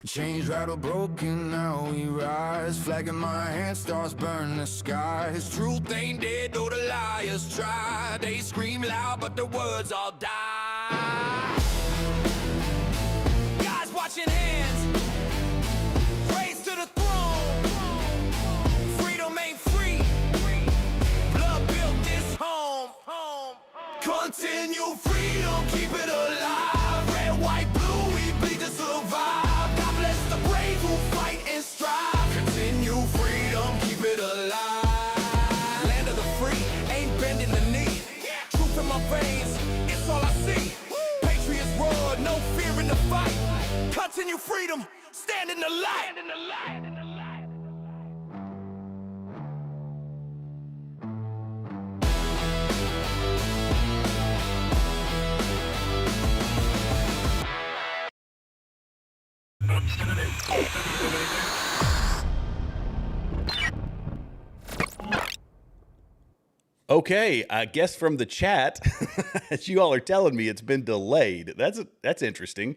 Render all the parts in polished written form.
Chains rattle broken, now we rise. Flag in my hand, stars burn the skies. Truth ain't dead, though the liars try. They scream loud, but the words all die. Guys watching hands, raise to the throne. Freedom ain't free, blood built this home. Continue freedom, keep it alive. Red, white, blue, we bleed to survive. Continue freedom, keep it alive. Land of the free, ain't bending the knee. Truth in my veins, it's all I see. Patriots roar, no fear in the fight. Continue freedom, stand in the light. Okay, I guess from the chat, as you all are telling me, it's been delayed. That's interesting.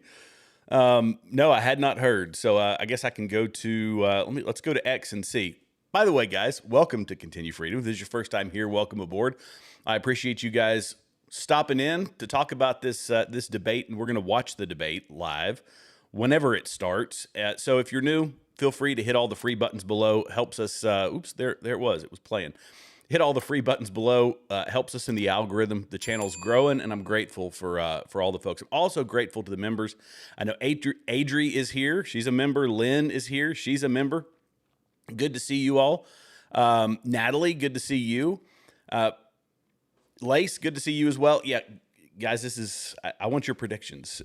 No, I had not heard, so I guess I can go to let's go to X and see. By the way, guys, welcome to Continue Freedom. If this is your first time here, welcome aboard. I appreciate you guys stopping in to talk about this this debate, and we're going to watch the debate live whenever it starts. So if you're new, feel free to hit all the free buttons below. Helps us. Oops, there it was. It was playing. Hit all the free buttons below. Helps us in the algorithm. The channel's growing, and I'm grateful for all the folks. I'm also grateful to the members. I know Adri is here. She's a member. Lynn is here. She's a member. Good to see you all. Natalie, good to see you. Lace, good to see you as well. Yeah, guys, this is. I want your predictions.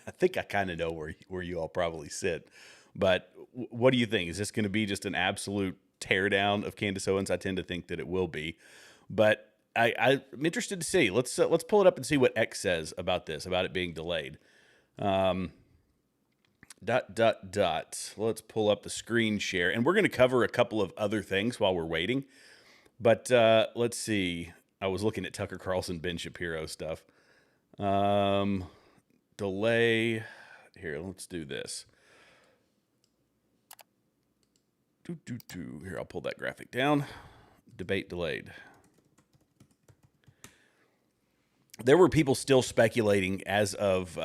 I think I kind of know where you all probably sit, but what do you think? Is this going to be just an absolute teardown of Candace Owens? I tend to think that it will be, but I'm interested to see. Let's pull it up and see what X says about this, about it being delayed. Let's pull up the screen share, and we're going to cover a couple of other things while we're waiting. But let's see. I was looking at Tucker Carlson, Ben Shapiro stuff. Delay. Here, let's do this. Here, I'll pull that graphic down. Debate delayed. There were people still speculating as of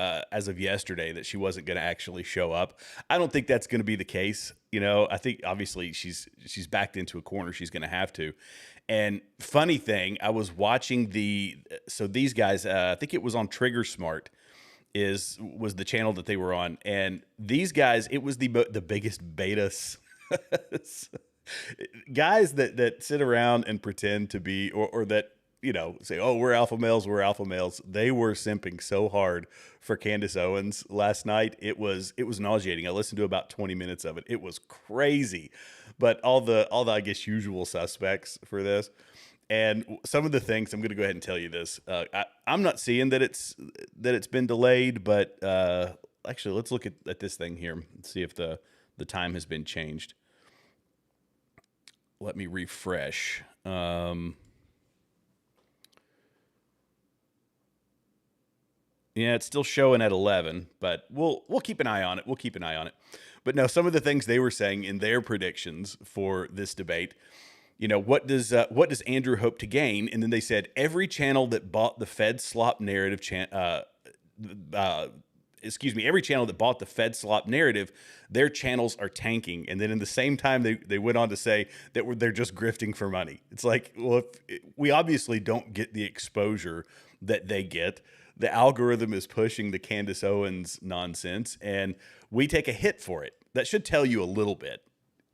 yesterday that she wasn't going to actually show up. I don't think that's going to be the case. You know, I think obviously she's backed into a corner. She's going to have to. And funny thing, I was watching these guys. I think it was on Trigger Smart. Was the channel that they were on, and these guys, it was the biggest betas. Guys that sit around and pretend to be, or that, you know, say, oh, we're alpha males. They were simping so hard for Candace Owens last night. It was nauseating. I listened to about 20 minutes of it. It was crazy, but all the I guess usual suspects for this. And some of the things, I'm going to go ahead and tell you this. I'm not seeing that it's been delayed, but actually, let's look at this thing here and see if the time has been changed. Let me refresh. Yeah, it's still showing at 11, but we'll keep an eye on it. But no, some of the things they were saying in their predictions for this debate, you know, what does Andrew hope to gain? And then they said every channel that bought the Fed slop narrative every channel that bought the Fed slop narrative, their channels are tanking. And then in the same time, they went on to say that they're just grifting for money. It's like, well, we obviously don't get the exposure that they get. The algorithm is pushing the Candace Owens nonsense, and we take a hit for it. That should tell you a little bit.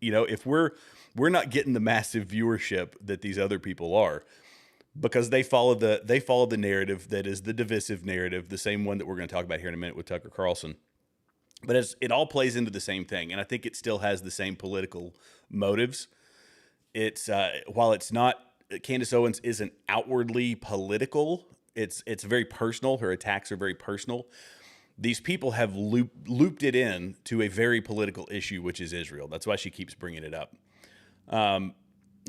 You know, if we're not getting the massive viewership that these other people are, because they follow the narrative that is the divisive narrative, the same one that we're going to talk about here in a minute with Tucker Carlson. But it all plays into the same thing, and I think it still has the same political motives. It's while it's not, Candace Owens isn't outwardly political. It's very personal. Her attacks are very personal. These people have looped it in to a very political issue, which is Israel. That's why she keeps bringing it up.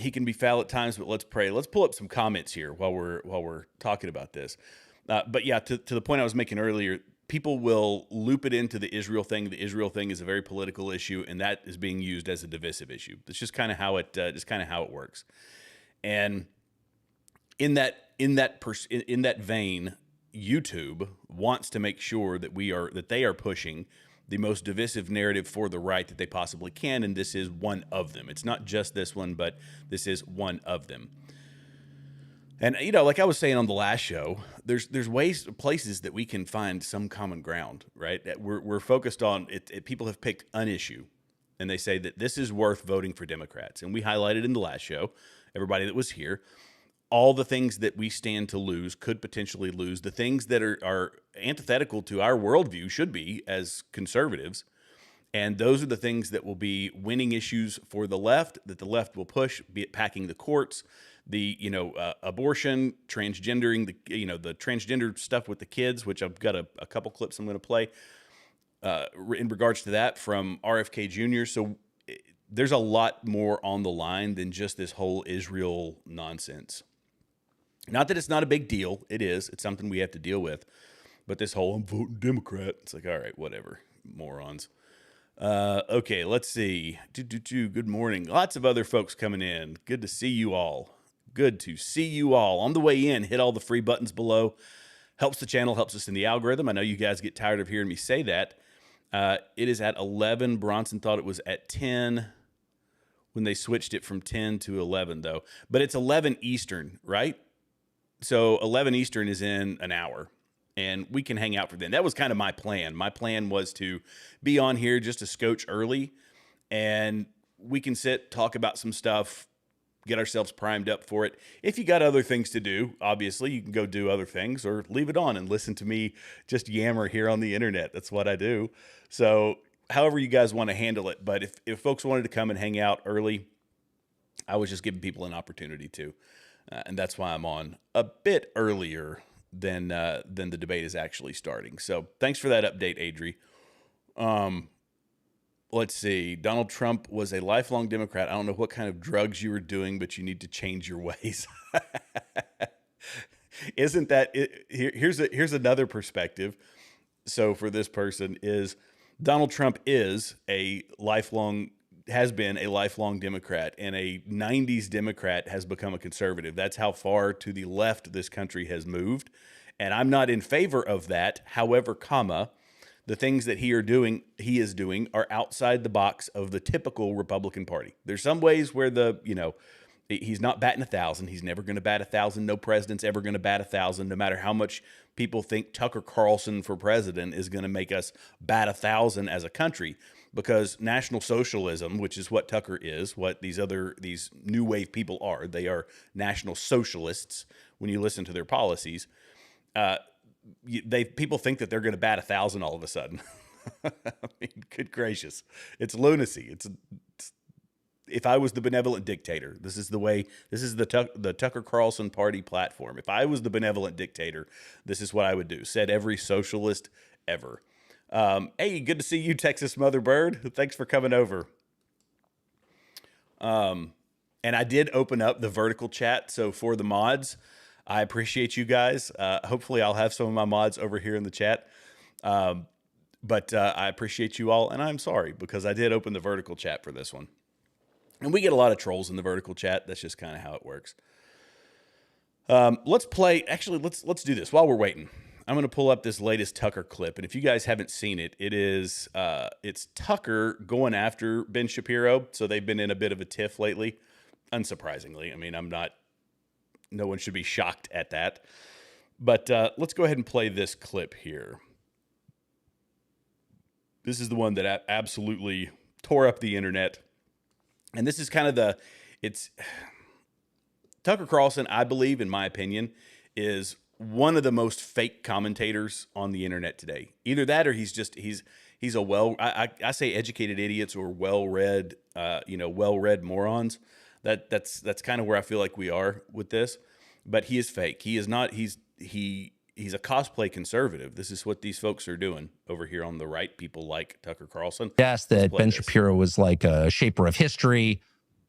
He can be foul at times, but let's pray. Let's pull up some comments here while we're talking about this. But yeah, to the point I was making earlier, people will loop it into the Israel thing. The Israel thing is a very political issue, and that is being used as a divisive issue. That's just kind of how it works. And in that vein, YouTube wants to make sure that they are pushing the most divisive narrative for the right that they possibly can, and this is one of them. It's not just this one, but this is one of them. And like I was saying on the last show, there's places that we can find some common ground, right? That we're focused on it. People have picked an issue, and they say that this is worth voting for Democrats. And we highlighted in the last show, everybody that was here, all the things that we stand to lose, could potentially lose. The things that are antithetical to our worldview should be as conservatives. And those are the things that will be winning issues for the left, that the left will push, be it packing the courts, the abortion, transgendering, the transgender stuff with the kids, which I've got a couple clips I'm going to play in regards to that from RFK Jr. So there's a lot more on the line than just this whole Israel nonsense. Not that it's not a big deal. It is. It's something we have to deal with. But this whole I'm voting Democrat, it's like, all right, whatever, morons. Okay, let's see. Good morning. Lots of other folks coming in. Good to see you all. Good to see you all. On the way in, hit all the free buttons below. Helps the channel, helps us in the algorithm. I know you guys get tired of hearing me say that. It is at 11. Bronson thought it was at 10 when they switched it from 10 to 11, though. But it's 11 Eastern, right? So 11 Eastern is in an hour, and we can hang out for then. That was kind of my plan. My plan was to be on here just a scotch early, and we can sit, talk about some stuff, get ourselves primed up for it. If you got other things to do, obviously, you can go do other things or leave it on and listen to me just yammer here on the internet. That's what I do. So however you guys want to handle it. But if folks wanted to come and hang out early, I was just giving people an opportunity to. And that's why I'm on a bit earlier than the debate is actually starting. So thanks for that update, Adri. Let's see. Donald Trump was a lifelong Democrat. I don't know what kind of drugs you were doing, but you need to change your ways. Isn't that it? Here's another perspective. So for this person is Donald Trump has been a lifelong Democrat, and a 90s Democrat has become a conservative. That's how far to the left this country has moved. And I'm not in favor of that. However, the things that he is doing are outside the box of the typical Republican Party. There's some ways where he's not batting 1,000. He's never going to bat 1,000. No president's ever going to bat 1,000, no matter how much people think Tucker Carlson for president is going to make us bat 1,000 as a country. Because National Socialism, which is what Tucker is, what these new wave people are, they are National Socialists when you listen to their policies. People think that they're going to bat 1,000 all of a sudden. I mean, good gracious, it's lunacy. If I was the benevolent dictator, this is the Tucker Carlson party platform. If I was the benevolent dictator, this is what I would do. Said every socialist ever. Hey, good to see you, Texas Mother Bird. Thanks for coming over. And I did open up the vertical chat. So for the mods, I appreciate you guys. Hopefully I'll have some of my mods over here in the chat. But I appreciate you all. And I'm sorry because I did open the vertical chat for this one. And we get a lot of trolls in the vertical chat. That's just kind of how it works. Let's do this while we're waiting. I'm going to pull up this latest Tucker clip, and if you guys haven't seen it, it's Tucker going after Ben Shapiro. So they've been in a bit of a tiff lately, unsurprisingly. I mean, no one should be shocked at that. But let's go ahead and play this clip here. This is the one that absolutely tore up the internet, and this is kind of Tucker Carlson, I believe, in my opinion, is one of the most fake commentators on the internet today. Either that or he's a I say educated idiots or well-read morons. That's kind of where I feel like we are with this. But he is fake. He is not, he's a cosplay conservative. This is what these folks are doing over here on the right, people like Tucker Carlson. Yes, that Ben Shapiro was like a shaper of history,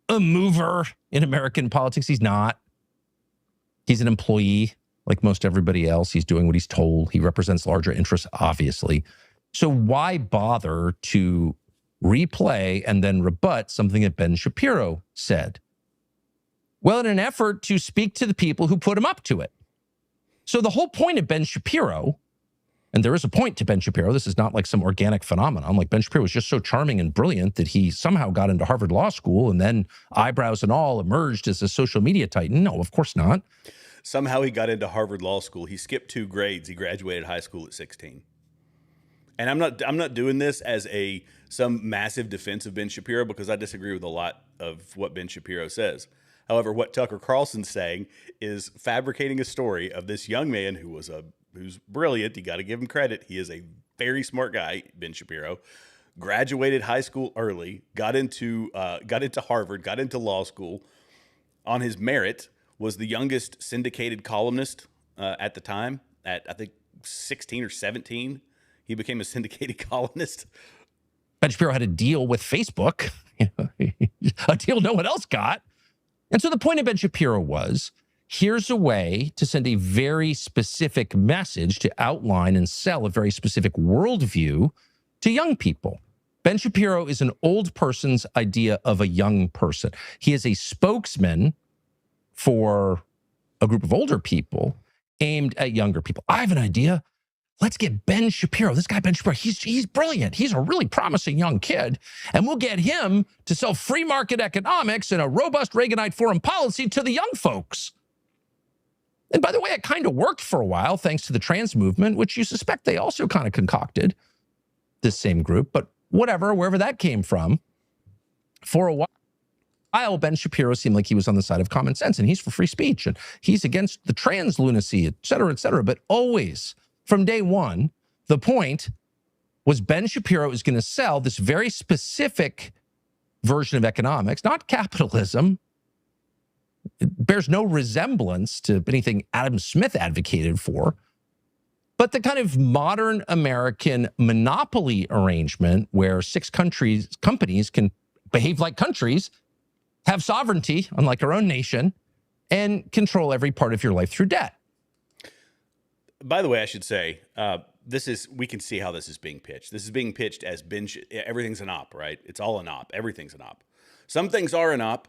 a mover in American politics. He's not. He's an employee. Like most everybody else, he's doing what he's told. He represents larger interests, obviously. So why bother to replay and then rebut something that Ben Shapiro said? Well, in an effort to speak to the people who put him up to it. So the whole point of Ben Shapiro, and there is a point to Ben Shapiro, this is not like some organic phenomenon. Like Ben Shapiro was just so charming and brilliant that he somehow got into Harvard Law School and then, eyebrows and all, emerged as a social media titan. No, of course not. Somehow he got into Harvard Law School. He skipped 2 grades. He graduated high school at 16. And I'm not doing this as some massive defense of Ben Shapiro, because I disagree with a lot of what Ben Shapiro says. However, what Tucker Carlson's saying is fabricating a story of this young man who's brilliant. You got to give him credit. He is a very smart guy, Ben Shapiro. Graduated high school early, got into Harvard, got into law school on his merit. Was the youngest syndicated columnist at the time. At, I think, 16 or 17, he became a syndicated columnist. Ben Shapiro had a deal with Facebook, a deal no one else got. And so the point of Ben Shapiro was, here's a way to send a very specific message to outline and sell a very specific worldview to young people. Ben Shapiro is an old person's idea of a young person. He is a spokesman for a group of older people aimed at younger people. I have an idea. Let's get Ben Shapiro. This guy, Ben Shapiro, he's brilliant. He's a really promising young kid. And we'll get him to sell free market economics and a robust Reaganite foreign policy to the young folks. And by the way, it kind of worked for a while, thanks to the trans movement, which you suspect they also kind of concocted, this same group. But whatever, wherever that came from, for a while, Ben Shapiro seemed like he was on the side of common sense, and he's for free speech, and he's against the trans lunacy, et cetera, et cetera. But always, from day one, the point was Ben Shapiro is going to sell this very specific version of economics, not capitalism. It bears no resemblance to anything Adam Smith advocated for, but the kind of modern American monopoly arrangement where 6 companies can behave like countries, have sovereignty, unlike our own nation, and control every part of your life through debt. By the way, I should say, we can see how this is being pitched. This is being pitched as everything's an op, right? It's all an op. Everything's an op. Some things are an op.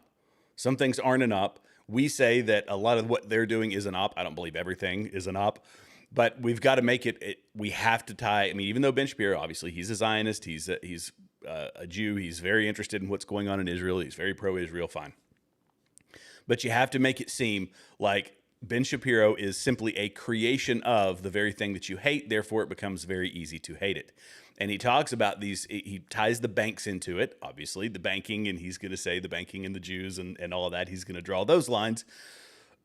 Some things aren't an op. We say that a lot of what they're doing is an op. I don't believe everything is an op, but we've got to make it. We have to tie. I mean, even though Ben Shapiro, obviously, he's a Zionist. He's a Jew. He's very interested in what's going on in Israel. He's very pro-Israel. Fine, but you have to make it seem like Ben Shapiro is simply a creation of the very thing that you hate. Therefore, it becomes very easy to hate it. And he talks about these, he ties the banks into it, obviously, the banking, and he's going to say the banking and the Jews and all of that. He's going to draw those lines,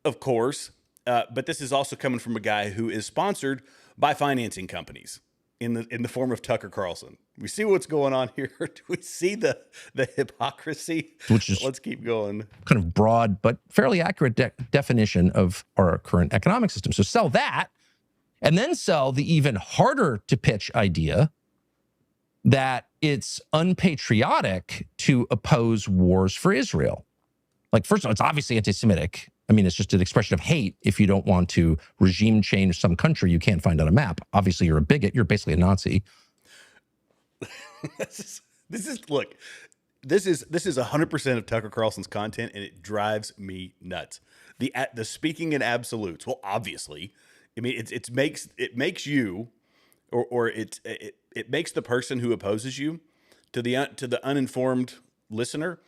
of course. But this is also coming from a guy who is sponsored by financing companies in the form of Tucker Carlson. We see what's going on here. Do we see the hypocrisy? Which is, let's keep going. Kind of broad but fairly accurate definition of our current economic system. So sell that, and then sell the even harder to pitch idea that it's unpatriotic to oppose wars for Israel. Like, first of all, it's obviously anti-Semitic. I mean, it's just an expression of hate. If you don't want to regime change some country you can't find on a map, obviously you're a bigot. You're basically a Nazi. This is 100% of Tucker Carlson's content, and it drives me nuts. The speaking in absolutes. Well, obviously, I mean, it makes you, or it makes the person who opposes you, to the uninformed listener,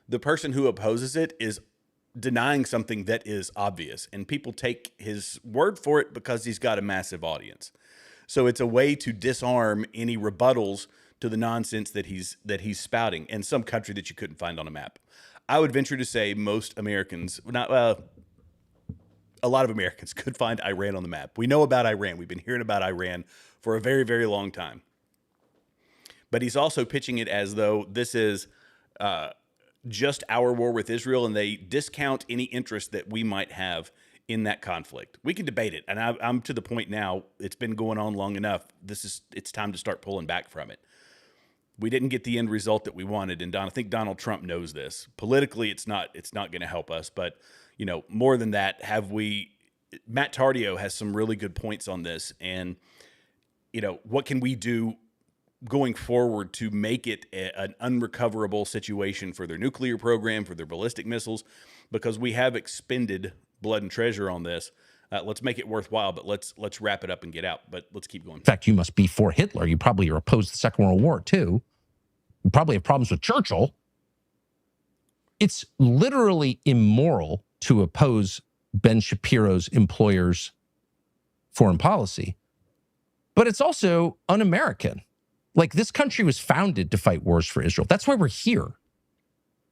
the person who opposes it is denying something that is obvious, and people take his word for it because he's got a massive audience. So it's a way to disarm any rebuttals to the nonsense that he's spouting in some country that you couldn't find on a map. I would venture to say most Americans, a lot of Americans could find Iran on the map. We know about Iran. We've been hearing about Iran for a very, very long time. But he's also pitching it as though this is just our war with Israel, and they discount any interest that we might have in that conflict. We can debate it, and I'm to the point now, it's been going on long enough. It's time to start pulling back from it. We didn't get the end result that we wanted, and I think Donald Trump knows this. Politically, it's not going to help us, but more than that, have we Matt Tardio has some really good points on this. And, what can we do going forward to make it an unrecoverable situation for their nuclear program, for their ballistic missiles? Because we have expended blood and treasure on this. Let's make it worthwhile, but let's wrap it up and get out. But let's keep going. In fact, you must be for Hitler. You probably are opposed to the Second World War, too. You probably have problems with Churchill. It's literally immoral to oppose Ben Shapiro's employer's foreign policy, but it's also un-American. Like, this country was founded to fight wars for Israel. That's why we're here.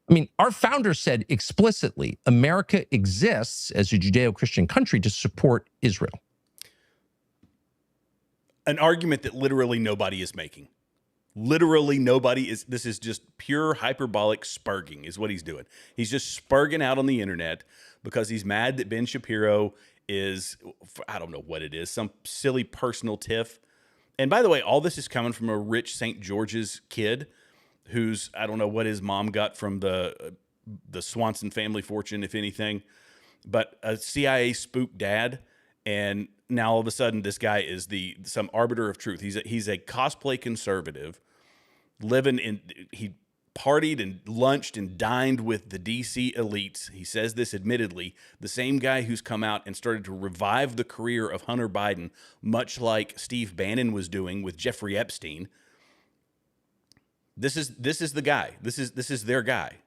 I mean, our founder said explicitly, America exists as a Judeo-Christian country to support Israel. An argument that literally nobody is making. Literally nobody is. This is just pure hyperbolic spurging is what he's doing. He's just spurging out on the internet because he's mad that Ben Shapiro is, I don't know what it is, some silly personal tiff. And by the way, all this is coming from a rich St. George's kid who's, I don't know what his mom got from the Swanson family fortune, if anything, but a CIA spook dad. And now all of a sudden, this guy is some arbiter of truth. He's a cosplay conservative, he partied and lunched and dined with the DC elites. He says this admittedly, the same guy who's come out and started to revive the career of Hunter Biden, much like Steve Bannon was doing with Jeffrey Epstein. This is the guy. This is their guy.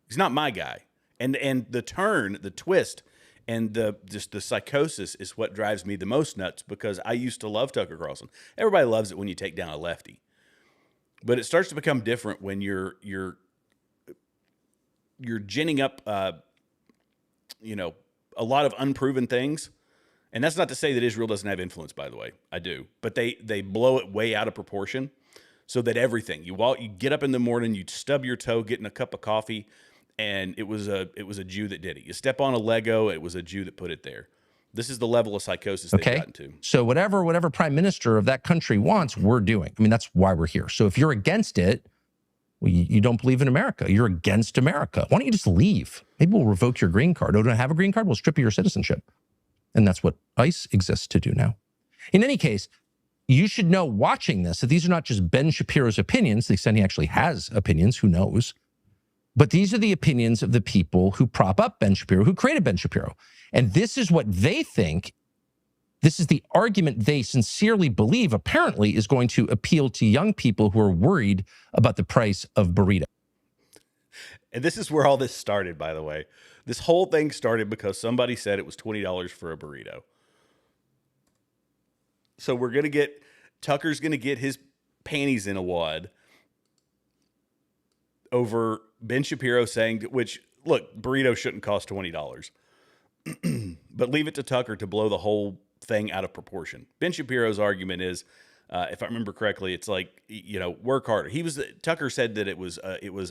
He's not my guy. And the twist, and the psychosis is what drives me the most nuts, because I used to love Tucker Carlson. Everybody loves it when you take down a lefty, but it starts to become different when you're ginning up, a lot of unproven things. And that's not to say that Israel doesn't have influence, by the way. I do, but they blow it way out of proportion, so that everything you get up in the morning, you stub your toe getting a cup of coffee, and it was a Jew that did it. You step on a Lego, it was a Jew that put it there. This is the level of psychosis they've gotten to. So whatever prime minister of that country wants, we're doing. I mean, that's why we're here. So if you're against it, well, you don't believe in America. You're against America. Why don't you just leave? Maybe we'll revoke your green card. Oh, don't have a green card? We'll strip you your citizenship. And that's what ICE exists to do now. In any case, you should know watching this that these are not just Ben Shapiro's opinions, to the extent he actually has opinions, who knows? But these are the opinions of the people who prop up Ben Shapiro, who created Ben Shapiro. And this is what they think. This is the argument they sincerely believe, apparently, is going to appeal to young people who are worried about the price of burrito. And this is where all this started, by the way. This whole thing started because somebody said it was $20 for a burrito. So Tucker's going to get his panties in a wad over Ben Shapiro saying, which, look, burrito shouldn't cost $20. But leave it to Tucker to blow the whole thing out of proportion. Ben Shapiro's argument is, if I remember correctly, it's like, work harder. Tucker said that it was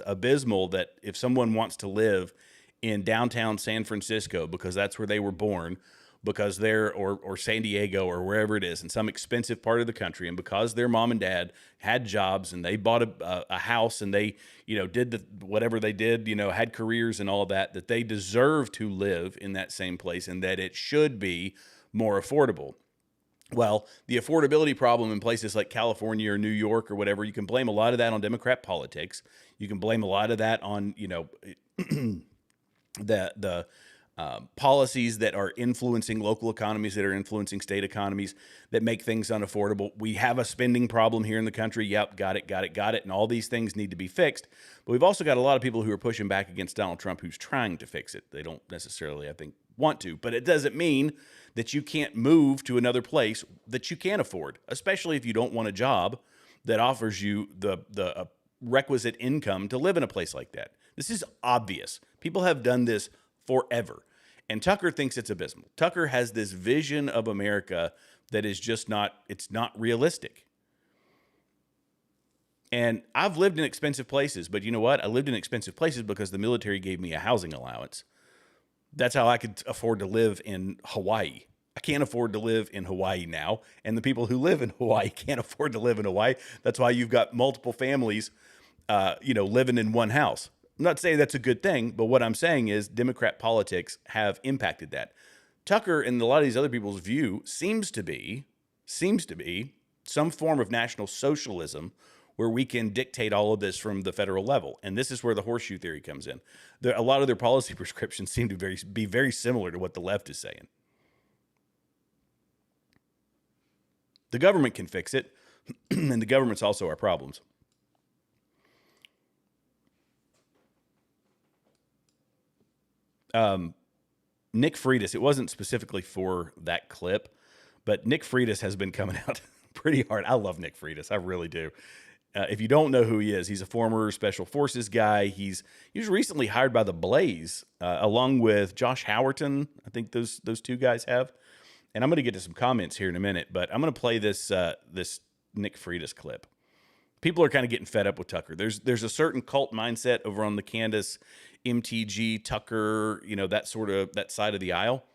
abysmal that if someone wants to live in downtown San Francisco because that's where they were born, because they're or San Diego or wherever it is, in some expensive part of the country, and because their mom and dad had jobs and they bought a house and they did whatever they did, had careers and all that they deserve to live in that same place and that it should be more affordable. Well, the affordability problem in places like California or New York or whatever, you can blame a lot of that on Democrat politics. You can blame a lot of that on the policies that are influencing local economies, that are influencing state economies, that make things unaffordable. We have a spending problem here in the country. Yep, got it. And all these things need to be fixed. But we've also got a lot of people who are pushing back against Donald Trump who's trying to fix it. They don't necessarily, I think, want to. But it doesn't mean that you can't move to another place that you can afford, especially if you don't want a job that offers you the requisite income to live in a place like that. This is obvious. People have done this forever. And Tucker thinks it's abysmal. Tucker has this vision of America that is just it's not realistic. And I've lived in expensive places, but you know what? I lived in expensive places because the military gave me a housing allowance. That's how I could afford to live in Hawaii. I can't afford to live in Hawaii now. And the people who live in Hawaii can't afford to live in Hawaii. That's why you've got multiple families, living in one house. I'm not saying that's a good thing, but what I'm saying is Democrat politics have impacted that. Tucker and a lot of these other people's view seems to be some form of national socialism where we can dictate all of this from the federal level. And this is where the horseshoe theory comes in. A lot of their policy prescriptions seem to be very similar to what the left is saying. The government can fix it, and the government's also our problems. Nick Freitas, it wasn't specifically for that clip, but Nick Freitas has been coming out pretty hard. I love Nick Freitas. I really do. If you don't know who he is, he's a former Special Forces guy. He was recently hired by the Blaze, along with Josh Howerton. I think those two guys have. And I'm going to get to some comments here in a minute, but I'm going to play this Nick Freitas clip. People are kind of getting fed up with Tucker. There's a certain cult mindset over on the Candace, MTG, Tucker, that side of the aisle.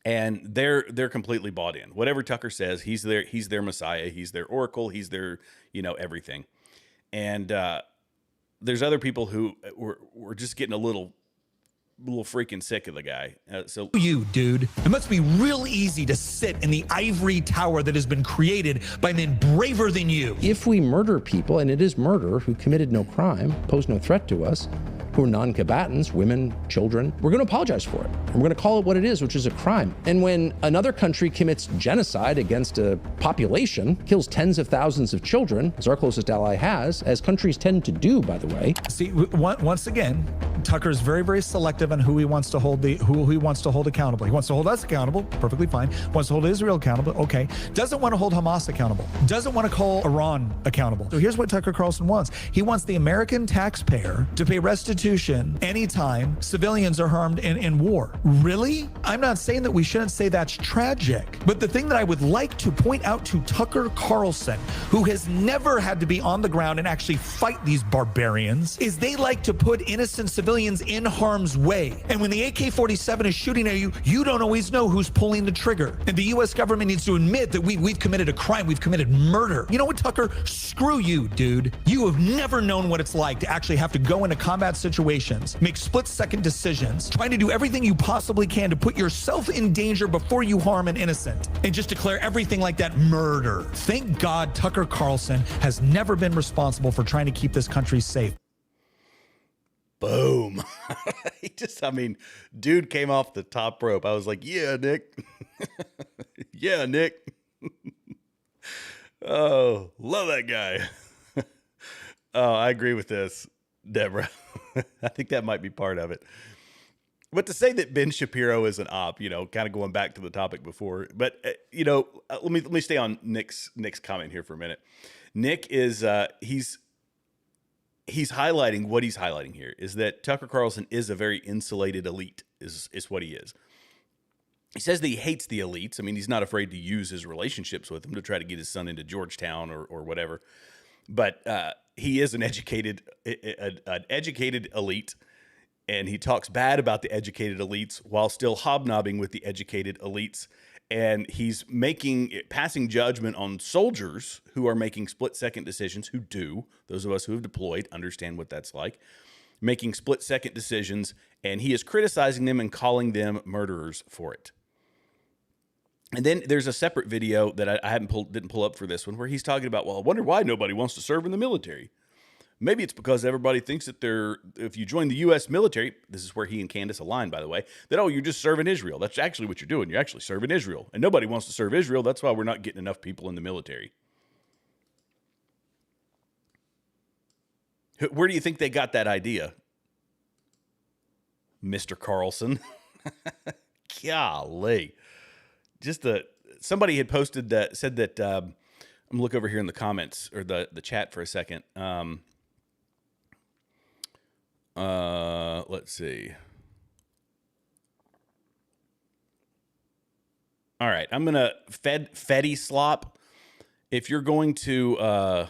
And they're completely bought in. Whatever Tucker says, he's their messiah, he's their oracle, he's their, everything. And there's other people who were just getting a little freaking sick of the guy. So you, dude, it must be real easy to sit in the ivory tower that has been created by men braver than you. If we murder people, and it is murder, who committed no crime, pose no threat to us, who are non-combatants, women, children, we're going to apologize for it. And we're going to call it what it is, which is a crime. And when another country commits genocide against a population, kills tens of thousands of children, as our closest ally has, as countries tend to do, by the way. See, once again, Tucker is very, very selective on who he wants to hold accountable. He wants to hold us accountable, perfectly fine. Wants to hold Israel accountable, okay. Doesn't want to hold Hamas accountable. Doesn't want to call Iran accountable. So here's what Tucker Carlson wants. He wants the American taxpayer to pay restitution anytime civilians are harmed in war. Really? I'm not saying that we shouldn't say that's tragic, but the thing that I would like to point out to Tucker Carlson, who has never had to be on the ground and actually fight these barbarians, is they like to put innocent civilians in harm's way. And when the AK-47 is shooting at you, you don't always know who's pulling the trigger. And the U.S. government needs to admit that we've committed a crime, we've committed murder. You know what, Tucker? Screw you, dude. You have never known what it's like to actually have to go into combat situations, make split-second decisions, trying to do everything you possibly can to put yourself in danger before you harm an innocent, and just declare everything like that murder. Thank God Tucker Carlson has never been responsible for trying to keep this country safe. Boom. Dude came off the top rope. I was like, yeah, Nick. Yeah, Nick. Oh, love that guy. Oh, I agree with this, Deborah. I think that might be part of it. But to say that Ben Shapiro is an op, kind of going back to the topic before, but let me stay on Nick's comment here for a minute. Nick is he's highlighting what he's highlighting here is that Tucker Carlson is a very insulated elite is what he is. He says that he hates the elites. I mean, he's not afraid to use his relationships with them to try to get his son into Georgetown or whatever. But he is an educated elite, and he talks bad about the educated elites while still hobnobbing with the educated elites. And he's passing judgment on soldiers who are making split-second decisions, those of us who have deployed understand what that's like, making split-second decisions, and he is criticizing them and calling them murderers for it. And then there's a separate video that I didn't pull up for this one, where he's talking about, well, I wonder why nobody wants to serve in the military. Maybe it's because everybody thinks that if you join the U.S. military, this is where he and Candace align, by the way, that, you're just serving Israel. That's actually what you're doing. You're actually serving Israel. And nobody wants to serve Israel. That's why we're not getting enough people in the military. Where do you think they got that idea? Mr. Carlson. Golly. Somebody had posted that, said that, I'm gonna look over here in the comments or the chat for a second. Let's see. All right, I'm gonna Fetty Slop. If you're going to, all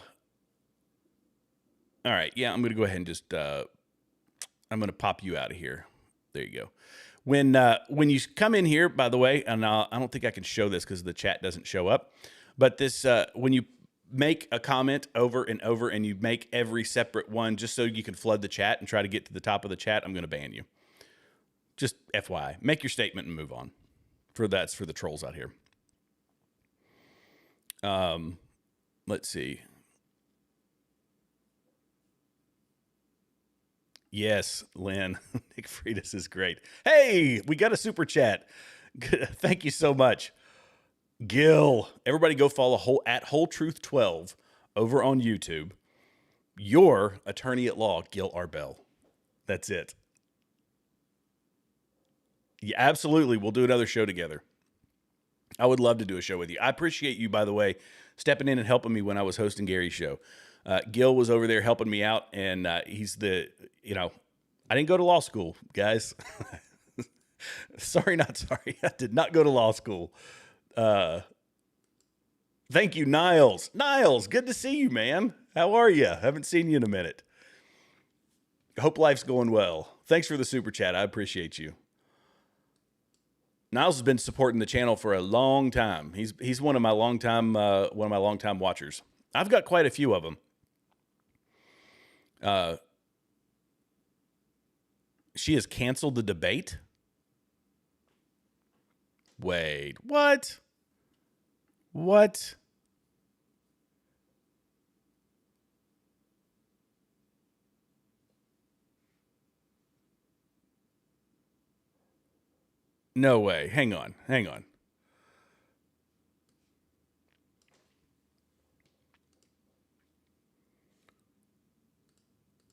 right, yeah, I'm gonna go ahead and just, I'm gonna pop you out of here. There you go. When you come in here, by the way, and I don't think I can show this because the chat doesn't show up, but this when you make a comment over and over and you make every separate one just so you can flood the chat and try to get to the top of the chat, I'm going to ban you. Just FYI, make your statement and move on. That's for the trolls out here. Let's see. Yes, Lynn. Nick Freitas is great. Hey, we got a super chat. Thank you so much. Gil, everybody go follow at Whole Truth 12 over on YouTube. Your attorney at law, Gil Arbel. That's it. Yeah, absolutely. We'll do another show together. I would love to do a show with you. I appreciate you, by the way, stepping in and helping me when I was hosting Gary's show. Gil was over there helping me out, and he's I didn't go to law school, guys. Sorry, not sorry. I did not go to law school. Thank you, Niles. Niles, good to see you, man. How are you? Haven't seen you in a minute. Hope life's going well. Thanks for the super chat. I appreciate you. Niles has been supporting the channel for a long time. He's one of my longtime watchers. I've got quite a few of them. She has canceled the debate. Wait, what? What? No way. Hang on.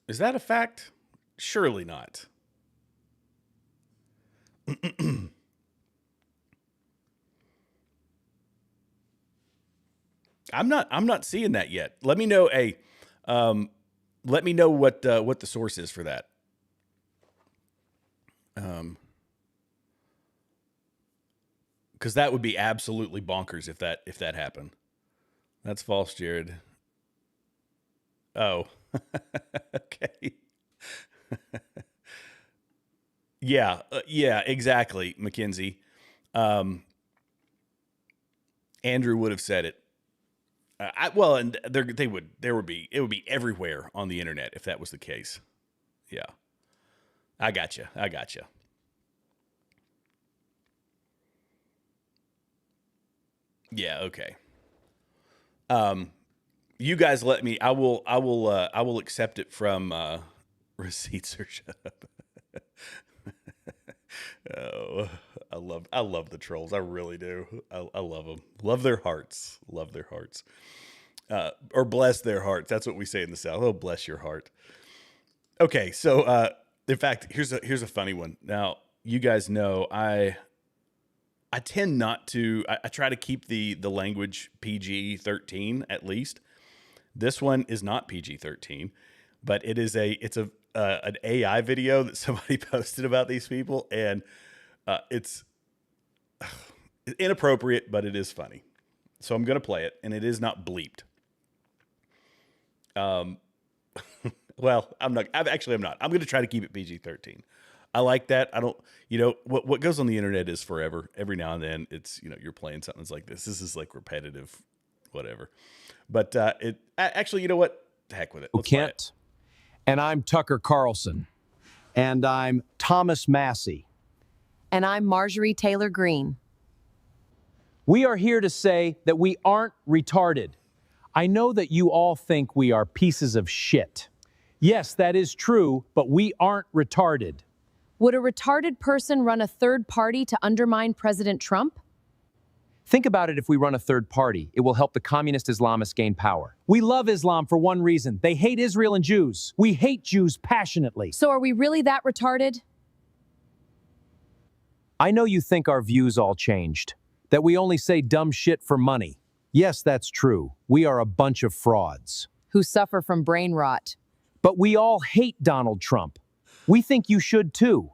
Is that a fact? Surely not. I'm not seeing that yet. Let me know. Let me know what the source is for that. Because that would be absolutely bonkers if that happened. That's false, Jared. Oh, okay. Yeah, exactly, Mackenzie. Andrew would have said it. It would be everywhere on the internet if that was the case. Yeah, I gotcha. Yeah, okay. You guys let me. I will accept it from receipts or shut up. Oh, I love the trolls. I really do. I love them. Love their hearts. Or bless their hearts. That's what we say in the South. Oh, bless your heart. Okay, so in fact, here's a funny one. Now, you guys know I tend not to. I try to keep the language PG-13 at least. This one is not PG-13, but it's an AI video that somebody posted about these people, and it's inappropriate, but it is funny. So I'm going to play it, and it is not bleeped. Well, I'm not. I'm not. I'm going to try to keep it PG-13. I like that. I don't, what goes on the internet is forever. Every now and then it's, you're playing something that's like this. This is like repetitive, whatever. But actually, you know what? The heck with it. Let's play it. And I'm Tucker Carlson. And I'm Thomas Massey. And I'm Marjorie Taylor Greene. We are here to say that we aren't retarded. I know that you all think we are pieces of shit. Yes, that is true, but we aren't retarded. Would a retarded person run a third party to undermine President Trump? Think about it. If we run a third party, it will help the communist Islamists gain power. We love Islam for one reason. They hate Israel and Jews. We hate Jews passionately. So are we really that retarded? I know you think our views all changed, that we only say dumb shit for money. Yes, that's true. We are a bunch of frauds. Who suffer from brain rot. But we all hate Donald Trump. We think you should too.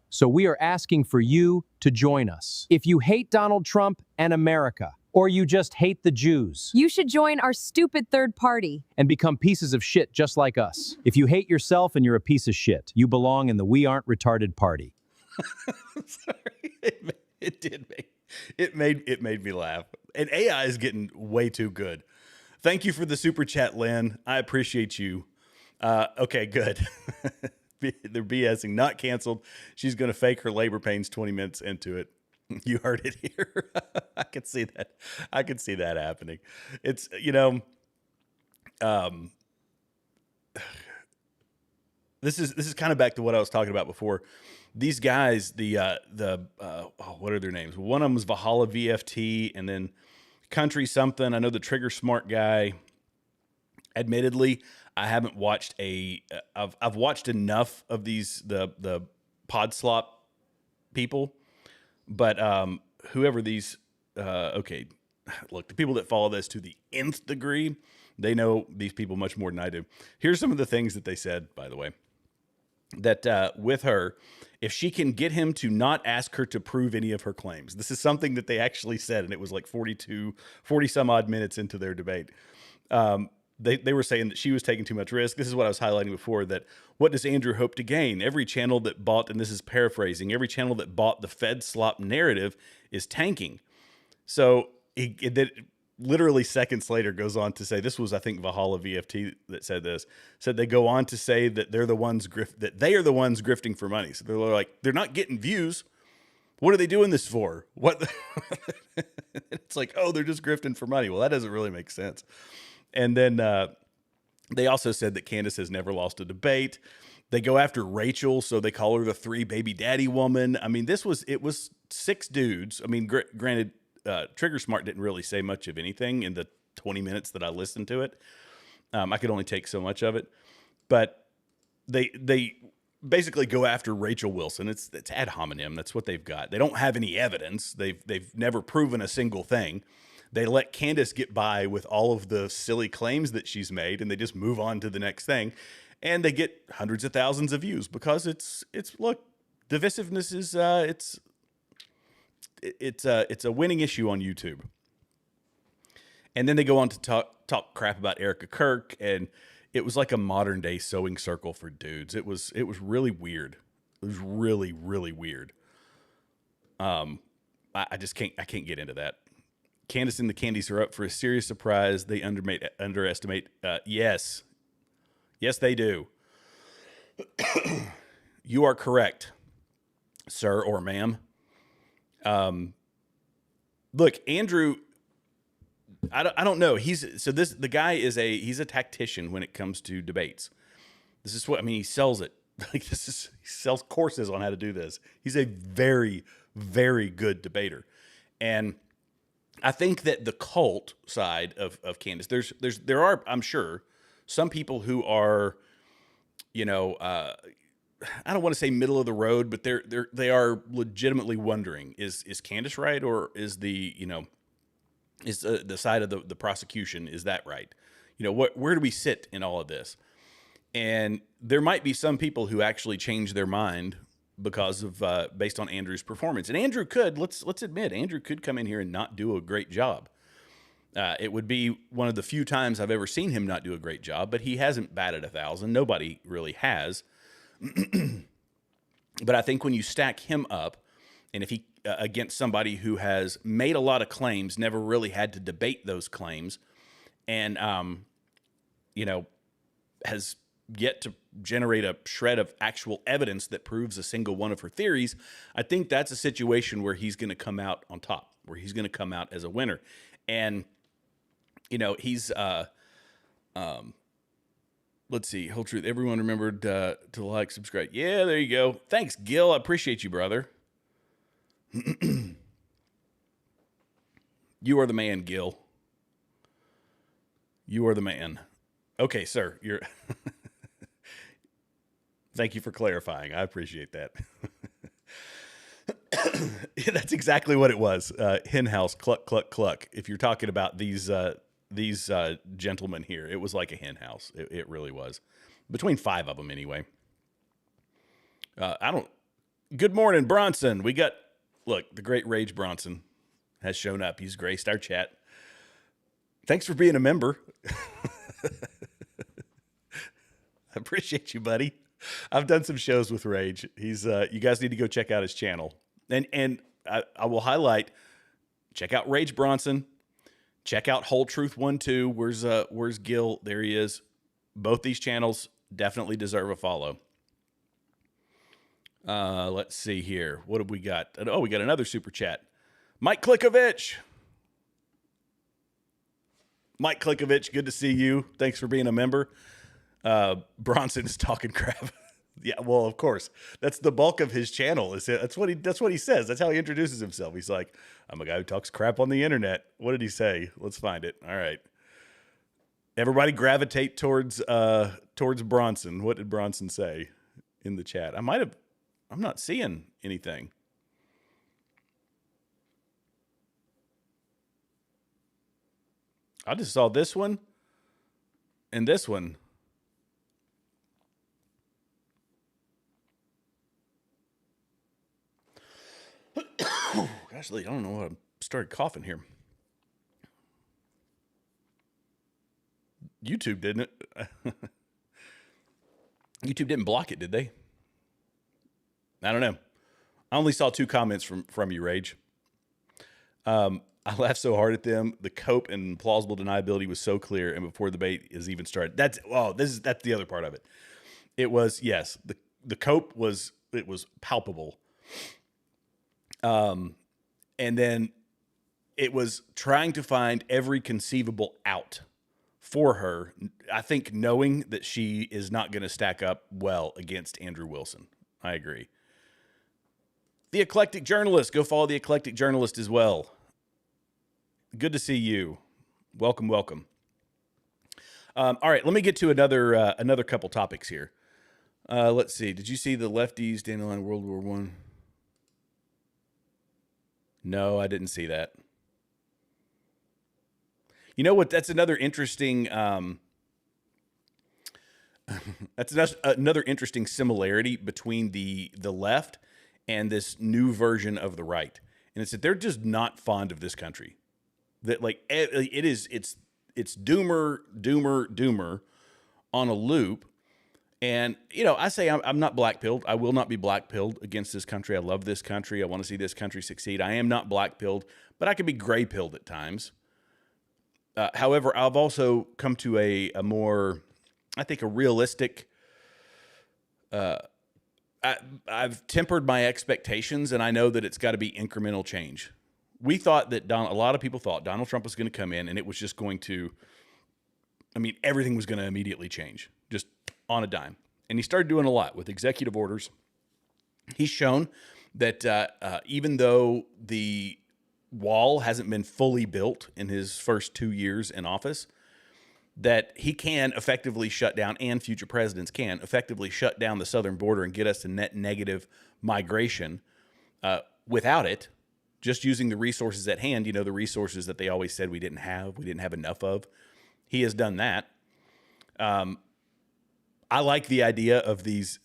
So we are asking for you to join us. If you hate Donald Trump and America, or you just hate the Jews, you should join our stupid third party and become pieces of shit just like us. If you hate yourself and you're a piece of shit, you belong in the We Aren't Retarded party. Sorry, it made me laugh. And AI is getting way too good. Thank you for the super chat, Lynn. I appreciate you. Okay, good. they're BSing. Not canceled. She's going to fake her labor pains 20 minutes into it. You heard it here. I could see that. I could see that happening. It's, this is kind of back to what I was talking about before. These guys, what are their names? One of them was Valhalla VFT, and then Country something. I know the Trigger Smart guy. Admittedly, I haven't watched I've watched enough of the pod slop people, but whoever these okay, look, the people that follow this to the nth degree, they know these people much more than I do. Here's some of the things that they said, by the way. That with her, if she can get him to not ask her to prove any of her claims. This is something that they actually said, and it was like 40 some odd minutes into their debate. They were saying that she was taking too much risk. This is what I was highlighting before, that what does Andrew hope to gain? Every channel that bought, and this is paraphrasing, every channel that bought the Fed slop narrative is tanking. So that literally seconds later goes on to say, this was, I think, Valhalla VFT that said this, said they go on to say that they are the ones grifting for money. So they're like, they're not getting views. What are they doing this for? What? It's like, oh, they're just grifting for money. Well, that doesn't really make sense. And then they also said that Candace has never lost a debate. They go after Rachel, so they call her the 3 baby daddy woman. I mean, it was 6 dudes. I mean, granted, Trigger Smart didn't really say much of anything in the 20 minutes that I listened to it. I could only take so much of it, but they basically go after Rachel Wilson. It's ad hominem. That's what they've got. They don't have any evidence. They've never proven a single thing. They let Candace get by with all of the silly claims that she's made, and they just move on to the next thing. And they get hundreds of thousands of views because it's look, divisiveness is it's a winning issue on YouTube. And then they go on to talk crap about Erica Kirk, and it was like a modern day sewing circle for dudes. It was really weird. It was really, really weird. I just can't get into that. Candace and the Candies are up for a serious surprise. They underestimate. Yes, they do. You are correct, sir or ma'am. Look, Andrew, I don't know. The guy is he's a tactician when it comes to debates. This is what, I mean, he sells it. He sells courses on how to do this. He's a very, very good debater. And I think that the cult side of Candace, there are, I'm sure, some people who are, I don't want to say middle of the road, but they are legitimately wondering, is Candace right, or is the side of the prosecution, is that right? Where do we sit in all of this? And there might be some people who actually change their mind because of based on Andrew's performance. And Andrew could, let's admit, Andrew could come in here and not do a great job. It would be one of the few times I've ever seen him not do a great job, but he hasn't batted 1,000. Nobody really has. But I think when you stack him up, and if he against somebody who has made a lot of claims, never really had to debate those claims, and has yet to generate a shred of actual evidence that proves a single one of her theories, I think that's a situation where he's going to come out on top, where he's going to come out as a winner. And he's let's see, whole truth. Everyone remembered to like, subscribe. Yeah, there you go. Thanks, Gil. I appreciate you, brother. You are the man, Gil. You are the man. Okay, sir. You're. Thank you for clarifying. I appreciate that. Yeah, that's exactly what it was. Hen house, cluck, cluck, cluck. If you're talking about these gentlemen here, it was like a hen house. It really was. Between 5 of them, anyway. Good morning, Bronson. Look, the great Rage Bronson has shown up. He's graced our chat. Thanks for being a member. I appreciate you, buddy. I've done some shows with Rage. He's you guys need to go check out his channel. And I will highlight, check out Rage Bronson. Check out Whole Truth 1-2. Where's Gil? There he is. Both these channels definitely deserve a follow. Let's see here. What have we got? Oh, we got another super chat. Mike Klikovich. Mike Klikovich, good to see you. Thanks for being a member. Bronson is talking crap. Yeah, well, of course. That's the bulk of his channel. That's what he says. That's how he introduces himself. He's like, I'm a guy who talks crap on the internet. What did he say? Let's find it. All right. Everybody gravitate towards Bronson. What did Bronson say in the chat? I'm not seeing anything. I just saw this one and this one. Gosh, I don't know why I started coughing here. YouTube didn't it? YouTube didn't block it, did they? I don't know. I only saw 2 comments from you, Rage. I laughed so hard at them. The cope and plausible deniability was so clear, and before the debate is even started. That's the other part of it. It was, yes, the cope was palpable. And then it was trying to find every conceivable out for her. I think knowing that she is not going to stack up well against Andrew Wilson. I agree. The Eclectic Journalist. Go follow the Eclectic Journalist as well. Good to see you. Welcome, welcome. All right, let me get to another couple topics here. Let's see. Did you see the lefties dandelion World War I? No, I didn't see that. You know what? That's another interesting. That's another interesting similarity between the left and this new version of the right, and it's that they're just not fond of this country. That it's doomer on a loop. And, I say I'm not black-pilled. I will not be black-pilled against this country. I love this country. I want to see this country succeed. I am not black-pilled, but I can be gray-pilled at times. However, I've also come to a more, I think, a realistic, I've tempered my expectations, and I know that it's got to be incremental change. We thought that a lot of people thought Donald Trump was going to come in and it was just going to, everything was going to immediately change, just on a dime. And he started doing a lot with executive orders. He's shown that even though the wall hasn't been fully built in his first 2 years in office, that he can effectively shut down, and future presidents can effectively shut down the southern border and get us to net negative migration without it. Just using the resources at hand, the resources that they always said we didn't have enough of. He has done that. I like the idea of these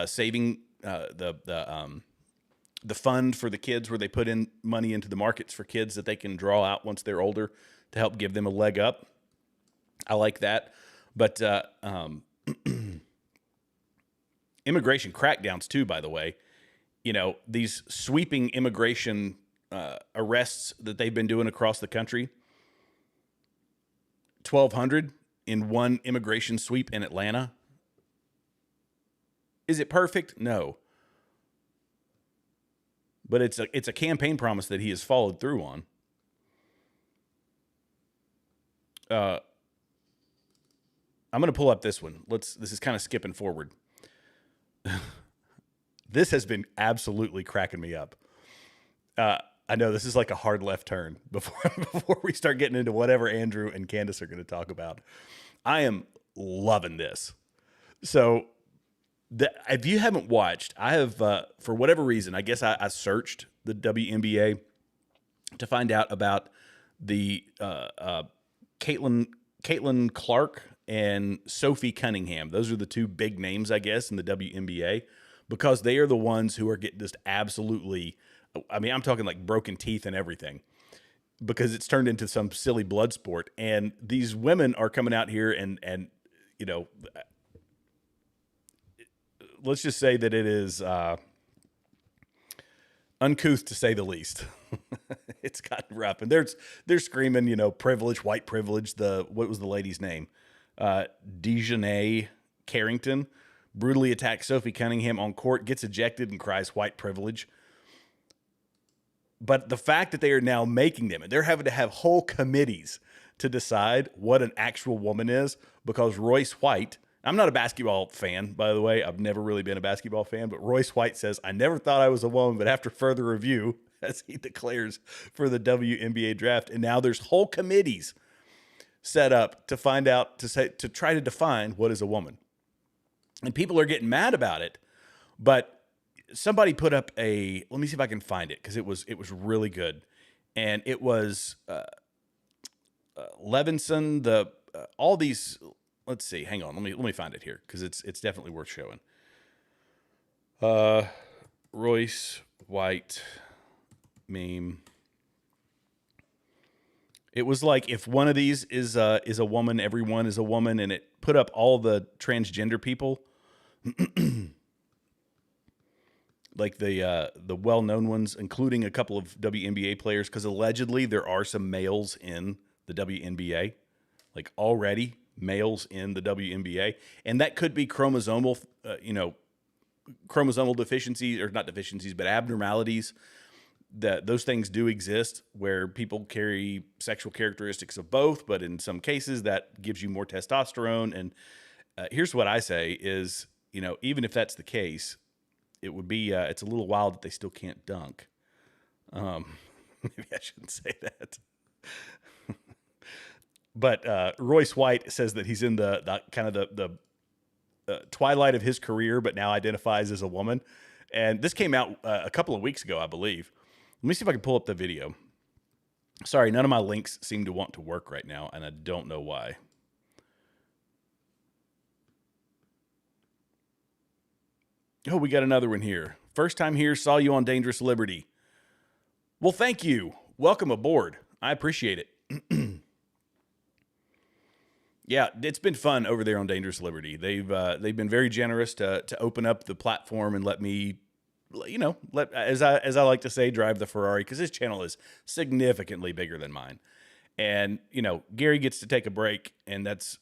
saving the fund for the kids, where they put in money into the markets for kids that they can draw out once they're older to help give them a leg up. I like that, but immigration crackdowns too. By the way, these sweeping immigration arrests that they've been doing across the country. 1,200 in one immigration sweep in Atlanta. Is it perfect? No. But it's a campaign promise that he has followed through on. I'm going to pull up this one. This is kind of skipping forward. This has been absolutely cracking me up. I know this is like a hard left turn before we start getting into whatever Andrew and Candace are going to talk about. I am loving this. So if you haven't watched, I have, for whatever reason, I guess I searched the WNBA to find out about the Caitlin Clark and Sophie Cunningham. Those are the 2 big names, I guess, in the WNBA, because they are the ones who are getting just absolutely, I'm talking like broken teeth and everything, because it's turned into some silly blood sport. And these women are coming out here and let's just say that it is uncouth to say the least. It's gotten rough, and they're screaming, privilege, white privilege. What was the lady's name? Dejanay Carrington, brutally attacks Sophie Cunningham on court, gets ejected, and cries white privilege. But the fact that they are now making them, and they're having to have whole committees to decide what an actual woman is, because Royce White, I'm not a basketball fan, by the way. I've never really been a basketball fan, but Royce White says, I never thought I was a woman, but after further review, as he declares for the WNBA draft, and now there's whole committees set up to find out, to try to define what is a woman. And people are getting mad about it, but somebody put up let me see if I can find it, because it was really good. And it was Levinson, all these, let's see, hang on, let me find it here, because it's definitely worth showing. Royce White meme. It was like, if one of these is a woman, everyone is a woman, and it put up all the transgender people, like the well-known ones, including a couple of WNBA players, because allegedly there are some males in the WNBA, like already males in the WNBA, and that could be chromosomal deficiencies, or not deficiencies, but abnormalities. That those things do exist, where people carry sexual characteristics of both, but in some cases that gives you more testosterone. And here's what I say is, even if that's the case, it would be, it's a little wild that they still can't dunk. Maybe I shouldn't say that. But Royce White says that he's in the kind of the twilight of his career, but now identifies as a woman. And this came out a couple of weeks ago, I believe. Let me see if I can pull up the video. Sorry, none of my links seem to want to work right now, and I don't know why. Oh, we got another one here. First time here, saw you on Dangerous Liberty. Well, thank you. Welcome aboard. I appreciate it. Yeah, it's been fun over there on Dangerous Liberty. They've been very generous to open up the platform and let me, as I like to say, drive the Ferrari, because his channel is significantly bigger than mine. And Gary gets to take a break, and that's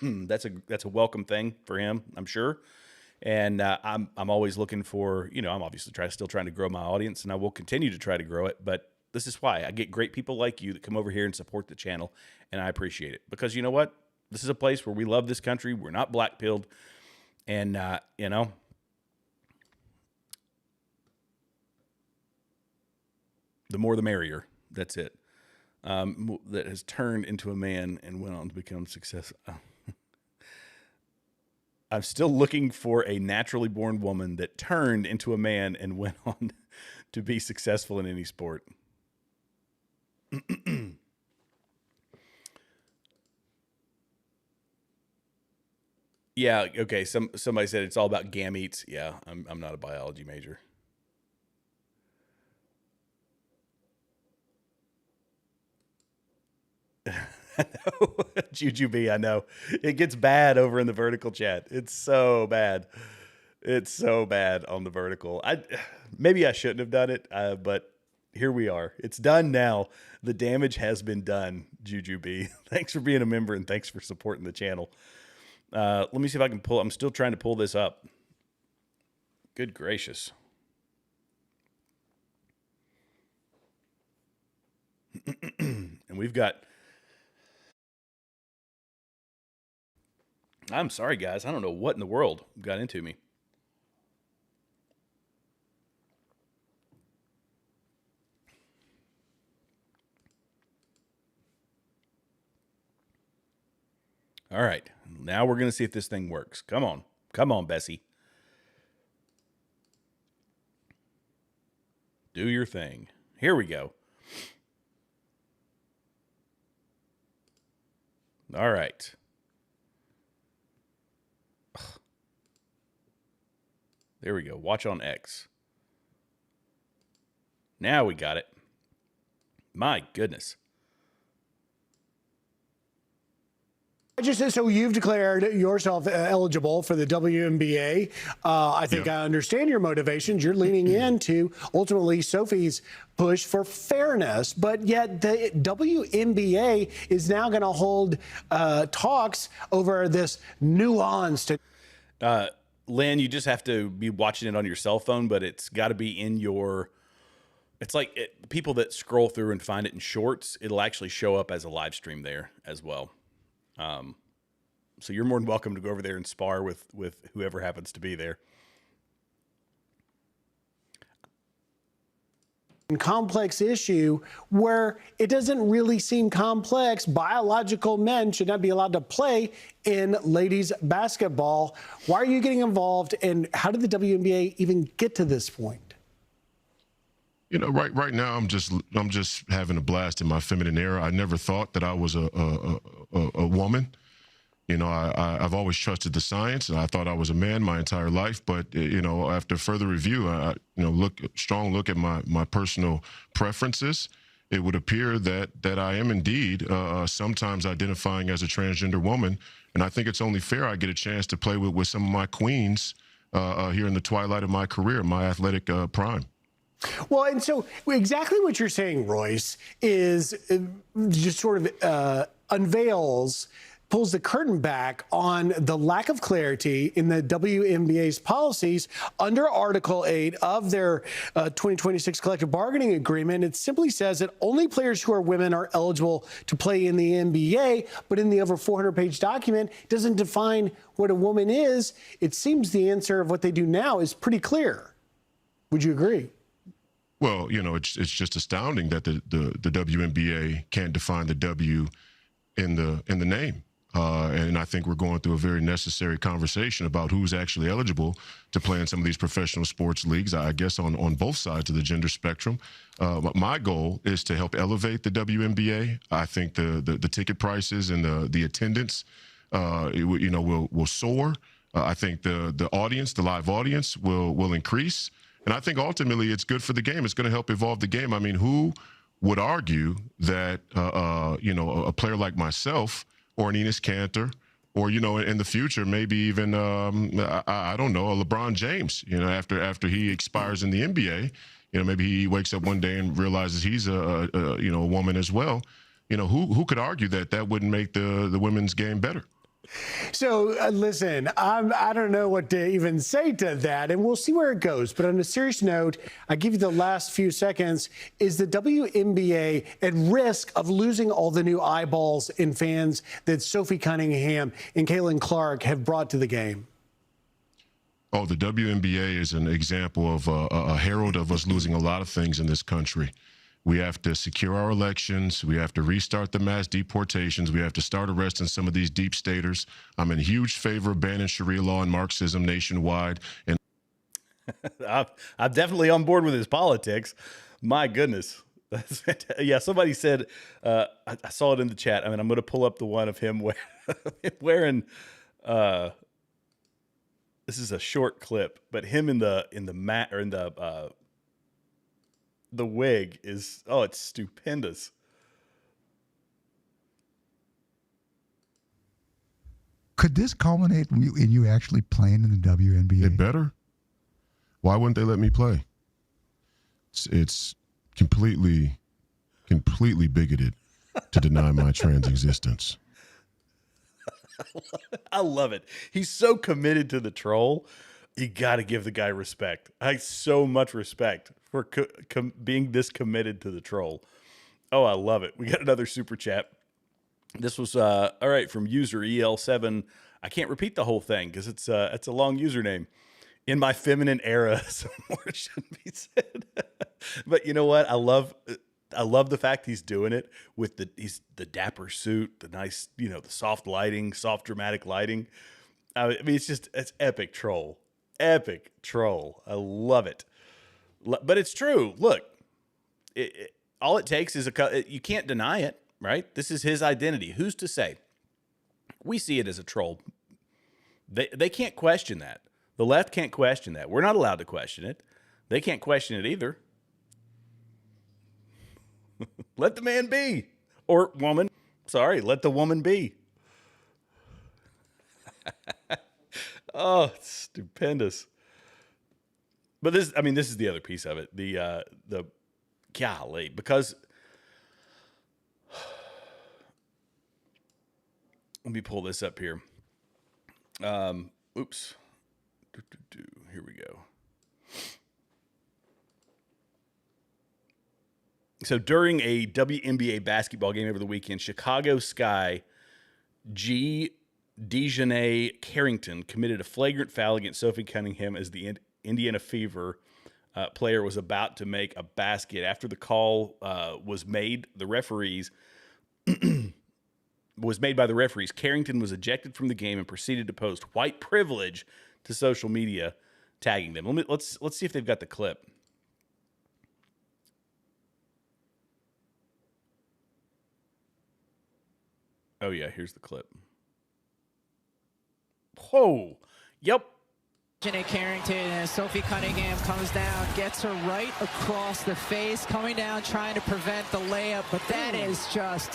that's a welcome thing for him, I'm sure. And I'm always looking for, I'm obviously still trying to grow my audience, and I will continue to try to grow it. But this is why I get great people like you that come over here and support the channel, and I appreciate it, because you know what? This is a place where we love this country. We're not black-pilled, and the more the merrier. That's it. That has turned into a man and went on to become successful. I'm still looking for a naturally born woman that turned into a man and went on to be successful in any sport. Yeah, okay. Somebody said it's all about gametes. Yeah, I'm not a biology major. I know. Juju B, I know. It gets bad over in the vertical chat. It's so bad. It's so bad on the vertical. Maybe I shouldn't have done it, but here we are. It's done now. The damage has been done, Juju B. Thanks for being a member, and thanks for supporting the channel. Let me see if I can pull. I'm still trying to pull this up. Good gracious. And we've got... I'm sorry, guys. I don't know what in the world got into me. All right. Now we're going to see if this thing works. Come on. Come on, Bessie. Do your thing. Here we go. All right. There we go. Watch on X. Now we got it. My goodness. Just so you've declared yourself eligible for the WNBA. I think I understand your motivations. You're leaning into ultimately Sophie's push for fairness, but yet the WNBA is now going to hold talks over this nuanced. Lynn, you just have to be watching it on your cell phone, but it's got to be in your. It's like people that scroll through and find it in shorts. It'll actually show up as a live stream there as well. So you're more than welcome to go over there and spar with whoever happens to be there. Complex issue where it doesn't really seem complex. Biological men should not be allowed to play in ladies basketball. Why are you getting involved, and how did the WNBA even get to this point? You know, right now I'm just having a blast in my feminine era. I never thought that I was a woman. You know, I've always trusted the science, and I thought I was a man my entire life. But you know, after further review, strong look at my personal preferences, it would appear that I am indeed sometimes identifying as a transgender woman, and I think it's only fair I get a chance to play with some of my queens here in the twilight of my career, my athletic prime. Well, and so exactly what you're saying, Royce, is just sort of pulls the curtain back on the lack of clarity in the WNBA's policies under Article 8 of their 2026 collective bargaining agreement. It simply says that only players who are women are eligible to play in the NBA, but in the over 400-page document, it doesn't define what a woman is. It seems the answer of what they do now is pretty clear. Would you agree? Well, you know, it's just astounding that the WNBA can't define the W in the name. And I think we're going through a very necessary conversation about who's actually eligible to play in some of these professional sports leagues, I guess, on both sides of the gender spectrum. My goal is to help elevate the WNBA. I think the ticket prices and the attendance, will soar. I think the audience, the live audience, will increase. And I think ultimately it's good for the game. It's going to help evolve the game. I mean, who would argue that, a player like myself or an Enes Kanter, or, in the future, maybe even, I don't know, a LeBron James, after he expires in the NBA, maybe he wakes up one day and realizes he's a woman as well. Who could argue that wouldn't make the women's game better? So listen, I don't know what to even say to that, and we'll see where it goes. But on a serious note, I give you the last few seconds. Is the WNBA at risk of losing all the new eyeballs and fans that Sophie Cunningham and Caitlin Clark have brought to the game? Oh, the WNBA is an example of a herald of us losing a lot of things in this country. We have to secure our elections. We have to restart the mass deportations. We have to start arresting some of these deep staters. I'm in huge favor of banning Sharia law and Marxism nationwide. And I'm definitely on board with his politics. My goodness. That's fantastic. Yeah, somebody said, I saw it in the chat. I mean, I'm going to pull up the one of him wearing, this is a short clip, but him in the mat or in the wig is, it's stupendous. Could this culminate in you actually playing in the WNBA? It better. Why wouldn't they let me play? It's completely bigoted to deny my trans existence. I love it. He's so committed to the troll. You got to give the guy respect. So much respect for being this committed to the troll. Oh, I love it. We got another super chat. This was all right from user EL7. I can't repeat the whole thing because it's a long username. In my feminine era, some more shouldn't be said. But you know what? I love the fact he's doing it with the dapper suit, the nice, the soft lighting, soft dramatic lighting. I mean, it's epic troll. Epic troll. I love it. But it's true. Look, all it takes is you can't deny it, right? This is his identity. Who's to say? We see it as a troll. They can't question that. The left can't question that. We're not allowed to question it. They can't question it either. Let the man be. Or woman. Sorry, let the woman be. Oh, it's stupendous. But this is the other piece of it. The golly, because let me pull this up here. Oops, Here we go. So during a WNBA basketball game over the weekend, Chicago Sky G. Dejanay Carrington committed a flagrant foul against Sophie Cunningham as the Indiana Fever player was about to make a basket. After the call was made, the referees was made by the referees. Carrington was ejected from the game and proceeded to post white privilege to social media, tagging them. Let's see if they've got the clip. Oh yeah, here's the clip. Whoa. Yep. Janae Carrington and Sophie Cunningham comes down, gets her right across the face, coming down, trying to prevent the layup, but that is just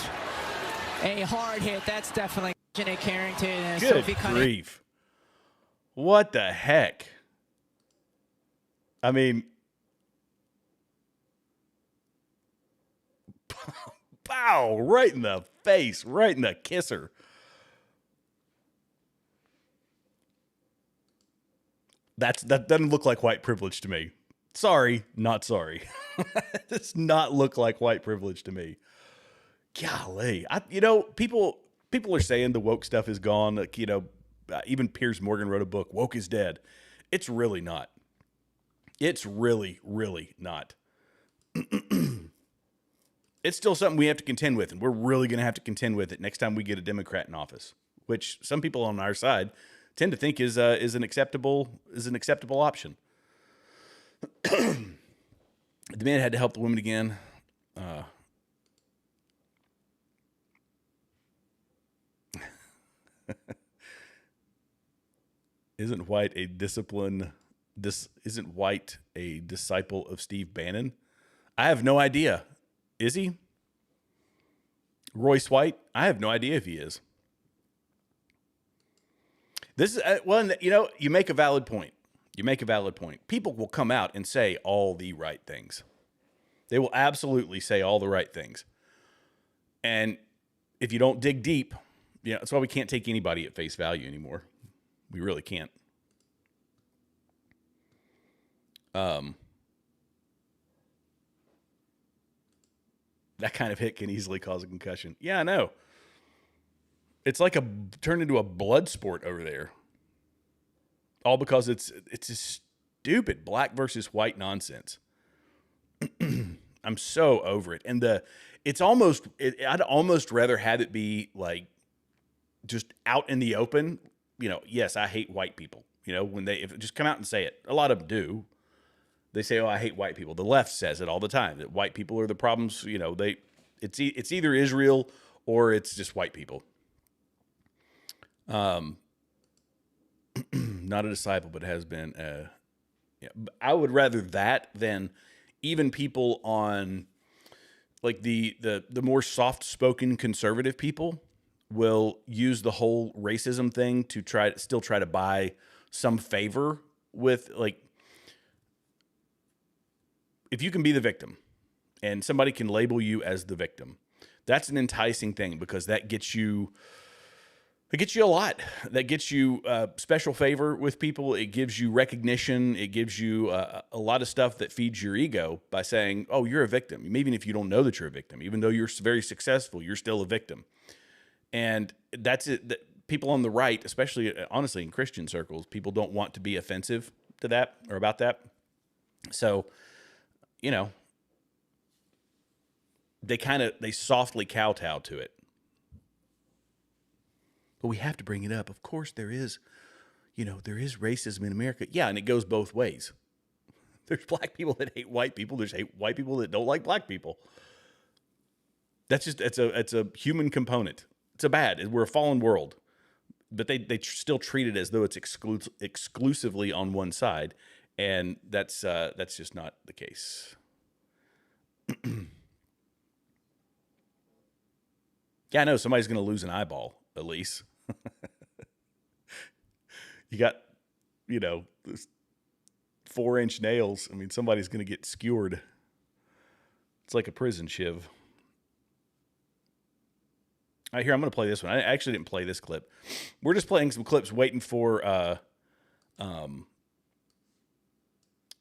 a hard hit. That's definitely Janae Carrington and Good Sophie Cunningham. grief. What the heck? I mean, pow, right in the face, right in the kisser. That doesn't look like white privilege to me. Sorry, not sorry. Does not look like white privilege to me. Golly, people are saying the woke stuff is gone. Like, even Piers Morgan wrote a book, "Woke is Dead." It's really not. It's really, really not. It's still something we have to contend with, and we're really going to have to contend with it next time we get a Democrat in office, which some people on our side tend to think is an acceptable option. The man had to help the women again. Isn't White a disciple of Steve Bannon? I have no idea. Is he? Royce White? I have no idea if he is. This is you make a valid point. People will come out and say all the right things. They will absolutely say all the right things. And if you don't dig deep, that's why we can't take anybody at face value anymore. We really can't. That kind of hit can easily cause a concussion. Yeah, I know. It's like turned into a blood sport over there. All because it's just stupid black versus white nonsense. I'm so over it. And I'd almost rather have it be like just out in the open. Yes, I hate white people. When if just come out and say it. A lot of them do. They say, "Oh, I hate white people." The left says it all the time, that white people are the problems. It's either Israel or it's just white people. Not a disciple, but has been. I would rather that than even people on like the more soft-spoken conservative people will use the whole racism thing to try to buy some favor with, like, if you can be the victim and somebody can label you as the victim, that's an enticing thing because that gets you a lot. That gets you special favor with people. It gives you recognition. It gives you a lot of stuff that feeds your ego by saying, "Oh, you're a victim." Even if you don't know that you're a victim, even though you're very successful, you're still a victim. And that's it. People on the right, especially honestly in Christian circles, people don't want to be offensive to that or about that. So, they softly kowtow to it. But we have to bring it up. Of course there is racism in America. Yeah, and it goes both ways. There's black people that hate white people. There's white people that don't like black people. That's just, it's a human component. It's we're a fallen world. But they still treat it as though it's exclusively on one side. And that's just not the case. Yeah, I know somebody's going to lose an eyeball, at least. You got, this 4-inch nails. I mean, somebody's going to get skewered. It's like a prison shiv. All right, here, I'm going to play this one. I actually didn't play this clip. We're just playing some clips, waiting for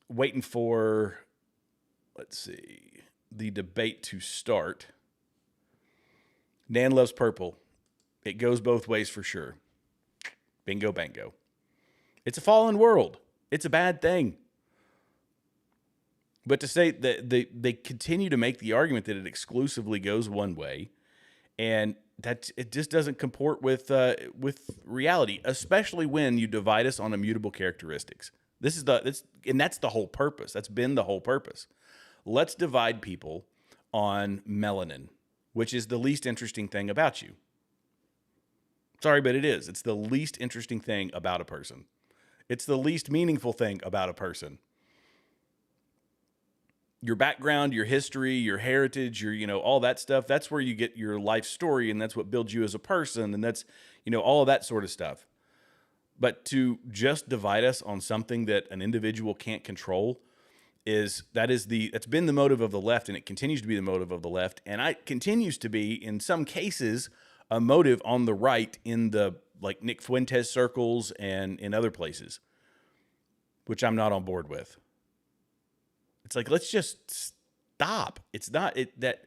Waiting for, let's see, the debate to start. Nan loves purple. It goes both ways for sure. Bingo, bango. It's a fallen world. It's a bad thing. But to say that they continue to make the argument that it exclusively goes one way, and that it just doesn't comport with reality, especially when you divide us on immutable characteristics. That's the whole purpose. That's been the whole purpose. Let's divide people on melanin, which is the least interesting thing about you. Sorry, but it is. It's the least interesting thing about a person. It's the least meaningful thing about a person. Your background, your history, your heritage, all that stuff, that's where you get your life story, and that's what builds you as a person, and that's, all of that sort of stuff. But to just divide us on something that an individual can't control that's been the motive of the left, and it continues to be the motive of the left, and it continues to be, in some cases, a motive on the right in the, like, Nick Fuentes circles and in other places, which I'm not on board with. It's like, let's just stop. It's not that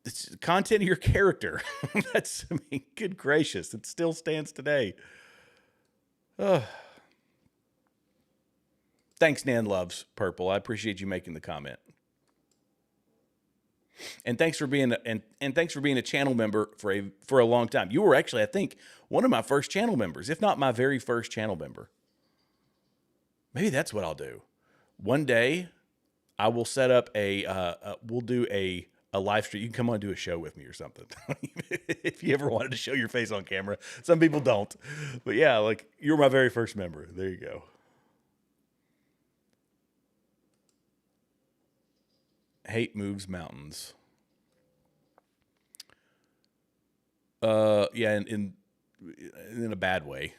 it's content of your character. Good gracious. It still stands today. Thanks, Nan loves purple. I appreciate you making the comment. And thanks for being a channel member for a long time. You were actually, I think, one of my first channel members, if not my very first channel member. Maybe that's what I'll do. One day, I will set up we'll do a live stream. You can come on and do a show with me or something. If you ever wanted to show your face on camera. Some people don't. But yeah, like, you're my very first member. There you go. Hate moves mountains. Yeah, in a bad way.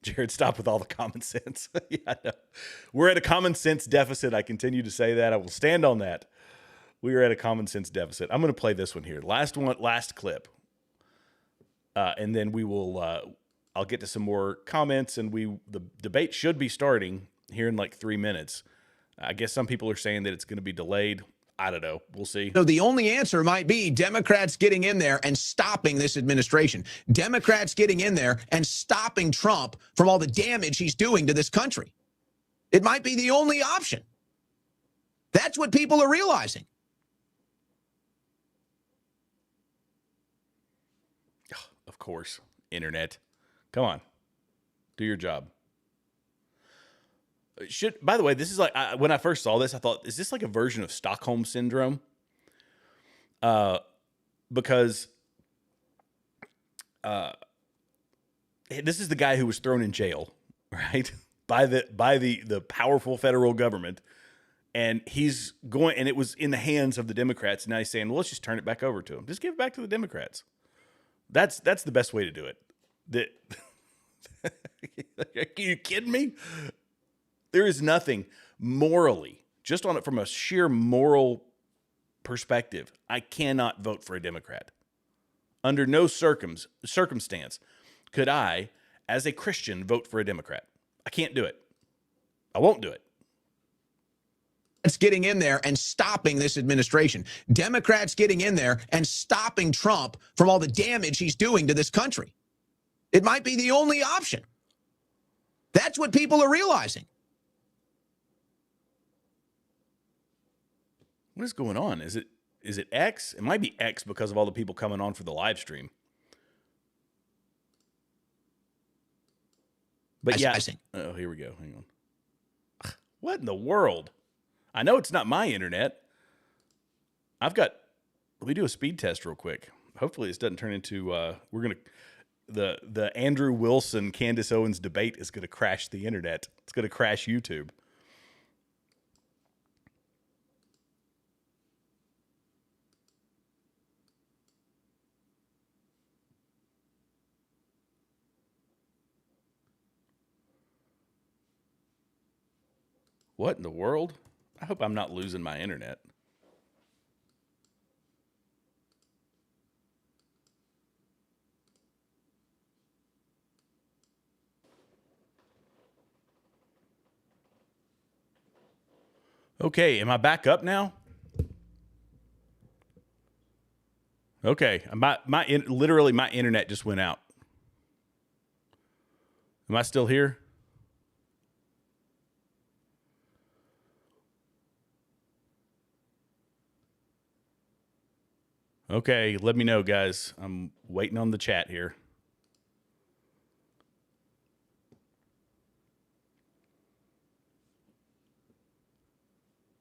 Jared, stop with all the common sense. Yeah, no. We're at a common sense deficit. I continue to say that. I will stand on that. We are at a common sense deficit. I'm going to play this one here. Last clip. And then we will, I'll get to some more comments, and the debate should be starting here in like 3 minutes. I guess some people are saying that it's going to be delayed. I don't know. We'll see. So the only answer might be Democrats getting in there and stopping this administration. Democrats getting in there and stopping Trump from all the damage he's doing to this country. It might be the only option. That's what people are realizing. Of course. Internet. Come on. Do your job. By the way, this is like, when I first saw this, I thought, is this like a version of Stockholm Syndrome? Because this is the guy who was thrown in jail, right? By the powerful federal government. And he's going, and it was in the hands of the Democrats. And now he's saying, well, let's just turn it back over to him. Just give it back to the Democrats. That's the best way to do it. Are you kidding me? There is nothing morally, just on it from a sheer moral perspective, I cannot vote for a Democrat. Under no circumstance could I, as a Christian, vote for a Democrat. I can't do it. I won't do it. It's getting in there and stopping this administration. Democrats getting in there and stopping Trump from all the damage he's doing to this country. It might be the only option. That's what people are realizing. What is going on? Is it X? It might be X because of all the people coming on for the live stream. But yeah. Oh, here we go. Hang on. What in the world? I know it's not my internet. Let me do a speed test real quick. Hopefully this doesn't turn into, the Andrew Wilson, Candace Owens debate is going to crash the internet. It's going to crash YouTube. What in the world? I hope I'm not losing my internet. Okay, am I back up now? Okay, literally my internet just went out. Am I still here? Okay, let me know, guys. I'm waiting on the chat here.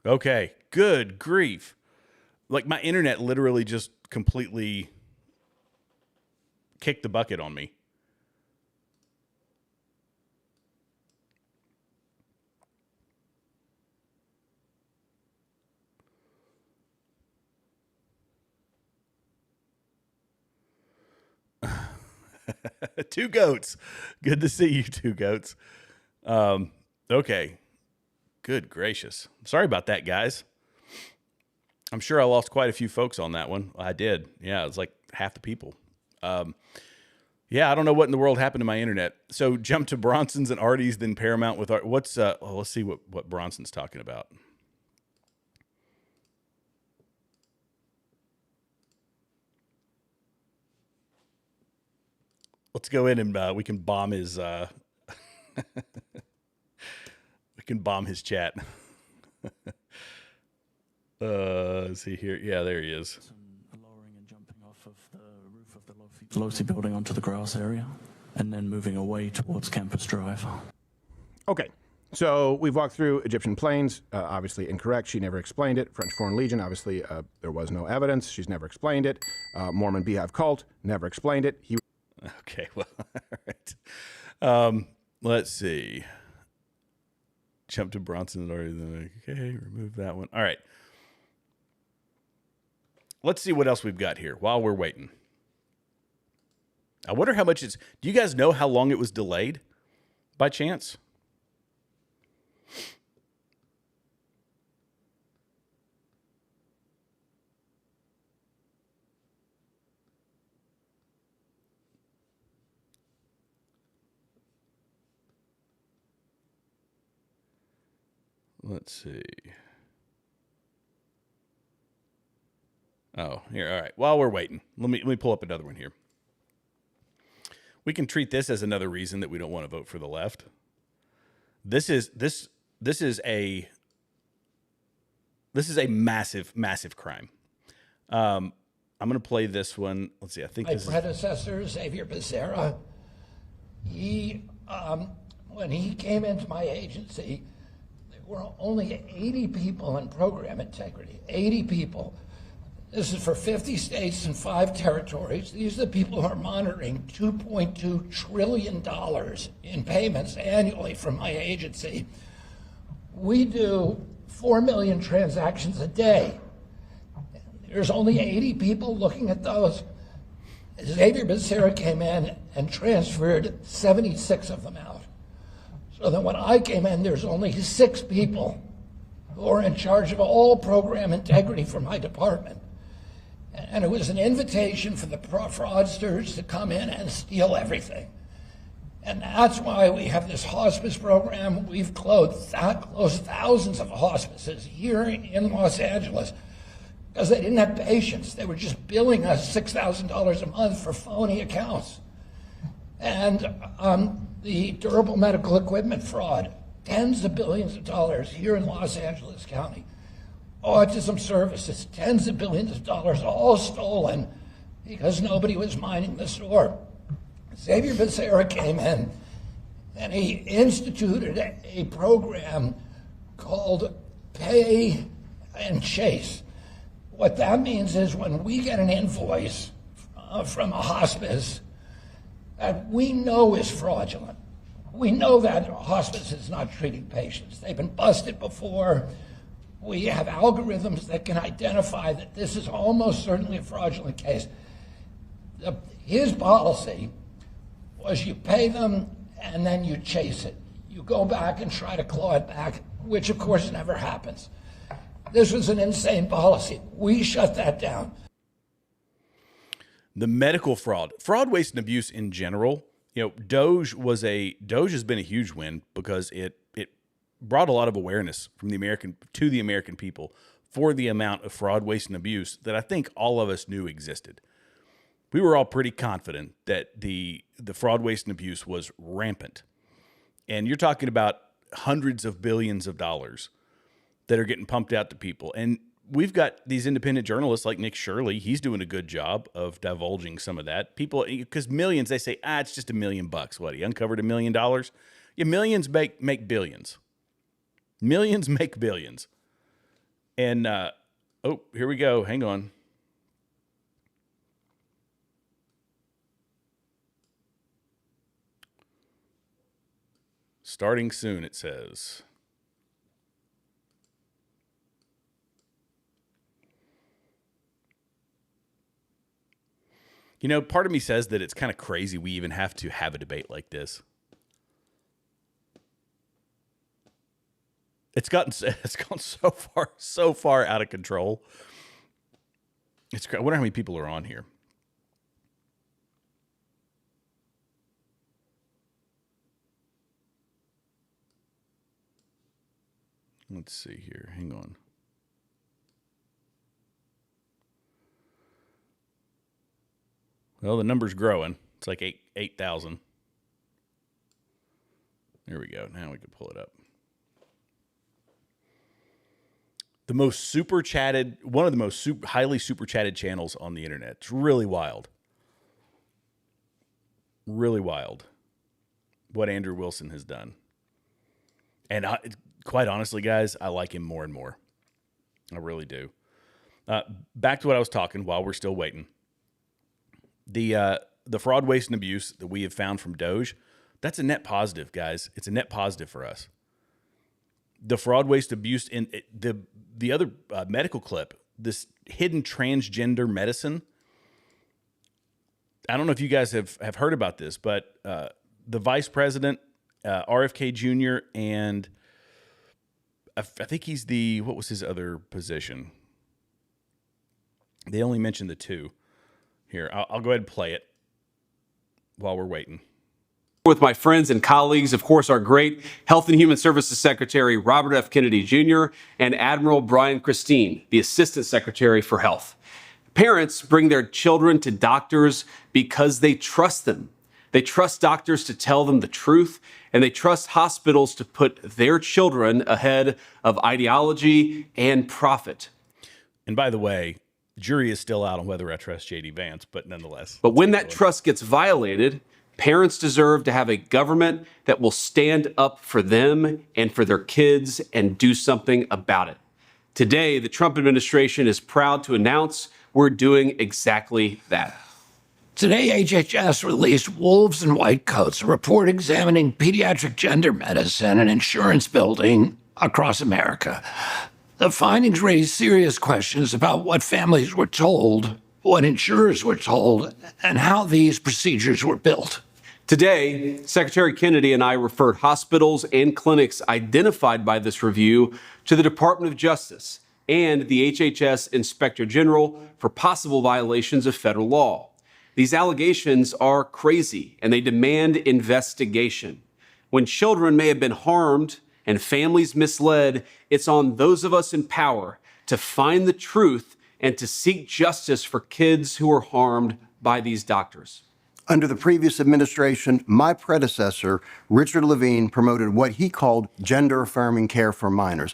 Okay, good grief. Like, my internet literally just completely kicked the bucket on me. Two goats. Good to see you, two goats. Okay. Good gracious. Sorry about that, guys. I'm sure I lost quite a few folks on that one. I did. Yeah, it was like half the people. Yeah, I don't know what in the world happened to my internet. So jump to Bronson's and Artie's, then Paramount with what's let's see what Bronson's talking about. Let's go in and we can bomb his we can bomb his chat. Let's see here. Yeah, there he is. Lowering and jumping off of the roof of the Losi building onto the grass area, and then moving away towards Campus Drive. Okay, so we've walked through Egyptian planes, obviously incorrect. She never explained it. French Foreign Legion, obviously there was no evidence. She's never explained it. Mormon Beehive Cult, never explained it. Okay, well, all right. Let's see. Jump to Bronson. Okay, remove that one. All right. Let's see what else we've got here while we're waiting. I wonder how much it's... Do you guys know how long it was delayed by chance? Let's see. Oh, here. All right. While we're waiting, let me pull up another one here. We can treat this as another reason that we don't want to vote for the left. This is a massive crime. I'm going to play this one. Let's see. I think my this predecessor, Xavier Becerra, he when he came into my agency, there were only 80 people in program integrity. 80 people. This is for 50 states and 5 territories. These are the people who are monitoring $2.2 trillion in payments annually from my agency. We do 4 million transactions a day. There's only 80 people looking at those. Xavier Becerra came in and transferred 76 of them out. So that when I came in, there's only 6 people who are in charge of all program integrity for my department. And it was an invitation for the fraudsters to come in and steal everything. And that's why we have this hospice program. We've closed thousands of hospices here in Los Angeles because they didn't have patients. They were just billing us $6,000 a month for phony accounts. And the durable medical equipment fraud, tens of billions of dollars here in Los Angeles County. Autism services, tens of billions of dollars, all stolen because nobody was minding the store. Xavier Becerra came in and he instituted a program called Pay and Chase. What that means is when we get an invoice from a hospice that we know is fraudulent, we know that hospice is not treating patients. They've been busted before. We have algorithms that can identify that this is almost certainly a fraudulent case. His policy was you pay them and then you chase it. You go back and try to claw it back, which of course never happens. This was an insane policy. We shut that down. The medical fraud, waste, and abuse in general. You know, Doge has been a huge win because it brought a lot of awareness from the American people for the amount of fraud, waste, and abuse that I think all of us knew existed. We were all pretty confident that the fraud, waste, and abuse was rampant. And you're talking about hundreds of billions of dollars that are getting pumped out to people. And we've got these independent journalists like Nick Shirley. He's doing a good job of divulging some of that. People, because millions, they say, it's just $1 million. What, he uncovered $1 million? Yeah, millions make billions. Millions make billions. And, here we go. Hang on. Starting soon, it says. You know, part of me says that it's kind of crazy we even have to have a debate like this. It's gone so far out of control. I wonder how many people are on here. Let's see here. Hang on. Well, the number's growing. It's like 8,000. There we go. Now we can pull it up. The most super chatted, one of the most highly super chatted channels on the internet. It's really wild. Really wild what Andrew Wilson has done. And quite honestly, guys, I like him more and more. I really do. Back to what I was talking while we're still waiting. The fraud, waste, and abuse that we have found from Doge, that's a net positive, guys. It's a net positive for us. The fraud, waste, abuse, in the other medical clip, this hidden transgender medicine. I don't know if you guys have heard about this, but the vice president, RFK Jr., and I think he's what was his other position? They only mentioned the two. Here, I'll go ahead and play it while we're waiting. With my friends and colleagues, of course, our great Health and Human Services Secretary, Robert F. Kennedy Jr., and Admiral Brian Christine, the Assistant Secretary for Health. Parents bring their children to doctors because they trust them. They trust doctors to tell them the truth, and they trust hospitals to put their children ahead of ideology and profit. And by the way, jury is still out on whether I trust J.D. Vance, but nonetheless. But when that trust gets violated, parents deserve to have a government that will stand up for them and for their kids and do something about it. Today, the Trump administration is proud to announce we're doing exactly that. Today, HHS released Wolves in White Coats, a report examining pediatric gender medicine and insurance building across America. The findings raise serious questions about what families were told, what insurers were told, and how these procedures were built. Today, Secretary Kennedy and I referred hospitals and clinics identified by this review to the Department of Justice and the HHS Inspector General for possible violations of federal law. These allegations are crazy, and they demand investigation. When children may have been harmed and families misled, it's on those of us in power to find the truth and to seek justice for kids who were harmed by these doctors. Under the previous administration, my predecessor, Richard Levine, promoted what he called gender-affirming care for minors.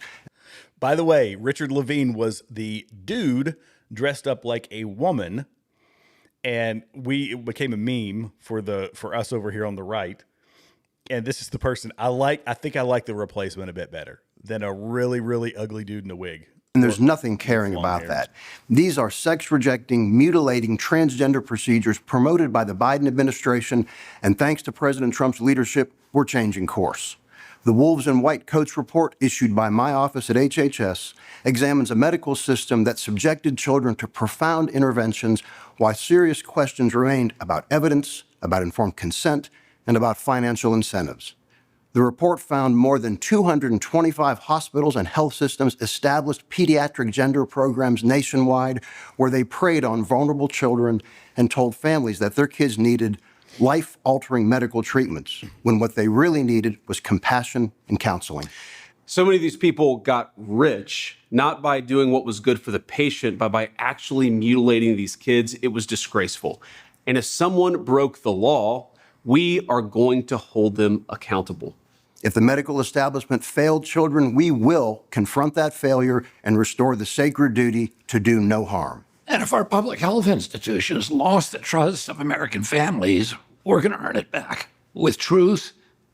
By the way, Richard Levine was the dude dressed up like a woman, and it became a meme for us over here on the right. And this is the person I think I like the replacement a bit better than a really, really ugly dude in a wig. And there's nothing caring about that. These are sex-rejecting, mutilating, transgender procedures promoted by the Biden administration, and thanks to President Trump's leadership, we're changing course. The Wolves in White Coats report, issued by my office at HHS, examines a medical system that subjected children to profound interventions while serious questions remained about evidence, about informed consent, and about financial incentives. The report found more than 225 hospitals and health systems established pediatric gender programs nationwide where they preyed on vulnerable children and told families that their kids needed life-altering medical treatments when what they really needed was compassion and counseling. So many of these people got rich, not by doing what was good for the patient, but by actually mutilating these kids. It was disgraceful. And if someone broke the law, we are going to hold them accountable. If the medical establishment failed children, we will confront that failure and restore the sacred duty to do no harm. And if our public health institutions lost the trust of American families, we're going to earn it back with truth,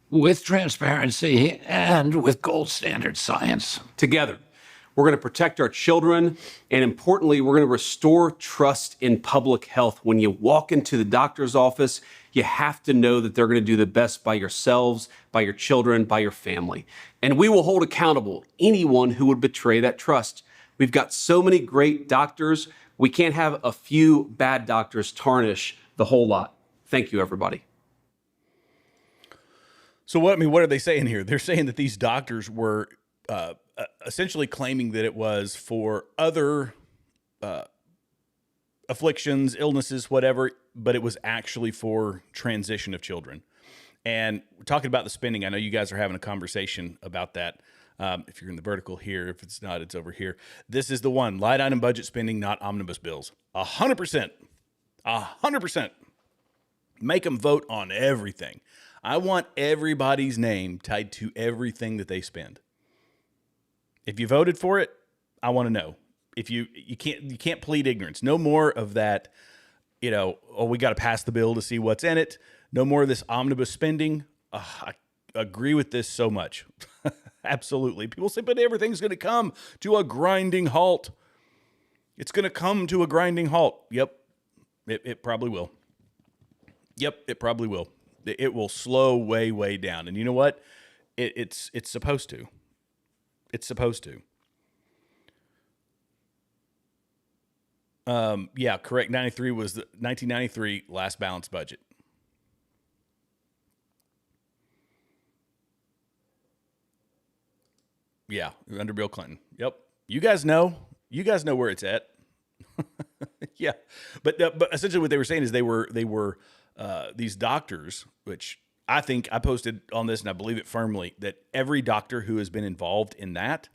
with transparency, and with gold standard science. Together, we're going to protect our children, and importantly, we're going to restore trust in public health. When you walk into the doctor's office, you have to know that they're going to do the best by yourselves, by your children, by your family. And we will hold accountable anyone who would betray that trust. We've got so many great doctors. We can't have a few bad doctors tarnish the whole lot. Thank you, everybody. So what are they saying here? They're saying that these doctors were essentially claiming that it was for other afflictions, illnesses, whatever, but it was actually for transition of children. And we're talking about the spending. I know you guys are having a conversation about that. If you're in the vertical here, if it's not, it's over here. This is the one, line item budget spending, not omnibus bills. 100%. 100%. Make them vote on everything. I want everybody's name tied to everything that they spend. If you voted for it, I want to know. If you can't plead ignorance. No more of that, we got to pass the bill to see what's in it. No more of this omnibus spending. I agree with this so much. Absolutely. People say, but everything's going to come to a grinding halt. It's going to come to a grinding halt. Yep. It probably will. Yep, it probably will. It will slow way, way down. And you know what? It's supposed to. It's supposed to. Yeah, correct. 93 was the 1993 last balanced budget. Yeah, under Bill Clinton. Yep. You guys know where it's at. Yeah. But essentially what they were saying is they were these doctors, which I think I posted on this and I believe it firmly, that every doctor who has been involved in that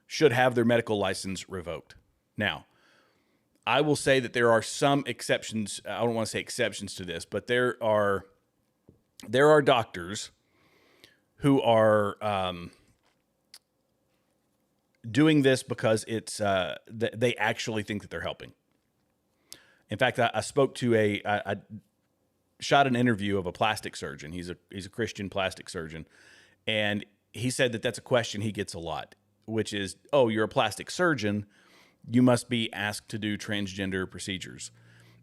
should have their medical license revoked. Now, I will say that there are some exceptions. I don't want to say exceptions to this, but there are doctors who are doing this because it's they actually think that they're helping. In fact, I spoke to I shot an interview of a plastic surgeon. He's a Christian plastic surgeon, and he said that that's a question he gets a lot, which is, oh, you're a plastic surgeon, you must be asked to do transgender procedures.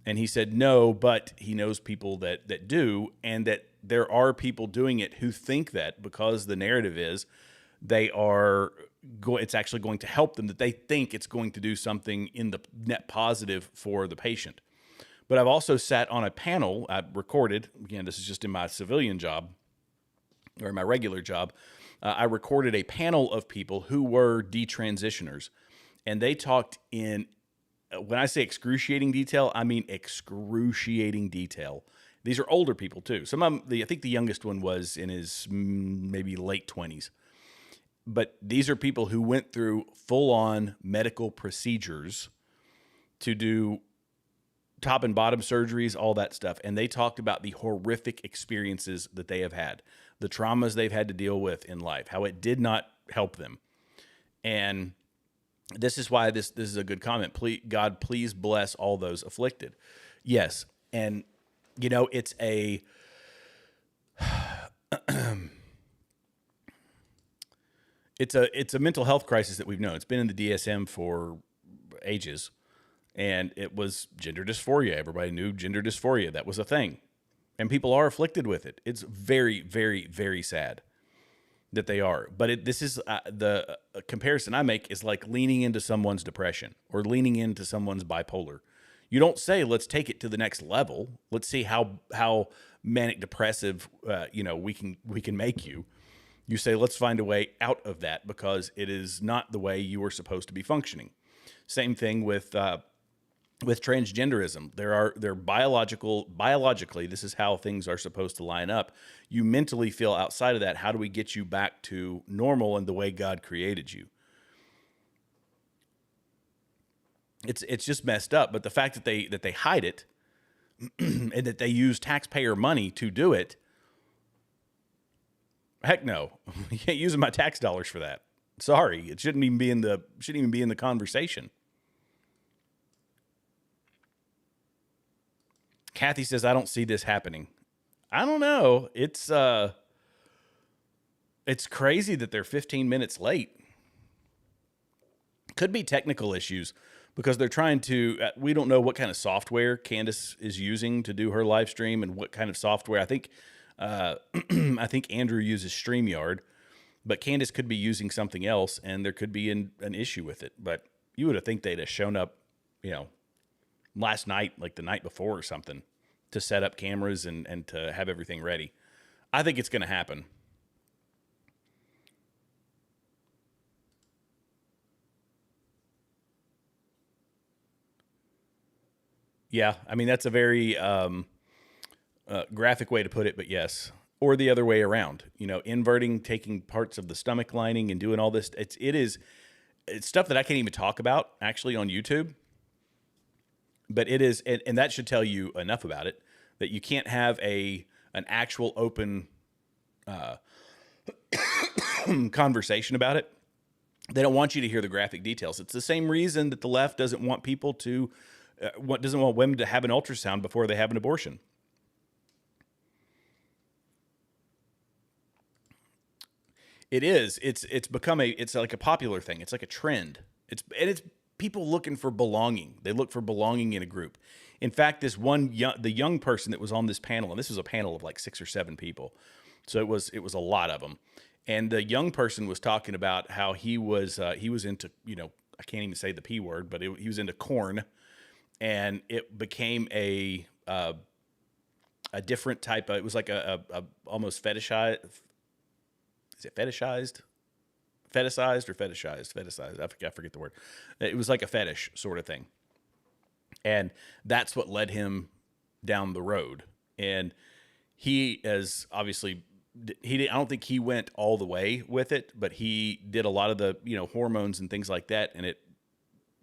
And he said no, but he knows people that do, and that there are people doing it who think that because the narrative is it's actually going to help them, that they think it's going to do something in the net positive for the patient. But I've also sat on a panel, I recorded, again, this is just in my civilian job, or my regular job, I recorded a panel of people who were detransitioners. And they talked in, when I say excruciating detail, I mean excruciating detail. These are older people too. Some of them, I think the youngest one was in his maybe late 20s. But these are people who went through full-on medical procedures to do top and bottom surgeries, all that stuff. And they talked about the horrific experiences that they have had, the traumas they've had to deal with in life, how it did not help them. And this is why this is a good comment. God, please bless all those afflicted. Yes. And, it's a... It's a mental health crisis that we've known. It's been in the DSM for ages, and it was gender dysphoria. Everybody knew gender dysphoria. That was a thing, and people are afflicted with it. It's very, very, very sad that they are. But this is the comparison I make is like leaning into someone's depression or leaning into someone's bipolar. You don't say, let's take it to the next level. Let's see how manic depressive we can make you. You say, let's find a way out of that because it is not the way you were supposed to be functioning. Same thing with with transgenderism. They're biologically, this is how things are supposed to line up. You mentally feel outside of that. How do we get you back to normal and the way God created you? It's just messed up. But the fact that they hide it and that they use taxpayer money to do it, heck no. You can't use my tax dollars for that. Sorry, it shouldn't even be in the conversation. Kathy says, I don't see this happening. I don't know. It's crazy that they're 15 minutes late. Could be technical issues because they're trying to, we don't know what kind of software Candace is using to do her live stream and what kind of software. I think Andrew uses StreamYard, but Candace could be using something else and there could be an issue with it. But you would have think they'd have shown up, last night, like the night before or something, to set up cameras and to have everything ready. I think it's going to happen. Yeah, I mean, that's a very graphic way to put it, but yes. Or the other way around, inverting, taking parts of the stomach lining and doing all this. It's stuff that I can't even talk about actually on YouTube. But it is, and that should tell you enough about it, that you can't have an actual open conversation about it. They don't want you to hear the graphic details. It's the same reason that the left doesn't want people to, doesn't want women to have an ultrasound before they have an abortion. It is. It's become it's like a popular thing. It's like a trend. It's people looking for belonging. They look for belonging in a group. In fact, the young person that was on this panel, and this was a panel of like 6 or 7 people, so it was a lot of them. And the young person was talking about how he was into, I can't even say the P word, but he was into corn, and it became a different type of. It was like a almost fetishized. Is it fetishized? Fetishized or fetishized? Fetishized. I forget the word. It was like a fetish sort of thing. And that's what led him down the road. And he is obviously, I don't think he went all the way with it, but he did a lot of the, hormones and things like that. And it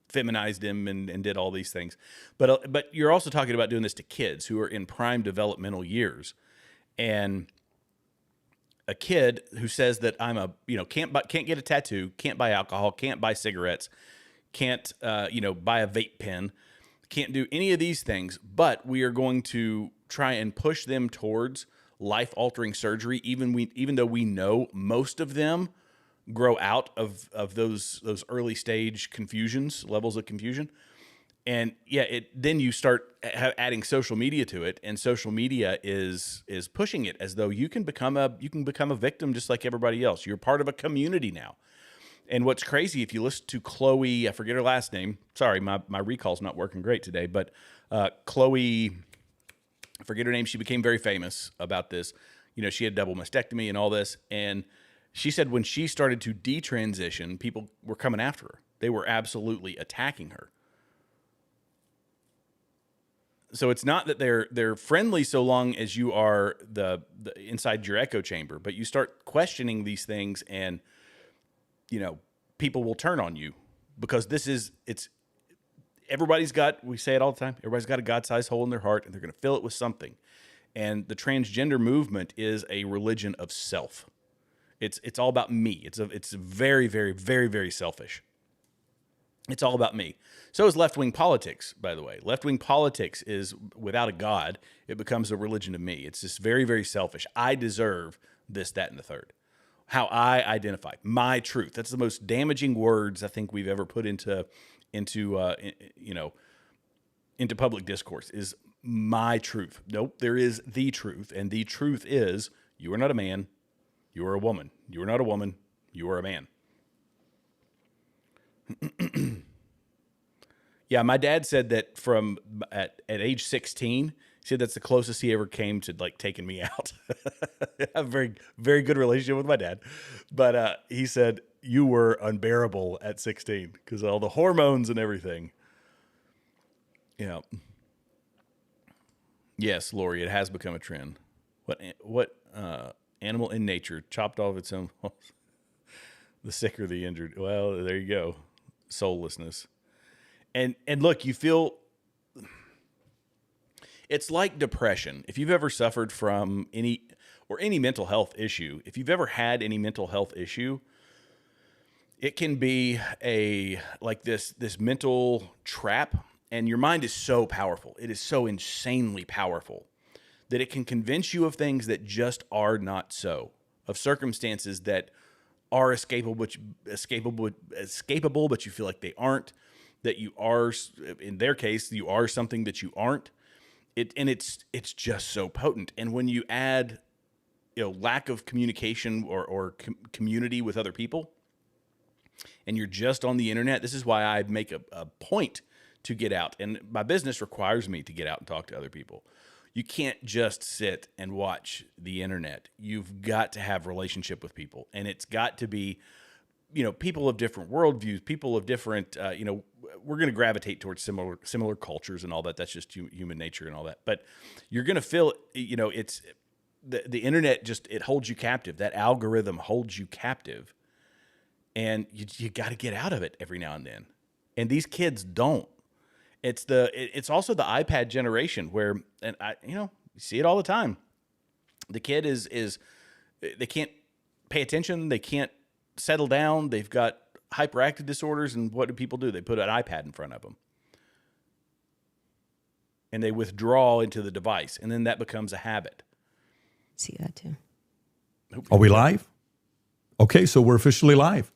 feminized him and did all these things. But you're also talking about doing this to kids who are in prime developmental years. And a kid who says that I'm can't get a tattoo, can't buy alcohol, can't buy cigarettes, can't, buy a vape pen, can't do any of these things, but we are going to try and push them towards life-altering surgery, even though we know most of them grow out of those early stage levels of confusion. And yeah, then you start adding social media to it, and social media is pushing it as though you can become a victim just like everybody else. You're part of a community now. And what's crazy, if you listen to Chloe, I forget her last name. Sorry, my recall's not working great today, but Chloe, I forget her name. She became very famous about this. She had double mastectomy and all this, and she said when she started to detransition, people were coming after her. They were absolutely attacking her. So it's not that they're friendly so long as you are the inside your echo chamber, but you start questioning these things, and people will turn on you because everybody's got, we say it all the time, everybody's got a God-sized hole in their heart, and they're going to fill it with something. And the transgender movement is a religion of self. It's all about me. It's very, very, very, very selfish. It's all about me. So is left-wing politics, by the way. Left-wing politics is, without a God, it becomes a religion of me. It's just very, very selfish. I deserve this, that, and the third. How I identify. My truth. That's the most damaging words I think we've ever put into public discourse is my truth. Nope, there is the truth. And the truth is you are not a man. You are a woman. You are not a woman. You are a man. Yeah, my dad said that at age 16, he said that's the closest he ever came to like taking me out. I have a very, very good relationship with my dad. But he said you were unbearable at 16 because of all the hormones and everything. Yeah. Yes, Lori, it has become a trend. What animal in nature chopped off its own? The sick or the injured. Well, there you go. Soullessness. And look, you feel it's like depression. If you've ever suffered from any mental health issue, if you've ever had any mental health issue, it can be this mental trap, and your mind is so powerful. It is so insanely powerful that it can convince you of things that just are not so, of circumstances that are escapable, but you feel like they aren't, that you are, in their case, you are something that you aren't. It's just so potent. And when you add, lack of communication or community with other people, and you're just on the internet, this is why I make a point to get out. And my business requires me to get out and talk to other people. You can't just sit and watch the internet. You've got to have relationship with people, and it's got to be, people of different worldviews, people of different, we're going to gravitate towards similar cultures and all that. That's just human nature and all that. But you're going to feel, it's the internet it holds you captive. That algorithm holds you captive, and you got to get out of it every now and then. And these kids don't. It's also the iPad generation where, and you see it all the time. The kid is they can't pay attention. They can't settle down. They've got hyperactive disorders. And what do people do? They put an iPad in front of them, and they withdraw into the device. And then that becomes a habit. See that too. Are we live? Okay, so we're officially live.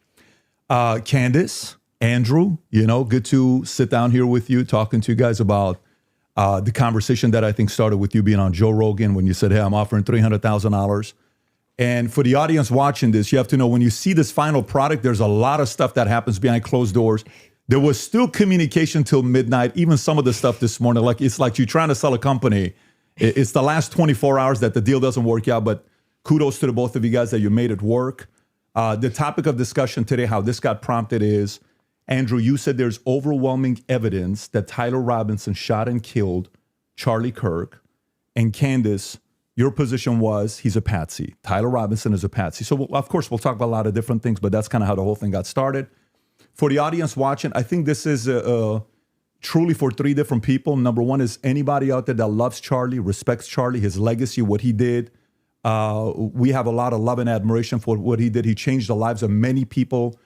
Candace, Andrew, good to sit down here with you, talking to you guys about the conversation that I think started with you being on Joe Rogan when you said, hey, I'm offering $300,000. And for the audience watching this, you have to know when you see this final product, there's a lot of stuff that happens behind closed doors. There was still communication till midnight, even some of the stuff this morning. It's like you're trying to sell a company. It's the last 24 hours that the deal doesn't work out, but kudos to the both of you guys that you made it work. The topic of discussion today, how this got prompted is, Andrew, you said there's overwhelming evidence that Tyler Robinson shot and killed Charlie Kirk. And Candace, your position was he's a patsy. Tyler Robinson is a patsy. So, of course, we'll talk about a lot of different things, but that's kind of how the whole thing got started. For the audience watching, I think this is truly for three different people. Number one is anybody out there that loves Charlie, respects Charlie, his legacy, what he did. We have a lot of love and admiration for what he did. He changed the lives of many people.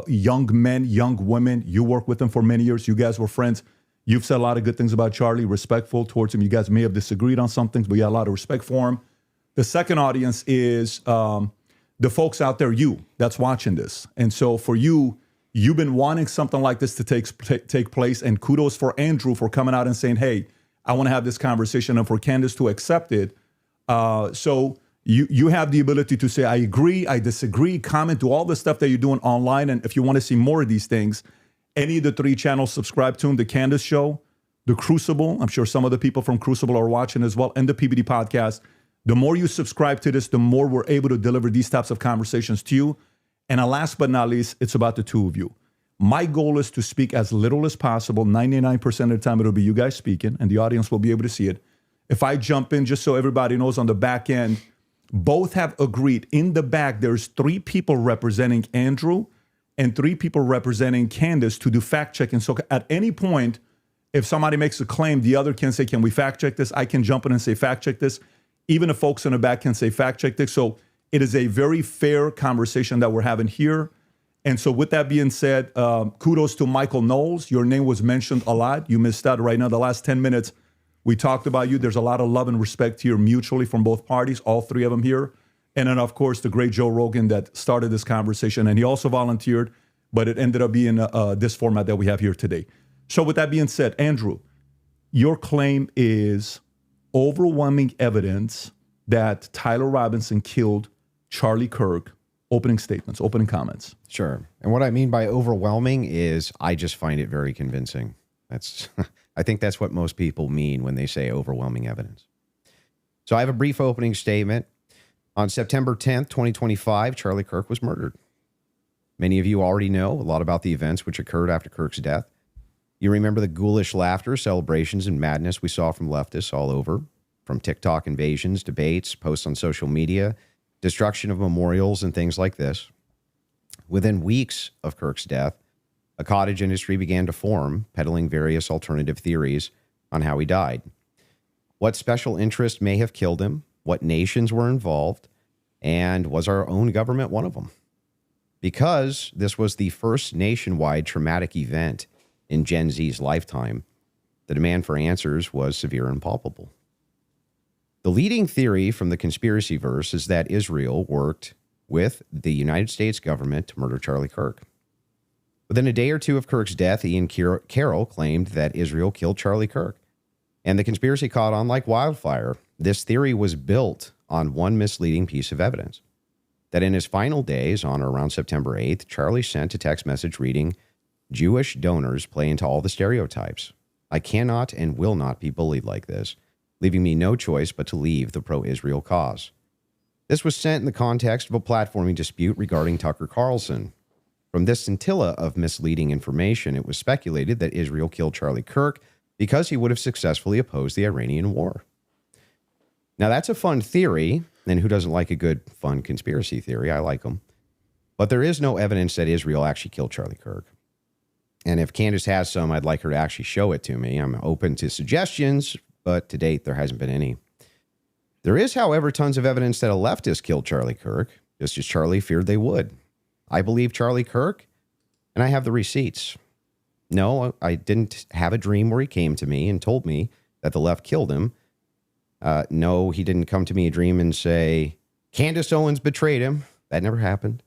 Young men, young women. You worked with him for many years. You guys were friends. You've said a lot of good things about Charlie, respectful towards him. You guys may have disagreed on some things, but you had a lot of respect for him. The second audience is the folks out there, you, that's watching this. And so for you, you've been wanting something like this to take place. And kudos for Andrew for coming out and saying, hey, I want to have this conversation, and for Candace to accept it. So you have the ability to say, I agree, I disagree, comment, do all the stuff that you're doing online. And if you want to see more of these things, any of the three channels, subscribe to them, The Candace Show, The Crucible. I'm sure some of the people from Crucible are watching as well, and the PBD Podcast. The more you subscribe to this, the more we're able to deliver these types of conversations to you. And last but not least, it's about the two of you. My goal is to speak as little as possible. 99% of the time, it'll be you guys speaking, and the audience will be able to see it. If I jump in, just so everybody knows on the back end, both have agreed. In the back, there's three people representing Andrew and three people representing Candace to do fact checking. So at any point, if somebody makes a claim, the other can say, can we fact check this? I can jump in and say, fact check this. Even the folks in the back can say, fact check this. So it is a very fair conversation that we're having here. And so with that being said, kudos to Michael Knowles. Your name was mentioned a lot. You missed out right now. The last 10 minutes, we talked about you. There's a lot of love and respect here mutually from both parties, all three of them here. And then, of course, the great Joe Rogan that started this conversation. And he also volunteered, but it ended up being this format that we have here today. So with that being said, Andrew, your claim is overwhelming evidence that Tyler Robinson killed Charlie Kirk. Opening statements, opening comments. Sure. And what I mean by overwhelming is I just find it very convincing. I think that's what most people mean when they say overwhelming evidence. So I have a brief opening statement. On September 10th, 2025, Charlie Kirk was murdered. Many of you already know a lot about the events which occurred after Kirk's death. You remember the ghoulish laughter, celebrations, and madness we saw from leftists all over, from TikTok invasions, debates, posts on social media, destruction of memorials, and things like this. Within weeks of Kirk's death, a cottage industry began to form, peddling various alternative theories on how he died. What special interest may have killed him, what nations were involved, and was our own government one of them? Because this was the first nationwide traumatic event in Gen Z's lifetime, the demand for answers was severe and palpable. The leading theory from the conspiracy verse is that Israel worked with the United States government to murder Charlie Kirk. Within a day or two of Kirk's death, Ian Carroll claimed that Israel killed Charlie Kirk, and the conspiracy caught on like wildfire. This theory was built on one misleading piece of evidence, that in his final days, on or around September 8th, Charlie sent a text message reading, "Jewish donors play into all the stereotypes. I cannot and will not be bullied like this, leaving me no choice but to leave the pro-Israel cause." This was sent in the context of a platforming dispute regarding Tucker Carlson. From this scintilla of misleading information, it was speculated that Israel killed Charlie Kirk because he would have successfully opposed the Iranian war. Now, that's a fun theory, and who doesn't like a good, fun conspiracy theory? I like them. But there is no evidence that Israel actually killed Charlie Kirk. And if Candace has some, I'd like her to actually show it to me. I'm open to suggestions, but to date, there hasn't been any. There is, however, tons of evidence that a leftist killed Charlie Kirk, just as Charlie feared they would. I believe Charlie Kirk, and I have the receipts. No, I didn't have a dream where he came to me and told me that the left killed him. No, he didn't come to me a dream and say, Candace Owens betrayed him. That never happened.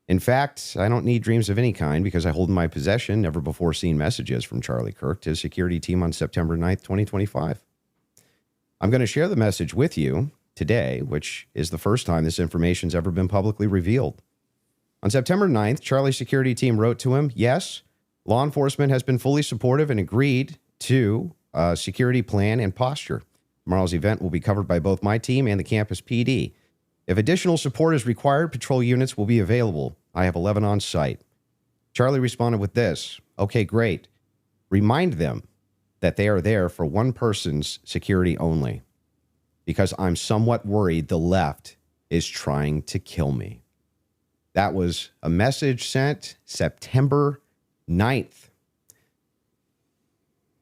In fact, I don't need dreams of any kind because I hold in my possession never before seen messages from Charlie Kirk to his security team on September 9th, 2025. I'm going to share the message with you today, which is the first time this information's ever been publicly revealed. On September 9th, Charlie's security team wrote to him, yes, law enforcement has been fully supportive and agreed to a security plan and posture. Tomorrow's event will be covered by both my team and the campus PD. If additional support is required, patrol units will be available. I have 11 on site. Charlie responded with this. Okay, great. Remind them that they are there for one person's security only, because I'm somewhat worried the left is trying to kill me. That was a message sent September 9th.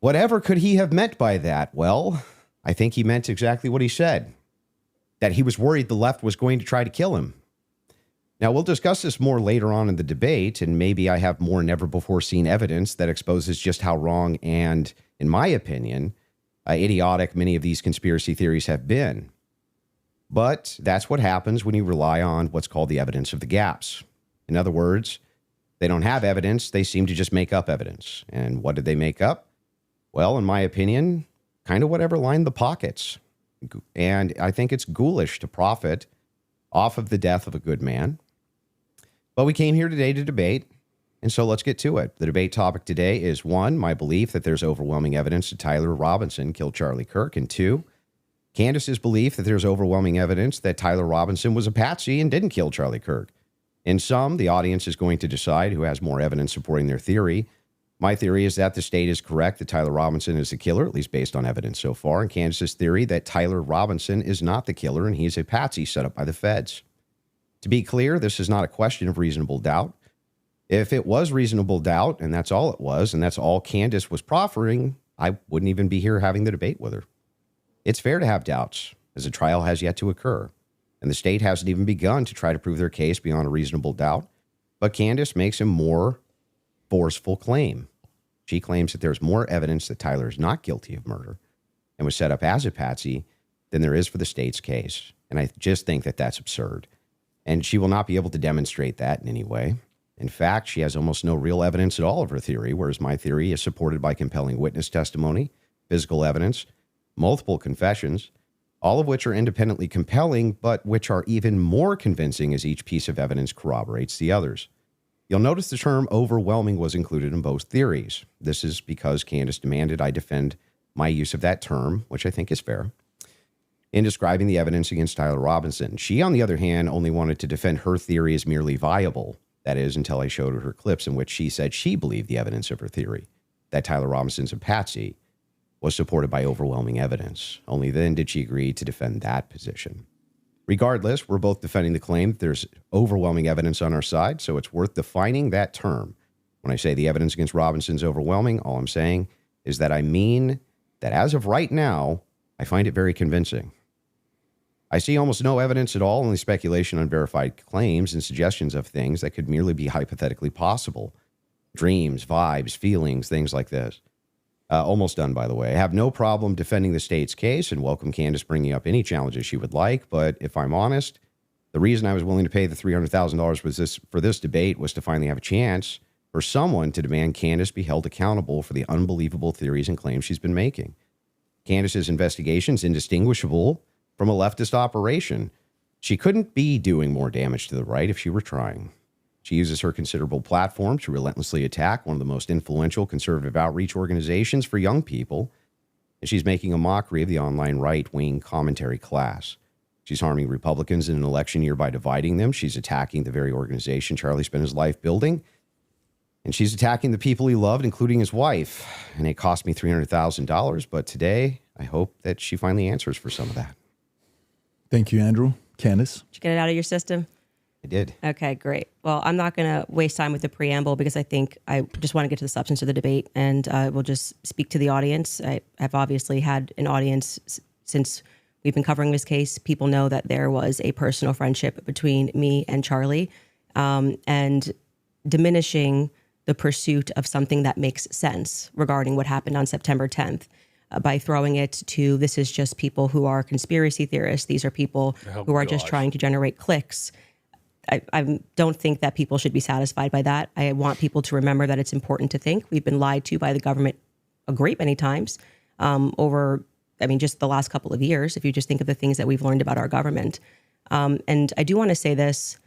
Whatever could he have meant by that? Well, I think he meant exactly what he said, that he was worried the left was going to try to kill him. Now, we'll discuss this more later on in the debate, and maybe I have more never-before-seen evidence that exposes just how wrong and, in my opinion, idiotic many of these conspiracy theories have been. But that's what happens when you rely on what's called the evidence of the gaps. In other words, they don't have evidence, they seem to just make up evidence. And what did they make up? Well, in my opinion, kind of whatever lined the pockets. And I think it's ghoulish to profit off of the death of a good man. But we came here today to debate, and so let's get to it. The debate topic today is, 1, my belief that there's overwhelming evidence that Tyler Robinson killed Charlie Kirk, and 2, Candace's belief that there's overwhelming evidence that Tyler Robinson was a patsy and didn't kill Charlie Kirk. In sum, the audience is going to decide who has more evidence supporting their theory. My theory is that the state is correct that Tyler Robinson is the killer, at least based on evidence so far, and Candace's theory that Tyler Robinson is not the killer and he's a patsy set up by the feds. To be clear, this is not a question of reasonable doubt. If it was reasonable doubt, and that's all it was, and that's all Candace was proffering, I wouldn't even be here having the debate with her. It's fair to have doubts, as the trial has yet to occur, and the state hasn't even begun to try to prove their case beyond a reasonable doubt, but Candace makes a more forceful claim. She claims that there's more evidence that Tyler is not guilty of murder and was set up as a patsy than there is for the state's case, and I just think that that's absurd. And she will not be able to demonstrate that in any way. In fact, she has almost no real evidence at all of her theory, whereas my theory is supported by compelling witness testimony, physical evidence, multiple confessions, all of which are independently compelling, but which are even more convincing as each piece of evidence corroborates the others. You'll notice the term overwhelming was included in both theories. This is because Candace demanded I defend my use of that term, which I think is fair, in describing the evidence against Tyler Robinson. She, on the other hand, only wanted to defend her theory as merely viable. That is, until I showed her clips in which she said she believed the evidence of her theory. that Tyler Robinson's a patsy was supported by overwhelming evidence. Only then did she agree to defend that position. Regardless, we're both defending the claim that there's overwhelming evidence on our side, so it's worth defining that term. When I say the evidence against Robinson's overwhelming, all I'm saying is that I mean that as of right now, I find it very convincing. I see almost no evidence at all, only speculation on verified claims and suggestions of things that could merely be hypothetically possible. Dreams, vibes, feelings, things like this. Almost done, by the way. I have no problem defending the state's case and welcome Candace bringing up any challenges she would like. But if I'm honest, the reason I was willing to pay the $300,000 for this debate was to finally have a chance for someone to demand Candace be held accountable for the unbelievable theories and claims she's been making. Candace's investigation is indistinguishable from a leftist operation. She couldn't be doing more damage to the right if she were trying. She uses her considerable platform to relentlessly attack one of the most influential conservative outreach organizations for young people, and she's making a mockery of the online right-wing commentary class. She's harming Republicans in an election year by dividing them. She's attacking the very organization Charlie spent his life building, and she's attacking the people he loved, including his wife. And it cost me $300,000, but today I hope that she finally answers for some of that. Thank you, Andrew. Candace? Did you get it out of your system? I did. Okay, great. Well, I'm not going to waste time with the preamble because I think I just want to get to the substance of the debate, and we'll just speak to the audience. I've obviously had an audience since we've been covering this case. People know that there was a personal friendship between me and Charlie, and diminishing the pursuit of something that makes sense regarding what happened on September 10th. By throwing it to, this is just people who are conspiracy theorists. These are people who are just trying to generate clicks. I don't think that people should be satisfied by that. I want people to remember that it's important to think. We've been lied to by the government a great many times over, just the last couple of years, if you just think of the things that we've learned about our government. And I do want to say this.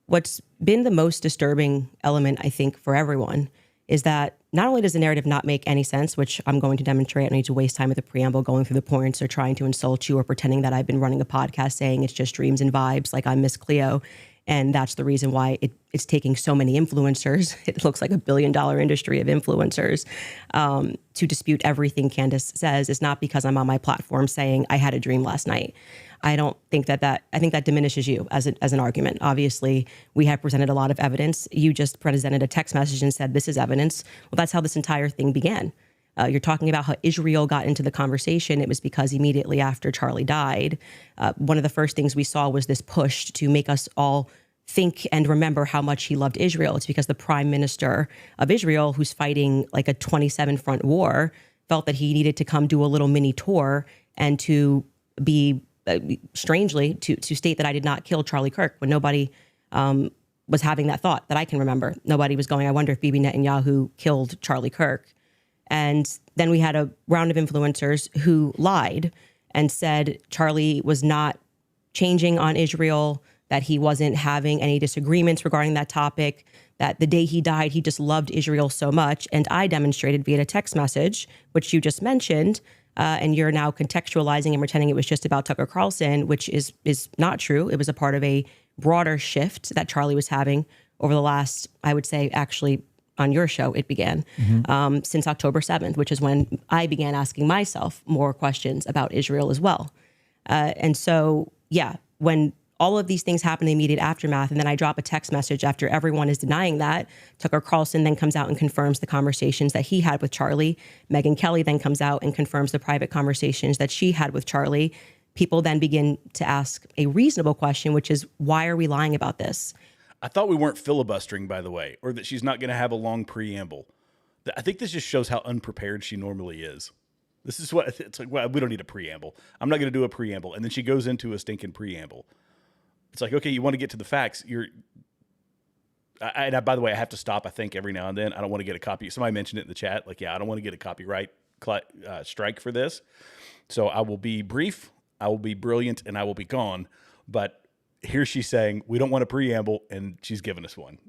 What's been the most disturbing element, I think, for everyone is that not only does the narrative not make any sense, which I'm going to demonstrate, I don't need to waste time with the preamble going through the points or trying to insult you or pretending that I've been running a podcast saying it's just dreams and vibes like I'm Miss Cleo. And that's the reason why it's taking so many influencers. It looks like $1 billion industry of influencers to dispute everything Candace says. It's not because I'm on my platform saying I had a dream last night. I don't think I think that diminishes you as an argument. Obviously, we have presented a lot of evidence. You just presented a text message and said, this is evidence. Well, that's how this entire thing began. You're talking about how Israel got into the conversation. It was because immediately after Charlie died, one of the first things we saw was this push to make us all think and remember how much he loved Israel. It's because the prime minister of Israel, who's fighting like a 27-front war, felt that he needed to come do a little mini tour and to be, strangely, to state that I did not kill Charlie Kirk when nobody was having that thought that I can remember. Nobody was going, I wonder if Bibi Netanyahu killed Charlie Kirk. And then we had a round of influencers who lied and said Charlie was not changing on Israel, that he wasn't having any disagreements regarding that topic, that the day he died, he just loved Israel so much. And I demonstrated via a text message, which you just mentioned, and you're now contextualizing and pretending it was just about Tucker Carlson, which is not true. It was a part of a broader shift that Charlie was having over the last, I would say, actually, on your show, it began since October 7th, which is when I began asking myself more questions about Israel as well. And so, yeah, when all of these things happen in the immediate aftermath, and then I drop a text message after everyone is denying that, Tucker Carlson then comes out and confirms the conversations that he had with Charlie. Megyn Kelly then comes out and confirms the private conversations that she had with Charlie. People then begin to ask a reasonable question, which is, why are we lying about this? I thought we weren't filibustering, by the way, or that she's not going to have a long preamble. I think this just shows how unprepared she normally is. This is what it's like. Well, we don't need a preamble. I'm not going to do a preamble. And then she goes into a stinking preamble. It's like, okay, you want to get to the facts. By the way, I have to stop, I think, every now and then. I don't want to get a copy. Somebody mentioned it in the chat. Like, yeah, I don't want to get a copyright strike for this. So I will be brief, I will be brilliant, and I will be gone. But here she's saying, we don't want a preamble, and she's giving us one,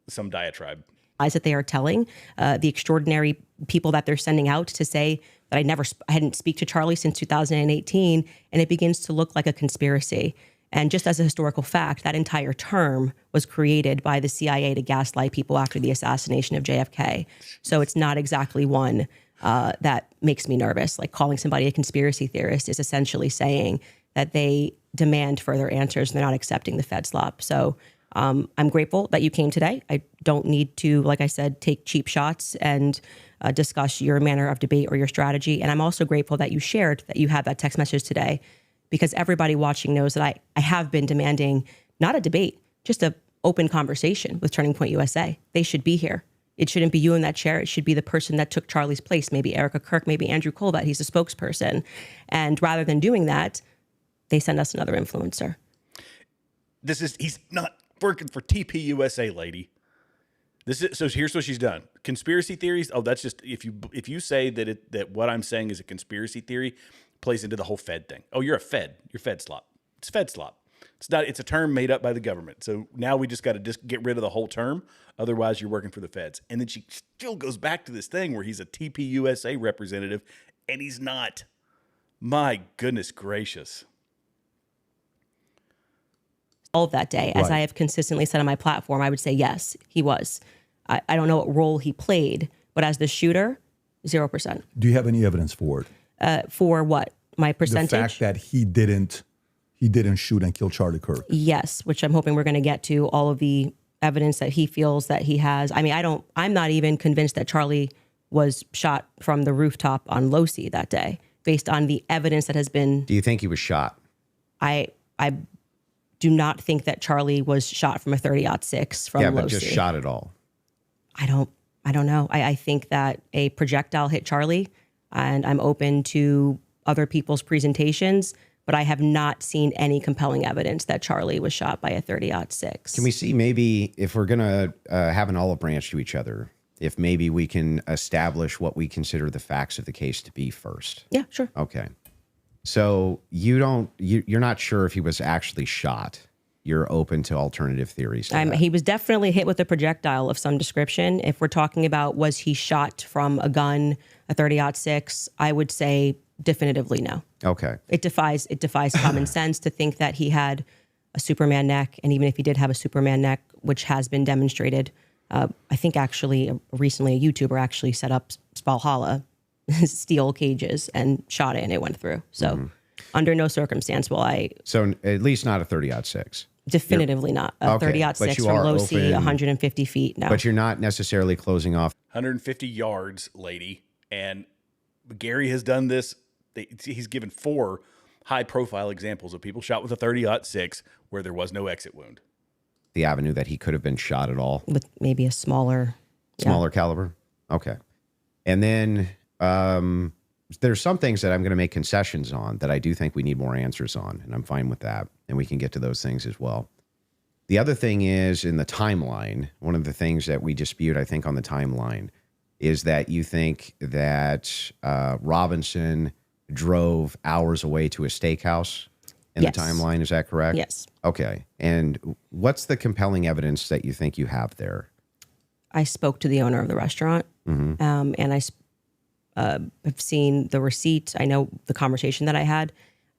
some diatribe. Lies that they are telling, the extraordinary people that they're sending out to say that I hadn't speak to Charlie since 2018, and it begins to look like a conspiracy. And just as a historical fact, that entire term was created by the CIA to gaslight people after the assassination of JFK. So it's not exactly one that makes me nervous. Like calling somebody a conspiracy theorist is essentially saying that they demand further answers and they're not accepting the Fed slop. So I'm grateful that you came today. I don't need to, like I said, take cheap shots and discuss your manner of debate or your strategy. And I'm also grateful that you shared that you had that text message today, because everybody watching knows that I have been demanding not a debate, just an open conversation with Turning Point USA. They should be here. It shouldn't be you in that chair. It should be the person that took Charlie's place, maybe Erica Kirk, maybe Andrew Colbert. He's a spokesperson. And rather than doing that, they send us another influencer. He's not working for TPUSA, lady. So here's what she's done. Conspiracy theories. Oh, that's just if you say that what I'm saying is a conspiracy theory, plays into the whole Fed thing. Oh, you're a Fed. You're Fed slop. It's Fed slop. It's a term made up by the government. So now we just got to just get rid of the whole term. Otherwise, you're working for the Feds. And then she still goes back to this thing where he's a TPUSA representative, and he's not. My goodness gracious. All of that day, as I have consistently said on my platform, I would say yes, he was. I don't know what role he played, but as the shooter, 0%. Do you have any evidence for it? For what? My percentage? The fact that he didn't shoot and kill Charlie Kirk. Yes, which I'm hoping we're going to get to, all of the evidence that he feels that he has. I mean, I'm not even convinced that Charlie was shot from the rooftop on Losi that day, based on the evidence that has been. Do you think he was shot? I do not think that Charlie was shot from a 30-06 from Losi. Yeah, but just shot at all. I don't know. I think that a projectile hit Charlie, and I'm open to other people's presentations, but I have not seen any compelling evidence that Charlie was shot by a 30-06. Can we see maybe if we're going to have an olive branch to each other, if maybe we can establish what we consider the facts of the case to be first? Yeah, sure. Okay. So you're not sure if he was actually shot. You're open to alternative theories. He was definitely hit with a projectile of some description. If we're talking about was he shot from a gun, a 30-06, I would say definitively no. Okay. It defies common sense to think that he had a Superman neck. And even if he did have a Superman neck, which has been demonstrated, I think actually recently a YouTuber actually set up Valhalla steel cages and shot it and it went through. So under no circumstance will I. So at least not a 30-06. Definitively not. A 30-06 from low sea, 150 feet. No. But you're not necessarily closing off. 150 yards, lady. And Gary has done this. He's given 4 high-profile examples of people shot with a 30-06 where there was no exit wound. The avenue that he could have been shot at all. With maybe a smaller Caliber? Okay. And then there's some things that I'm going to make concessions on that I do think we need more answers on, and I'm fine with that. And we can get to those things as well. The other thing is in the timeline, one of the things that we dispute, I think, on the timeline is that you think that Robinson drove hours away to a steakhouse in the timeline. Is that correct? Yes. Okay. And what's the compelling evidence that you think you have there? I spoke to the owner of the restaurant, and I have seen the receipt. I know the conversation that I had,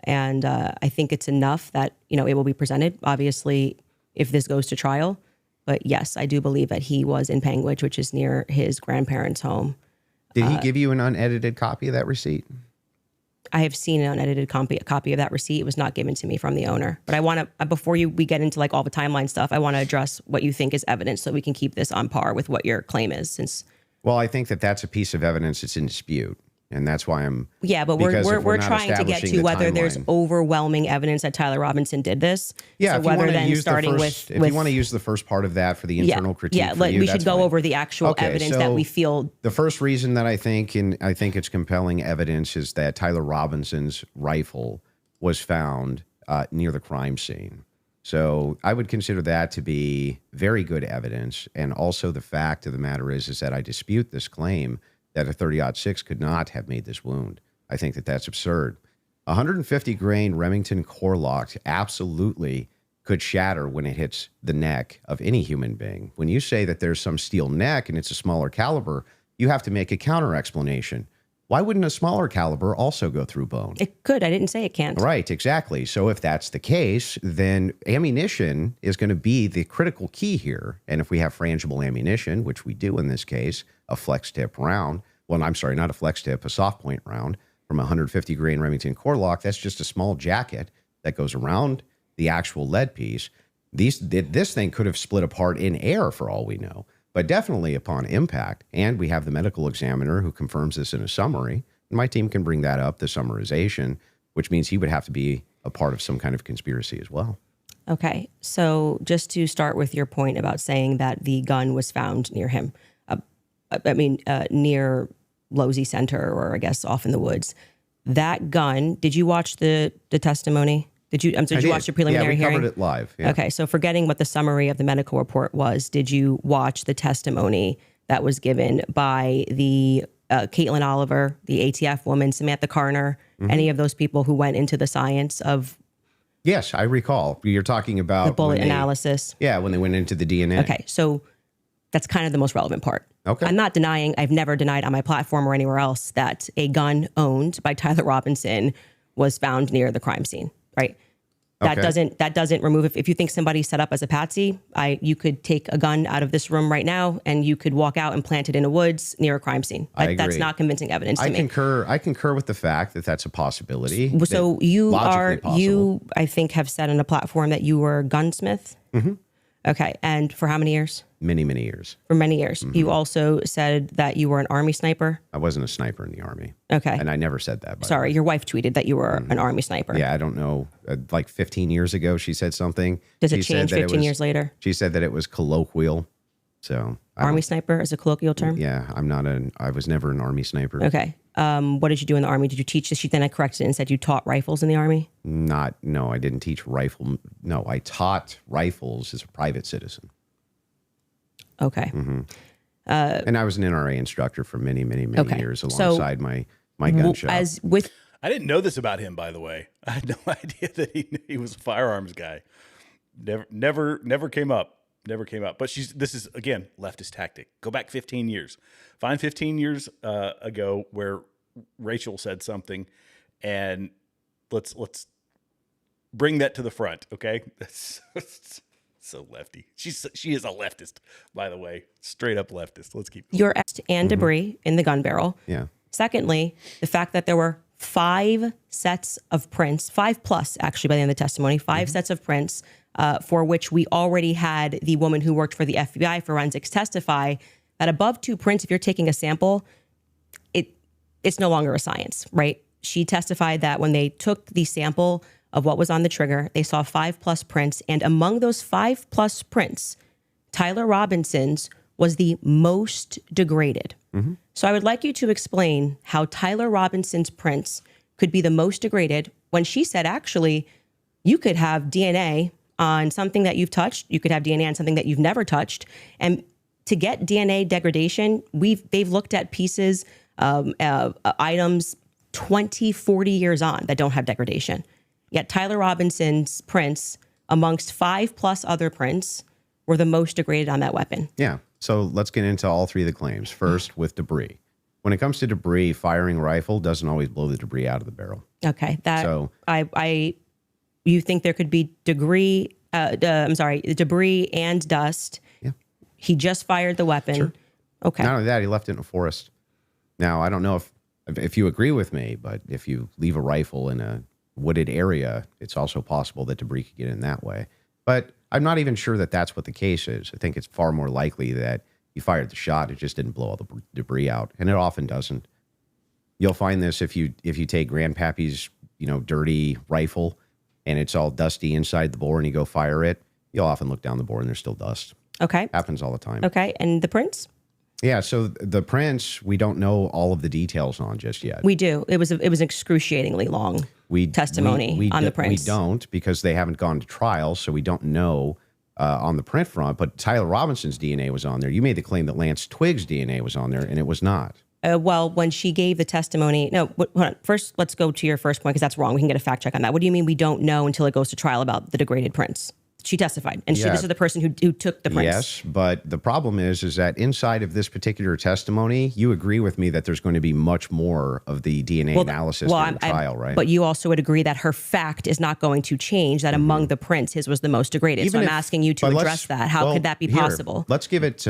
and I think it's enough that it will be presented. Obviously, if this goes to trial, but yes, I do believe that he was in Panguitch, which is near his grandparents' home. Did he give you an unedited copy of that receipt? I have seen an unedited copy of that receipt. It was not given to me from the owner. But I want to, before we get into like all the timeline stuff, I want to address what you think is evidence so we can keep this on par with what your claim is. Well, I think that that's a piece of evidence that's in dispute. And that's why I'm... Yeah, but we're trying to get to whether there's overwhelming evidence that Tyler Robinson did this. Yeah, so if you whether want to then use starting if you want to use the first part of that for the internal critique, we should go over the actual evidence that we feel. The first reason that I think it's compelling evidence is that Tyler Robinson's rifle was found near the crime scene. So I would consider that to be very good evidence. And also the fact of the matter is that I dispute this claim that a 30-06 could not have made this wound. I think that that's absurd. 150 grain Remington core lock absolutely could shatter when it hits the neck of any human being. When you say that there's some steel neck and it's a smaller caliber, you have to make a counter explanation. Why wouldn't a smaller caliber also go through bone? It could. I didn't say it can't. Right, exactly. So if that's the case, then ammunition is going to be the critical key here. And if we have frangible ammunition, which we do in this case, a flex tip round, well, I'm sorry, not a flex tip, a soft point round from a 150 grain Remington core lock, that's just a small jacket that goes around the actual lead piece. This thing could have split apart in air for all we know, but definitely upon impact. And we have the medical examiner who confirms this in a summary. My team can bring that up, the summarization, which means he would have to be a part of some kind of conspiracy as well. Okay. So just to start with your point about saying that the gun was found near him, near Losey Center, or I guess off in the woods. That gun, did you watch the testimony? Did you watch the preliminary hearing? Yeah, we covered it live. Yeah. Okay, so forgetting what the summary of the medical report was, did you watch the testimony that was given by the Caitlin Oliver, the ATF woman, Samantha Carner, any of those people who went into the science of? Yes, I recall. You're talking about the bullet analysis. Yeah, when they went into the DNA. Okay, so that's kind of the most relevant part. Okay. I'm not denying, I've never denied on my platform or anywhere else that a gun owned by Tyler Robinson was found near the crime scene, right? That doesn't remove, if you think somebody set up as a patsy, you could take a gun out of this room right now and you could walk out and plant it in the woods near a crime scene. I agree. That's not convincing evidence to me. I concur with the fact that that's a possibility. So you I think have said on a platform that you were a gunsmith. Mm-hmm. Okay. And for how many years? Many, many years. For many years. Mm-hmm. You also said that you were an Army sniper. I wasn't a sniper in the Army. Okay. And I never said that. Sorry, your wife tweeted that you were an Army sniper. Yeah, I don't know. Like 15 years ago, she said something. Does it change 15 years later? She said that it was colloquial. So Army sniper is a colloquial term? Yeah, I was never an Army sniper. Okay. What did you do in the Army? Did you teach this? She then I corrected it and said you taught rifles in the Army? No, I didn't teach rifle. No, I taught rifles as a private citizen. Okay. Mm-hmm. And I was an NRA instructor for many, many, many years alongside my gun shop. I didn't know this about him, by the way. I had no idea that he was a firearms guy. Never came up. Never came up. But this is, again, leftist tactic. Go back 15 years. Find 15 years ago where Rachel said something, and let's bring that to the front, okay? That's so lefty. She is a leftist, by the way. Straight up leftist. Let's keep going. Your and debris in the gun barrel. Yeah. Secondly, the fact that there were 5 sets of prints, 5+ actually by the end of the testimony, 5 sets of prints for which we already had the woman who worked for the FBI forensics testify that above 2 prints, if you're taking a sample, it's no longer a science, right? She testified that when they took the sample of what was on the trigger, they saw 5+ prints. And among those 5+ prints, Tyler Robinson's was the most degraded. Mm-hmm. So I would like you to explain how Tyler Robinson's prints could be the most degraded when she said, actually, you could have DNA on something that you've touched. You could have DNA on something that you've never touched. And to get DNA degradation, they've looked at pieces, items 20, 40 years on that don't have degradation. Yet Tyler Robinson's prints, amongst 5+ other prints, were the most degraded on that weapon. Yeah. So let's get into all 3 of the claims. First, with debris. When it comes to debris, firing rifle doesn't always blow the debris out of the barrel. Okay. You think there could be debris and dust. Yeah. He just fired the weapon. Sure. Okay. Not only that, he left it in a forest. Now, I don't know if you agree with me, but if you leave a rifle in a wooded area, it's also possible that debris could get in that way. But I'm not even sure that that's what the case is. I think it's far more likely that he fired the shot. It just didn't blow all the debris out, and it often doesn't. You'll find this if you take Grandpappy's dirty rifle and it's all dusty inside the bore and you go fire it, you'll often look down the bore and there's still dust. Okay. Happens all the time. Okay. And the prints? Yeah, so the prints, we don't know all of the details on just yet. We do. It was excruciatingly long testimony on the prints. We don't, because they haven't gone to trial, so we don't know on the print front. But Tyler Robinson's DNA was on there. You made the claim that Lance Twiggs' DNA was on there, and it was not. Well, when she gave the testimony, no, hold on. First, let's go to your first point, because that's wrong. We can get a fact check on that. What do you mean we don't know until it goes to trial about the degraded prints? She testified, and Yeah. this is the person who took the prints. Yes, but the problem is that inside of this particular testimony, you agree with me that there's going to be much more of the DNA analysis during the trial, right? But you also would agree that her fact is not going to change, that among the prints, his was the most degraded. So I'm asking you to address that. How could that be possible? Let's give it,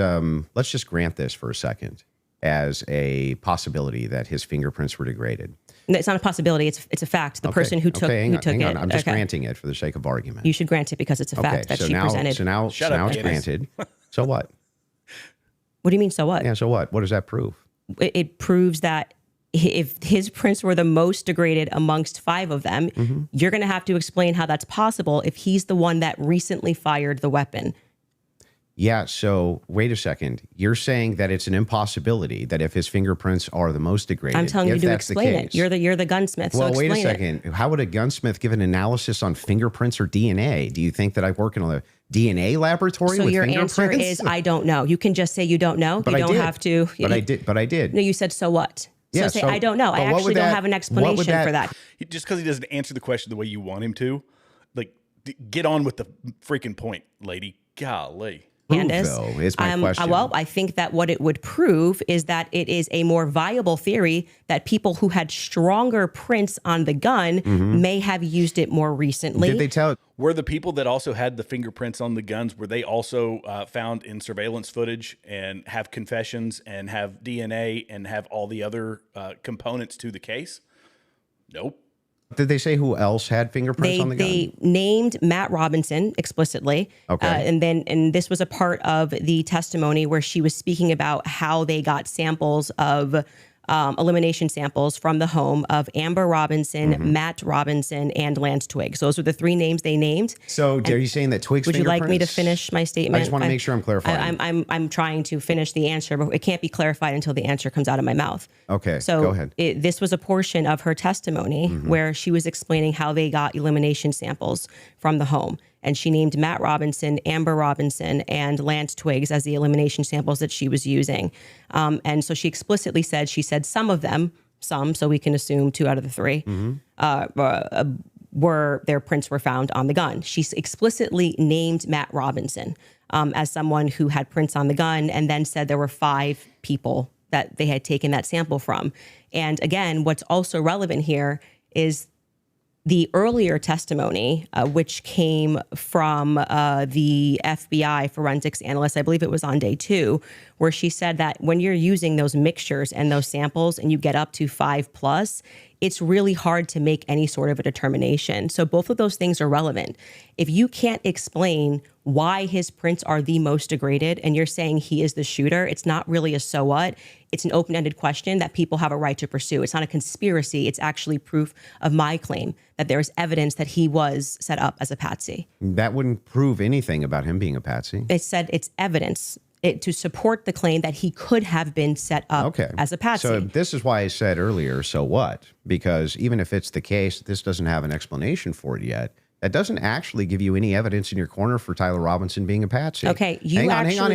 let's just grant this for a second as a possibility that his fingerprints were degraded. No, it's not a possibility. It's a fact. The person who took hang it. on. I'm just granting it for the sake of argument. You should grant it because it's a fact that she presented. So now it's granted. So what? What do you mean, so what? Yeah, so what? What does that prove? It proves that if his prints were the most degraded amongst 5 of them, you're going to have to explain how that's possible if he's the one that recently fired the weapon. Yeah, so wait a second. You're saying that it's an impossibility that if his fingerprints are the most degraded, I'm telling you to explain it. You're the gunsmith. Well, so wait a explain second. How would a gunsmith give an analysis on fingerprints or DNA? Do you think that I work in a DNA laboratory So with your fingerprints? answer is I don't know. You can just say you don't know. But you I don't did. have to. But I did. No, you said so what? Yeah, so say I don't know. I actually don't have an explanation for that. Just because he doesn't answer the question the way you want him to, like, get on with the freaking point, lady. Golly. Candace, is my question. Well, I think that what it would prove is that it is a more viable theory that people who had stronger prints on the gun may have used it more recently. Did they tell? Were the people that also had the fingerprints on the guns, were they also found in surveillance footage and have confessions and have DNA and have all the other components to the case? Nope. Did they say who else had fingerprints on the gun? They named Matt Robinson explicitly. Okay. And this was a part of the testimony where she was speaking about how they got samples of elimination samples from the home of Amber Robinson, Matt Robinson, and Lance Twiggs. Those are the 3 names they named. So are you saying that Twiggs Would you like me to fingerprints- finish my statement? I just want to make sure I'm clarifying. I'm trying to finish the answer, but it can't be clarified until the answer comes out of my mouth. Okay, So go ahead. this was a portion of her testimony where she was explaining how they got elimination samples from the home. And she named Matt Robinson, Amber Robinson, and Lance Twiggs as the elimination samples that she was using. And so she explicitly said, some of them, so we can assume 2 out of the 3, were their prints were found on the gun. She explicitly named Matt Robinson as someone who had prints on the gun, and then said there were 5 people that they had taken that sample from. And again, what's also relevant here is the earlier testimony, which came from the FBI forensics analyst, I believe it was on day 2, where she said that when you're using those mixtures and those samples and you get up to 5+, it's really hard to make any sort of a determination. So both of those things are relevant. If you can't explain why his prints are the most degraded and you're saying he is the shooter, it's not really a so what. It's an open-ended question that people have a right to pursue. It's not a conspiracy. It's actually proof of my claim that there is evidence that he was set up as a patsy. That wouldn't prove anything about him being a patsy. They said it's evidence to support the claim that he could have been set up as a patsy. So this is why I said earlier, so what? Because even if it's the case, this doesn't have an explanation for it yet. That doesn't actually give you any evidence in your corner for Tyler Robinson being a patsy. Okay, hang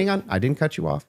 on. I didn't cut you off,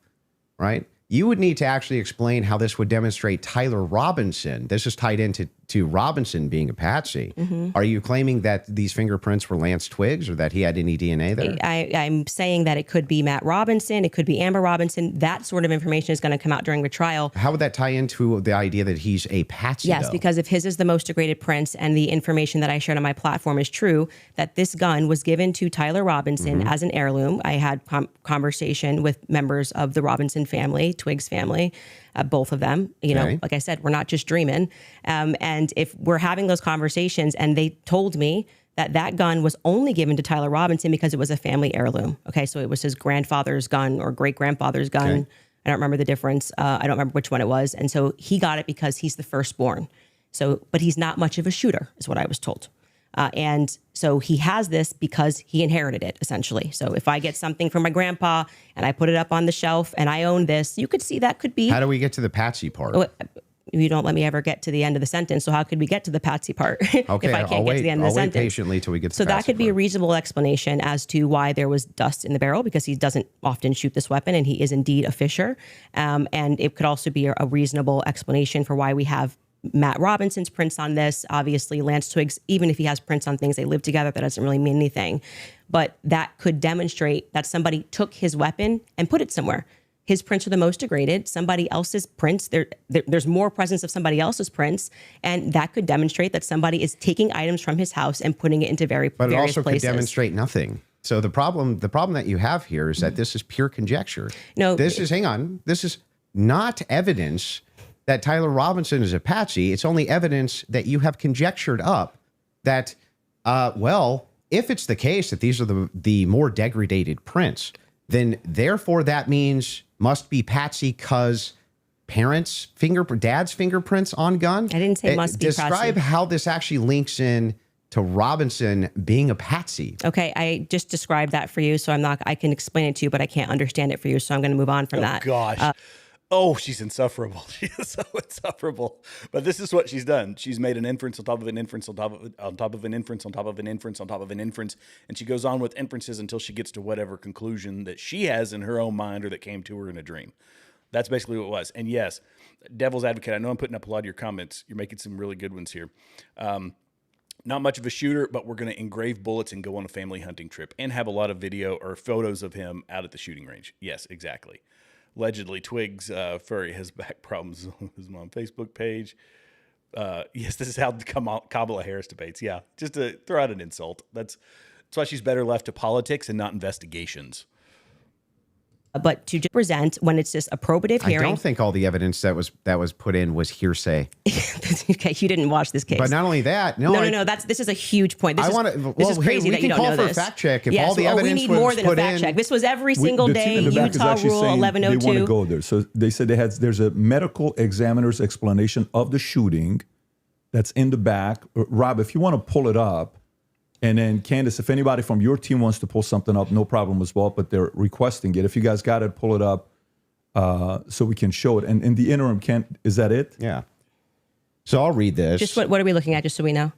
right? You would need to actually explain how this would demonstrate Tyler Robinson. This is tied into Robinson being a patsy. Are you claiming that these fingerprints were Lance Twiggs or that he had any DNA there? I'm saying that it could be Matt Robinson. It could be Amber Robinson. That sort of information is going to come out during the trial. How would that tie into the idea that he's a patsy, Yes, though? because if his is the most degraded prints and the information that I shared on my platform is true, that this gun was given to Tyler Robinson as an heirloom. I had conversation with members of the Robinson family, Twiggs family, both of them. You know, like I said, we're not just dreaming. And if we're having those conversations and they told me that gun was only given to Tyler Robinson because it was a family heirloom. Okay, so it was his grandfather's gun or great-grandfather's gun. Okay. I don't remember the difference. I don't remember which one it was. And so he got it because he's the firstborn. So, but he's not much of a shooter, is what I was told. And so he has this because he inherited it, essentially. So if I get something from my grandpa and I put it up on the shelf and I own this, you could see that could be... How do we get to the patsy part? You don't let me ever get to the end of the sentence. So how could we get to the patsy part Okay, if I can't get to the end of the I'll wait sentence? patiently till we get to So the that patsy could be part. a reasonable explanation as to why there was dust in the barrel, because he doesn't often shoot this weapon and he is indeed a fisher. And it could also be a reasonable explanation for why we have Matt Robinson's prints on this. Obviously, Lance Twiggs, even if he has prints on things, they live together. That doesn't really mean anything. But that could demonstrate that somebody took his weapon and put it somewhere. His prints are the most degraded. Somebody else's prints, there's more presence of somebody else's prints, and that could demonstrate that somebody is taking items from his house and putting it into various places. But it also could demonstrate nothing. So the problem that you have here is that this is pure conjecture. No, this is not evidence that Tyler Robinson is a patsy. It's only evidence that you have conjectured up that, if it's the case that these are the more degraded prints, then therefore that means must be patsy because dad's fingerprints on gun. I didn't say must be Describe patsy. how this actually links in to Robinson being a patsy. Okay, I just described that for you, so I can explain it to you, but I can't understand it for you, so I'm going to move on from that. Gosh. She's insufferable. She is so insufferable. But this is what she's done. She's made an inference on top of an inference on top of an inference on top of an inference on top of an inference. And she goes on with inferences until she gets to whatever conclusion that she has in her own mind or that came to her in a dream. That's basically what it was. And yes, devil's advocate, I know I'm putting up a lot of your comments. You're making some really good ones here. Not much of a shooter, but we're going to engrave bullets and go on a family hunting trip and have a lot of video or photos of him out at the shooting range. Yes, exactly. Allegedly, Twiggs Furry has back problems on his mom Facebook page. Yes, this is how Kamala Harris debates. Yeah, just to throw out an insult. That's why she's better left to politics and not investigations. But to just present when it's just a probative hearing. I don't think all the evidence that was put in was hearsay. Okay, you didn't watch this case. But not only that, no. This is a huge point. This is we crazy that you can don't call know for this. a fact check if Yes, all the evidence we need was more than a put fact in. check. This was every single day. Utah Rule 1102. They want to go there. So they said there's a medical examiner's explanation of the shooting that's in the back. Rob, if you want to pull it up, and then Candace, if anybody from your team wants to pull something up, no problem as well, but they're requesting it. If you guys got it, pull it up so we can show it. And in the interim, is that it? Yeah. So I'll read this. Just what are we looking at, just so we know?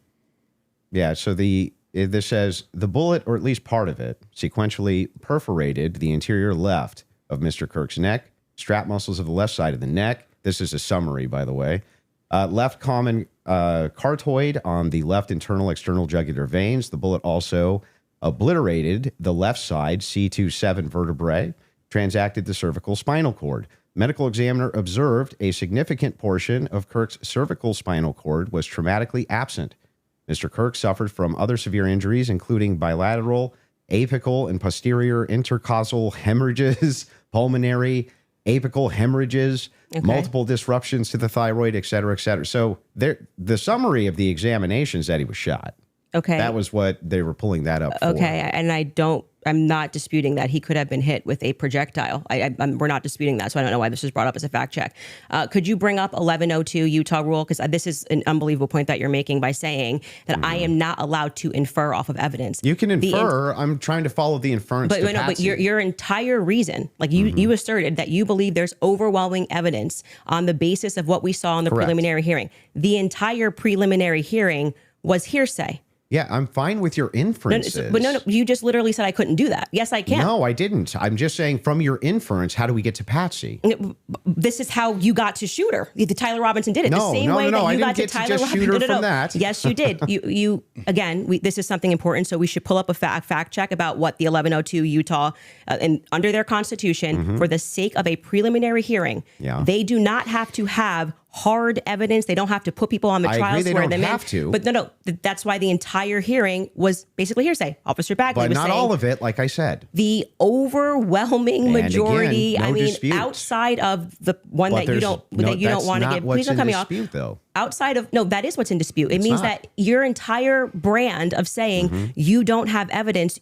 Yeah, so this says, the bullet, or at least part of it, sequentially perforated the interior left of Mr. Kirk's neck, strap muscles of the left side of the neck. This is a summary, by the way. Left common cartoid on the left internal external jugular veins. The bullet also obliterated the left side C27 vertebrae, transacted the cervical spinal cord. Medical examiner observed a significant portion of Kirk's cervical spinal cord was traumatically absent. Mr. Kirk suffered from other severe injuries, including bilateral, apical, and posterior intercostal hemorrhages, pulmonary, apical hemorrhages, multiple disruptions to the thyroid, et cetera, et cetera. So the summary of the examination is that he was shot. Okay. That was what they were pulling that up for. Okay, and I'm not disputing that he could have been hit with a projectile. We're not disputing that, so I don't know why this was brought up as a fact check. Could you bring up 1102 Utah Rule? Because this is an unbelievable point that you're making by saying that I am not allowed to infer off of evidence. You can infer. I'm trying to follow the inference. But your entire reason, like you asserted that you believe there's overwhelming evidence on the basis of what we saw in the preliminary hearing. The entire preliminary hearing was hearsay. Yeah, I'm fine with your inferences. No, you just literally said I couldn't do that. Yes, I can. No, I didn't. I'm just saying from your inference, how do we get to Patsy? This is how you got to Shooter. The Tyler Robinson did it. No, the same way that you got to Tyler Robinson. Shooter from that. Yes, you did. You again, this is something important, so we should pull up a fact check about what the 1102 Utah, and under their constitution, for the sake of a preliminary hearing, they do not have to have hard evidence. They don't have to put people on the trial, swear them in. Have to. But no, that's why the entire hearing was basically hearsay. Officer Bagley was saying. But not all of it, like I said. The overwhelming majority. Again, no dispute. Outside of the one that you don't want to give. Please don't cut me off. Though. Outside of that is what's in dispute. It means that your entire brand of saying you don't have evidence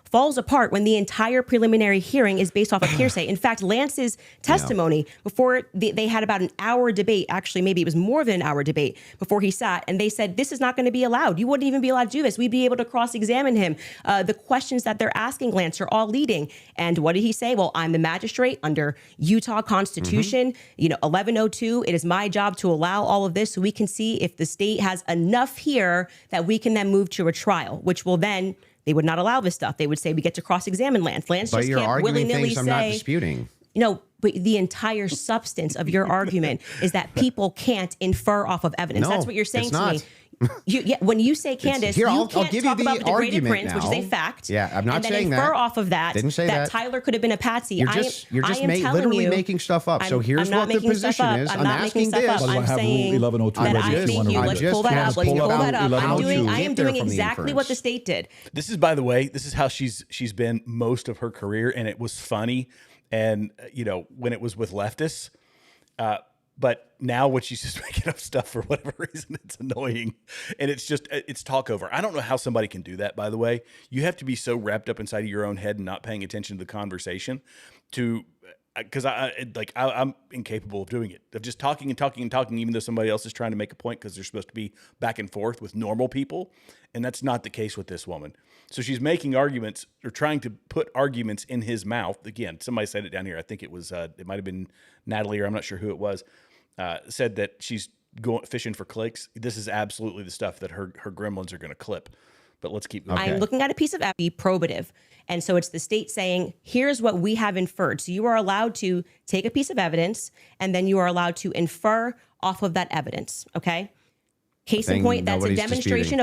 falls apart when the entire preliminary hearing is based off of hearsay. In fact, Lance's testimony before they had about an hour debate, actually maybe it was more than an hour debate before he sat, and they said this is not going to be allowed. You wouldn't even be allowed to do this. We'd be able to cross-examine him. The questions that they're asking Lance are all leading. And what did he say? Well, I'm the magistrate under Utah Constitution. 1102. It is my job to allow all of this so we can see if the state has enough here that we can then move to a trial, which will then. They would not allow this stuff. They would say we get to cross-examine Lance. Lance but just you're can't arguing willy-nilly things I'm not disputing. but the entire substance of your argument is that people can't infer off of evidence. No, That's what you're saying it's to not. me. When you say, Candace, Here, you I'll can't give you talk the about the degraded argument prince, which is a now. fact. Yeah, I'm not and then saying infer that. off of that Didn't say that. Tyler could have been a patsy. You're just telling literally you, making stuff up. So I'm here's not what the making stuff position up. is. I'm I'm not making asking stuff this. up. By the way, I'm I have Rule saying 1102 that ready I if you think wanna you. read Let's it. pull that up. Let's pull that up. I'm 1102. doing exactly what the state did. This is, by the way, this is how she's been most of her career, and it was funny, and when it was with leftists. But now when she's just making up stuff for whatever reason, it's annoying. And it's talk over. I don't know how somebody can do that, by the way. You have to be so wrapped up inside of your own head and not paying attention to the conversation because I'm incapable of doing it, of just talking and talking and talking, even though somebody else is trying to make a point because they're supposed to be back and forth with normal people. And that's not the case with this woman. So she's making arguments or trying to put arguments in his mouth. Again, somebody said it down here. I think it was, it might've been Natalie, or I'm not sure who it was, said that she's going fishing for clicks. This is absolutely the stuff that her gremlins are going to clip. But let's keep going. I'm looking at a piece of evidence, probative. And so it's the state saying, here's what we have inferred. So you are allowed to take a piece of evidence and then you are allowed to infer off of that evidence. Okay. Case in point, that's a demonstration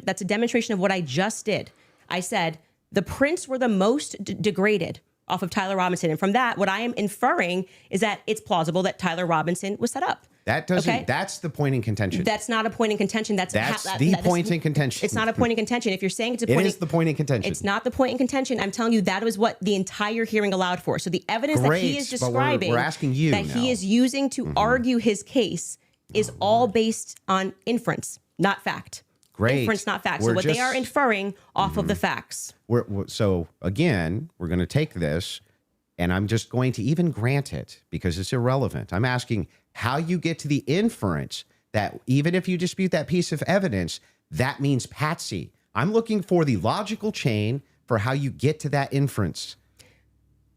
that's a demonstration of what I just did. I said the prints were the most degraded off of Tyler Robinson. And from that, what I am inferring is that it's plausible that Tyler Robinson was set up. That doesn't, that's the point in contention. That's not a point in contention. That's the point in contention. It's not a point in contention. If you're saying it's a point, it is the point in contention. It's not the point in contention. I'm telling you that was what the entire hearing allowed for. So the evidence that he is describing, we're asking you that he is using to argue his case is all based on inference, not fact. Great. Inference, not fact. So what they are inferring off of the facts. So again, we're going to take this, and I'm just going to even grant it because it's irrelevant. I'm asking how you get to the inference that even if you dispute that piece of evidence, that means patsy. I'm looking for the logical chain for how you get to that inference.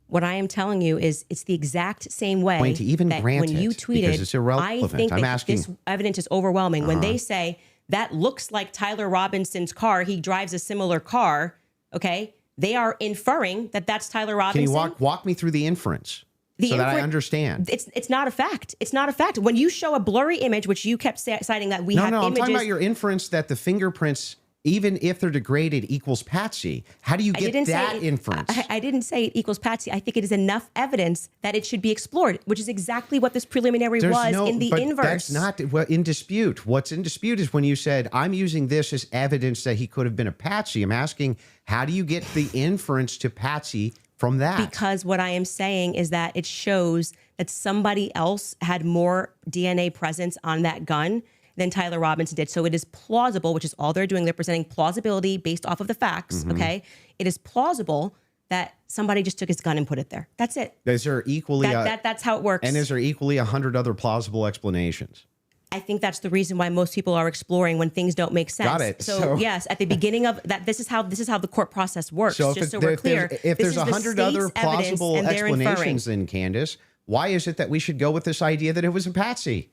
What I am telling you is it's the exact same way Going to even that grant when you it, tweeted, because it's irrelevant. I think I'm that asking, this evidence is overwhelming. When they say that looks like Tyler Robinson's car, he drives a similar car, okay? They are inferring that that's Tyler Robinson. Can you walk me through the inference so that I understand? It's not a fact. It's not a fact. When you show a blurry image, which you kept citing that we have images. I'm talking about your inference that the fingerprints, even if they're degraded, equals patsy. How do you get that inference? I didn't say it equals patsy. I think it is enough evidence that it should be explored, which is exactly what this preliminary was in the inverse. That's not in dispute. What's in dispute is when you said, I'm using this as evidence that he could have been a patsy. I'm asking, how do you get the inference to patsy from that? Because what I am saying is that it shows that somebody else had more DNA presence on that gun than Tyler Robinson did. So it is plausible, which is all they're doing. They're presenting plausibility based off of the facts, okay? It is plausible that somebody just took his gun and put it there. That's it. Is there equally... that's how it works. And is there equally 100 other plausible explanations? I think that's the reason why most people are exploring when things don't make sense. Got it. So yes, at the beginning of that, this is how the court process works. So just so we're clear. If there's 100 other plausible explanations, then Candace, why is it that we should go with this idea that it was a patsy?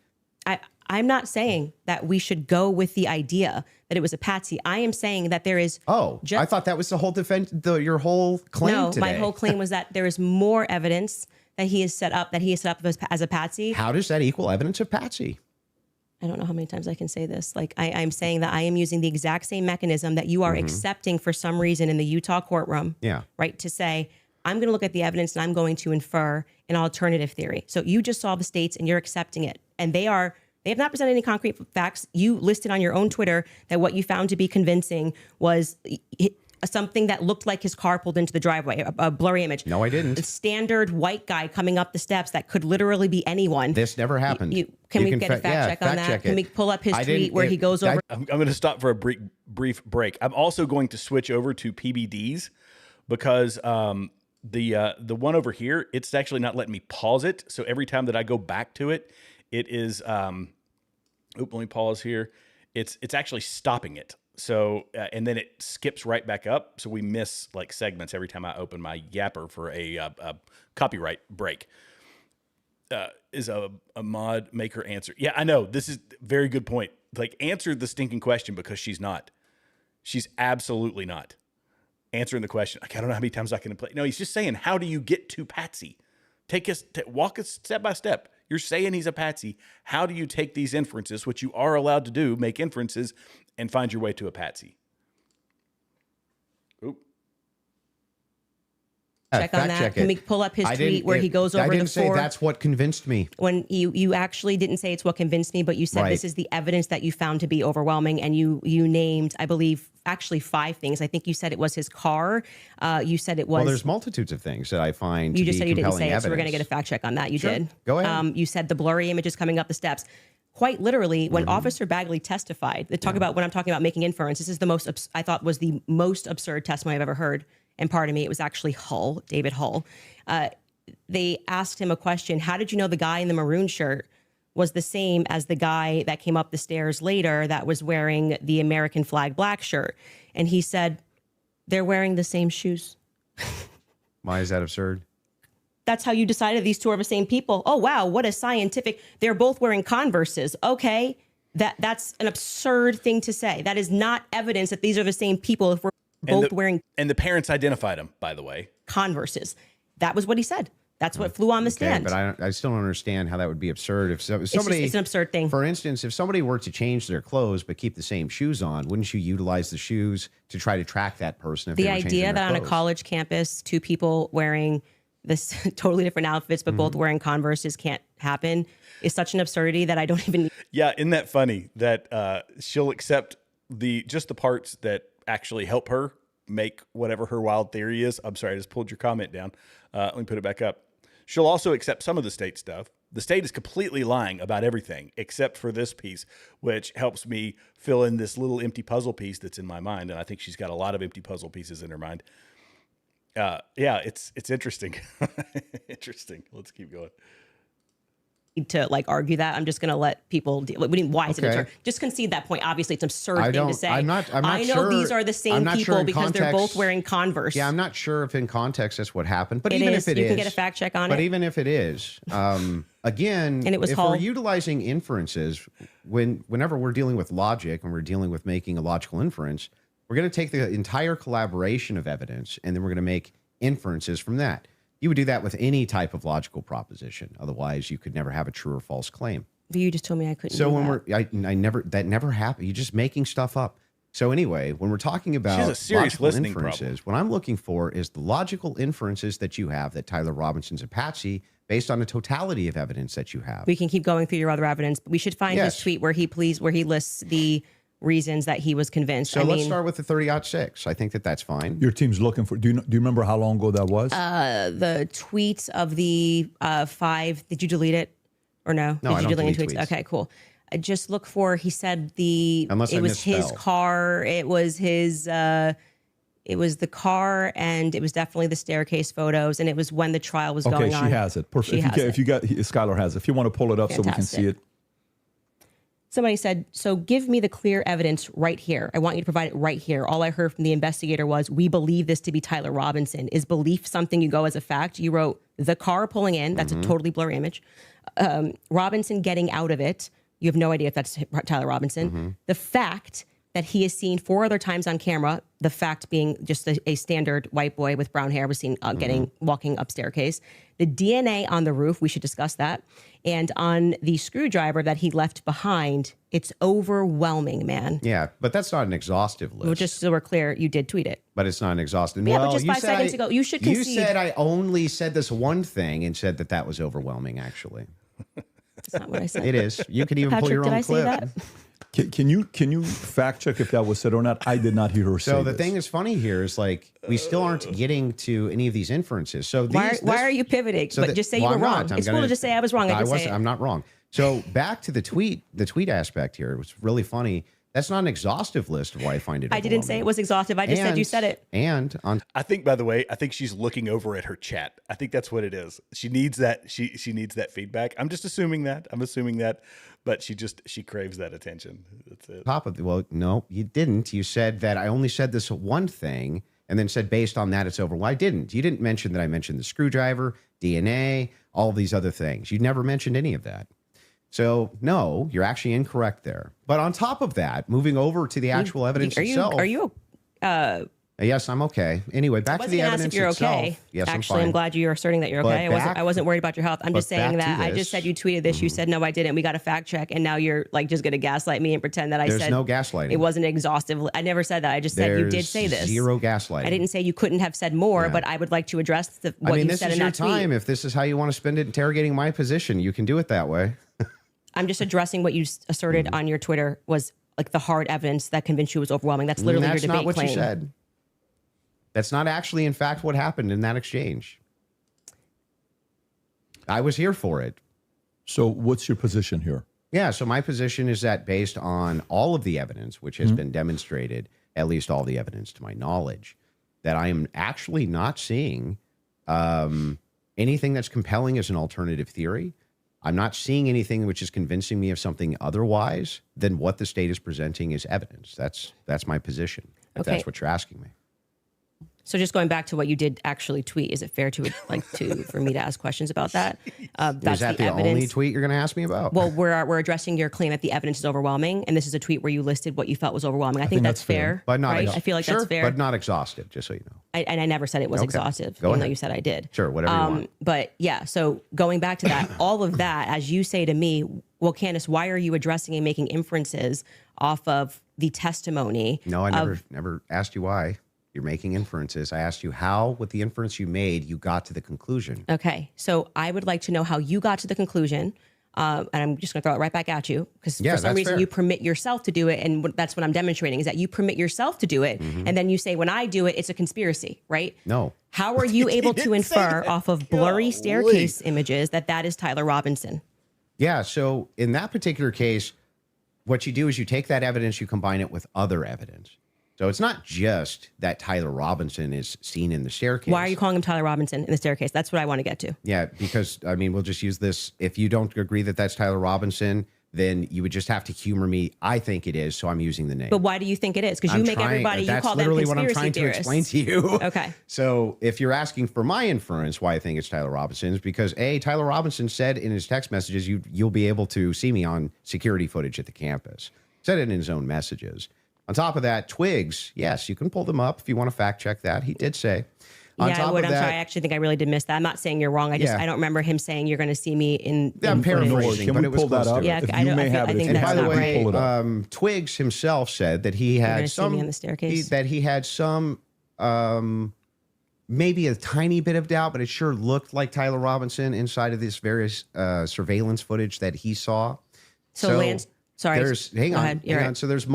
I'm not saying that we should go with the idea that it was a patsy. I am saying that there is. I thought that was the whole defense, your whole claim today. My whole claim was that there is more evidence that he is set up as a patsy. How does that equal evidence of patsy? I don't know how many times I can say this. Like I'm saying that I am using the exact same mechanism that you are accepting for some reason in the Utah courtroom. Yeah. Right. To say, I'm going to look at the evidence and I'm going to infer an alternative theory. So you just saw the states and you're accepting it. And they have not presented any concrete facts. You listed on your own Twitter that what you found to be convincing was something that looked like his car pulled into the driveway, a blurry image. No, I didn't. A standard white guy coming up the steps that could literally be anyone. This never happened. Can we get a fact check on that? Can we pull up his tweet where he goes over? I'm going to stop for a brief break. I'm also going to switch over to PBDs because the one over here, it's actually not letting me pause it. So every time that I go back to it, it is, let me pause here. It's actually stopping it. So, and then it skips right back up. So we miss like segments every time I open my Yapper for a copyright break. Is a mod maker answer? Yeah, I know. This is a very good point. Like, answer the stinking question because she's not. She's absolutely not answering the question. Like, I don't know how many times I can play. No, he's just saying, how do you get to Patsy? walk us step by step. You're saying he's a patsy. How do you take these inferences, which you are allowed to do, make inferences, and find your way to a patsy? Check on that. Can we pull up his tweet where he goes over I didn't the say four? that's what convinced me. When you actually didn't say it's what convinced me, but you said this is the evidence that you found to be overwhelming, and you named, I believe, actually 5 things. I think you said it was his car. You said it was. Well, there's multitudes of things that I find. You to just be said you didn't compelling say it, so we're going to evidence. get a fact check on that. You Sure. did. Go ahead. You said the blurry images coming up the steps. Quite literally, when Officer Bagley testified, they talk about when I'm talking about making inference. This is the most I thought was the most absurd testimony I've ever heard. And pardon me, it was actually Hull, David Hull. They asked him a question. How did you know the guy in the maroon shirt was the same as the guy that came up the stairs later that was wearing the American flag black shirt? And he said, they're wearing the same shoes. Why is that absurd? That's how you decided these two are the same people. Oh, wow. What a scientific. They're both wearing Converses. Okay. That's an absurd thing to say. That is not evidence that these are the same people if we're both wearing. And the parents identified him, by the way. Converses. That was what he said. That's what flew on the stand. But I still don't understand how that would be absurd. If somebody, it's an absurd thing. For instance, if somebody were to change their clothes but keep the same shoes on, wouldn't you utilize the shoes to try to track that person? If The they were changing idea their that on a clothes? college campus, 2 people wearing this totally different outfits, but both wearing Converses can't happen is such an absurdity that I don't even. Yeah, isn't that funny that she'll accept just the parts that actually help her make whatever her wild theory is. I'm sorry, I just pulled your comment down. Let me put it back up. She'll also accept some of the state stuff. The state is completely lying about everything except for this piece, which helps me fill in this little empty puzzle piece that's in my mind. And I think she's got a lot of empty puzzle pieces in her mind. Yeah, it's interesting. Interesting. Let's keep going. To argue that, I'm just going to let people deal. Why is it absurd? Just concede that point. Obviously, it's an absurd thing to say. I'm not I know sure, these are the same people because they're both wearing Converse. Yeah, I'm not sure if in context that's what happened, but It even is. if it You is, can get a fact check on it. But even if it is, again, And it was if Hull. we're utilizing inferences, whenever we're dealing with logic and we're dealing with making a logical inference, we're going to take the entire collaboration of evidence and then we're going to make inferences from that. You would do that with any type of logical proposition. Otherwise, you could never have a true or false claim. But you just told me I couldn't. So do when that. that never happened. You're just making stuff up. So anyway, when we're talking about She has a serious logical listening inferences, problem. what I'm looking for is the logical inferences that you have that Tyler Robinson's a patsy based on the totality of evidence that you have. We can keep going through your other evidence, but we should find his tweet where he lists the reasons that he was convinced. So let's start with the 30-06. I think that's fine. Your team's looking for. Do you remember how long ago that was? The tweets of the 5. Did you delete it or no? No, Did I you don't delete delete any tweets. Okay, cool. Just look for. He said Unless I it was his misspell. car. It was his. It was the car, and it was definitely the staircase photos, and it was when the trial was going on. Okay, she has it. Perfect. If you got Skylar has it. If you want to pull it up so we can see it. Somebody said, so give me the clear evidence right here. I want you to provide it right here. All I heard from the investigator was, we believe this to be Tyler Robinson. Is belief something you go as a fact? You wrote the car pulling in. That's a totally blurry image. Robinson getting out of it. You have no idea if that's Tyler Robinson. The fact that he is seen 4 other times on camera, the fact being just a standard white boy with brown hair was seen walking up staircase. The DNA on the roof, we should discuss that. And on the screwdriver that he left behind, it's overwhelming, man. Yeah, but that's not an exhaustive list. Well, just so we're clear, you did tweet it. But it's not an exhaustive. Yeah, well, but just you 5 said seconds ago, you should concede. You said I only said this one thing and said that was overwhelming, actually. That's not what I said. It is. You can even pull Patrick, your did own I clip. say that? Can you fact check if that was said or not? I did not hear her say So the this. thing that's funny here is we still aren't getting to any of these inferences. So Why are you pivoting? So Just say you were I'm wrong. not. It's cool to just say I was wrong. I just say it. I'm not wrong. So back to the tweet aspect here. It was really funny. That's not an exhaustive list of why I find it. I didn't say it was exhaustive. I just said you said it. And I think, by the way, she's looking over at her chat. I think that's what it is. She needs that. She needs that feedback. I'm just assuming that. But she craves that attention. That's it. Well, no, you didn't. You said that I only said this one thing, and then said based on that it's over. Well, I didn't. You didn't mention that I mentioned the screwdriver, DNA, all these other things. You never mentioned any of that. So no, you're actually incorrect there. But on top of that, moving over to the actual evidence itself. Are you Yes, I'm okay. Anyway, back I to the wasn't gonna ask evidence if you're itself. okay. Yes, Actually, I'm fine. I'm glad you're asserting that you're okay. I wasn't worried about your health. I'm just saying that I just said you tweeted this. You said, no, I didn't. We got a fact check. And now you're like just going to gaslight me and pretend that I There's said no gaslighting. It wasn't exhaustive. I never said that. I just said you did say this. Zero gaslighting. I didn't say you couldn't have said more, but I would like to address what you said in that tweet. This is your time. If this is how you want to spend it interrogating my position, you can do it that way. I'm just addressing what you asserted on your Twitter was like the hard evidence that convinced you was overwhelming. That's literally your debate That's not what claim. you said. That's not actually, in fact, what happened in that exchange. I was here for it. So what's your position here? Yeah, so my position is that based on all of the evidence, which has been demonstrated, at least all the evidence to my knowledge, that I am actually not seeing anything that's compelling as an alternative theory. I'm not seeing anything which is convincing me of something otherwise than what the state is presenting as evidence. That's my position, if that's what you're asking me. So just going back to what you did actually tweet, is it fair to for me to ask questions about that? That's Is that the evidence. only tweet you're going to ask me about? Well, we're addressing your claim that the evidence is overwhelming, and this is a tweet where you listed what you felt was overwhelming. I think that's fair, but not right? I feel like that's fair, but not exhaustive. Just so you know. And I never said it was exhaustive, Go even ahead. though you said I did. Sure, whatever you want. But yeah, so going back to that, all of that, as you say to me, well, Candace, why are you addressing and making inferences off of the testimony? No, I never asked you why. You're making inferences. I asked you how, with the inference you made, you got to the conclusion. Okay, so I would like to know how you got to the conclusion, and I'm just going to throw it right back at you because for some reason you permit yourself to do it, and that's what I'm demonstrating is that you permit yourself to do it, and then you say when I do it, it's a conspiracy, right? No. How are you able to infer off of blurry staircase images that is Tyler Robinson? Yeah, so in that particular case, what you do is you take that evidence, you combine it with other evidence. So it's not just that Tyler Robinson is seen in the staircase. Why are you calling him Tyler Robinson in the staircase? That's what I want to get to. Yeah, because, I mean, we'll just use this. If you don't agree that that's Tyler Robinson, then you would just have to humor me. I think it is, so I'm using the name. But why do you think it is? Because you make everybody, you call them conspiracy theorists. That's literally what I'm trying to explain to you. Okay. So if you're asking for my inference, why I think it's Tyler Robinson is because, A, Tyler Robinson said in his text messages, you'll be able to see me on security footage at the campus. Said it in his own messages. On top of that, Twigs, yes, you can pull them up if you want to fact check that. He did say. On top I would. of I'm that, sorry. I actually think I really did miss that. I'm not saying you're wrong. I don't remember him saying you're going to see me in. I'm paraphrasing, Can but we it was pull that close up? to Yeah, it. If you may have it. I think And that's by the not way, right. Twigs himself said that he You're had gonna see me some on the staircase? he had some maybe a tiny bit of doubt, but it sure looked like Tyler Robinson inside of this various surveillance footage that he saw. So Lance, sorry. Hang Go on. ahead. You're right. So there's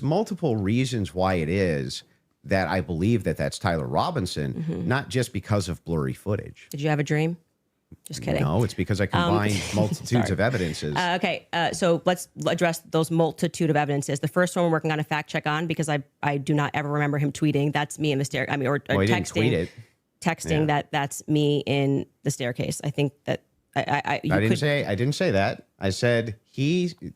multiple reasons why it is that I believe that that's Tyler Robinson, not just because of blurry footage. Did you have a dream? Just kidding. No, it's because I combined multitudes of evidences. Okay, so let's address those multitude of evidences. The first one we're working on a fact check on because I do not ever remember him tweeting. That's me in the staircase. I mean, or he didn't tweet texting. it. Texting that's me in the staircase. I think that I didn't say that. I said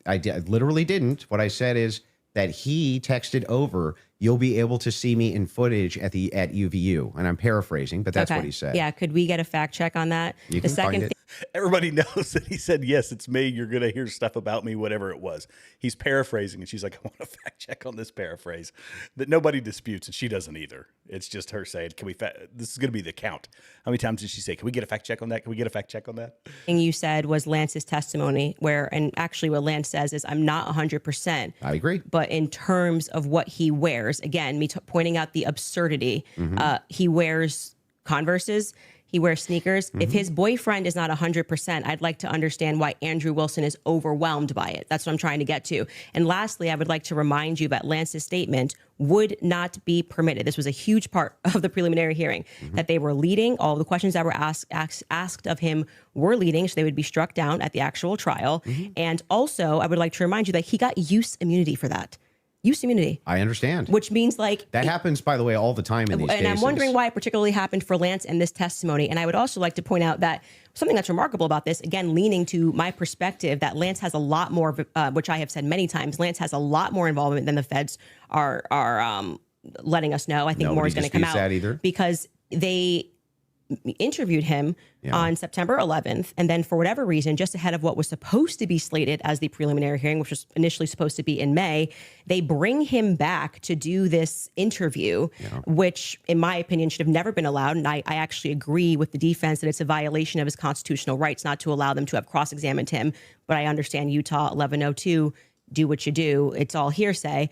I literally didn't. What I said is that he texted over, you'll be able to see me in footage at UVU. And I'm paraphrasing, but that's what he said. Yeah, could we get a fact check on that? You can find it. Everybody knows that he said, yes, it's me. You're going to hear stuff about me, whatever it was. He's paraphrasing, and she's like, I want a fact check on this paraphrase that nobody disputes, and she doesn't either. It's just her saying, this is going to be the count. How many times did she say, can we get a fact check on that? Can we get a fact check on that? Thing you said was Lance's testimony, and actually what Lance says is, I'm not 100%. I agree. But in terms of what he wears, again, me pointing out the absurdity, he wears Converses. He wears sneakers. If his boyfriend is not 100%, I'd like to understand why Andrew Wilson is overwhelmed by it. That's what I'm trying to get to. And lastly, I would like to remind you that Lance's statement would not be permitted. This was a huge part of the preliminary hearing, that they were leading. All the questions that were asked of him were leading, so they would be struck down at the actual trial. And also, I would like to remind you that he got use immunity for that. Use immunity. I understand. Which means that happens, by the way, all the time in these cases. And I'm wondering why it particularly happened for Lance in this testimony. And I would also like to point out that something that's remarkable about this, again, leaning to my perspective, that Lance has a lot more, which I have said many times, Lance has a lot more involvement than the feds are letting us know. I think more is going to come out. That either. Because they interviewed him on September 11th. And then for whatever reason, just ahead of what was supposed to be slated as the preliminary hearing, which was initially supposed to be in May, they bring him back to do this interview, which in my opinion should have never been allowed. And I actually agree with the defense that it's a violation of his constitutional rights not to allow them to have cross-examined him. But I understand Utah 1102, do what you do. It's all hearsay.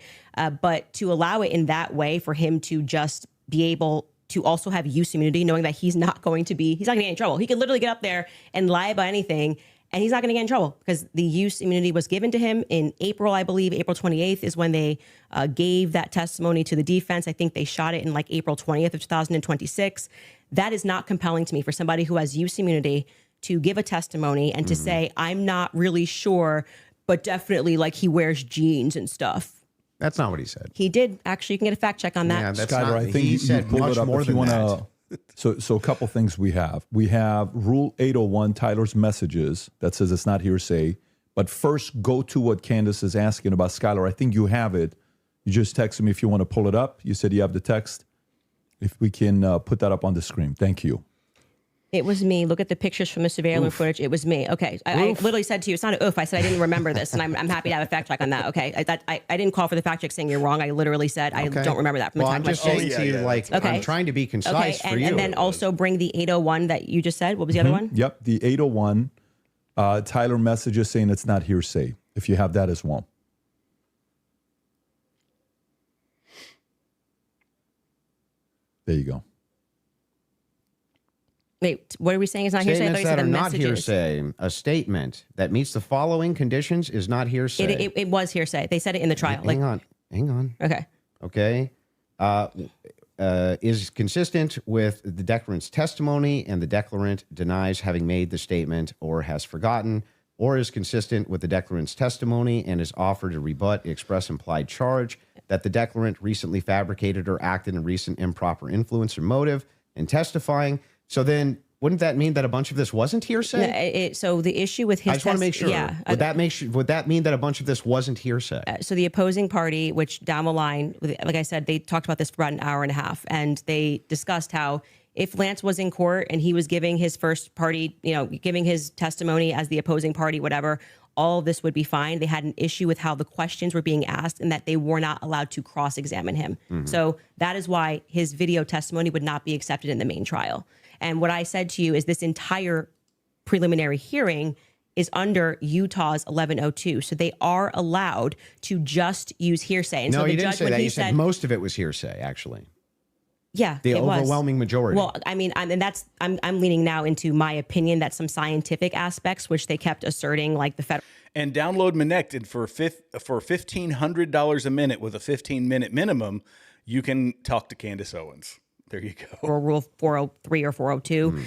But to allow it in that way for him to just be able to also have use immunity, knowing that he's not going to get in trouble. He could literally get up there and lie about anything, and he's not going to get in trouble because the use immunity was given to him in April, I believe. April 28th is when they gave that testimony to the defense. I think they shot it in like April 20th of 2026. That is not compelling to me for somebody who has use immunity to give a testimony and to say, I'm not really sure, but definitely like he wears jeans and stuff. That's not what he said. He did. Actually, you can get a fact check on that. Yeah, that's Skyler, I think he said pulled much it up more than that. So a couple things we have. We have Rule 801, Tyler's messages, that says it's not hearsay. But first, go to what Candace is asking about. Skyler, I think you have it. You just texted me if you want to pull it up. You said you have the text. If we can put that up on the screen. Thank you. It was me. Look at the pictures from the surveillance footage. It was me. Okay. I literally said to you, it's not an oof. I said I didn't remember this, and I'm happy to have a fact check on that. Okay. I didn't call for the fact check saying you're wrong. I literally said I don't remember that. From I'm just saying to you, like, I'm trying to be concise for you. And then also bring the 801 that you just said. What was the other one? Yep. The 801, Tyler messages saying it's not hearsay, if you have that as well. There you go. Wait, what are we saying is not hearsay? Statements that are not hearsay. A statement that meets the following conditions is not hearsay. It was hearsay. They said it in the trial. Hang on. Okay. Okay. Is consistent with the declarant's testimony and the declarant denies having made the statement or has forgotten, or is consistent with the declarant's testimony and is offered to rebut the express implied charge that the declarant recently fabricated or acted in recent improper influence or motive in testifying. So then, wouldn't that mean that a bunch of this wasn't hearsay? So the issue with his I just want to make sure. Yeah. Would that mean that a bunch of this wasn't hearsay? So the opposing party, which down the line, like I said, they talked about this for about an hour and a half, and they discussed how if Lance was in court and he was giving his first party, giving his testimony as the opposing party, whatever, all of this would be fine. They had an issue with how the questions were being asked and that they were not allowed to cross-examine him. Mm-hmm. So that is why his video testimony would not be accepted in the main trial. And what I said to you is this entire preliminary hearing is under Utah's 1102. So they are allowed to just use hearsay. And no, so you didn't say that. You said most of it was hearsay, actually. Yeah, the overwhelming majority. Well, I mean, I'm leaning now into my opinion that some scientific aspects, which they kept asserting, like the federal. And download Monected for $1,500 a minute with a 15-minute minimum. You can talk to Candace Owens. There you go. Or Rule 403 or 402.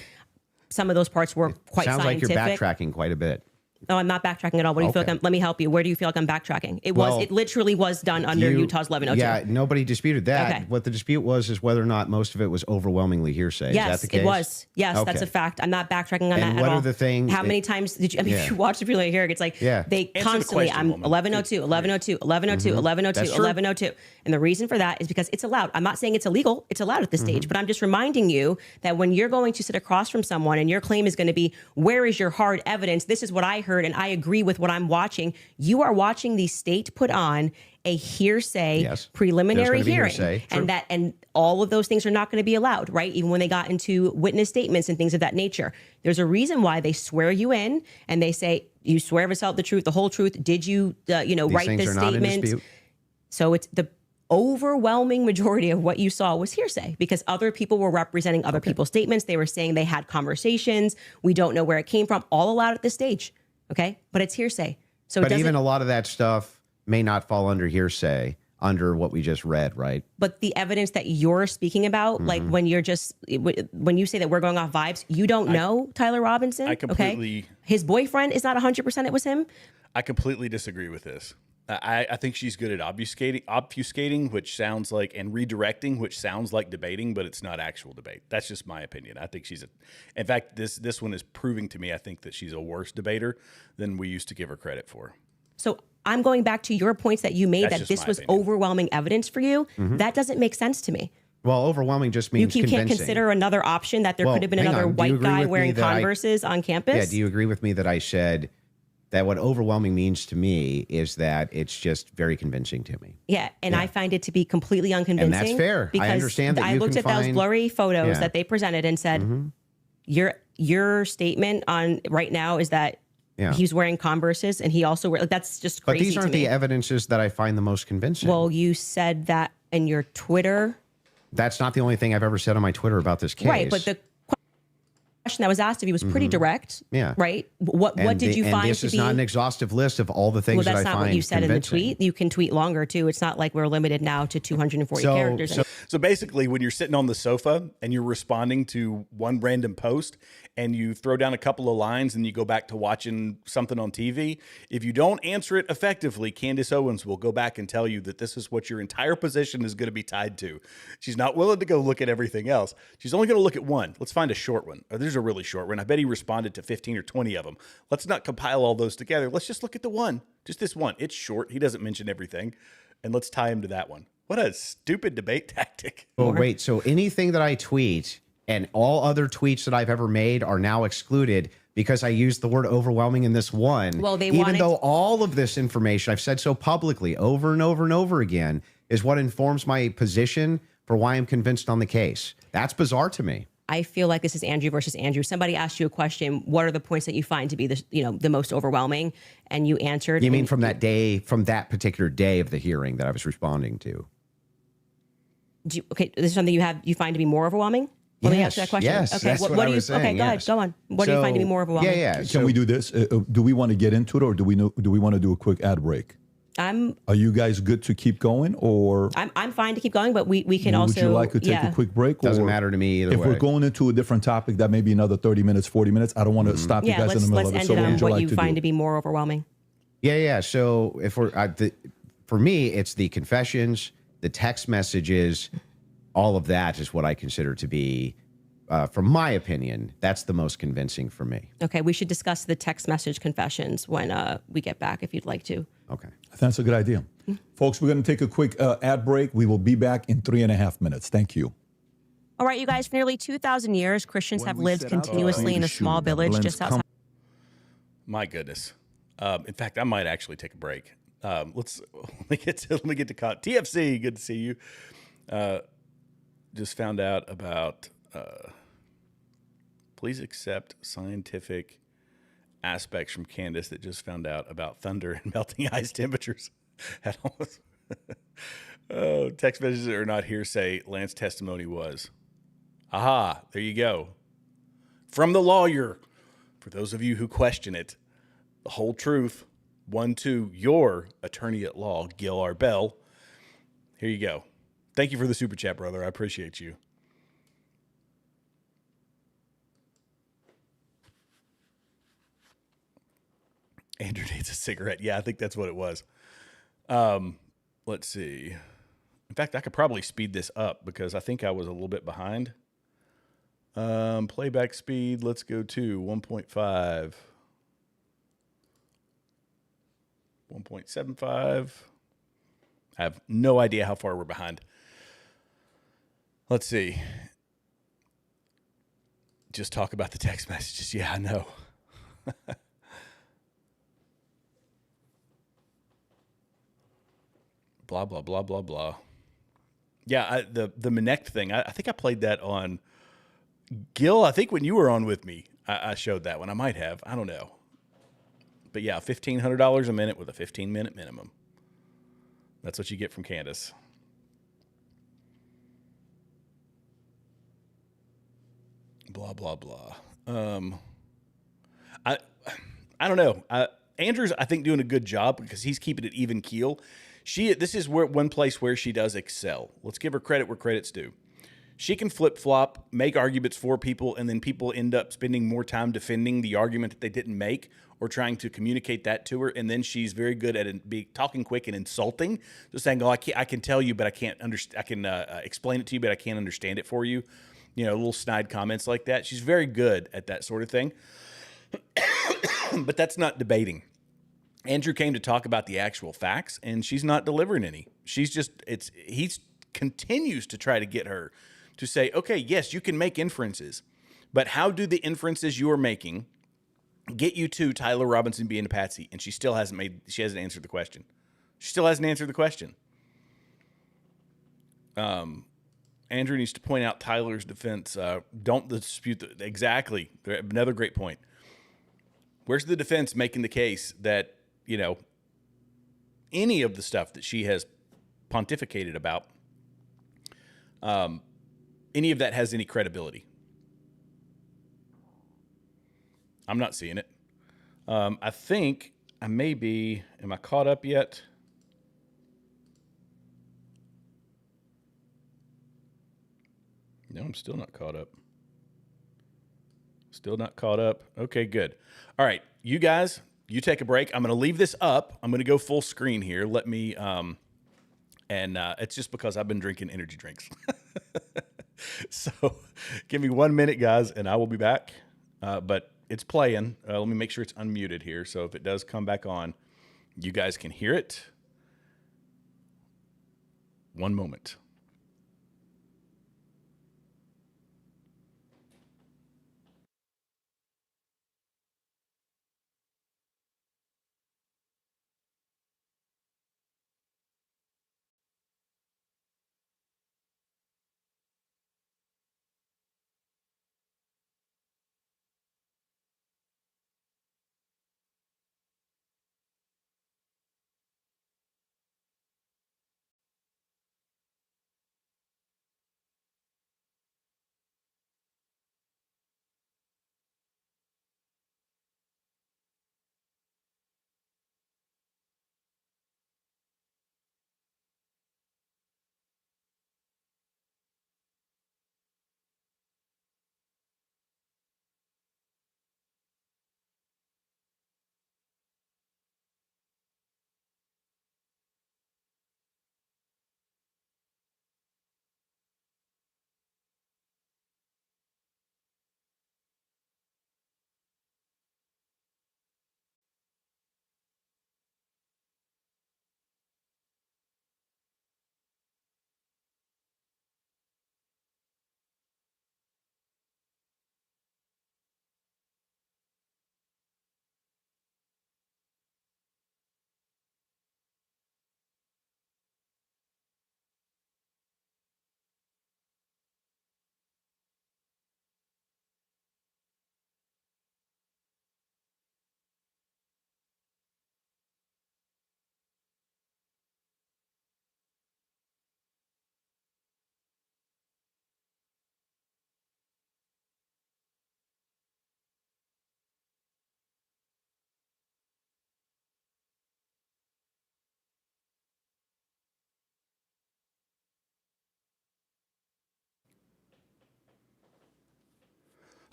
Some of those parts were quite sounds scientific. Sounds like you're backtracking quite a bit. No, I'm not backtracking at all. What do you feel like let me help you. Where do you feel like I'm backtracking? It literally was done under Utah's 1102. Yeah, nobody disputed that. Okay. What the dispute was is whether or not most of it was overwhelmingly hearsay. Yes, is that the case? It was. Yes, that's a fact. I'm not backtracking on that at all. What are the things? How many times did you, if you watch the preliminary hearing, it's like they constantly, I'm 1102, 1102, 1102, 1102, 1102. And the reason for that is because it's allowed. I'm not saying it's illegal. It's allowed at this stage, but I'm just reminding you that when you're going to sit across from someone and your claim is going to be, where is your hard evidence? This is what I heard and I agree with what I'm watching. You are watching the state put on a hearsay preliminary hearing, and all of those things are not going to be allowed, right? Even when they got into witness statements and things of that nature. There's a reason why they swear you in and they say, you swear to tell the truth, the whole truth. Did you, write this statement? So it's the overwhelming majority of what you saw was hearsay because other people were representing other people's statements. They were saying they had conversations. We don't know where it came from. All allowed at this stage. Okay. But it's hearsay. So but even a lot of that stuff may not fall under hearsay under what we just read, right? But the evidence that you're speaking about, like when you say that we're going off vibes, you don't know Tyler Robinson. I completely. Okay? His boyfriend is not 100% it was him. I completely disagree with this. I think she's good at obfuscating, which sounds like, and redirecting, which sounds like debating, but it's not actual debate. That's just my opinion. I think in fact, this one is proving to me, I think that she's a worse debater than we used to give her credit for. So I'm going back to your points that you made that this was overwhelming evidence for you. That doesn't make sense to me. Well, overwhelming just You, means you can't convincing. consider another option that there Well, could have been hang another on. Do you white agree guy with me wearing that Converses on campus? Yeah, do you agree with me that I said that what overwhelming means to me is that it's just very convincing to me? Yeah, and I find it to be completely unconvincing. And that's fair. I Because understand that I you looked can at those find- blurry photos Yeah. that they presented and said, your statement on right now is that Yeah. he's wearing Converses and he also wear, like, that's just But crazy these aren't to me. the evidences that I find the most convincing. Well, you said that in your Twitter. That's not the only thing I've ever said on my Twitter about this case. Right, but the question that was asked of you was pretty direct. Yeah. Right? What And did you and find this to is be... not an exhaustive list of all the things well, that I that's find not what you said convincing. in the tweet. You can tweet longer, too. It's not like we're limited now to 240 characters. So basically, when you're sitting on the sofa and you're responding to one random post and you throw down a couple of lines and you go back to watching something on TV, if you don't answer it effectively, Candace Owens will go back and tell you that this is what your entire position is going to be tied to. She's not willing to go look at everything else. She's only going to look at one. Let's find a short one. Or there's a really short one. I bet he responded to 15 or 20 of them. Let's not compile all those together. Let's just look at the one. Just this one. It's short. He doesn't mention everything. And let's tie him to that one. What a stupid debate tactic. Oh, wait. So anything that I tweet and all other tweets that I've ever made are now excluded because I used the word overwhelming in this one. Well, they even wanted- though all of this information I've said so publicly over and over and over again is what informs my position for why I'm convinced on the case. That's bizarre to me. I feel like this is Andrew versus Andrew. Somebody asked you a question. What are the points that you find to be the most overwhelming? And you answered. You mean from that day, from that particular day of the hearing that I was responding to? Okay, this is something you find to be more overwhelming? Let me ask you that question. Yes, okay, that's what do I you? was saying, Okay, go ahead. yes. Go on. What do you find to be more overwhelming? Can we do this? Do we want to get into it, or do we want to do a quick ad break? Are you guys good to keep going, or I'm fine to keep going, but we can also. would you like to take a quick break? Doesn't matter to me either If way. we're going into a different topic, that may be another 30 minutes, 40 minutes. I don't want to stop you Yeah, guys in the middle let's of it. end So it what on would you what like you to find do? to be more overwhelming. Yeah. So if we're for me, it's the confessions, the text messages, all of that is what I consider to be, from my opinion, that's the most convincing for me. Okay, we should discuss the text message confessions when we get back, if you'd like to. Okay. I think that's a good idea. Folks, we're going to take a quick ad break. We will be back in 3.5 minutes. Thank you. All right, you guys, for nearly 2,000 years, Christians have lived continuously in a small village just outside. My goodness. In fact, I might actually take a break. Let me get to TFC. Good to see you. Just found out about. Please accept scientific aspects from Candace that just found out about thunder and melting ice temperatures. Oh, text messages are not hearsay. Lance's testimony was. Aha, there you go. From the lawyer. For those of you who question it, the whole truth. 1 to your attorney at law, Gil Arbel. Here you go. Thank you for the super chat, brother. I appreciate you. Andrew needs a cigarette. Yeah, I think that's what it was. Let's see. In fact, I could probably speed this up because I think I was a little bit behind. Playback speed, let's go to 1.5. 1.75. I have no idea how far we're behind. Let's see. Just talk about the text messages. Yeah, I know. Blah, blah, blah, blah, blah. Yeah, the Minect thing, I think I played that on Gil. I think when you were on with me, I showed that one. I might have. I don't know. But yeah, $1,500 a minute with a 15-minute minimum. That's what you get from Candace. Blah, blah, blah. I don't know. Andrew's, I think, doing a good job because he's keeping it even keel. This is one place where she does excel. Let's give her credit where credit's due. She can flip-flop, make arguments for people, and then people end up spending more time defending the argument that they didn't make or trying to communicate that to her. And then she's very good at talking quick and insulting, just saying, "Oh, I can tell you, but I can't understand. I can explain it to you, but I can't understand it for you." You know, little snide comments like that. She's very good at that sort of thing. But that's not debating. Andrew came to talk about the actual facts, and she's not delivering any. He's continues to try to get her to say, okay, yes, you can make inferences, but how do the inferences you are making get you to Tyler Robinson being a patsy? And she hasn't answered the question. She still hasn't answered the question. Andrew needs to point out Tyler's defense. Don't dispute exactly. Another great point. Where's the defense making the case that, any of the stuff that she has pontificated about, any of that has any credibility? I'm not seeing it. I think I may be. Am I caught up yet? No, I'm still not caught up. Still not caught up. Okay, good. All right, you guys, you take a break. I'm going to leave this up. I'm going to go full screen here. Let me, it's just because I've been drinking energy drinks. So give me 1 minute, guys, and I will be back. But it's playing. Let me make sure it's unmuted here. So if it does come back on, you guys can hear it. 1 moment.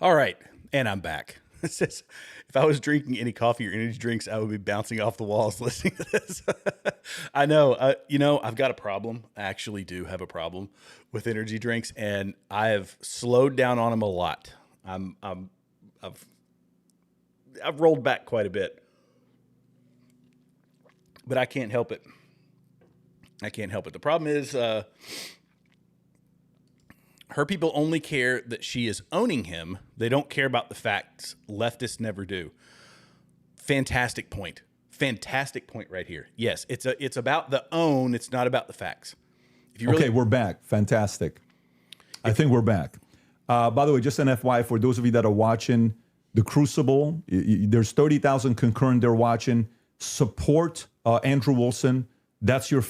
All right, and I'm back. It says, if I was drinking any coffee or energy drinks, I would be bouncing off the walls listening to this. I know. I've got a problem. I actually do have a problem with energy drinks, and I have slowed down on them a lot. I've rolled back quite a bit, but I can't help it. The problem is, her people only care that she is owning him. They don't care about the facts. Leftists never do. Fantastic point. Fantastic point right here. Yes, it's about the own. It's not about the facts. If you really... Okay, we're back. Fantastic. I think we're back. By the way, just an FYI for those of you that are watching The Crucible, there's 30,000 concurrent there watching. Support Andrew Wilson. That's your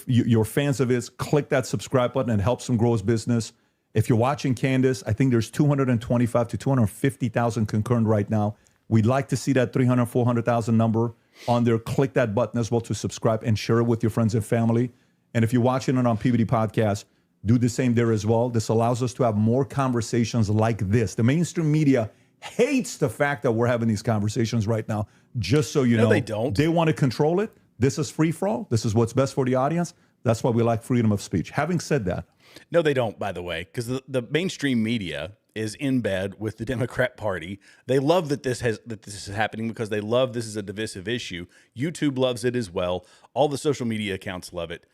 fans of his. Click that subscribe button and helps him grow his business. If you're watching Candace, I think there's 225 to 250,000 concurrent right now. We'd like to see that 300, 400,000 number on there. Click that button as well to subscribe and share it with your friends and family. And if you're watching it on PBD Podcast, do the same there as well. This allows us to have more conversations like this. The mainstream media hates the fact that we're having these conversations right now, just so you know. They don't. They want to control it. This is free for all. This is what's best for the audience. That's why we like freedom of speech. Having said that, no, they don't, by the way, because the mainstream media is in bed with the Democrat Party. They love that this is happening because they love this is a divisive issue. YouTube loves it as well. All the social media accounts love it.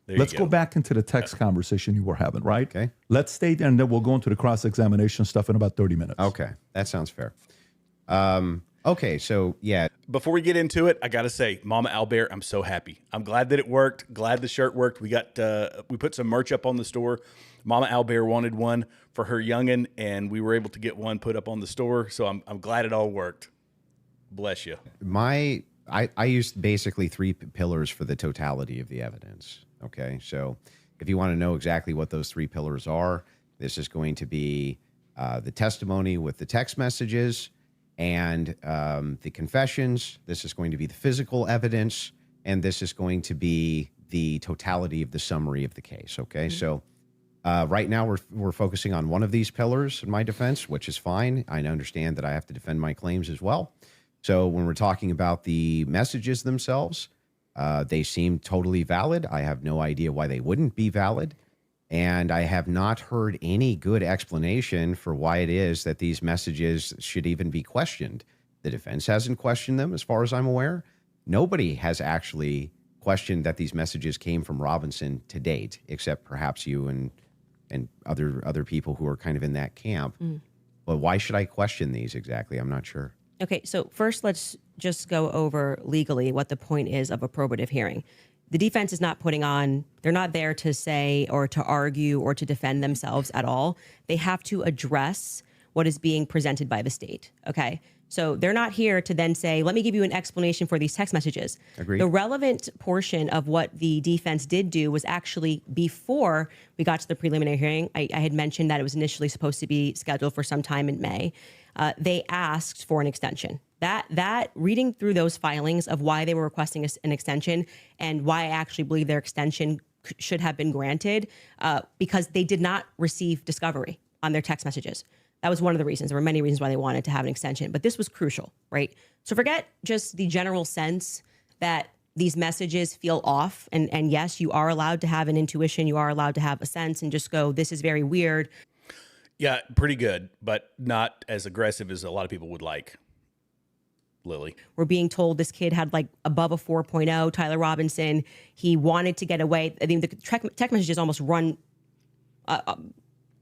Let's go back into the text conversation you were having, right? Okay. Let's stay there, and then we'll go into the cross-examination stuff in about 30 minutes. Okay, that sounds fair. Okay, so yeah. Before we get into it, I gotta say, Mama Albert, I'm so happy. I'm glad that it worked. Glad the shirt worked. We put some merch up on the store. Mama Albert wanted one for her youngin', and we were able to get one put up on the store. So I'm glad it all worked. Bless you. I used basically 3 pillars for the totality of the evidence. Okay, so if you want to know exactly what those 3 pillars are, this is going to be the testimony with the text messages and the confessions. This is going to be the physical evidence, and this is going to be the totality of the summary of the case. Okay, so right now we're focusing on one of these pillars in my defense, which is fine. I understand that I have to defend my claims as well. So when we're talking about the messages themselves, they seem totally valid. I have no idea why they wouldn't be valid. And I have not heard any good explanation for why it is that these messages should even be questioned. The defense hasn't questioned them, as far as I'm aware. Nobody has actually questioned that these messages came from Robinson to date, except perhaps you and other people who are kind of in that camp. But why should I question these exactly? I'm not sure. Okay, so first let's just go over legally what the point is of a probative hearing. The defense is not they're not there to say or to argue or to defend themselves at all. They have to address what is being presented by the state, okay? So they're not here to then say, let me give you an explanation for these text messages. Agreed. The relevant portion of what the defense did do was actually before we got to the preliminary hearing. I had mentioned that it was initially supposed to be scheduled for some time in May. They asked for an extension. That reading through those filings of why they were requesting an extension and why I actually believe their extension should have been granted because they did not receive discovery on their text messages. That was one of the reasons. There were many reasons why they wanted to have an extension, but this was crucial, right? So forget just the general sense that these messages feel off. And yes, you are allowed to have an intuition. You are allowed to have a sense and just go, this is very weird. Yeah, pretty good, but not as aggressive as a lot of people would like. Lily. We're being told this kid had like above a 4.0, Tyler Robinson. He wanted to get away. I mean, the text messages almost run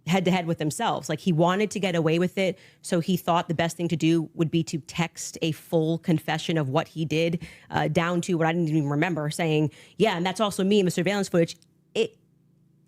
head to head with themselves. Like he wanted to get away with it. So he thought the best thing to do would be to text a full confession of what he did down to what I didn't even remember saying, yeah, and that's also me in the surveillance footage.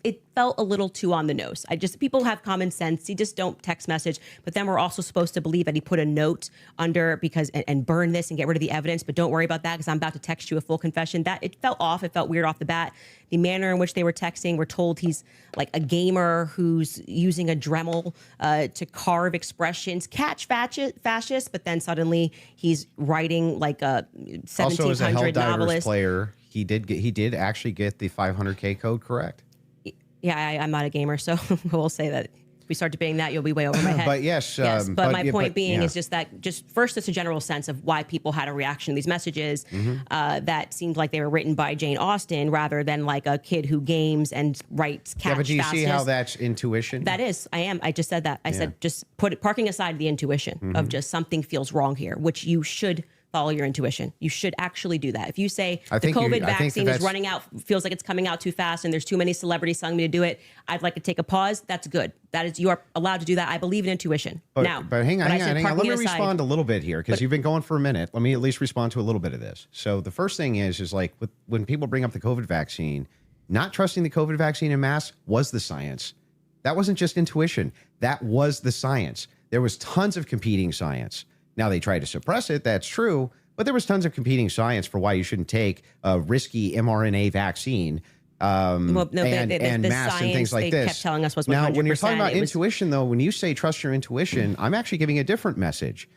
It felt a little too on the nose. People have common sense. You just don't text message. But then we're also supposed to believe that he put a note under and burn this and get rid of the evidence. But don't worry about that because I'm about to text you a full confession. That it felt off. It felt weird off the bat. The manner in which they were texting, we're told he's like a gamer who's using a Dremel to carve expressions, catch fascist. But then suddenly he's writing like a 1700 also, as a Helldivers novelist. Player, he did actually get the 500K code correct. Yeah, I'm not a gamer, so we'll say that if we start debating that, you'll be way over my head. But yes. But my point being is just that first, it's a general sense of why people had a reaction to these messages that seemed like they were written by Jane Austen rather than like a kid who games and writes catch but do you see fascist. how that's intuition? That is. I just said that. I said just parking aside the intuition of just something feels wrong here, which you should follow your intuition. You should actually do that. If you say the COVID vaccine is running out, feels like it's coming out too fast and there's too many celebrities telling me to do it, I'd like to take a pause. That's good. That is, you are allowed to do that. I believe in intuition. But hang on. Let me respond a little bit here because you've been going for a minute. Let me at least respond to a little bit of this. So the first thing is like when people bring up the COVID vaccine, not trusting the COVID vaccine en masse was the science. That wasn't just intuition. That was the science. There was tons of competing science. Now, they tried to suppress it, that's true, but there was tons of competing science for why you shouldn't take a risky mRNA vaccine and masks and things like they this. Kept telling us was 100%. Now, when you're talking about intuition, though, when you say trust your intuition, I'm actually giving a different message.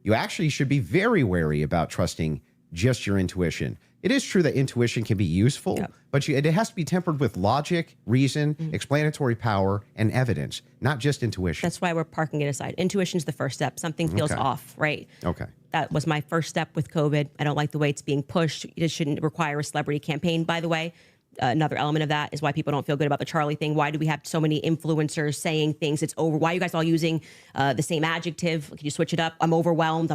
You actually should be very wary about trusting just your intuition. It is true that intuition can be useful, but it has to be tempered with logic, reason, explanatory power, and evidence, not just intuition. That's why we're parking it aside. Intuition's the first step. Something feels off, right? Okay. That was my first step with COVID. I don't like the way it's being pushed. It shouldn't require a celebrity campaign, by the way. Another element of that is why people don't feel good about the Charlie thing. Why do we have so many influencers saying things? It's over. Why are you guys all using the same adjective? Can you switch it up? I'm overwhelmed.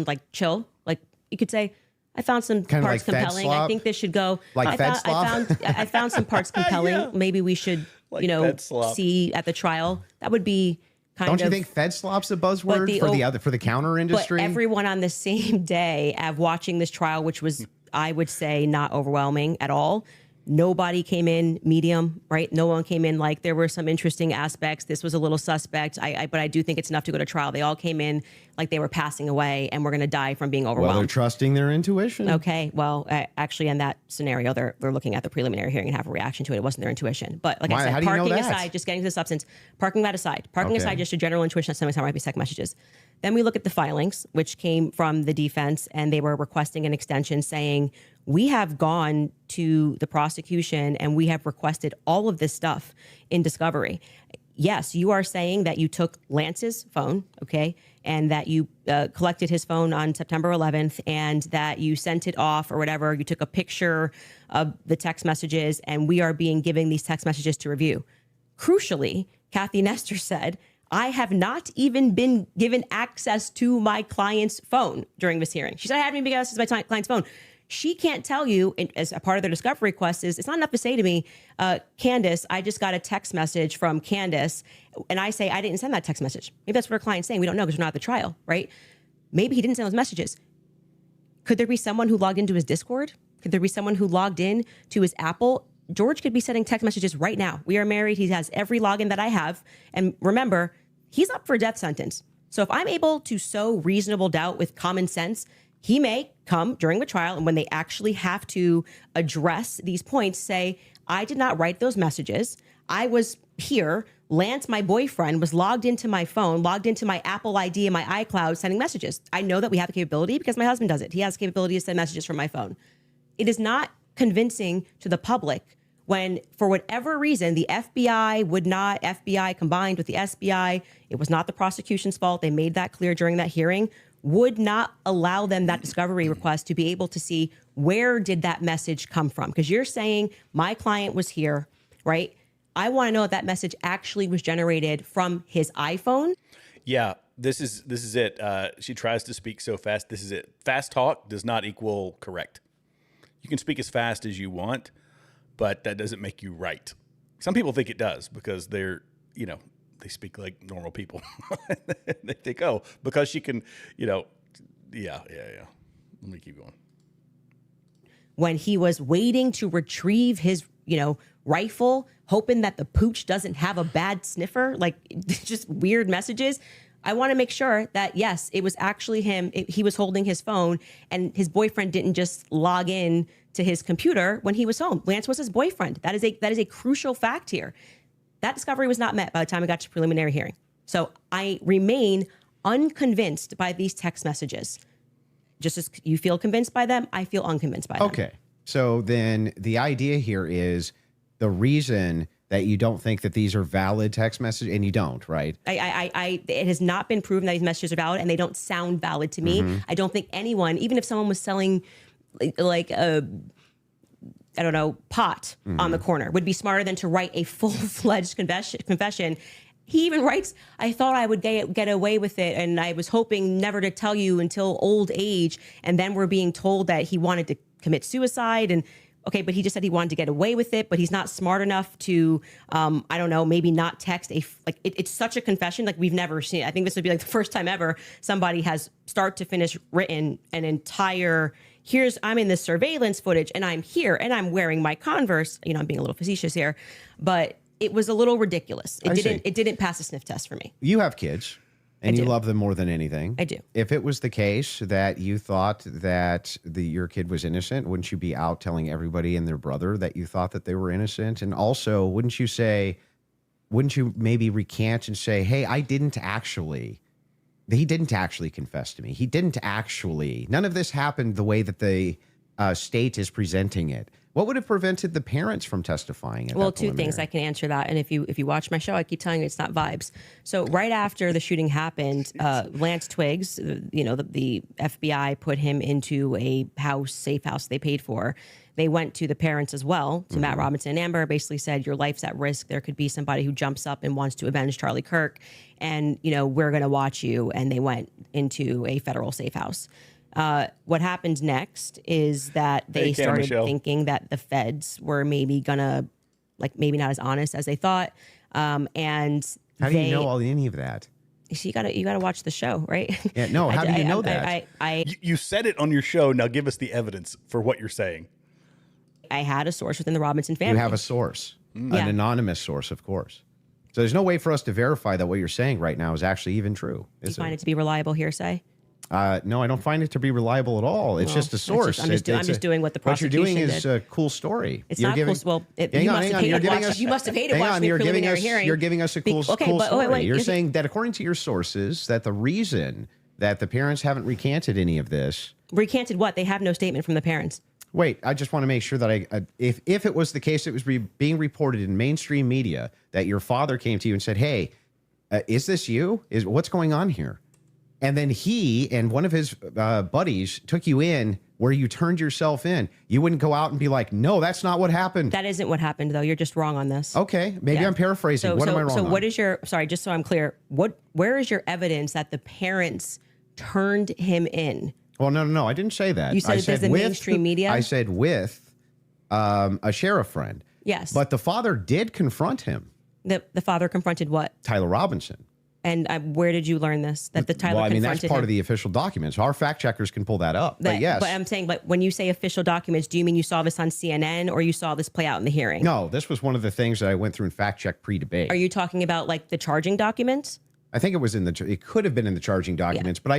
Like, chill. Like, you could say, I found some Kinda parts like Fed compelling. slop? I think this should go. Like I Fed found, slop? I found some parts compelling. Yeah. Maybe we should, Like you know, Fed slop. see at the trial. That would be kind Don't of. you think Fed slop's a buzzword for the counter industry? But everyone on the same day of watching this trial, which was, I would say, not overwhelming at all. Nobody came in medium, right? No one came in like there were some interesting aspects. This was a little suspect. But I do think it's enough to go to trial. They all came in like they were passing away and we're going to die from being overwhelmed. Well, they're trusting their intuition. Okay. Well, actually, in that scenario, they're looking at the preliminary hearing and have a reaction to it. It wasn't their intuition. But like I said, How do you know parking that? aside, just getting to the substance, parking that aside, parking Okay. aside, just a general intuition that some might be second messages. Then we look at the filings, which came from the defense, and they were requesting an extension saying, we have gone to the prosecution and we have requested all of this stuff in discovery. Yes, you are saying that you took Lance's phone, okay, and that you collected his phone on September 11th and that you sent it off or whatever. You took a picture of the text messages and we are being given these text messages to review. Crucially, Kathy Nestor said, I have not even been given access to my client's phone during this hearing. She said, I haven't even been given access to my client's phone. She can't tell you, as a part of their discovery request, is it's not enough to say to me, Candace, I just got a text message from Candace, and I say, I didn't send that text message. Maybe that's what her client's saying. We don't know because we're not at the trial, right? Maybe he didn't send those messages. Could there be someone who logged into his Discord? Could there be someone who logged in to his Apple? George could be sending text messages right now. We are married. He has every login that I have. And remember, he's up for a death sentence. So if I'm able to sow reasonable doubt with common sense, he may come during the trial and when they actually have to address these points, say, I did not write those messages. I was here. Lance, my boyfriend, was logged into my phone, logged into my Apple ID and my iCloud sending messages. I know that we have the capability because my husband does it. He has the capability to send messages from my phone. It is not convincing to the public when, for whatever reason, the FBI combined with the SBI, it was not the prosecution's fault. They made that clear during that hearing, would not allow them that discovery request to be able to see where did that message come from? Because you're saying my client was here, right? I want to know if that message actually was generated from his iPhone. Yeah, this is it. She tries to speak so fast. This is it. Fast talk does not equal correct. You can speak as fast as you want, but that doesn't make you right. Some people think it does because they're, they speak like normal people. They think, oh, because she can, yeah. Let me keep going. When he was waiting to retrieve his, rifle, hoping that the pooch doesn't have a bad sniffer, like just weird messages. I want to make sure that, yes, it was actually him. He was holding his phone and his boyfriend didn't just log in to his computer when he was home. Lance was his boyfriend. That is a crucial fact here. That discovery was not met by the time we got to preliminary hearing. So I remain unconvinced by these text messages. Just as you feel convinced by them, I feel unconvinced by them. Okay. So then the idea here is the reason that you don't think that these are valid text messages, and you don't, right? It has not been proven that these messages are valid, and they don't sound valid to me. Mhm. I don't think anyone, even if someone was selling like a, I don't know, pot on the corner, would be smarter than to write a full-fledged confession. He even writes, I thought I would get away with it, and I was hoping never to tell you until old age. And then we're being told that he wanted to commit suicide. And okay, but he just said he wanted to get away with it, but he's not smart enough to, I don't know, maybe not text it's such a confession like we've never seen. I think this would be like the first time ever somebody has start to finish written an entire, I'm in this surveillance footage and I'm here and I'm wearing my Converse. I'm being a little facetious here, but it was a little ridiculous. It didn't pass a sniff test for me. You have kids and you love them more than anything. I do. If it was the case that you thought that your kid was innocent, wouldn't you be out telling everybody and their brother that you thought that they were innocent? And also, wouldn't you maybe recant and say, hey, he didn't actually confess to me. He didn't actually, none of this happened the way that the state is presenting it. What would have prevented the parents from testifying? Well, two things I can answer that. And if you watch my show, I keep telling you it's not vibes. So right after the shooting happened, Lance Twiggs, the FBI put him into a safe house they paid for. They went to the parents as well, to Matt Robinson and Amber, basically said, your life's at risk. There could be somebody who jumps up and wants to avenge Charlie Kirk. And, we're going to watch you. And they went into a federal safe house. What happened next is that they started thinking that the feds were maybe gonna, like, maybe not as honest as they thought. And how do you know any of that? You gotta watch the show, right? Yeah, no. How do you know that? You said it on your show. Now give us the evidence for what you're saying. I had a source within the Robinson family. You have a source, an anonymous source, of course. So there's no way for us to verify that what you're saying right now is actually even true. Do you find it to be reliable hearsay? No, I don't find it to be reliable at all. It's just a source. I'm just doing what the prosecution What you're doing did. is a cool story. It's not cool. Well, you must have hated watching the preliminary hearing. You're giving us a cool story. Wait, you're saying that according to your sources, that the reason that the parents haven't recanted any of this. Recanted what? They have no statement from the parents. Wait, I just want to make sure that if it was the case, it was being reported in mainstream media that your father came to you and said, "Hey, is this you? What's going on here?" And then he and one of his buddies took you in where you turned yourself in. You wouldn't go out and be like, "No, that's not what happened." That isn't what happened, though. You're just wrong on this. Okay, maybe I'm paraphrasing. What am I wrong on? So what is your? Sorry, just so I'm clear. Where is your evidence that the parents turned him in? Well, no. I didn't say that. You said there's the mainstream media? I said with a sheriff friend. Yes. But the father did confront him. The father confronted what? Tyler Robinson. And where did you learn this? That the Tyler confronted him? That's part of the official documents. Our fact checkers can pull that up. But yes. But I'm saying, but when you say official documents, do you mean you saw this on CNN or you saw this play out in the hearing? No, this was one of the things that I went through and fact check pre-debate. Are you talking about like the charging documents? I think it was it could have been in the charging documents, but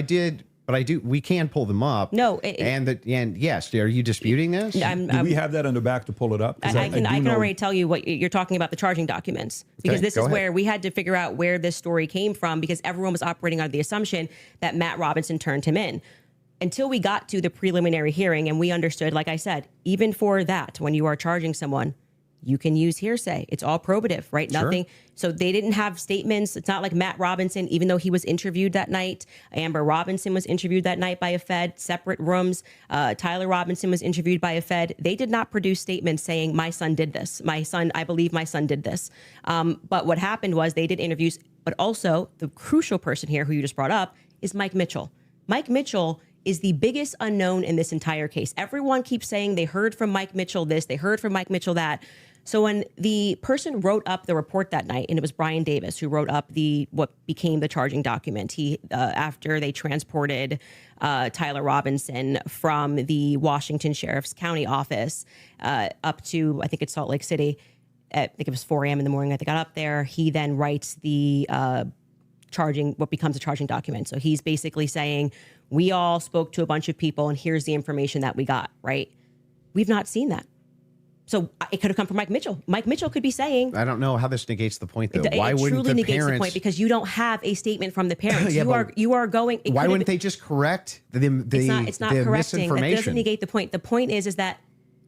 we can pull them up. No. And yes, are you disputing this? Do we have that in the back to pull it up? I can already tell you what you're talking about, the charging documents, because this is where we had to figure out where this story came from, because everyone was operating under the assumption that Matt Robinson turned him in. Until we got to the preliminary hearing and we understood, like I said, even for that, when you are charging someone, you can use hearsay. It's all probative, right? Sure. Nothing. So they didn't have statements. It's not like Matt Robinson, even though he was interviewed that night. Amber Robinson was interviewed that night by a Fed, separate rooms. Tyler Robinson was interviewed by a Fed. They did not produce statements saying, my son did this. I believe my son did this. But what happened was they did interviews, but also the crucial person here who you just brought up is Mike Mitchell. Mike Mitchell is the biggest unknown in this entire case. Everyone keeps saying they heard from Mike Mitchell this, they heard from Mike Mitchell that. So when the person wrote up the report that night, and it was Brian Davis who wrote up what became the charging document, he after they transported Tyler Robinson from the Washington Sheriff's County office up to, I think it's Salt Lake City. I think it was 4 a.m. in the morning that they got up there. He then writes the what becomes a charging document. So he's basically saying, we all spoke to a bunch of people and here's the information that we got, right? We've not seen that. So it could have come from Mike Mitchell. Mike Mitchell could be saying, I don't know how this negates the point, though. Why wouldn't truly negates the point, because you don't have a statement from the parents. Yeah, you are going. Why wouldn't they just correct the it's not correcting. That doesn't negate the point. The point is that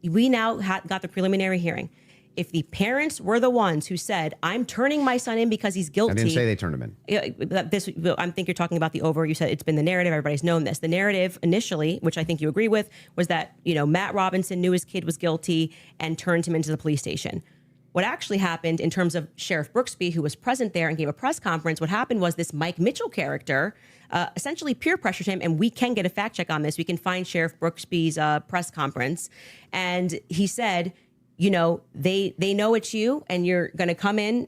we now got the preliminary hearing. If the parents were the ones who said, I'm turning my son in because he's guilty. I didn't say they turned him in. I think you're talking about you said it's been the narrative. Everybody's known this. The narrative initially, which I think you agree with, was that, Matt Robinson knew his kid was guilty and turned him into the police station. What actually happened in terms of Sheriff Brooksby, who was present there and gave a press conference, what happened was this Mike Mitchell character essentially peer pressured him, and we can get a fact check on this. We can find Sheriff Brooksby's press conference. And he said, they know it's you and you're going to come in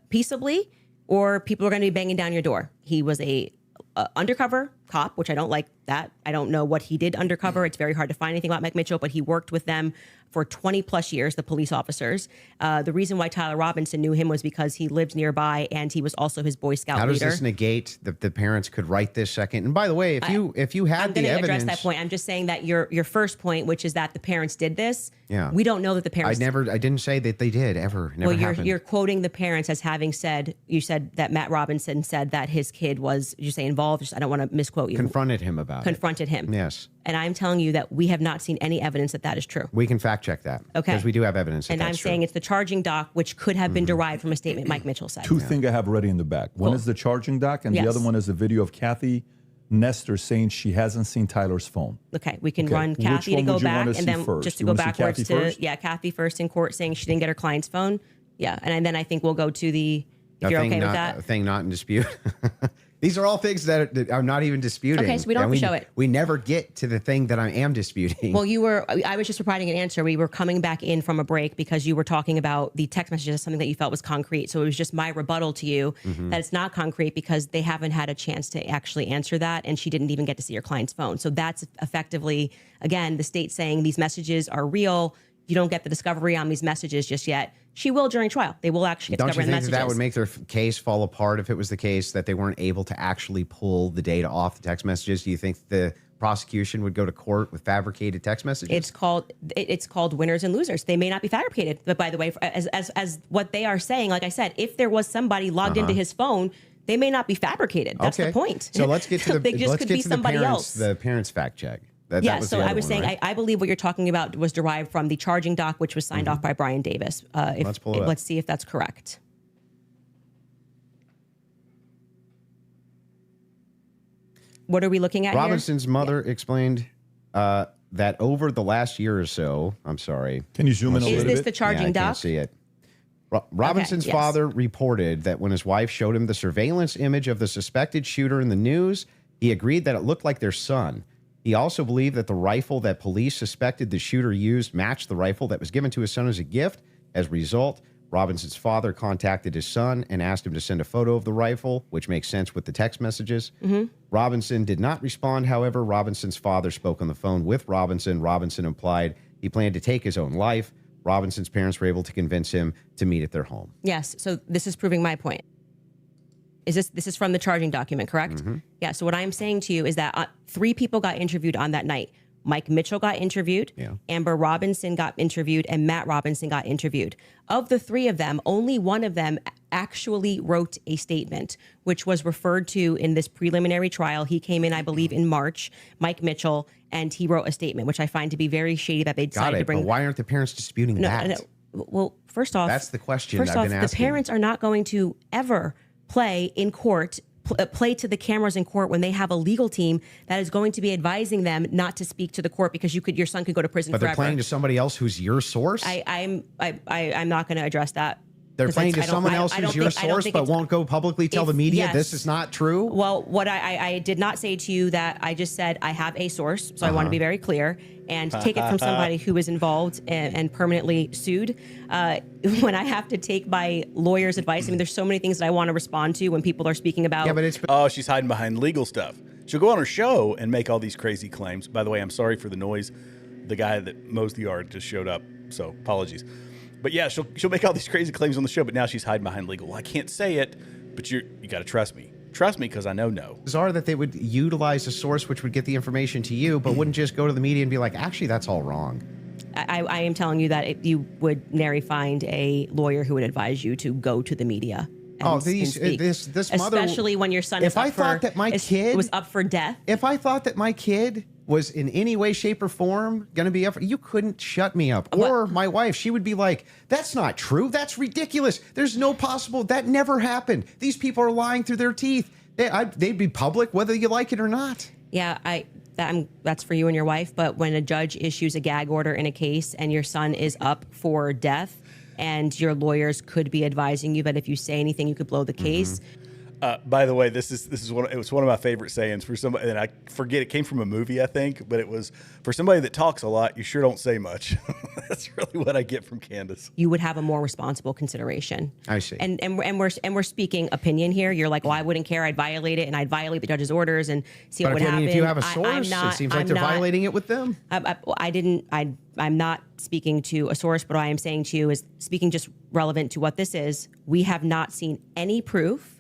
peaceably, or people are going to be banging down your door. He was a undercover cop, which I don't like that. I don't know what he did undercover. It's very hard to find anything about Mike Mitchell, but he worked with them for 20 plus years, the police officers. The reason why Tyler Robinson knew him was because he lived nearby and he was also his Boy Scout leader. How does this negate that the parents could write this second? And by the way, if you had the evidence, I'm going to address that point. I'm just saying that your first point, which is that the parents did this. Yeah. We don't know that the parents. I didn't say that they did ever. Never happened. You're quoting the parents as having said. You said that Matt Robinson said that his kid was, you say involved. I don't want to misquote you. Confronted him about it. Confronted him. Yes. And I'm telling you that we have not seen any evidence that that is true. We can fact check that. Okay. Because we do have evidence. And I'm saying it's the charging doc, which could have been derived from a statement Mike Mitchell said. Two things I have ready in the back. One is the charging doc, and the other one is a video of Kathy Nestor saying she hasn't seen Tyler's phone. Okay, we can run Kathy to go back, and then first? just to go backwards to Kathy first in court saying she didn't get her client's phone. Yeah, and then I think we'll go to the. If you're okay with that, thing not in dispute. These are all things that I'm not even disputing. Okay, so we don't have to show it. We never get to the thing that I am disputing. Well, I was just providing an answer. We were coming back in from a break because you were talking about the text messages as something that you felt was concrete. So it was just my rebuttal to you that it's not concrete because they haven't had a chance to actually answer that. And she didn't even get to see your client's phone. So that's effectively, again, the state saying these messages are real. You don't get the discovery on these messages just yet. She will during trial. They will actually get Don't you discovery on the think messages. that would make their case fall apart if it was the case that they weren't able to actually pull the data off the text messages? Do you think the prosecution would go to court with fabricated text messages? It's called winners and losers. They may not be fabricated, but by the way, as what they are saying, like I said, if there was somebody logged into his phone, they may not be fabricated. That's the point. So let's get to the they just could be somebody else. The parents fact check. That was so the I other was one, saying, right? I believe what you're talking about was derived from the charging doc, which was signed off by Brian Davis. Let's pull it up. Let's see if that's correct. What are we looking at Robinson's here? mother explained that over the last year or so, I'm sorry. Can you zoom in a little bit? Is this the charging I doc? can't see it. Robinson's yes. father reported that when his wife showed him the surveillance image of the suspected shooter in the news, he agreed that it looked like their son. He also believed that the rifle that police suspected the shooter used matched the rifle that was given to his son as a gift. As a result, Robinson's father contacted his son and asked him to send a photo of the rifle, which makes sense with the text messages. Robinson did not respond. However, Robinson's father spoke on the phone with Robinson. Robinson implied he planned to take his own life. Robinson's parents were able to convince him to meet at their home. Yes. So this is proving my point. This is from the charging document, correct? Yeah. So what I'm saying to you is that 3 people got interviewed on that night. Mike Mitchell got interviewed, Amber Robinson got interviewed, and Matt Robinson got interviewed. Of the 3 of them, only one of them actually wrote a statement, which was referred to in this preliminary trial. He came in, I believe, in March, Mike Mitchell, and he wrote a statement, which I find to be very shady that they decided to bring. But why aren't the parents disputing that? No. Well, first off, That's the question First I've off, been the asking. parents are not going to ever play in court, play to the cameras in court when they have a legal team that is going to be advising them not to speak to the court because your son could go to prison But forever. they're playing to somebody else who's your source? I'm not going to address that. They're playing to someone else who's your source, but won't go publicly tell the media yes. this is not true? Well, what I did not say to you that I just said I have a source, so I want to be very clear and take it from somebody who is involved and permanently sued. When I have to take my lawyer's advice, I mean, there's so many things that I want to respond to when people are speaking about. Yeah, but it's she's hiding behind legal stuff. She'll go on her show and make all these crazy claims. By the way, I'm sorry for the noise. The guy that mows the yard just showed up, so apologies. But yeah, she'll make all these crazy claims on the show, but now she's hiding behind legal. Well, I can't say it, but you got to trust me. Trust me because I know no. Bizarre that they would utilize a source which would get the information to you, but wouldn't just go to the media and be like, actually, that's all wrong. I am telling you that you would nary find a lawyer who would advise you to go to the media. This mother, especially when your son is if I thought that my kid was up for death. If I thought that my kid was in any way, shape, or form going to be up, you couldn't shut me up. Or my wife, she would be like, "That's not true. That's ridiculous. There's no possible. That never happened. These people are lying through their teeth. They'd be public whether you like it or not." Yeah, that's for you and your wife. But when a judge issues a gag order in a case and your son is up for death, and your lawyers could be advising you that if you say anything, you could blow the case. By the way, this is it was one of my favorite sayings for somebody, and I forget it came from a movie, I think, but it was for somebody that talks a lot. You sure don't say much. That's really what I get from Candace. You would have a more responsible consideration. I see. And we're speaking opinion here. You're like, well, I wouldn't care. I'd violate it, and I'd violate the judge's orders and see what would happen. If you have a source, it seems like they're violating it with them. I'm not speaking to a source, but what I am saying to you is speaking just relevant to what this is. We have not seen any proof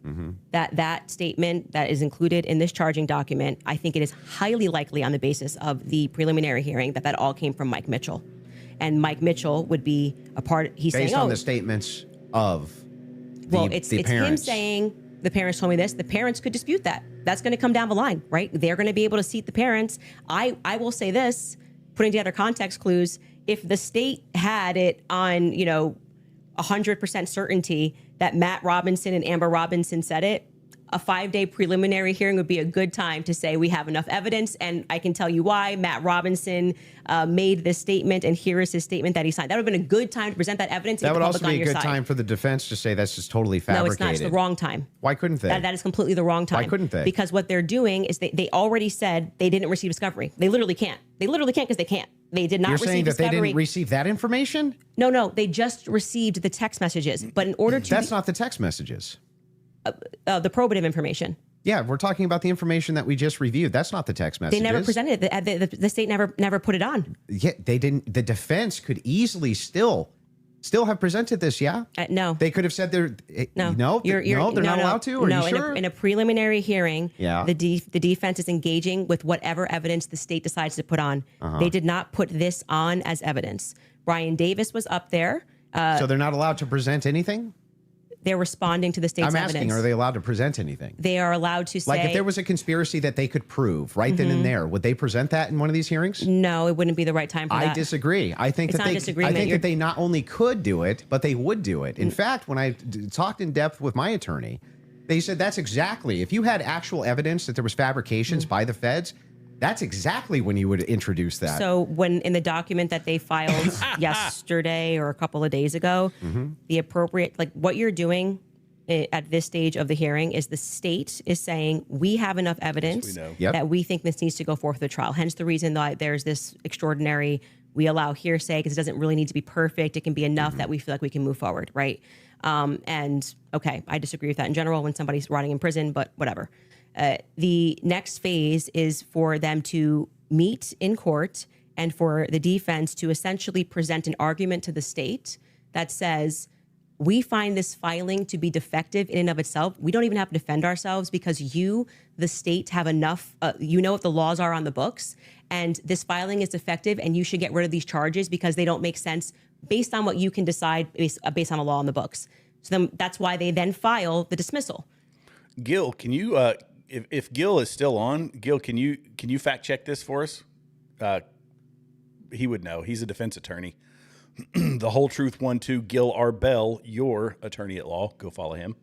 that statement that is included in this charging document. I think it is highly likely on the basis of the preliminary hearing that all came from Mike Mitchell. And Mike Mitchell would be a part. He's based saying, on the statements of the it's parents. him saying the parents told me this. The parents could dispute that. That's going to come down the line, right? They're going to be able to seat the parents. I will say this, putting together context clues. If the state had it on, 100% certainty that Matt Robinson and Amber Robinson said it, a 5-day preliminary hearing would be a good time to say we have enough evidence. And I can tell you why. Matt Robinson made this statement, and here is his statement that he signed. That would have been a good time to present that evidence. That and would get the also public be on a your good side. time for the defense to say that's just totally fabricated. No, it's not. It's the wrong time. Why couldn't they? That is completely the wrong time. Why couldn't they? Because what they're doing is they already said they didn't receive discovery. They literally can't. They literally can't because they can't. They did not You're receive saying that discovery. they didn't receive that information? No, they just received the text messages. But in order to... That's not the text messages. The probative information. Yeah, we're talking about the information that we just reviewed. That's not the text messages. They never presented it. The state never put it on. Yeah, they didn't. The defense could easily still have presented this. Yeah. No. They could have said they're no. No, they're not allowed to. Are no, you sure? In a preliminary hearing, yeah. the defense is engaging with whatever evidence the state decides to put on. They did not put this on as evidence. Brian Davis was up there. So they're not allowed to present anything? They're responding to the state's evidence. I'm asking, are they allowed to present anything? They are allowed to say... Like if there was a conspiracy that they could prove right then and there, would they present that in one of these hearings? No, it wouldn't be the right time for that. I disagree. I think it's that not they disagreement. I think that they not only could do it, but they would do it. In fact, when I talked in depth with my attorney, they said that's exactly, if you had actual evidence that there was fabrications by the feds, that's exactly when you would introduce that. So when in the document that they filed yesterday or a couple of days ago, the appropriate, like what you're doing at this stage of the hearing is the state is saying we have enough evidence that we think this needs to go forth to the trial. Hence the reason that there's this extraordinary, we allow hearsay because it doesn't really need to be perfect. It can be enough that we feel like we can move forward, right? And okay, I disagree with that in general when somebody's rotting in prison, but whatever. The next phase is for them to meet in court and for the defense to essentially present an argument to the state that says, we find this filing to be defective in and of itself. We don't even have to defend ourselves because you, the state, have enough, you know what the laws are on the books, and this filing is defective and you should get rid of these charges because they don't make sense based on what you can decide based on a law on the books. So then that's why they then file the dismissal. Gil, can you, if Gil is still on, Gil, can you fact check this for us? He would know. He's a defense attorney. The Whole Truth 1-2, Gil Arbel, your attorney at law. Go follow him.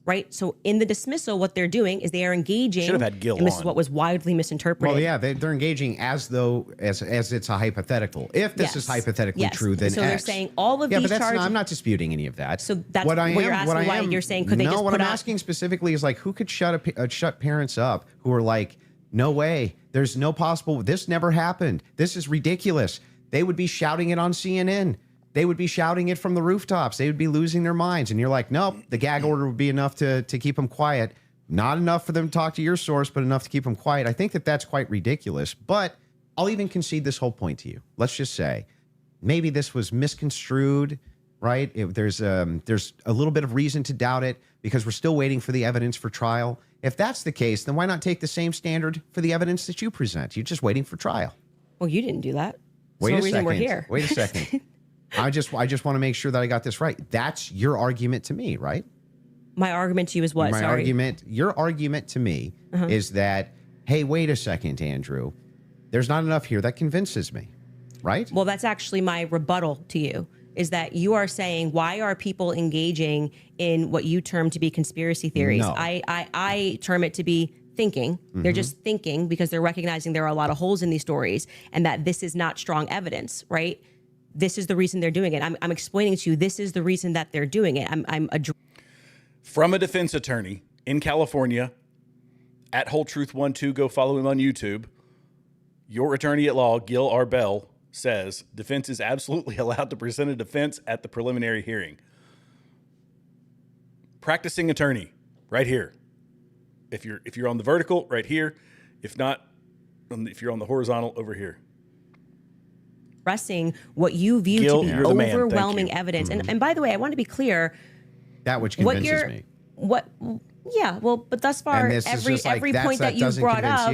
Right. So in the dismissal, what they're doing is they are engaging. Should have had Gil and this on. is what was widely misinterpreted. Well, yeah, they're engaging as though as it's a hypothetical. If this is hypothetically true, then so X. they're saying all of yeah, these but that's charges. not, I'm not disputing any of that. So that's what you're asking. Why you're saying could they just what put I'm out? asking specifically is like who could shut parents up who are like, no way, there's no possible. This never happened. This is ridiculous. They would be shouting it on CNN. They would be shouting it from the rooftops. They would be losing their minds. And you're like, nope, the gag order would be enough to keep them quiet. Not enough for them to talk to your source, but enough to keep them quiet. I think that that's quite ridiculous. But I'll even concede this whole point to you. Let's just say maybe this was misconstrued, right? There's a little bit of reason to doubt it because we're still waiting for the evidence for trial. If that's the case, then why not take the same standard for the evidence that you present? You're just waiting for trial. Well, you didn't do that. Wait a second. We're here. Wait a second. I just want to make sure that I got this right. That's your argument to me, right? My argument to you is what? Your argument to me is that, hey, wait a second, Andrew. There's not enough here that convinces me, right? Well, that's actually my rebuttal to you, is that you are saying, why are people engaging in what you term to be conspiracy theories? No. I term it to be thinking. They're just thinking because they're recognizing there are a lot of holes in these stories and that this is not strong evidence, right? This is the reason they're doing it. I'm explaining to you, this is the reason that they're doing it. From a defense attorney in California at Whole Truth 1-2, go follow him on YouTube. Your attorney at law, Gil Arbel, says defense is absolutely allowed to present a defense at the preliminary hearing. Practicing attorney, right here. If you're on the vertical, right here. If not, if you're on the horizontal, over here. Pressing what you view Gil, to be overwhelming evidence. And by the way, I want to be clear. That which convinces me. But thus far, every point that you've brought up,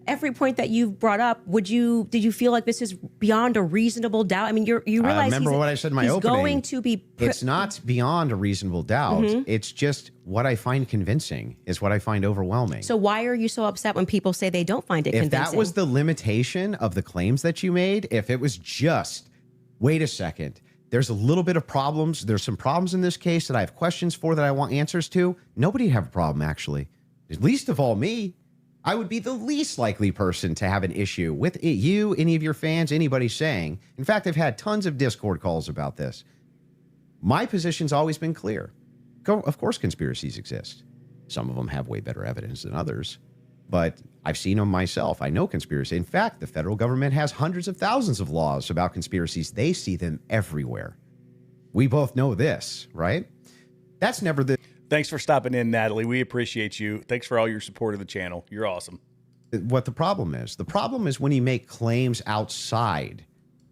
every point that you've brought up, did you feel like this is beyond a reasonable doubt? I mean, you realize remember what I said in my opening. Going to be. It's not beyond a reasonable doubt. It's just what I find convincing is what I find overwhelming. So why are you so upset when people say they don't find it convincing? If that was the limitation of the claims that you made, if it was just, wait a second, There's a little bit of problems. There's some problems in this case that I have questions for that I want answers to. Nobody would have a problem, actually. Least of all me. I would be the least likely person to have an issue with it, you, any of your fans, anybody saying. In fact, I've had tons of Discord calls about this. My position's always been clear. Of course, conspiracies exist. Some of them have way better evidence than others, but I've seen them myself. I know conspiracy. In fact, the federal government has hundreds of thousands of laws about conspiracies. They see them everywhere. We both know this, right? That's never the... Thanks for stopping in, Natalie. We appreciate you. Thanks for all your support of the channel. You're awesome. What the problem is. The problem is when you make claims outside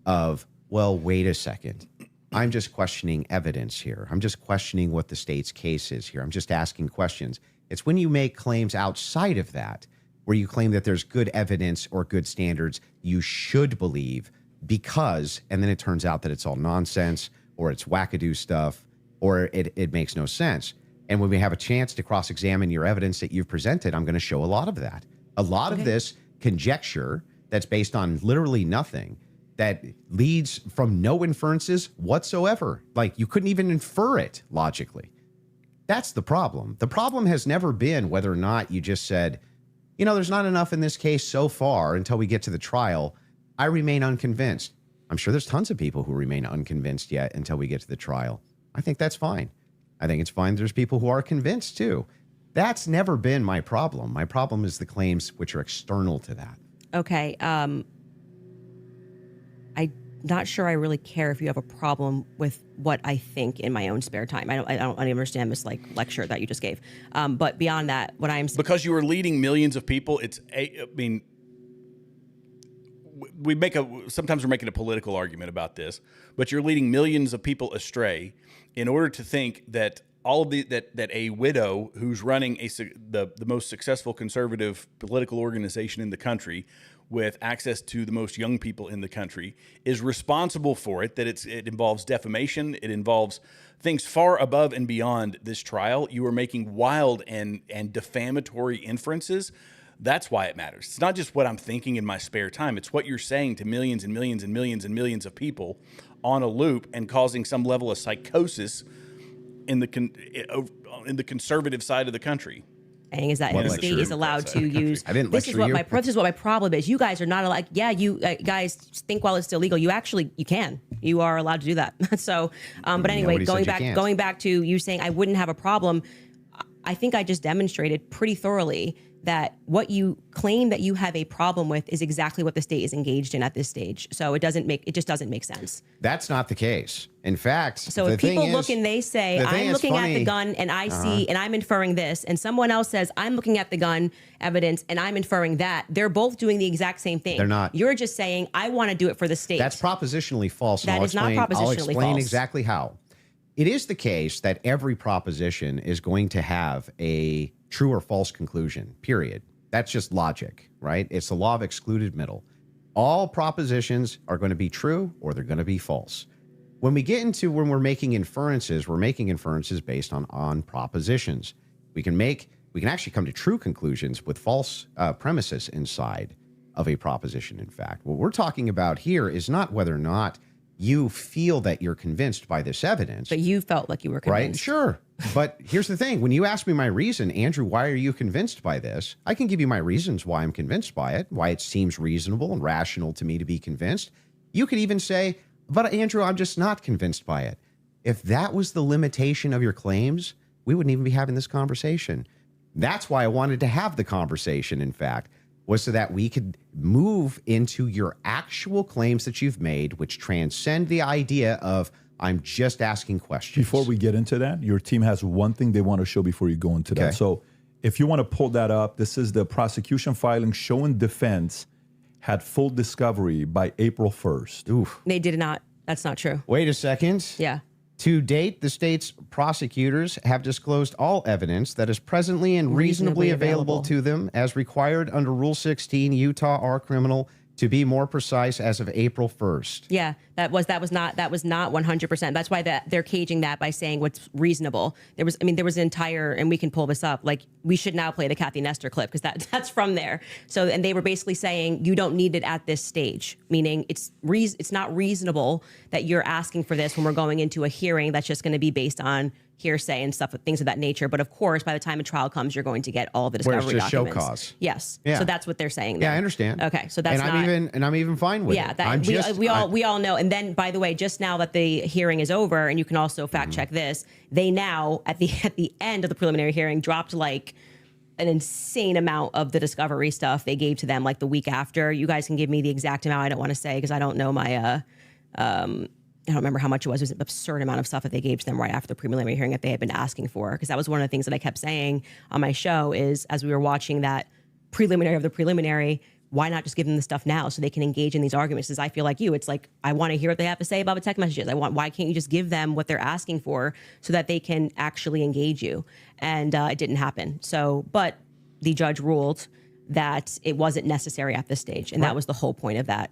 of, well, wait a second. I'm just questioning evidence here. I'm just questioning what the state's case is here. I'm just asking questions. It's when you make claims outside of that, where you claim that there's good evidence or good standards you should believe because, and then it turns out that it's all nonsense or it's wackadoo stuff or it makes no sense. And when we have a chance to cross-examine your evidence that you've presented, I'm going to show a lot of that. A lot of this conjecture that's based on literally nothing, that leads from no inferences whatsoever. Like you couldn't even infer it logically. That's the problem. The problem has never been whether or not you just said, you know, there's not enough in this case so far until we get to the trial. I remain unconvinced. I'm sure there's tons of people who remain unconvinced yet until we get to the trial. I think that's fine. I think it's fine. There's people who are convinced too. That's never been my problem. My problem is the claims which are external to that. Okay. I'm not sure I really care if you have a problem with what I think in my own spare time. I don't understand this like lecture that you just gave. But beyond that, what I'm saying, because you are leading millions of people, sometimes we're making a political argument about this, but you're leading millions of people astray in order to think that all of that a widow who's running the most successful conservative political organization in the country with access to the most young people in the country is responsible for it, that it involves defamation, it involves things far above and beyond this trial. You are making wild and defamatory inferences. That's why it matters. It's not just what I'm thinking in my spare time. It's what you're saying to millions and millions and millions and millions of people on a loop and causing some level of psychosis in the conservative side of the country. Saying is that the state is allowed to use. This is what my problem is. You guys are not allowed. Yeah, you guys think while it's still legal. You can. You are allowed to do that. So, but anyway, going back to you saying I wouldn't have a problem. I think I just demonstrated pretty thoroughly that what you claim that you have a problem with is exactly what the state is engaged in at this stage. So it just doesn't make sense. That's not the case. In fact, so if people look and they say, I'm looking at the gun and I see, and I'm inferring this, and someone else says, I'm looking at the gun evidence and I'm inferring that, they're both doing the exact same thing. They're not. You're just saying, I want to do it for the state. That's propositionally false. That is not propositionally false. I'll explain exactly how. It is the case that every proposition is going to have a true or false conclusion, period. That's just logic, right? It's the law of excluded middle. All propositions are going to be true or they're going to be false. When we get into when we're making inferences based on propositions. We can actually come to true conclusions with false premises inside of a proposition, in fact. What we're talking about here is not whether or not you feel that you're convinced by this evidence. But you felt like you were convinced. Right? Sure. But here's the thing. When you ask me my reason, Andrew, why are you convinced by this? I can give you my reasons why I'm convinced by it, why it seems reasonable and rational to me to be convinced. You could even say, but Andrew, I'm just not convinced by it. If that was the limitation of your claims, we wouldn't even be having this conversation. That's why I wanted to have the conversation, in fact, was so that we could move into your actual claims that you've made, which transcend the idea of I'm just asking questions. Before we get into that, your team has one thing they want to show before you go into that. So if you want to pull that up, this is the prosecution filing showing defense had full discovery by April 1st. Oof. They did not. That's not true. Wait a second. Yeah. To date, the state's prosecutors have disclosed all evidence that is presently and reasonably available to them as required under Rule 16 Utah R Criminal To be more precise, as of April 1st. Yeah, that was not 100%. That's why they're caging that by saying what's reasonable. There was an entire, and we can pull this up. Like, we should now play the Kathy Nestor clip because that's from there. So, and they were basically saying you don't need it at this stage, meaning it's not reasonable that you're asking for this when we're going into a hearing that's just going to be based on hearsay and stuff, things of that nature. But of course, by the time a trial comes, you're going to get all the discovery Where it's just show documents. cause. Yes. Yeah. So that's what they're saying there. Yeah, I understand. Okay, so that's I'm even fine with yeah, it. that we all know. And then, by the way, just now that the hearing is over, and you can also fact check this, they now at the end of the preliminary hearing dropped like an insane amount of the discovery stuff they gave to them like the week after. You guys can give me the exact amount. I don't want to say because I don't know my I don't remember how much it was. It was an absurd amount of stuff that they gave to them right after the preliminary hearing that they had been asking for. Because that was one of the things that I kept saying on my show is as we were watching that preliminary of the preliminary, why not just give them the stuff now so they can engage in these arguments? Because I feel like you, it's like, I want to hear what they have to say about the text messages. Why can't you just give them what they're asking for so that they can actually engage you? And it didn't happen. So, but the judge ruled that it wasn't necessary at this stage. And that was the whole point of that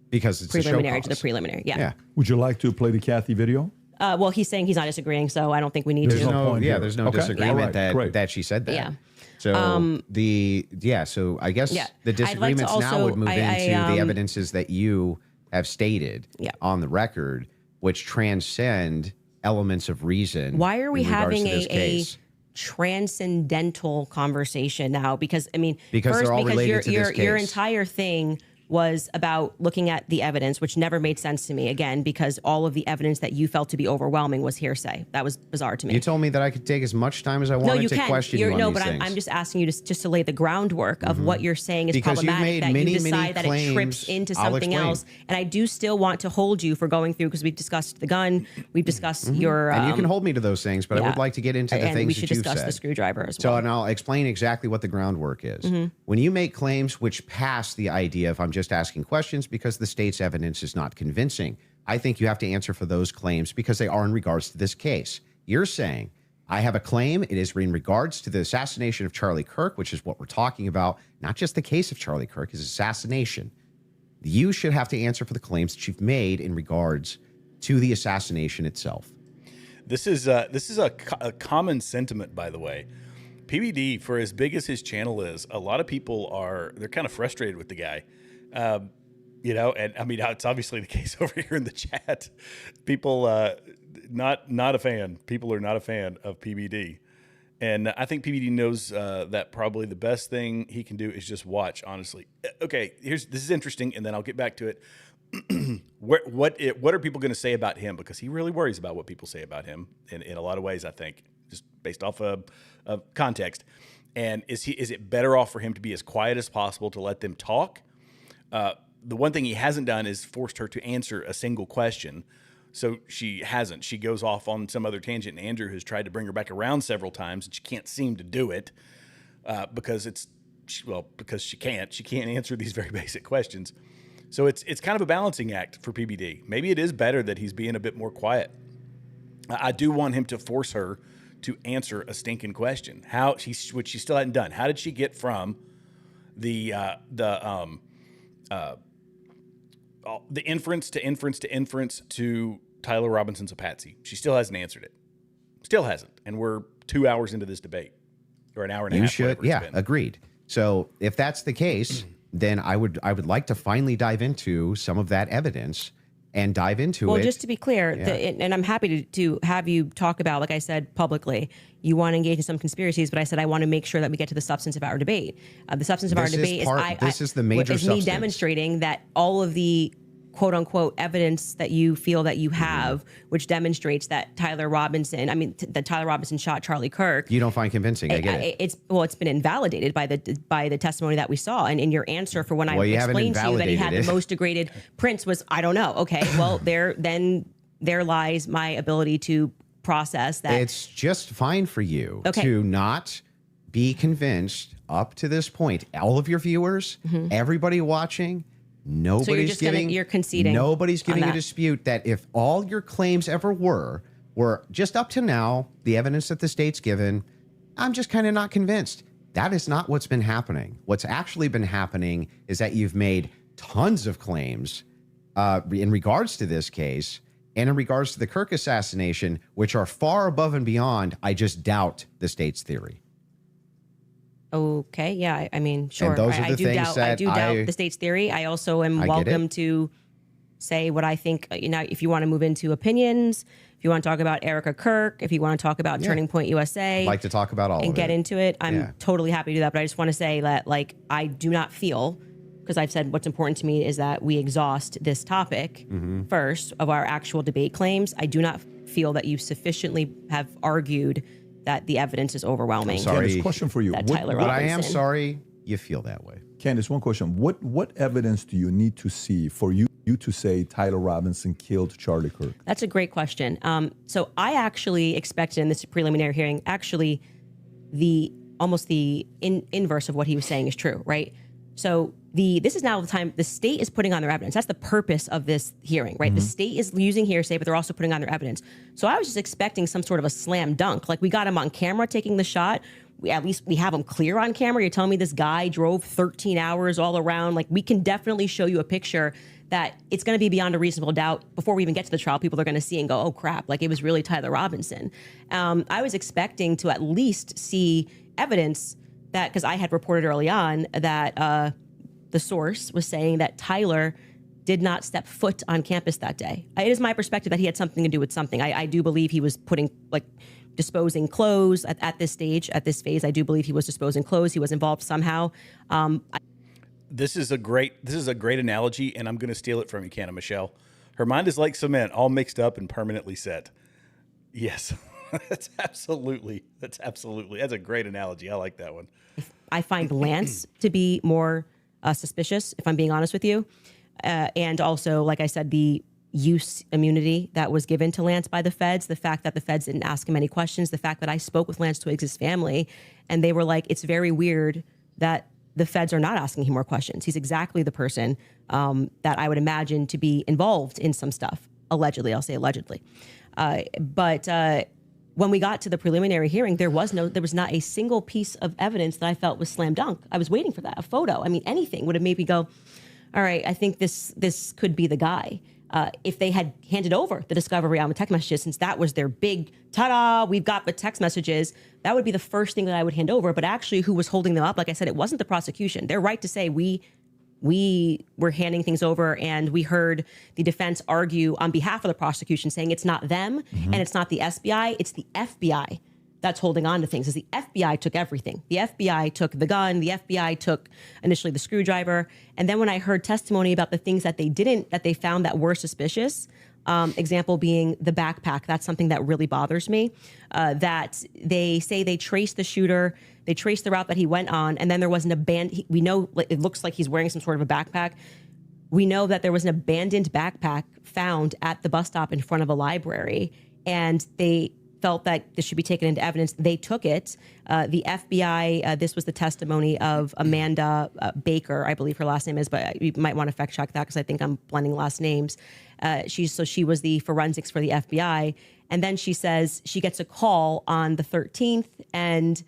because it's preliminary to the preliminary. Yeah. Would you like to play the Kathy video? Well, he's saying he's not disagreeing, so I don't think we need to. There's no disagreement that she said that. Yeah. So so I guess the disagreements now would move into the evidences that you have stated on the record, which transcend elements of reason. Why are we having a transcendental conversation now? Because they're all related to this case. Your entire thing was about looking at the evidence, which never made sense to me, again, because all of the evidence that you felt to be overwhelming was hearsay. That was bizarre to me. You told me that I could take as much time as I wanted to question you on these things. I'm just asking you just to lay the groundwork of what you're saying is because problematic, that many, you decide many that claims, it trips into something else. And I do still want to hold you for going through, because we've discussed the gun, we've discussed your... and you can hold me to those things, but I would like to get into the things that you've said. And we should discuss the screwdriver as well. So, and I'll explain exactly what the groundwork is. When you make claims which pass the idea of I'm just asking questions because the state's evidence is not convincing, I think you have to answer for those claims because they are in regards to this case. You're saying, I have a claim. It is in regards to the assassination of Charlie Kirk, which is what we're talking about. Not just the case of Charlie Kirk, his assassination. You should have to answer for the claims that you've made in regards to the assassination itself. This is a common sentiment, by the way. PBD, for as big as his channel is, a lot of people they're kind of frustrated with the guy. And I mean, it's obviously the case over here in the chat. People, not a fan. People are not a fan of PBD. And I think PBD knows that probably the best thing he can do is just watch, honestly. Okay, this is interesting, and then I'll get back to it. What are people going to say about him? Because he really worries about what people say about him in a lot of ways, I think, just based off of context. And is it better off for him to be as quiet as possible to let them talk? The one thing he hasn't done is forced her to answer a single question. So she hasn't. She goes off on some other tangent, and Andrew has tried to bring her back around several times, and she can't seem to do it because she can't. She can't answer these very basic questions. So it's kind of a balancing act for PBD. Maybe it is better that he's being a bit more quiet. I do want him to force her to answer a stinking question. Which she still hadn't done. How did she get from the inference to Tyler Robinson's a patsy? She still hasn't answered it. Still hasn't. And we're 2 hours into this debate, or an hour and a half. You should, agreed. So if that's the case, then I would like to finally dive into some of that evidence and dive into it. Well, just to be clear, and I'm happy to have you talk about, like I said publicly, you want to engage in some conspiracies, but I said I want to make sure that we get to the substance of our debate. The substance of our debate is the major is me demonstrating that all of the quote unquote evidence that you feel that you have, which demonstrates that Tyler Robinson shot Charlie Kirk. You don't find convincing. I get it. It's been invalidated by the testimony that we saw, and in your answer for when I explained to you that he had the most degraded prints was, I don't know. Okay, well there lies my ability to process that. It's just fine for you to not be convinced up to this point. All of your viewers, everybody watching. You're conceding. Nobody's giving a dispute that if all your claims ever were just up to now, the evidence that the state's given, I'm just kind of not convinced. That is not what's been happening. What's actually been happening is that you've made tons of claims in regards to this case and in regards to the Kirk assassination, which are far above and beyond, I just doubt, the state's theory. Okay, yeah, I mean, sure. those are I the do things doubt. I that do doubt the state's theory. I also am I get welcome it. to say what I think. If you want to move into opinions, if you want to talk about Erica Kirk, if you want to talk about Turning Point USA, I'd like to talk about all and of get it. into it, I'm Yeah. totally happy to do that. But I just want to say that, like, I do not feel, because I've said what's important to me is that we exhaust this topic first of our actual debate claims. I do not feel that you sufficiently have argued that the evidence is overwhelming. Candace, question for you. That What- Tyler But I am Robinson- sorry you feel that way. Candace, one question. What evidence do you need to see for you to say Tyler Robinson killed Charlie Kirk? That's a great question. So I actually expected in this preliminary hearing, actually, the inverse of what he was saying is true, right? So this is now the time the state is putting on their evidence. That's the purpose of this hearing, right? The state is using hearsay, but they're also putting on their evidence. So I was just expecting some sort of a slam dunk. Like, we got him on camera taking the shot. At least we have him clear on camera. You're telling me this guy drove 13 hours all around. Like, we can definitely show you a picture that it's going to be beyond a reasonable doubt. Before we even get to the trial, people are going to see and go, oh crap, like, it was really Tyler Robinson. I was expecting to at least see evidence that, because I had reported early on that the source was saying that Tyler did not step foot on campus that day. It is my perspective that he had something to do with something. I do believe he was disposing clothes at this stage, at this phase. I do believe he was disposing clothes. He was involved somehow. This is a great analogy, and I'm going to steal it from you, Canna Michelle. Her mind is like cement, all mixed up and permanently set. Yes, that's absolutely that's a great analogy. I like that one. I find Lance to be more suspicious, if I'm being honest with you. And also, like I said, the use immunity that was given to Lance by the feds, the fact that the feds didn't ask him any questions, the fact that I spoke with Lance Twiggs' family, and they were like, it's very weird that the feds are not asking him more questions. He's exactly the person that I would imagine to be involved in some stuff. Allegedly, I'll say allegedly. But when we got to the preliminary hearing, there was not a single piece of evidence that I felt was slam dunk. I was waiting for that, a photo. I mean, anything would have made me go, all right, I think this could be the guy. If they had handed over the discovery on the text messages, since that was their big ta-da, we've got the text messages, that would be the first thing that I would hand over. But actually, who was holding them up? Like I said, it wasn't the prosecution. They're right to say we were handing things over, and we heard the defense argue on behalf of the prosecution, saying it's not them and it's not the SBI, it's the FBI that's holding on to things. As the FBI took everything. The FBI took the gun, the FBI took initially the screwdriver. And then when I heard testimony about the things that they found that were suspicious, example being the backpack, that's something that really bothers me, that they say they traced the shooter, they traced the route that he went on, and then there was an abandoned, we know it looks like he's wearing some sort of a backpack. We know that there was an abandoned backpack found at the bus stop in front of a library, and they felt that this should be taken into evidence. They took it. The FBI, this was the testimony of Amanda Baker, I believe her last name is, but you might want to fact check that because I think I'm blending last names. She was the forensics for the FBI. And then she says she gets a call on the 13th and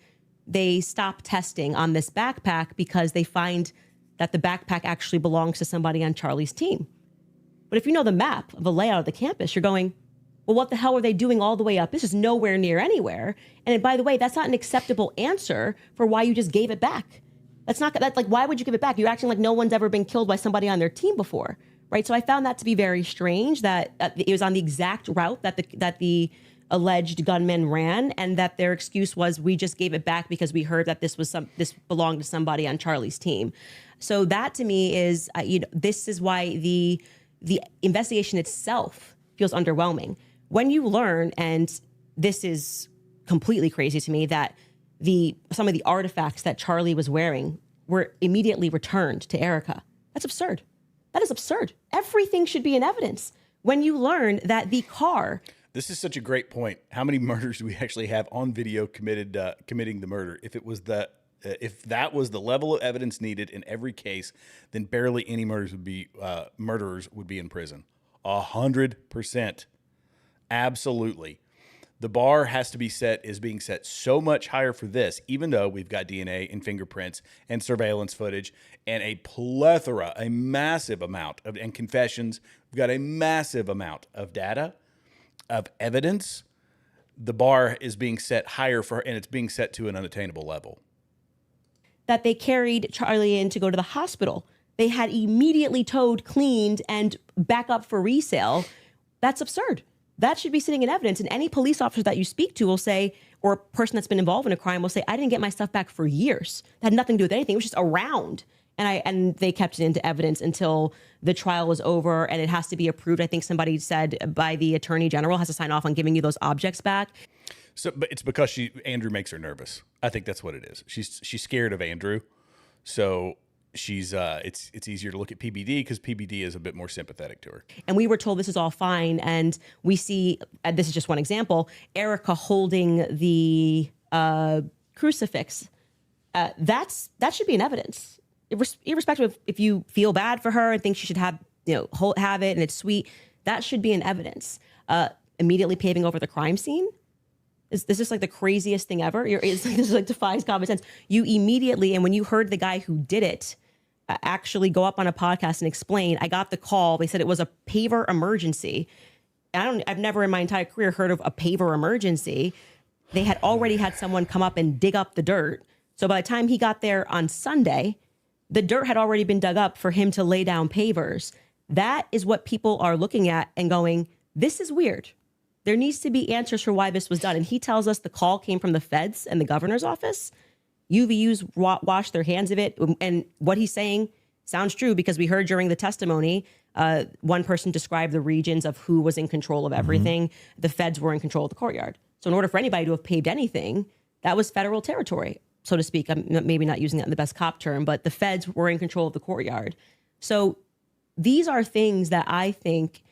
they stop testing on this backpack because they find that the backpack actually belongs to somebody on Charlie's team. But if you know the map of the layout of the campus, you're going, well, what the hell are they doing all the way up? This is nowhere near anywhere. And by the way, that's not an acceptable answer for why you just gave it back. That's like, why would you give it back? You're acting like no one's ever been killed by somebody on their team before, right? So I found that to be very strange that it was on the exact route that the alleged gunman ran, and that their excuse was we just gave it back because we heard that this belonged to somebody on Charlie's team. So that to me is, this is why the investigation itself feels underwhelming. When you learn, and this is completely crazy to me, that some of the artifacts that Charlie was wearing were immediately returned to Erica. That's absurd. That is absurd. Everything should be in evidence. When you learn that the car... This is such a great point. How many murders do we actually have on video committing the murder? If that was the level of evidence needed in every case, then barely any murderers would be in prison. 100%. Absolutely. The bar is being set so much higher for this, even though we've got DNA and fingerprints and surveillance footage and a plethora, a massive amount of, and confessions. We've got a massive amount of data, of evidence. The bar is being set higher and it's being set to an unattainable level. That they carried Charlie in to go to the hospital. They had immediately towed, cleaned, and back up for resale. That's absurd. That should be sitting in evidence. And any police officer that you speak to will say, or a person that's been involved in a crime will say, I didn't get my stuff back for years. That had nothing to do with anything. It was just around. And they kept it into evidence until the trial was over and it has to be approved. I think somebody said by the attorney general has to sign off on giving you those objects back. So, but it's because Andrew makes her nervous. I think that's what it is. She's scared of Andrew. So she's it's easier to look at PBD because PBD is a bit more sympathetic to her. And we were told this is all fine. And we see, this is just one example, Erica holding the crucifix. That should be in evidence. Irrespective of if you feel bad for her and think she should have it and it's sweet, that should be in evidence. Immediately paving over the crime scene. This is like the craziest thing ever. This like defies common sense. You immediately, and when you heard the guy who did it actually go up on a podcast and explain, I got the call. They said it was a paver emergency. I've never in my entire career heard of a paver emergency. They had already had someone come up and dig up the dirt. So by the time he got there on Sunday, the dirt had already been dug up for him to lay down pavers. That is what people are looking at and going, this is weird. There needs to be answers for why this was done. And he tells us the call came from the feds and the governor's office. UVU's washed their hands of it. And what he's saying sounds true because we heard during the testimony, one person described the regions of who was in control of everything. The feds were in control of the courtyard. So in order for anybody to have paved anything, that was federal territory, so to speak. I'm maybe not using that in the best cop term, but the feds were in control of the courtyard. So these are things that I think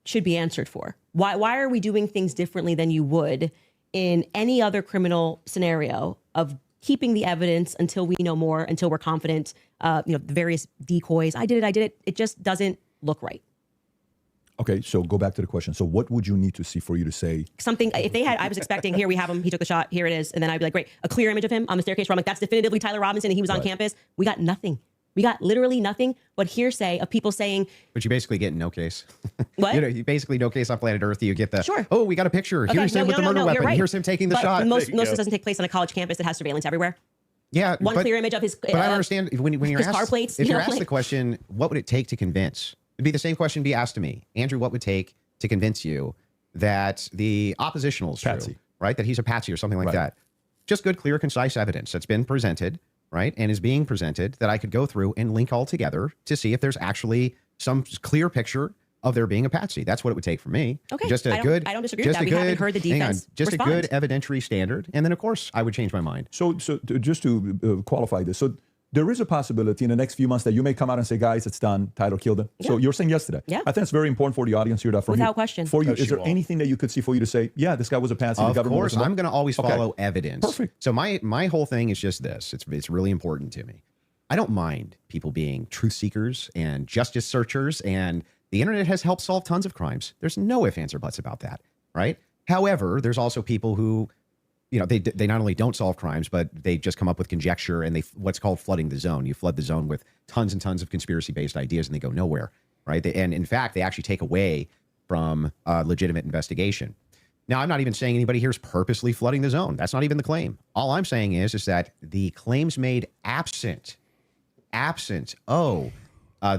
should be answered for. Why are we doing things differently than you would in any other criminal scenario of keeping the evidence until we know more, until we're confident, the various decoys. I did it. It just doesn't look right. Okay, so go back to the question. So what would you need to see for you to say? Something, if they had, I was expecting, here we have him, he took the shot, here it is. And then I'd be like, great, a clear image of him on the staircase where I'm like, that's definitively Tyler Robinson and he was on campus. We got nothing. We got literally nothing but hearsay of people saying. But you basically get no case. What? You basically no case on planet Earth. You get the, sure. Oh, we got a picture. Okay, Here's him with the murder weapon. Right. Here's him taking the shot. Most of this doesn't take place on a college campus that has surveillance everywhere. Yeah. One clear image of his. But I don't understand when you're his asked, car plates. If you're asked the question, what would it take to convince? It'd be the same question be asked to me. Andrew, what would it take to convince you that the oppositional is true, right? That he's a patsy or something like that. Just good, clear, concise evidence that's been presented, right? And is being presented that I could go through and link all together to see if there's actually some clear picture of there being a patsy. That's what it would take for me. Okay. Just I don't disagree with that. We haven't heard the defense just respond. a good evidentiary standard. And then, of course, I would change my mind. So just to qualify this. So there is a possibility in the next few months that you may come out and say, guys, it's done. Tyler killed him. Yeah. So you're saying yesterday. Yeah. I think it's very important for the audience here. That from Without you, question. For you, No, is she there won't. anything that you could see for you to say, yeah, this guy was a patsy. Of the government course, was I'm going to always Okay. follow evidence. Perfect. So my whole thing is just this. It's really important to me. I don't mind people being truth seekers and justice searchers, and the internet has helped solve tons of crimes. There's no ifs, ands, or buts about that, right? However, there's also people who, they not only don't solve crimes, but they just come up with conjecture and they what's called flooding the zone. You flood the zone with tons and tons of conspiracy-based ideas, and they go nowhere, right? And in fact, they actually take away from legitimate investigation. Now, I'm not even saying anybody here is purposely flooding the zone. That's not even the claim. All I'm saying is that the claims made absent,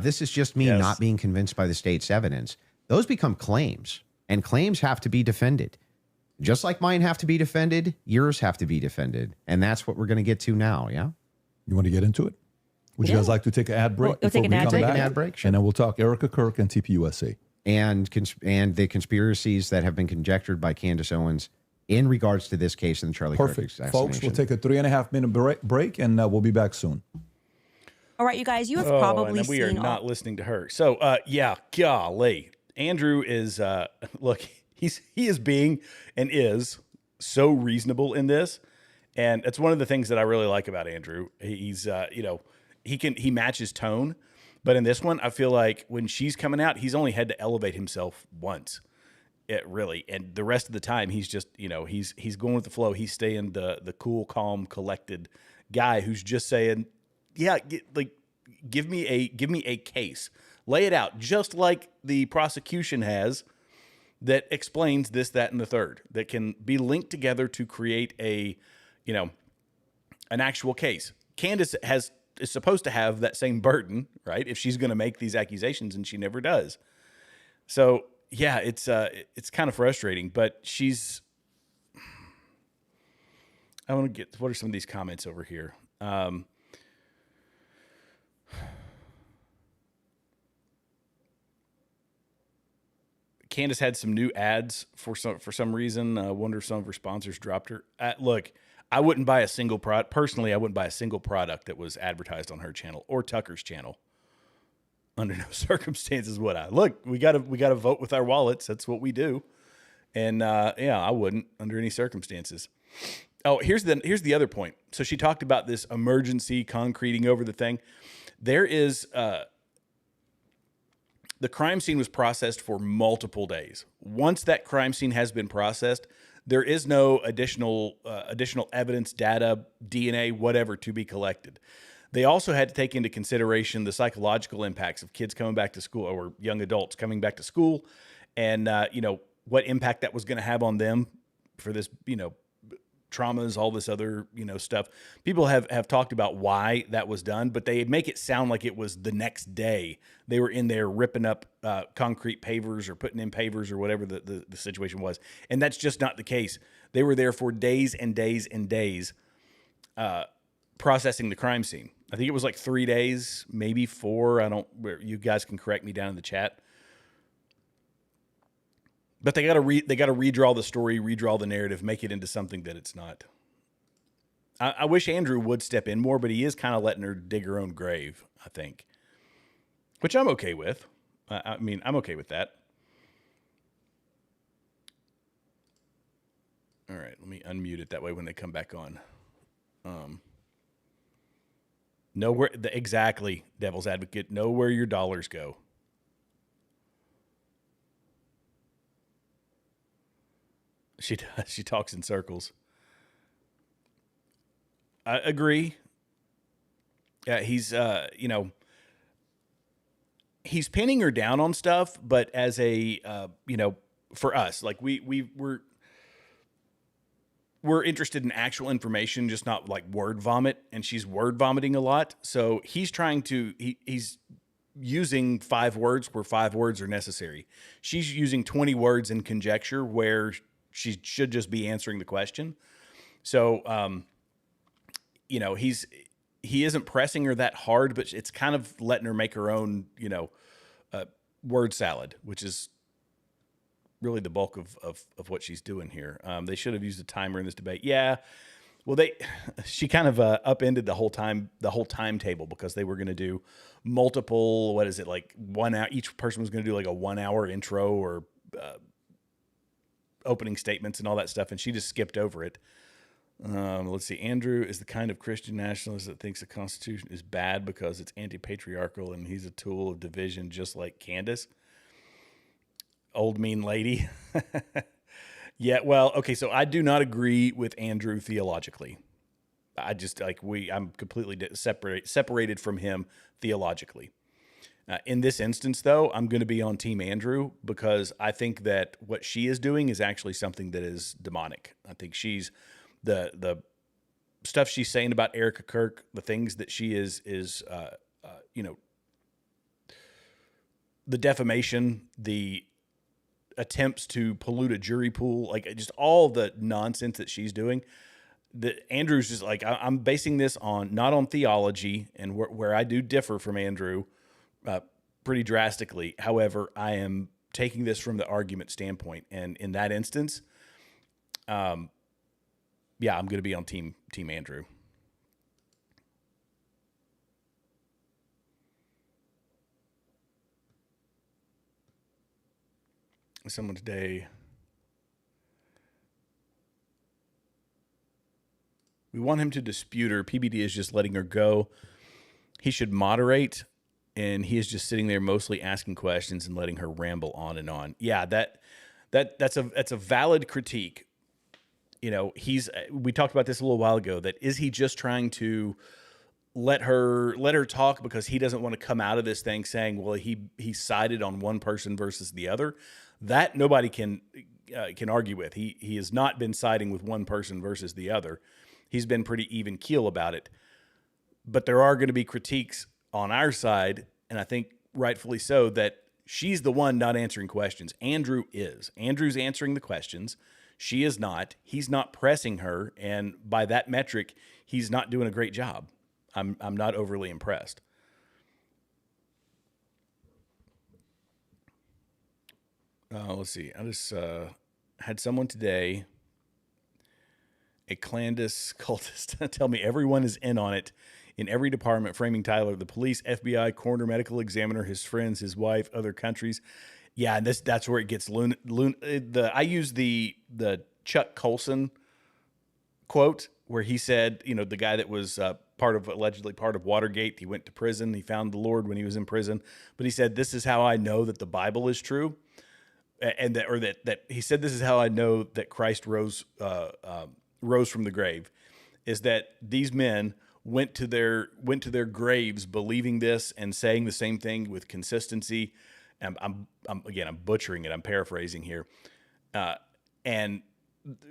this is just me not being convinced by the state's evidence. Those become claims, and claims have to be defended. Just like mine have to be defended, yours have to be defended. And that's what we're going to get to now, yeah? You want to get into it? Would you guys like to take an ad break? We'll take an ad break. Take an ad break, sure. And then we'll talk Erica Kirk and TPUSA. And the conspiracies that have been conjectured by Candace Owens in regards to this case in the Charlie Kirk Perfect. assassination. Folks, we'll take a 3.5 minute break and we'll be back soon. All right, you guys, you have probably and we are seen not listening to her. So, golly, Andrew is look, he is being and is so reasonable in this, and it's one of the things that I really like about Andrew. He's he matches tone, but in this one, I feel like when she's coming out, he's only had to elevate himself once. really. And the rest of the time, he's just, he's going with the flow. He's staying the cool, calm, collected guy who's just saying, yeah, give me a case, lay it out, just like the prosecution has, that explains this, that, and the third, that can be linked together to create an actual case. Candace is supposed to have that same burden, right? If she's going to make these accusations, and she never does. So yeah, it's kind of frustrating, but I want to get, what are some of these comments over here? Candace had some new ads for some reason. I wonder if some of her sponsors dropped her. Look, I wouldn't buy a single product. Personally, I wouldn't buy a single product that was advertised on her channel or Tucker's channel. Under no circumstances would I. Look, we gotta vote with our wallets. That's what we do. And I wouldn't under any circumstances. Oh, here's the other point. So she talked about this emergency concreting over the thing. There is the crime scene was processed for multiple days. Once that crime scene has been processed, there is no additional evidence, data, DNA, whatever to be collected. They also had to take into consideration the psychological impacts of kids coming back to school, or young adults coming back to school, and what impact that was going to have on them for this, traumas, all this other, stuff. People have talked about why that was done, but they make it sound like it was the next day. They were in there ripping up concrete pavers or putting in pavers or whatever the situation was. And that's just not the case. They were there for days and days and days processing the crime scene. I think it was like 3 days, maybe 4. You guys can correct me down in the chat. But they got to redraw the story, redraw the narrative, make it into something that it's not. I wish Andrew would step in more, but he is kind of letting her dig her own grave, I think. Which I'm okay with. I'm okay with that. All right, let me unmute it. That way when they come back on. Exactly, Devil's Advocate. Know where your dollars go. She does. She talks in circles. I agree. Yeah, he's he's pinning her down on stuff, but as a for us, like we're interested in actual information, just not like word vomit, and she's word vomiting a lot. So he's he's using 5 words where 5 words are necessary. She's using 20 words in conjecture where she should just be answering the question. So, he isn't pressing her that hard, but it's kind of letting her make her own, word salad, which is really the bulk of what she's doing here. They should have used a timer in this debate. Yeah. Well, she kind of upended the whole timetable because they were going to do multiple, what is it, like 1 hour, each person was going to do like a 1 hour intro or, opening statements and all that stuff, and she just skipped over it. Let's see. Andrew is the kind of Christian nationalist that thinks the Constitution is bad because it's anti-patriarchal and he's a tool of division, just like Candace. Old mean lady. Yeah, well, okay, so I do not agree with Andrew theologically. I'm completely separated from him theologically. In this instance, though, I'm going to be on Team Andrew because I think that what she is doing is actually something that is demonic. I think she's the stuff she's saying about Erica Kirk, the things that she is the defamation, the attempts to pollute a jury pool, like just all the nonsense that she's doing. Andrew's just like, I'm basing this not on theology, and where I do differ from Andrew pretty drastically. However, I am taking this from the argument standpoint, and in that instance, I'm going to be on Team Andrew. Someone today, we want him to dispute her. PBD is just letting her go. He should moderate. And he is just sitting there mostly asking questions and letting her ramble on and on. Yeah, that's a valid critique. You know, we talked about this a little while ago, that is he just trying to let her talk because he doesn't want to come out of this thing saying, well, he sided on one person versus the other. That nobody can argue with. He has not been siding with one person versus the other. He's been pretty even keel about it. But there are going to be critiques on our side, and I think rightfully so, that she's the one not answering questions. Andrew is. Andrew's answering the questions. She is not. He's not pressing her, and by that metric, he's not doing a great job. I'm not overly impressed. Let's see. I just had someone today, a Candace cultist, tell me everyone is in on it in every department, framing Tyler: the police, FBI, coroner, medical examiner, his friends, his wife, other countries. Yeah, and that's where it gets I use the Chuck Colson quote where he said, you know, the guy that was allegedly part of Watergate, he went to prison, he found the Lord when he was in prison, but he said, this is how I know that the Bible is true. And that he said, this is how I know that Christ rose from the grave, is that these men went to their graves believing this and saying the same thing with consistency. And I'm butchering it. I'm paraphrasing here. And,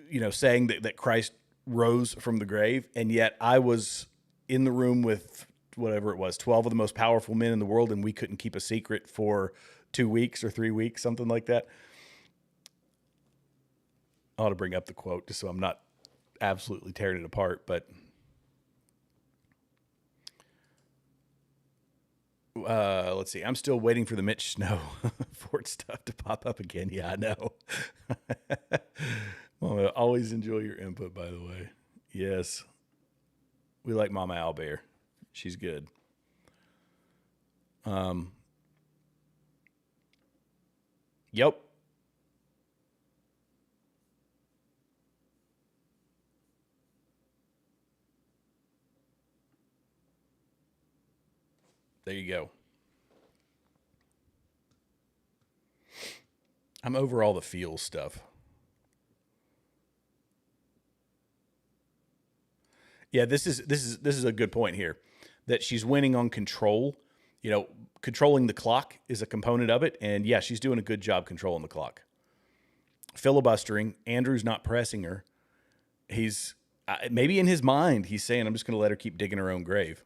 you know, saying that Christ rose from the grave. And yet I was in the room with whatever it was, 12 of the most powerful men in the world, and we couldn't keep a secret for 2 weeks or 3 weeks, something like that. I ought to bring up the quote just so I'm not absolutely tearing it apart, but let's see. I'm still waiting for the Mitch Snow Fort stuff to pop up again. Yeah, I know. Well, I always enjoy your input, by the way. Yes. We like Mama Owlbear. She's good. Yep. There you go. I'm over all the feels stuff. Yeah, this is a good point here, that she's winning on control. You know, controlling the clock is a component of it, and yeah, she's doing a good job controlling the clock. Filibustering, Andrew's not pressing her. He's maybe in his mind he's saying, I'm just going to let her keep digging her own grave,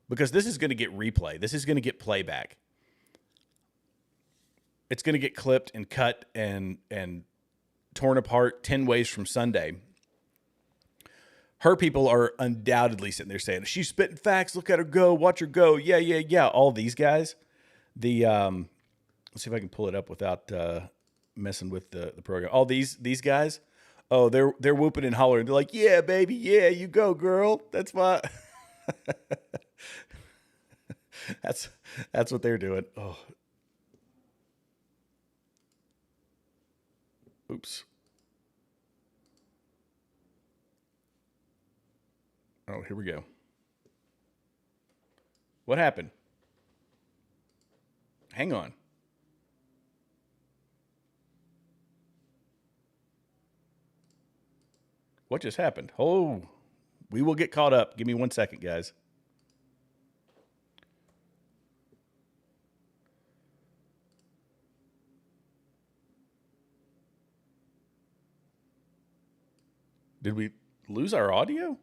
because this is going to get replay. This is going to get playback. It's going to get clipped and cut and torn apart 10 ways from Sunday. Her people are undoubtedly sitting there saying, she's spitting facts. Look at her go. Watch her go. Yeah. All these guys. Let's see if I can pull it up without messing with the program. All these guys. Oh, they're whooping and hollering. They're like, yeah, baby. Yeah, you go, girl. That's why. That's what they're doing. Oh. Oops. Oh, here we go. What happened? Hang on. What just happened? Oh, we will get caught up. Give me 1 second, guys. Did we lose our audio?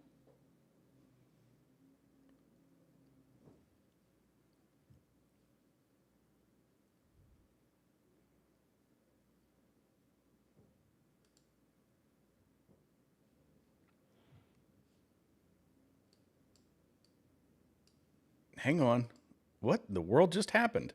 Hang on. What in the world just happened?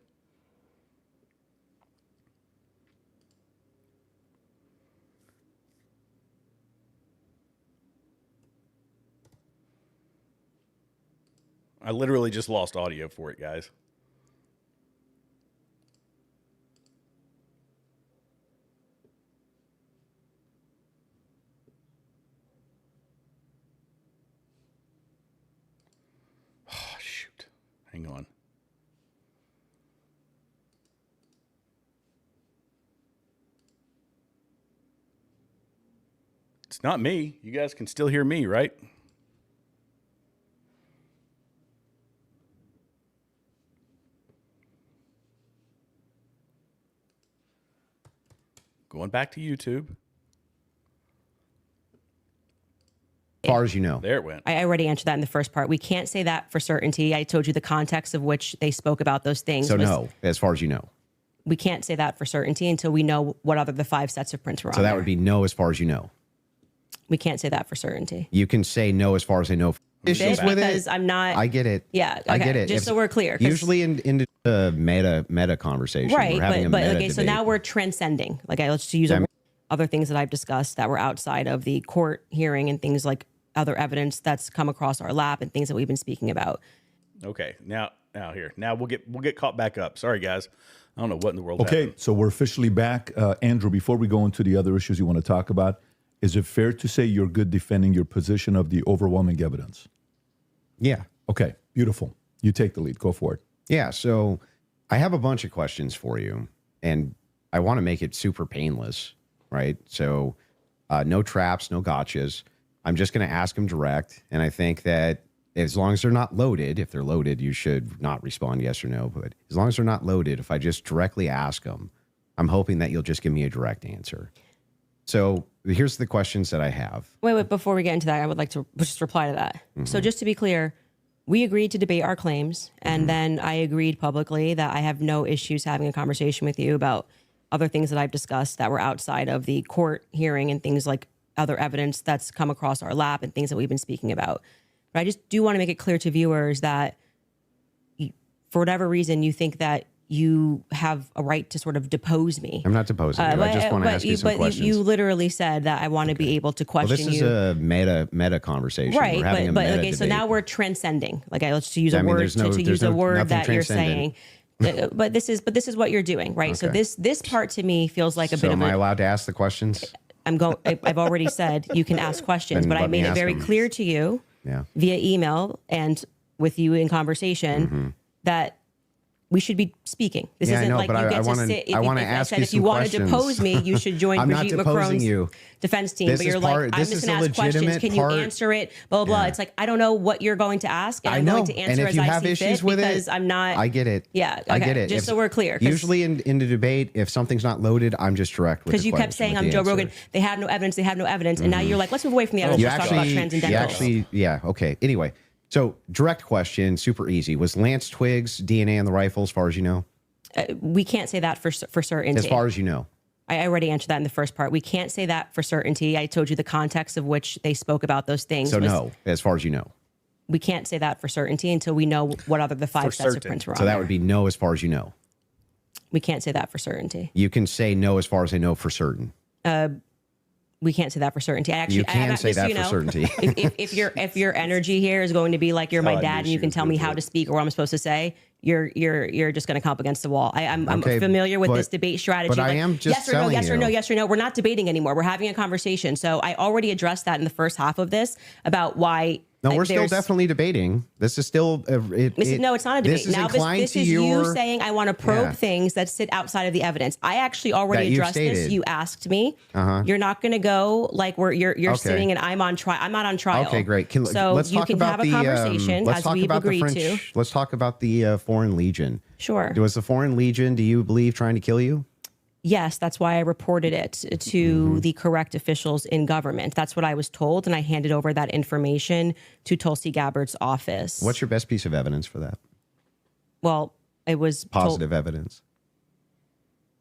I literally just lost audio for it, guys. Oh, shoot. Hang on. It's not me. You guys can still hear me, right? Going back to YouTube. As far as you know. There it went. I already answered that in the first part. We can't say that for certainty. I told you the context of which they spoke about those things. So no, as far as you know. We can't say that for certainty until we know what other the 5 sets of prints were on So that there. would be no as far as you know. We can't say that for certainty. You can say no as far as I know. Issues with because it. I'm not. I get it. Yeah, I okay, get it. just so we're clear, 'cause- Usually in the meta conversation, Right, we're having but a meta okay, so debate. now we're transcending. Like, let's use other things that I've discussed that were outside of the court hearing and things like other evidence that's come across our lap and things that we've been speaking about. Okay, now we'll get caught back up. Sorry, guys. I don't know what in the world. Okay, happened. so we're officially back. Andrew, before we go into the other issues you want to talk about, is it fair to say you're good defending your position of the overwhelming evidence? Yeah. Okay, beautiful. You take the lead. Go for it. Yeah, so I have a bunch of questions for you, and I want to make it super painless, right? So no traps, no gotchas. I'm just going to ask them direct, and I think that as long as they're not loaded, if they're loaded, you should not respond yes or no. But as long as they're not loaded, if I just directly ask them, I'm hoping that you'll just give me a direct answer. So here's the questions that I have. Wait, before we get into that, I would like to just reply to that. So just to be clear, we agreed to debate our claims, and then I agreed publicly that I have no issues having a conversation with you about other things that I've discussed that were outside of the court hearing and things like other evidence that's come across our lap and things that we've been speaking about. But I just do want to make it clear to viewers that for whatever reason, you think that you have a right to sort of depose me. I'm not deposing you. I just want to ask you some questions. You literally said that I want to be able to question Well, this is a meta conversation. Right, We're having but a meta okay, so debate. now we're transcending. Like, let's use a I mean, word there's no- to there's use a no- word nothing that you're saying. transcendent. But this is what you're doing, right? So Okay. this part to me feels like a So bit of am I a. allowed to ask the questions? I've already said you can ask questions, Then but I let me made it ask very them. clear to you Yeah. via email and with you in conversation that we should be speaking. This Yeah, I isn't know, like but you I get to wanna- sit. I wanna If ask said you if you some want to questions. depose me, you should join I'm not Brigitte deposing Macron's you. defense team. This But is you're part- like, I'm this just is going a to ask questions. legitimate Can you part- answer it? Blah, blah, blah. Yeah. It's like, I don't know what you're going to ask. And I I'm know. going to answer And if as you I have see issues fit with it, because I'm not. I get it. Yeah. I okay, get it. Just so we're clear. 'Cause- Usually in the debate, if something's not loaded, I'm just direct with because the you kept question, saying with I'm the Joe answer. Rogan. They have no evidence. They have no evidence. And now you're like, let's move away from the evidence. You Let's talk about transcendentals. yeah, okay. Anyway, so direct question, super easy. Was Lance Twiggs DNA on the rifle, as far as you know? We can't say that for certainty. As far as you know. I already answered that in the first part. We can't say that for certainty. I told you the context of which they spoke about those things. So no, as far as you know. We can't say that for certainty until we know what other the 5 sets of prints were on. So that there. would be no, as far as you know. We can't say that for certainty. You can say no, as far as I know, for certain. We can't say that for certainty. I actually You can I, say just so that you for know, certainty. if your energy here is going to be like you're my God, dad and you can tell me how to speak or what I'm supposed to say, you're just going to come up against the wall. I'm Okay, familiar with but- this debate strategy. but I like, am just yes or no, telling yes or you. no, yes or no. We're not debating anymore. We're having a conversation. So I already addressed that in the first half of this about why. No, we're still there's- definitely debating. This is still no, it's not a debate. This is Now inclined this to is you your, saying I want to probe Yeah. things that sit outside of the evidence. I actually That already you've addressed this. stated. You asked me. Uh-huh. You're not going to go like where you're Okay. sitting and I'm on trial. I'm not on trial. Okay, great. So let's you talk can about have a the, conversation let's as talk we've about the agreed French, to. Let's talk about the Foreign Legion. Sure. Was the Foreign Legion, do you believe, trying to kill you? Yes, that's why I reported it to Mm-hmm. the correct officials in government. That's what I was told, and I handed over that information to Tulsi Gabbard's office. What's your best piece of evidence for that? Well, it was Positive evidence.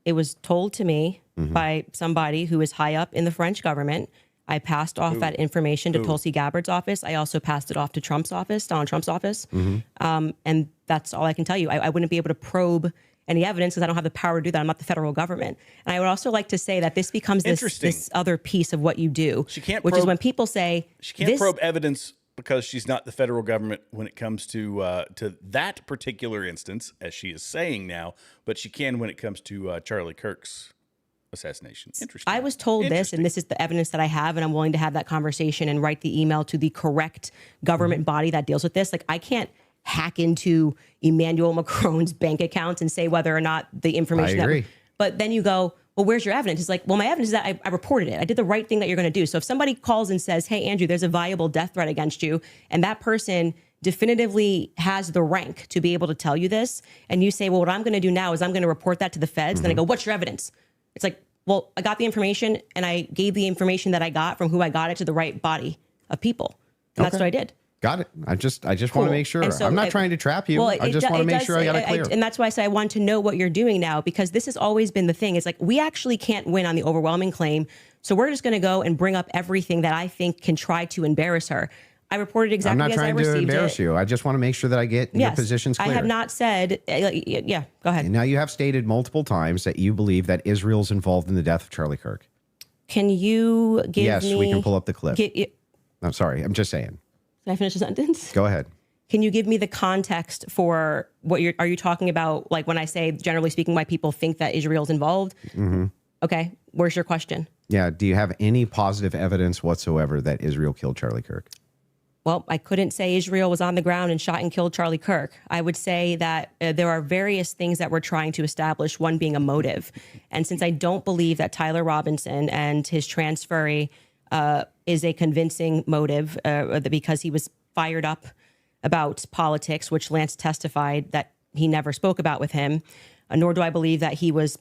It was told to me Mm-hmm. by somebody who is high up in the French government. I passed off that information to Who? Tulsi Gabbard's office. I also passed it off to Trump's office, Donald Trump's office. Mm-hmm. And that's all I can tell you. I wouldn't be able to probe any evidence because I don't have the power to do that. I'm not the federal government. And I would also like to say that this becomes this other piece of what you do, She can't which is probe- when people say She can't this, probe evidence because she's not the federal government when it comes to that particular instance, as she is saying now. But she can when it comes to Charlie Kirk's assassination. Interesting. I was told this, and this is the evidence that I have, and I'm willing to have that conversation and write the email to the correct government body that deals with this. Like, I can't hack into Emmanuel Macron's bank accounts and say whether or not the information. I agree. But then you go, well, well, where's your evidence? It's like, well, my evidence is that I reported it. I did the right thing that you're going to do. So if somebody calls and says, hey, Andrew, there's a viable death threat against you, and that person definitively has the rank to be able to tell you this, and you say, well, what I'm going to do now is I'm going to report that to the feds. And then I go, what's your evidence? It's like, well, I got the information, and I gave the information that I got from who I got it to the right body of people. And that's what I did. Got it. I just want to make sure. And so I'm not trying to trap you. I just want to make sure I got it clear. And that's why I say I want to know what you're doing now, because this has always been the thing. It's like, we actually can't win on the overwhelming claim. So we're just going to go and bring up everything that I think can try to embarrass her. I reported exactly as I received it. I'm not trying to embarrass you. I just want to make sure that I get your positions clear. I have not said, yeah, go ahead. Now, you have stated multiple times that you believe that Israel's involved in the death of Charlie Kirk. Can you give me... Yes, we can pull up the clip. I'm sorry. I'm just saying. Can I finish the sentence? Go ahead. Can you give me the context for what are you talking about? Like when I say, generally speaking, why people think that Israel's involved? Mm-hmm. Okay. Where's your question? Yeah. Do you have any positive evidence whatsoever that Israel killed Charlie Kirk? Well, I couldn't say Israel was on the ground and shot and killed Charlie Kirk. I would say that there are various things that we're trying to establish, one being a motive. And since I don't believe that Tyler Robinson and his transferee is a convincing motive because he was fired up about politics, which Lance testified that he never spoke about with him, nor do I believe that he was,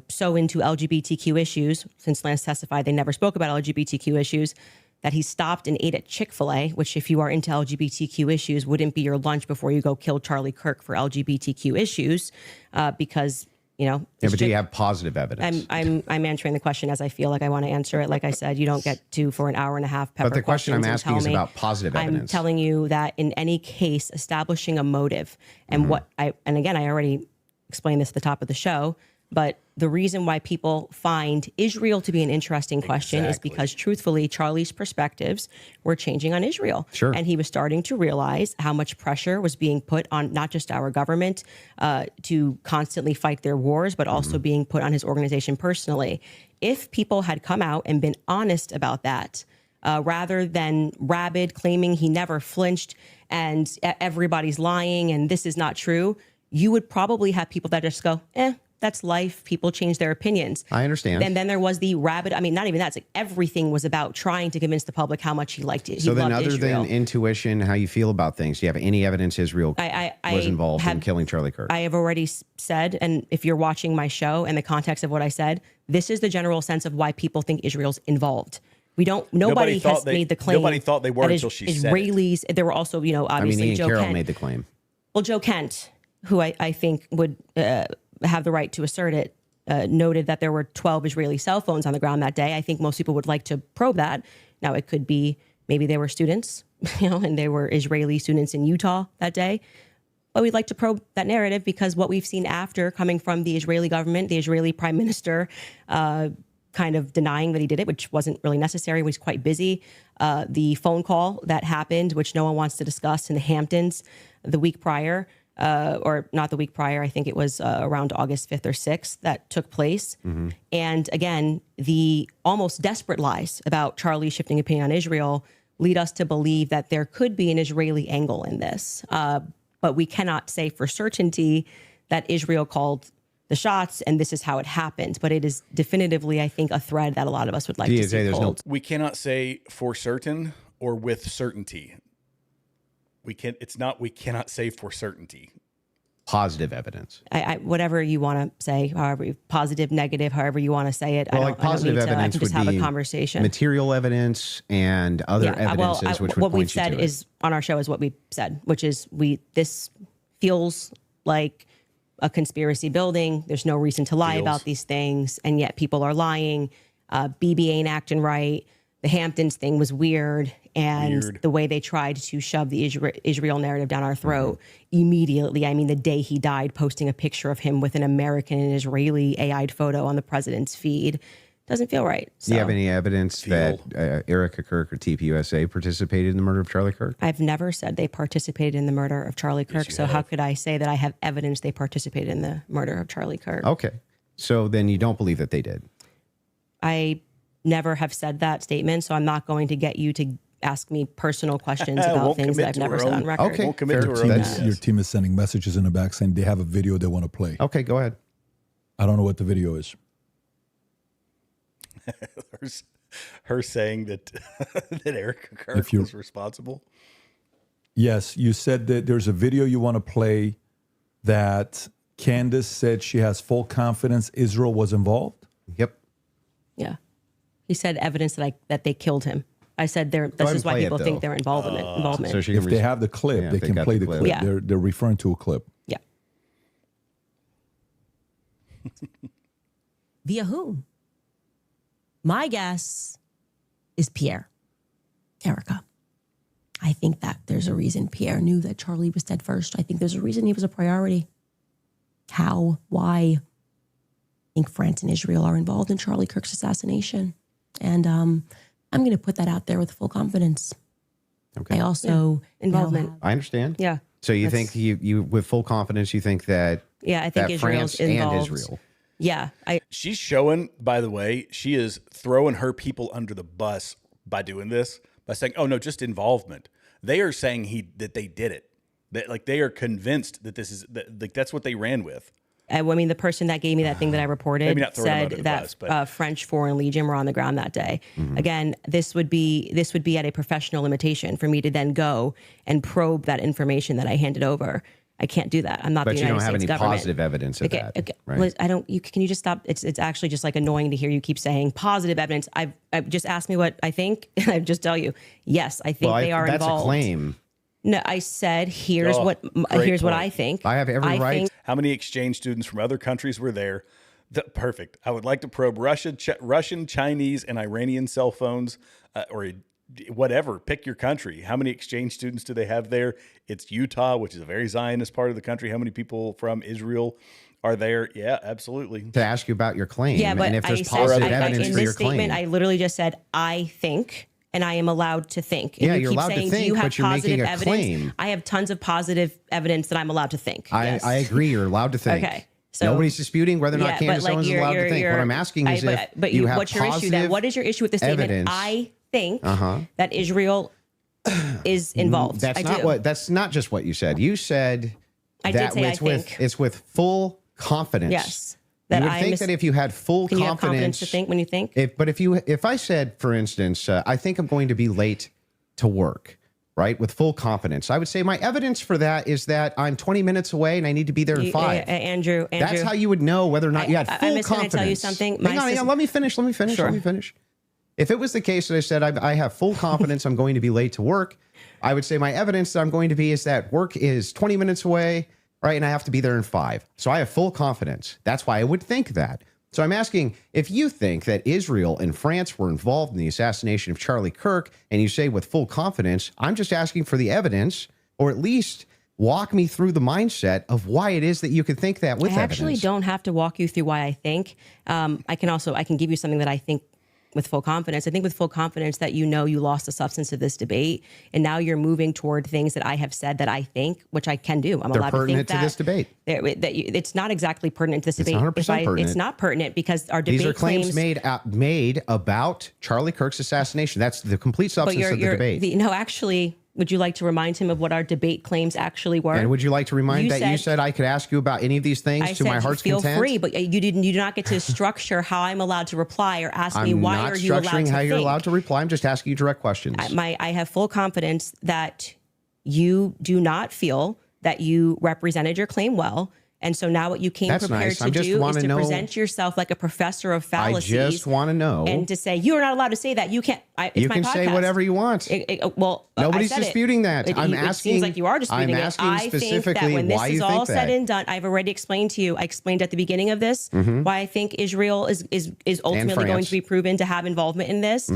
so into LGBTQ issues, since Lance testified they never spoke about LGBTQ issues, that he stopped and ate at Chick-fil-A, which if you are into LGBTQ issues, wouldn't be your lunch before you go kill Charlie Kirk for LGBTQ issues, because... Yeah, but do you have positive evidence? I'm answering the question as I feel like I want to answer it. Like I said, you don't get to for an hour and a half pepper. But the question I'm asking is about positive evidence. I'm telling you that in any case, establishing a motive and and again, I already explained this at the top of the show, but the reason why people find Israel to be an interesting question is because truthfully, Charlie's perspectives were changing on Israel. Sure. And he was starting to realize how much pressure was being put on not just our government to constantly fight their wars, but also being put on his organization personally. If people had come out and been honest about that, rather than rabid claiming he never flinched and everybody's lying and this is not true, you would probably have people that just go, that's life. People change their opinions. I understand. And then there was the rabid, not even that. It's like everything was about trying to convince the public how much he liked it. So then other than intuition, how you feel about things, do you have any evidence Israel was involved in killing Charlie Kirk? I have already said, and if you're watching my show and the context of what I said, this is the general sense of why people think Israel's involved. Nobody has made the claim. Nobody thought they were until she said Israelis, there were also, obviously Ian Joe Carroll Kent. made the claim. Well, Joe Kent, who I think would have the right to assert it, noted that there were 12 Israeli cell phones on the ground that day. I think most people would like to probe that. Now, it could be maybe they were students, and they were Israeli students in Utah that day. But we'd like to probe that narrative because what we've seen after coming from the Israeli government, the Israeli prime minister, kind of denying that he did it, which wasn't really necessary. He was quite busy. The phone call that happened, which no one wants to discuss in the Hamptons the week prior, or not the week prior, I think it was around August 5th or 6th that took place. And again, the almost desperate lies about Charlie shifting opinion on Israel lead us to believe that there could be an Israeli angle in this. But we cannot say for certainty that Israel called the shots and this is how it happened. But it is definitively, I think, a thread that a lot of us would like to see pulled. We cannot say for certain or with certainty. We cannot say for certainty. Positive evidence. Whatever you want to say, however positive, negative, however you want to say it. Well, positive evidence I can just have a conversation. Material evidence and other evidences, which would what point we've said you to is on our show is what we said, which is this feels like a conspiracy building. There's no reason to lie about these things, and yet people are lying. BB ain't acting right. The Hamptons thing was weird. And the way they tried to shove the Israel narrative down our throat immediately. The day he died, posting a picture of him with an American and Israeli AI'd photo on the president's feed doesn't feel right. So, do you have any evidence that Erica Kirk or TPUSA participated in the murder of Charlie Kirk? I've never said they participated in the murder of Charlie Kirk. So how could I say that I have evidence they participated in the murder of Charlie Kirk? Okay. So then you don't believe that they did? I never have said that statement. So I'm not going to get you to ask me personal questions about things that I've never said on record. Okay, won't commit to her own. Your team is sending messages in the back saying they have a video they want to play. Okay, go ahead. I don't know what the video is. her saying that that Erica Kirk was responsible. Yes, you said that there's a video you want to play that Candace said she has full confidence Israel was involved. Yep. Yeah. He said evidence that they killed him. I said this is why people think they're involvement. So if they have the clip, they can play the clip. Yeah. They're referring to a clip. Yeah. Via whom? My guess is Pierre. Erica. I think that there's a reason Pierre knew that Charlie was dead first. I think there's a reason he was a priority. How? Why? I think France and Israel are involved in Charlie Kirk's assassination. And I'm going to put that out there with full confidence. Okay. I also involvement. I understand. Yeah. So you think you with full confidence you think that I think that Israel's France involved. and Israel. Yeah. She's showing, by the way, she is throwing her people under the bus by doing this, by saying, "Oh no, just involvement." They are saying that they did it. That they are convinced that this is that's what they ran with. I mean, the person that gave me that thing that I reported Maybe not throwing them said under the that bus, but French Foreign Legion were on the ground that day. Again, this would be at a professional limitation for me to then go and probe that information that I handed over. I can't do that. I'm not But the you United don't have States any government. positive evidence of that. Okay. Right? Liz, I don't. Can you just stop? It's actually just like annoying to hear you keep saying positive evidence. I've just asked me what I think, and I just tell you, yes, I think they are that's involved. a claim. No, I said here's Oh, what great I point. think. I have every right. think- How many exchange students from other countries were there? Perfect. I would like to probe Russian, Chinese, and Iranian cell phones, or whatever. Pick your country. How many exchange students do they have there? It's Utah, which is a very Zionist part of the country. How many people from Israel are there? Yeah, absolutely. To ask you about your claim. Yeah, but and if there's I positive said, evidence in for this your statement, claim. I literally just said, I think, and I am allowed to think. And Yeah, you you're keep allowed to saying, think, do you have but you're making positive a evidence? claim. I have tons of positive evidence that I'm allowed to think. Yes. I agree. You're allowed to think. Okay. So, nobody's disputing whether or not Candace Owens is allowed to think. What I'm asking is but you have what's your issue positive then? What is your issue with the statement? evidence. I think that Israel is involved. That's not just what you said. You said I that did say it's with full confidence. Yes. You would think that if you had full Can you have confidence to think when you think? If I said, for instance, I think I'm going to be late to work, right, with full confidence, I would say my evidence for that is that I'm 20 minutes away and I need to be there in 5. Andrew, that's how you would know whether or not you had full I'm just going confidence. to tell you something. Hang on, let me finish. Sure. If it was the case that I said I have full confidence I'm going to be late to work, I would say my evidence that I'm going to be is that work is 20 minutes away, right, and I have to be there in 5. So I have full confidence. That's why I would think that. So I'm asking, if you think that Israel and France were involved in the assassination of Charlie Kirk, and you say with full confidence, I'm just asking for the evidence, or at least walk me through the mindset of why it is that you could think that with I actually evidence. don't have to walk you through why I think. I can give you something that I think with full confidence. I think with full confidence that you lost the substance of this debate, and now you're moving toward things that I have said that I think, which I can do. I'm They're allowed to think pertinent to this debate. It's not exactly pertinent to this It's debate. 100% pertinent. It's not pertinent because our debate These are claims made about Charlie Kirk's assassination. That's the complete substance of the debate. No, actually, would you like to remind him of what our debate claims actually were? And would you like to remind you said I could ask you about any of these things to my heart's content? Feel free, but you do not get to structure how I'm allowed to reply or ask me why are you allowed to think. I'm not structuring how you're allowed to reply. I'm just asking you direct questions. I have full confidence that you do not feel that you represented your claim well. And so now what you came prepared to do is to present yourself like a professor of fallacies. I just want to know. And to say, you're not allowed to say that. You can't. You can say whatever you want. Nobody's disputing that. I'm asking. It seems like you are disputing I'm asking it. specifically I think that when this why is you all think said that. and done, I've already explained to you. I explained at the beginning of this why I think Israel is ultimately going to be proven to have involvement in this.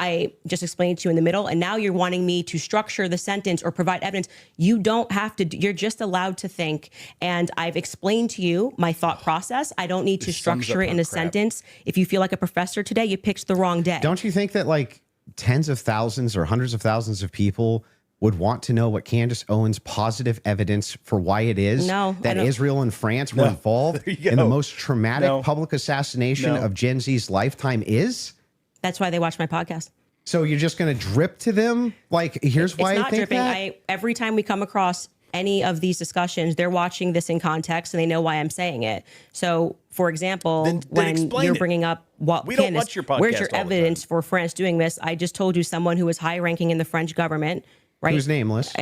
I just explained to you in the middle, and now you're wanting me to structure the sentence or provide evidence. You don't have to. You're just allowed to think, and I've explained to you my thought process. I don't need to structure it in a sentence. If you feel like a professor today, you picked the wrong day. Don't you think that like tens of thousands or hundreds of thousands of people would want to know what Candace Owens' positive evidence for why it is that Israel and France were involved in the most traumatic public assassination of Gen Z's lifetime is? That's why they watch my podcast. So you're just going to drip to them? Like, here's why it's I not think dripping. that? Every time we come across any of these discussions, they're watching this in context and they know why I'm saying it. So, for example, Then when explain you're it. bringing up what We don't Candace, watch your podcast where's your all the evidence for France doing this? I just told you someone who was high ranking in the French government, right? Who's nameless?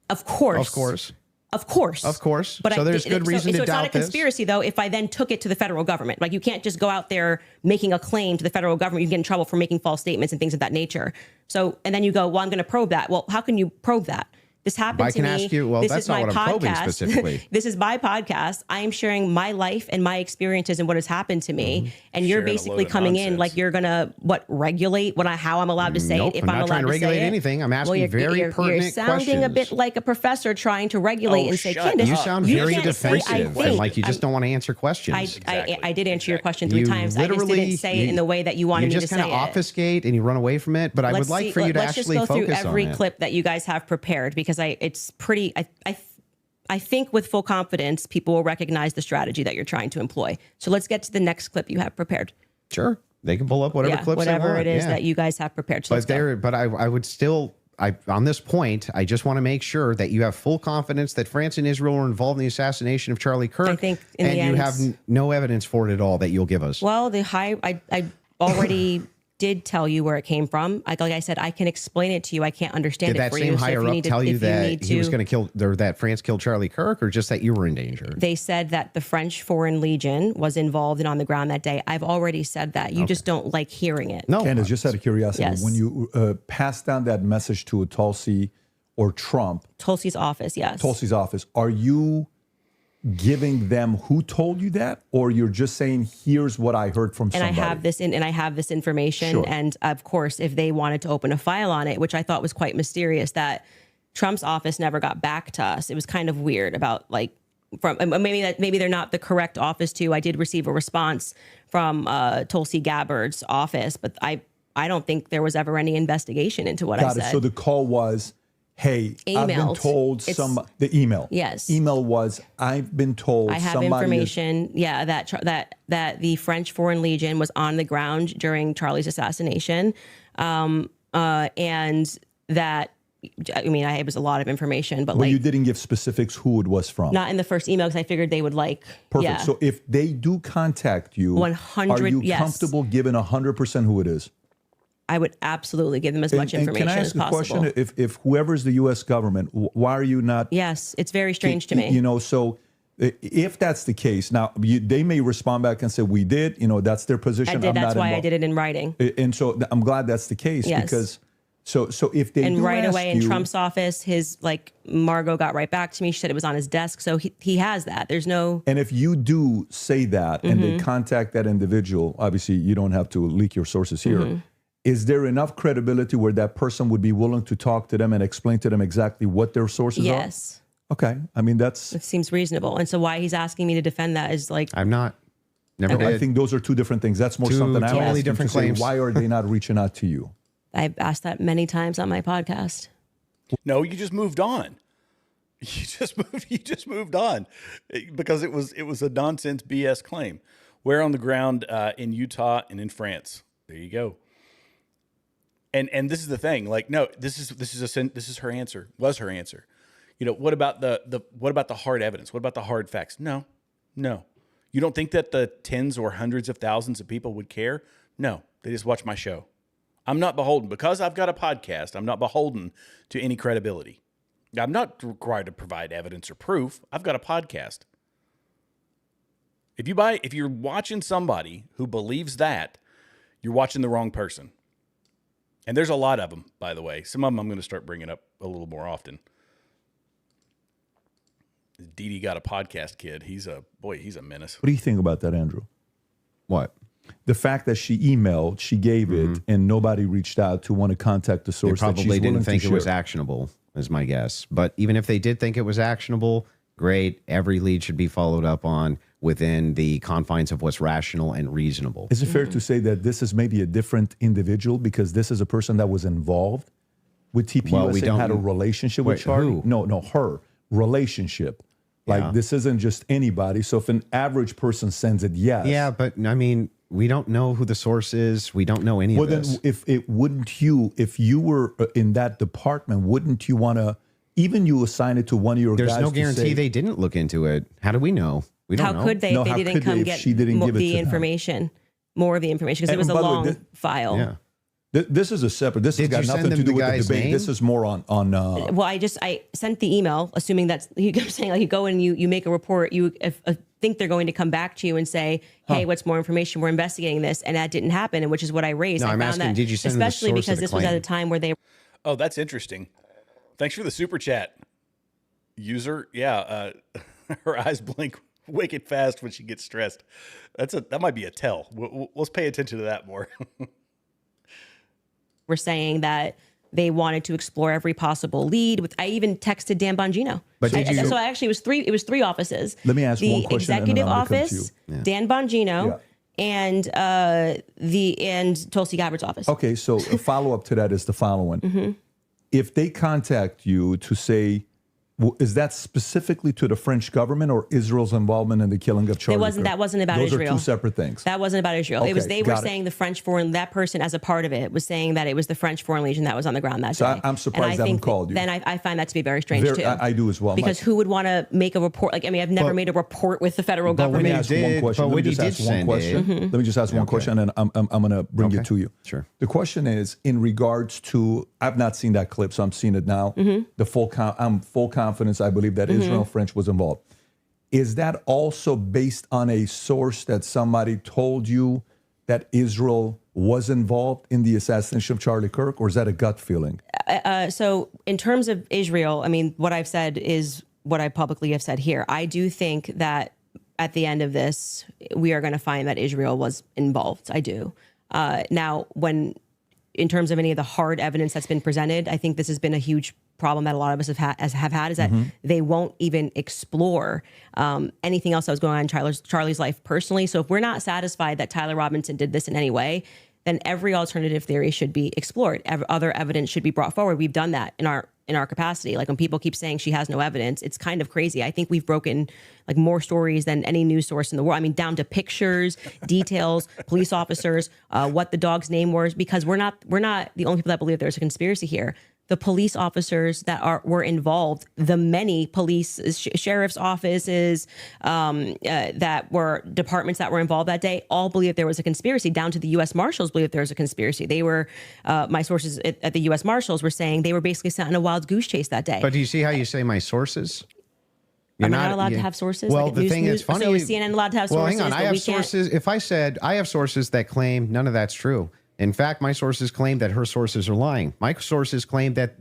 Of course. Of course. Of course. Of course. But so there's good reason so to it's not a doubt this. conspiracy, though, if I then took it to the federal government. Like, you can't just go out there making a claim to the federal government. You get in trouble for making false statements and things of that nature. So, and then you go, well, I'm going to probe that. Well, how can you probe that? This happened I to can me. ask you, well, This that's is not my what I'm probing podcast. specifically. This is my podcast. I am sharing my life and my experiences and what has happened to me. And you're Sharing a basically load of coming in nonsense. like you're going to, regulate how I'm allowed to say Nope, it, if I'm I'm not allowed trying to to regulate say it. anything. I'm asking you're, very you're pertinent sounding a bit questions. like a professor trying to regulate and say, Candace, You sound you very can't say, I defensive think. and like you just don't want to answer questions. I did answer your question 3 You times. I just didn't literally- say it in the way that you wanted me to just say kind it. of obfuscate and you run away from it. But I would like for you to let's actually just go through focus every on it. clip that you guys have prepared, because it's pretty. I think with full confidence, people will recognize the strategy that you're trying to employ. So let's get to the next clip you have prepared. Sure, they can pull up whatever clips whatever they want. it is that you guys have prepared. So let's go. But I would still. On this point, I just want to make sure that you have full confidence that France and Israel were involved in the assassination of Charlie Kirk. I think in and the you end- have no evidence for it at all that you'll give us. Well, I already did tell you where it came from. Like I said, I can explain it to you. I can't understand Did it that for same you. So if higher you up need to- tell you if that need he was to- going to kill, or that France killed Charlie Kirk, or just that you were in danger? They said that the French Foreign Legion was involved and on the ground that day. I've already said that. You just don't like hearing it. No, Candace, just out of curiosity, Yes. when you pass down that message to Tulsi or Trump, Tulsi's office, yes. Tulsi's office, are you giving them who told you that, or you're just saying, here's what I heard from And somebody? I have this information. Sure. And of course, if they wanted to open a file on it, which I thought was quite mysterious, that Trump's office never got back to us. It was kind of weird about maybe they're not the correct office to. I did receive a response from Tulsi Gabbard's office, but I don't think there was ever any investigation into what I Got said. it. So the call was, hey, I've been Emailed. told the email. Yes. Email was, I've been told I have somebody is- information, that the French Foreign Legion was on the ground during Charlie's assassination, and that, I mean, it was a lot of information, but But you didn't give specifics who it was from. not in the first email, because I figured they would Perfect. Yeah. So if they do contact you, 100 are you yes. comfortable giving 100% who it is? I would absolutely give them as much information can I as ask a possible. question? If whoever's the U.S. government, why are you not? Yes, it's very strange to me. You know, so if that's the case, now they may respond back and say we did. You know, that's their position. I did. I'm That's not why I involved. did it in writing. And so I'm glad that's the case Yes. because so if they And do right ask away in you- Trump's office, Margot got right back to me. She said it was on his desk, so he has that. There's no. And if you do say that and they contact that individual, obviously you don't have to leak your sources here. Is there enough credibility where that person would be willing to talk to them and explain to them exactly what their sources Yes. are? Okay. I mean, It seems reasonable. And so why he's asking me to defend that is like. I'm not. Never I did. think those are two different things. That's more Two something I'm totally asking different to say, claims. why are they not reaching out to you? I've asked that many times on my podcast. No, you just moved on. You just moved on because it was a nonsense BS claim. We're on the ground in Utah and in France. There you go. And this is the thing. Like, no, this is her answer. Was her answer. You know, what about the hard evidence? What about the hard facts? No. You don't think that the tens or hundreds of thousands of people would care? No, they just watch my show. I'm not beholden because I've got a podcast. I'm not beholden to any credibility. I'm not required to provide evidence or proof. I've got a podcast. If you're watching somebody who believes that, you're watching the wrong person. And there's a lot of them, by the way. Some of them I'm going to start bringing up a little more often. Dee got a podcast, kid. He's a menace. What do you think about that, Andrew? What? The fact that she emailed, she gave it, and nobody reached out to want to contact the They source that she's probably willing didn't think to it was share. actionable, is my guess. But even if they did think it was actionable, great. Every lead should be followed up on within the confines of what's rational and reasonable. Is it fair to say that this is maybe a different individual because this is a person that was involved with TPUSA Well, we and had a don't- relationship Wait, with Charlie? who? No, her relationship. Like Yeah. this isn't just anybody. So if an average person sends it, yes. Yeah, but I mean, we don't know who the source is. We don't know any Well, of then this. if you were in that department, wouldn't you want to even you assign it to one of your There's guys no to guarantee say, they didn't look into it. How do we know? We don't know. How could they No, if how they didn't could they come if get she didn't give it the to them? information, more of the information, because it And was a by the way, long file. Yeah. This is a separate. This has Did got you send nothing to them do the with the guy's debate. name? This is more on. Well, I sent the email assuming that you kept saying like you go and you make a report. You think they're going to come back to you and say, hey, what's more information? We're investigating this, and that didn't happen, and which is what I raised. No, I I'm found asking, that, did you send them the especially source of because the this was at claim? a time where they. Oh, that's interesting. Thanks for the super chat, user. Yeah, her eyes blink wicked fast when she gets stressed. That might be a tell. Let's pay attention to that more. Were saying that they wanted to explore every possible lead. I even texted Dan Bongino. But did you? So actually, it was three offices. Let me ask the one question. executive and then I'm gonna come to office, you. Dan Bongino, and Tulsi Gabbard's office. Okay, so a follow up to that is the following: Mm-hmm. if they contact you to say, is that specifically to the French government or Israel's involvement in the killing of Charlie Kirk? That wasn't about Those Israel. are two separate things. That wasn't about Israel. It was Okay, they were got it. saying the French foreign, that person as a part of it was saying that it was the French Foreign Legion that was on the ground that So day. I'm surprised they haven't called you. Then I find that to be very strange too. I do as well. Because who would want to make a report? Like, I mean, I've never made a report with the federal government. Let me ask one question. Let me just ask one question. Let me just ask one question, and then I'm going to bring it to you. Sure. The question is in regards to, I've not seen that clip, so I'm seeing it now. I'm full confidence. I believe that Israel and French was involved. Is that also based on a source that somebody told you that Israel was involved in the assassination of Charlie Kirk, or is that a gut feeling? So in terms of Israel, I mean, what I've said is what I publicly have said here. I do think that at the end of this, we are going to find that Israel was involved. I do. Now, in terms of any of the hard evidence that's been presented, I think this has been a huge problem that a lot of us have had is that they won't even explore anything else that was going on in Charlie's life personally. So if we're not satisfied that Tyler Robinson did this in any way, then every alternative theory should be explored. Other evidence should be brought forward. We've done that in our capacity. Like when people keep saying she has no evidence, it's kind of crazy. I think we've broken like more stories than any news source in the world. I mean, down to pictures, details, police officers, what the dog's name was, because we're not the only people that believe there's a conspiracy here. The police officers that were involved, the many police, sheriff's offices, that were departments that were involved that day, all believe there was a conspiracy. Down to the U.S. Marshals believe there was a conspiracy. They were, my sources at the U.S. Marshals were saying they were basically sent on a wild goose chase that day. But do you see how you say my sources? Am I not allowed to have sources? Well, like the thing is funny. So is CNN allowed to have sources? Well, hang on. I have sources. If I said I have sources that claim none of that's true. In fact, my sources claim that her sources are lying. My sources claim that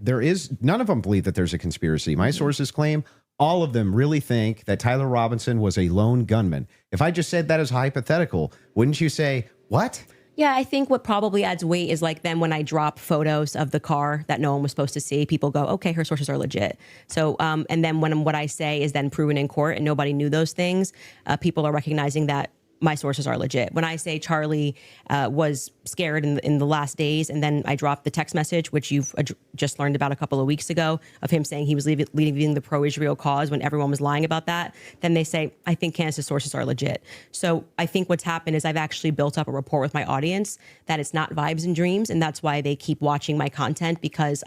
none of them believe that there's a conspiracy. My sources claim all of them really think that Tyler Robinson was a lone gunman. If I just said that as hypothetical, wouldn't you say, what? Yeah, I think what probably adds weight is like then when I drop photos of the car that no one was supposed to see, people go, okay, her sources are legit. So, and then when what I say is then proven in court and nobody knew those things, people are recognizing that my sources are legit. When I say Charlie was scared in the last days, and then I dropped the text message, which you've just learned about a couple of weeks ago, of him saying he was leaving the pro-Israel cause when everyone was lying about that, then they say, I think Candace's sources are legit. So I think what's happened is I've actually built up a rapport with my audience that it's not vibes and dreams, and that's why they keep watching my content, because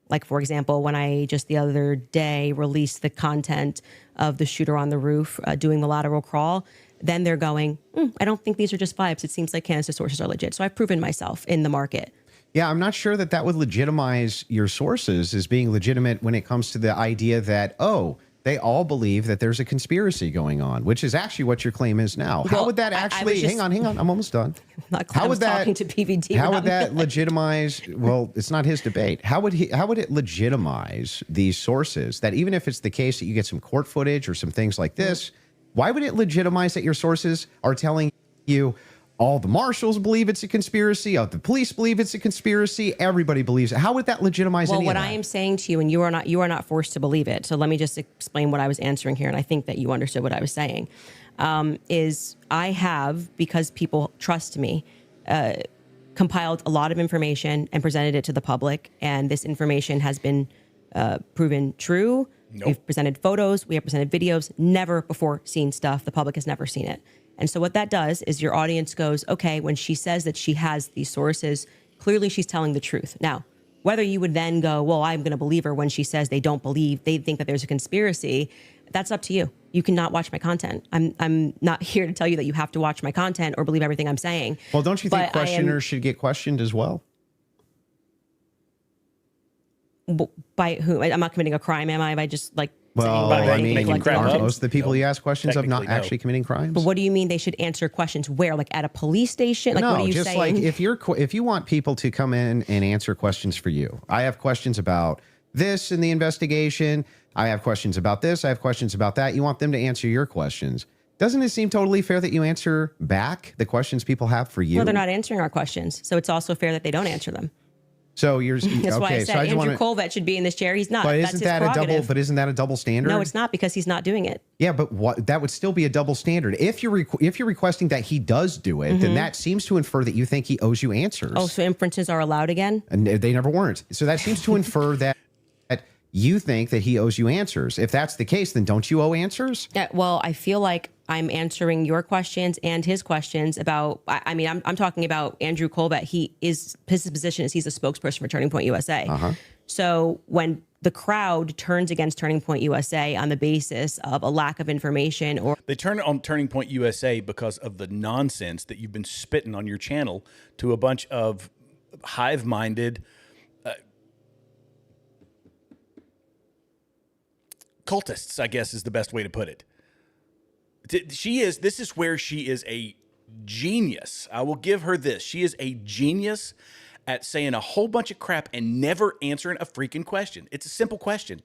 like, for example, when I just the other day released the content of the shooter on the roof doing the lateral crawl, then they're going, I don't think these are just vibes. It seems like Candace's sources are legit. So I've proven myself in the market. Yeah, I'm not sure that would legitimize your sources as being legitimate when it comes to the idea that, they all believe that there's a conspiracy going on, which is actually what your claim is now. How would that actually, hang on, I'm almost done. How would that, talking to PVD how would that legitimize, well, it's not his debate. How would it legitimize these sources that even if it's the case that you get some court footage or some things like this, why would it legitimize that your sources are telling you all the marshals believe it's a conspiracy, all the police believe it's a conspiracy, everybody believes it? How would that legitimize any of that? Well, what I am saying to you, and you are not forced to believe it. So let me just explain what I was answering here, and I think that you understood what I was saying. Is I have, because people trust me, compiled a lot of information and presented it to the public, and this information has been proven true. Nope. We've presented photos, we have presented videos, never before seen stuff. The public has never seen it. And so what that does is your audience goes, okay, when she says that she has these sources, clearly she's telling the truth. Now, Whether you would then go, well, I'm going to believe her when she says they think that there's a conspiracy, that's up to you. You cannot watch my content. I'm not here to tell you that you have to watch my content or believe everything I'm saying. Well, don't you think questioners should get questioned as well? By who? I'm not committing a crime, am I? By just like Well, saying I mean, aren't most of the people you ask questions of not Technically, no. actually committing crimes? But what do you mean they should answer questions where? Like at a police station? Like no, what are you just saying? like if you want people to come in and answer questions for you. I have questions about this in the investigation. I have questions about this. I have questions about that. You want them to answer your questions. Doesn't it seem totally fair that you answer back the questions people have for you? Well, they're not answering our questions. So it's also fair that they don't answer them. So you're That's why I okay. said So I just Andrew want Colvett should be in this chair. He's not. But That's isn't his that a double? prerogative. But isn't that a double standard? No, it's not because he's not doing it. Yeah, but what that would still be a double standard. If you're requesting that he does do it, then that seems to infer that you think he owes you answers. Oh, so inferences are allowed again? And they never weren't. So that seems to infer that you think that he owes you answers. If that's the case, then don't you owe answers? Yeah, well, I feel like I'm answering your questions and his questions about, I mean, I'm talking about Andrew Colvett. His position is he's a spokesperson for Turning Point USA. So when the crowd turns against Turning Point USA on the basis of a lack of information, or they turn on Turning Point USA because of the nonsense that you've been spitting on your channel to a bunch of hive-minded cultists, I guess is the best way to put it. This is where she is a genius. I will give her this. She is a genius at saying a whole bunch of crap and never answering a freaking question. It's a simple question.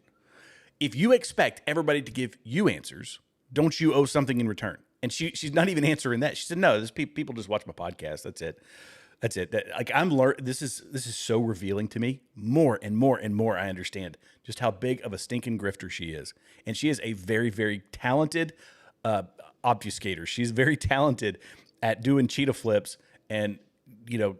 If you expect everybody to give you answers, don't you owe something in return? And she's not even answering that. She said, no, people just watch my podcast. That's it. That's it. Like I'm learning. This is so revealing to me. More and more and more, I understand just how big of a stinking grifter she is, and she is a very, very talented obfuscator. She's very talented at doing cheetah flips and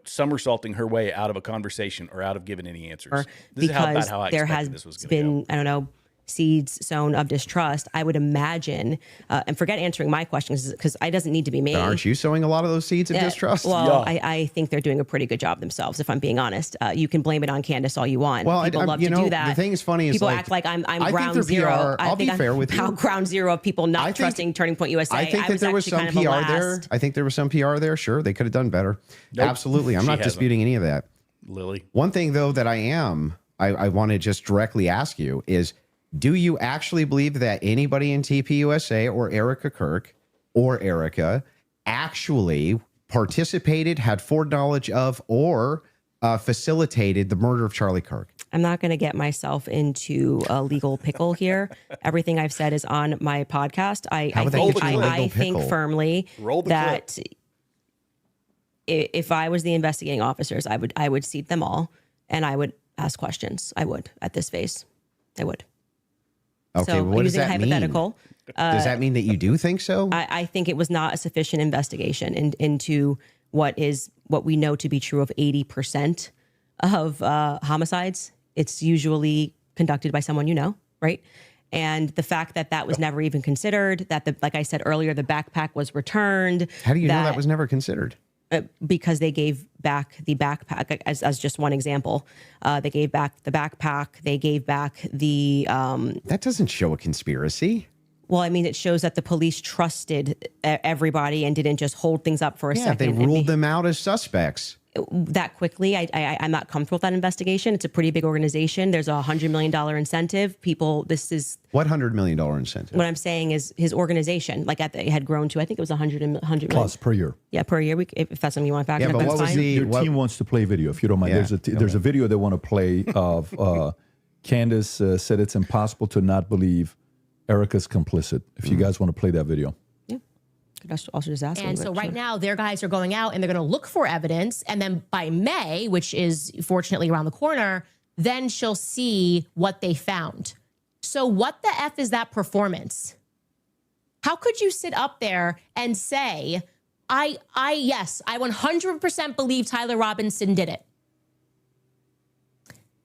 somersaulting her way out of a conversation or out of giving any answers. This is about how I expected this was going to go. I don't know, seeds sown of distrust. I would imagine, and forget answering my questions because it doesn't need to be me. But aren't you sowing a lot of those seeds of distrust? Well, I think they're doing a pretty good job themselves, if I'm being honest. You can blame it on Candace all you want. Well, people love to do that. The thing is funny is people act like I'm ground zero. I'll be fair with you. Ground zero of people not trusting Turning Point USA. I think that there was some PR there. I think there was some PR there. Sure, they could have done better. Nope. Absolutely. I'm not disputing any of that. Lily. One thing, though, that I want to just directly ask you is, do you actually believe that anybody in TPUSA or Erica Kirk or Erica actually participated, had foreknowledge of, or facilitated the murder of Charlie Kirk? I'm not going to get myself into a legal pickle here. Everything I've said is on my podcast. I think firmly that if I was the investigating officers, I would seat them all and I would ask questions. I would at this phase. I would. Okay, so what does that hypothetical, mean? Does that mean that you do think so? I think it was not a sufficient investigation into what we know to be true of 80% of homicides. It's usually conducted by someone you know, right? And the fact that was never even considered, that like I said earlier, the backpack was returned. How do you know that was never considered? Because they gave back the backpack, as just one example. They gave back the backpack. They gave back the... that doesn't show a conspiracy. Well, I mean, it shows that the police trusted everybody and didn't just hold things up for a second. Yeah, they ruled them out as suspects. That quickly, I'm not comfortable with that investigation. It's a pretty big organization. There's a $100 million incentive. This is... What $100 million incentive? What I'm saying is his organization, it had grown to, I think it was 100 million. Plus per year. Yeah, per year. If that's something you want to back up, but that's fine. Your team wants to play video, if you don't mind. Yeah. There's a video they want to play of Candace said it's impossible to not believe Erica's complicit. If you guys want to play that video. Could also just ask and them, so right now, their guys are going out and they're going to look for evidence. And then by May, which is fortunately around the corner, then she'll see what they found. So what the F is that performance? How could you sit up there and say, yes, I 100% believe Tyler Robinson did it?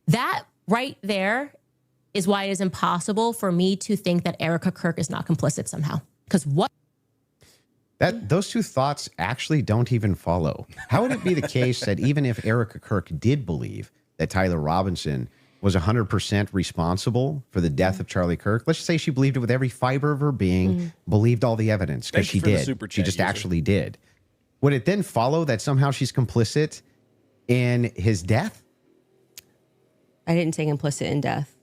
That right there is why it is impossible for me to think that Erica Kirk is not complicit somehow. Because what? Those two thoughts actually don't even follow. How would it be the case that even if Erica Kirk did believe that Tyler Robinson was 100% responsible for the death of Charlie Kirk. Let's just say she believed it with every fiber of her being, believed all the evidence, because she did. She just actually did. Would it then follow that somehow she's complicit in his death? I didn't say complicit in death.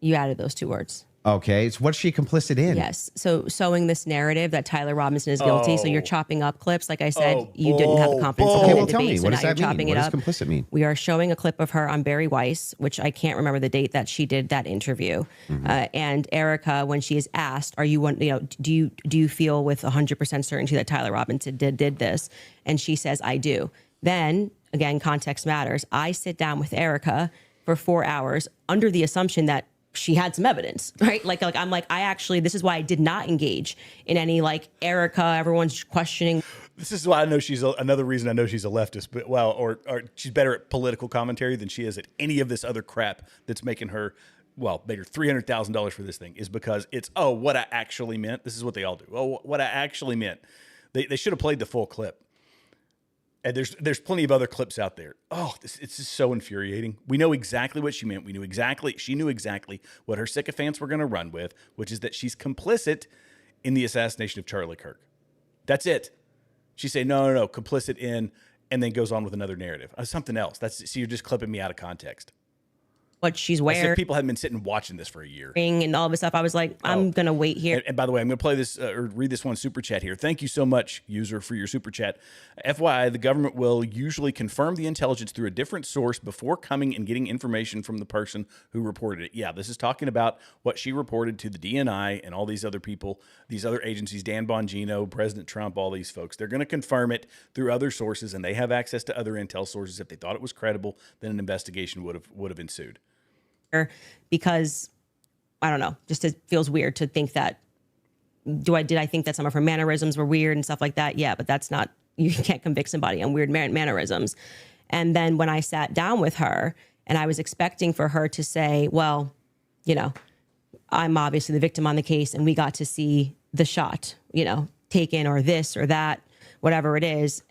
You added those two words. Okay, so what's she complicit in? Yes. So sowing this narrative that Tyler Robinson is guilty. So you're chopping up clips. Like I said, you didn't have the confidence to Okay, hold well, the tell debate. me, So what now does you're that mean? chopping What it does up. complicit mean? We are showing a clip of her on Barry Weiss, which I can't remember the date that she did that interview. And Erica, when she is asked, "Are you one? You know, do you feel with 100% certainty that Tyler Robinson did this?" And she says, "I do." Then again, context matters. I sit down with Erica for 4 hours under the assumption that she had some evidence, right? Like I'm like, I actually, this is why I did not engage in any like Erica, everyone's questioning. This is why I know another reason I know she's a leftist, but or she's better at political commentary than she is at any of this other crap that's making her, made her $300,000 for this thing, is because it's, what I actually meant. This is what they all do. Oh, what I actually meant. They should have played the full clip. And there's plenty of other clips out there. It's just so infuriating. We know exactly what she meant. She knew exactly what her sycophants were going to run with, which is that she's complicit in the assassination of Charlie Kirk. That's it. She say, no, complicit in, and then goes on with another narrative. Something else. So you're just clipping me out of context. What she's As wearing. if people hadn't been sitting watching this for a year. And all this stuff. I was like, I'm going to wait here. And by the way, I'm going to play this or read this one super chat here. Thank you so much, user, for your super chat. FYI, the government will usually confirm the intelligence through a different source before coming and getting information from the person who reported it. Yeah, this is talking about what she reported to the DNI and all these other people, these other agencies, Dan Bongino, President Trump, all these folks. They're going to confirm it through other sources, and they have access to other intel sources. If they thought it was credible, then an investigation would have ensued. Because I don't know, just it feels weird to think that did I think that some of her mannerisms were weird and stuff like that? Yeah, but that's not, you can't convict somebody on weird mannerisms. And then when I sat down with her and I was expecting for her to say, well, I'm obviously the victim on the case and we got to see the shot, taken or this or that, whatever it is.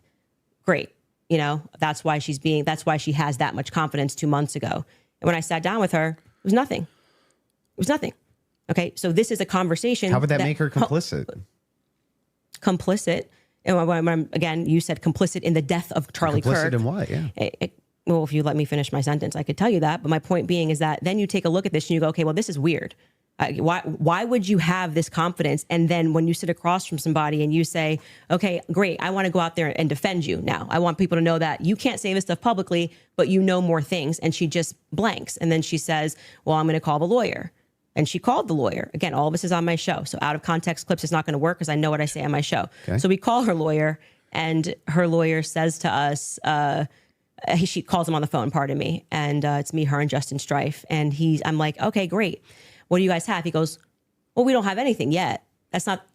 Great. That's why she has that much confidence 2 months ago. And when I sat down with her, it was nothing. It was nothing. Okay, so this is a conversation. How would that make her complicit? Complicit. And again, you said complicit in the death of Charlie Kirk. Complicit in what? Yeah. Well, if you let me finish my sentence, I could tell you that. But my point being is that then you take a look at this and you go, okay, well, this is weird. Why would you have this confidence? And then when you sit across from somebody and you say, okay, great, I want to go out there and defend you now. I want people to know that you can't say this stuff publicly, but you know more things. And she just blanks. And then she says, well, I'm going to call the lawyer. And she called the lawyer. Again, all of this is on my show. So out of context clips is not going to work because I know what I say on my show. Okay. So we call her lawyer and her lawyer says to us, she calls him on the phone, pardon me. And it's me, her, and Justin Strife. And I'm like, okay, great. What do you guys have? He goes, well, we don't have anything yet.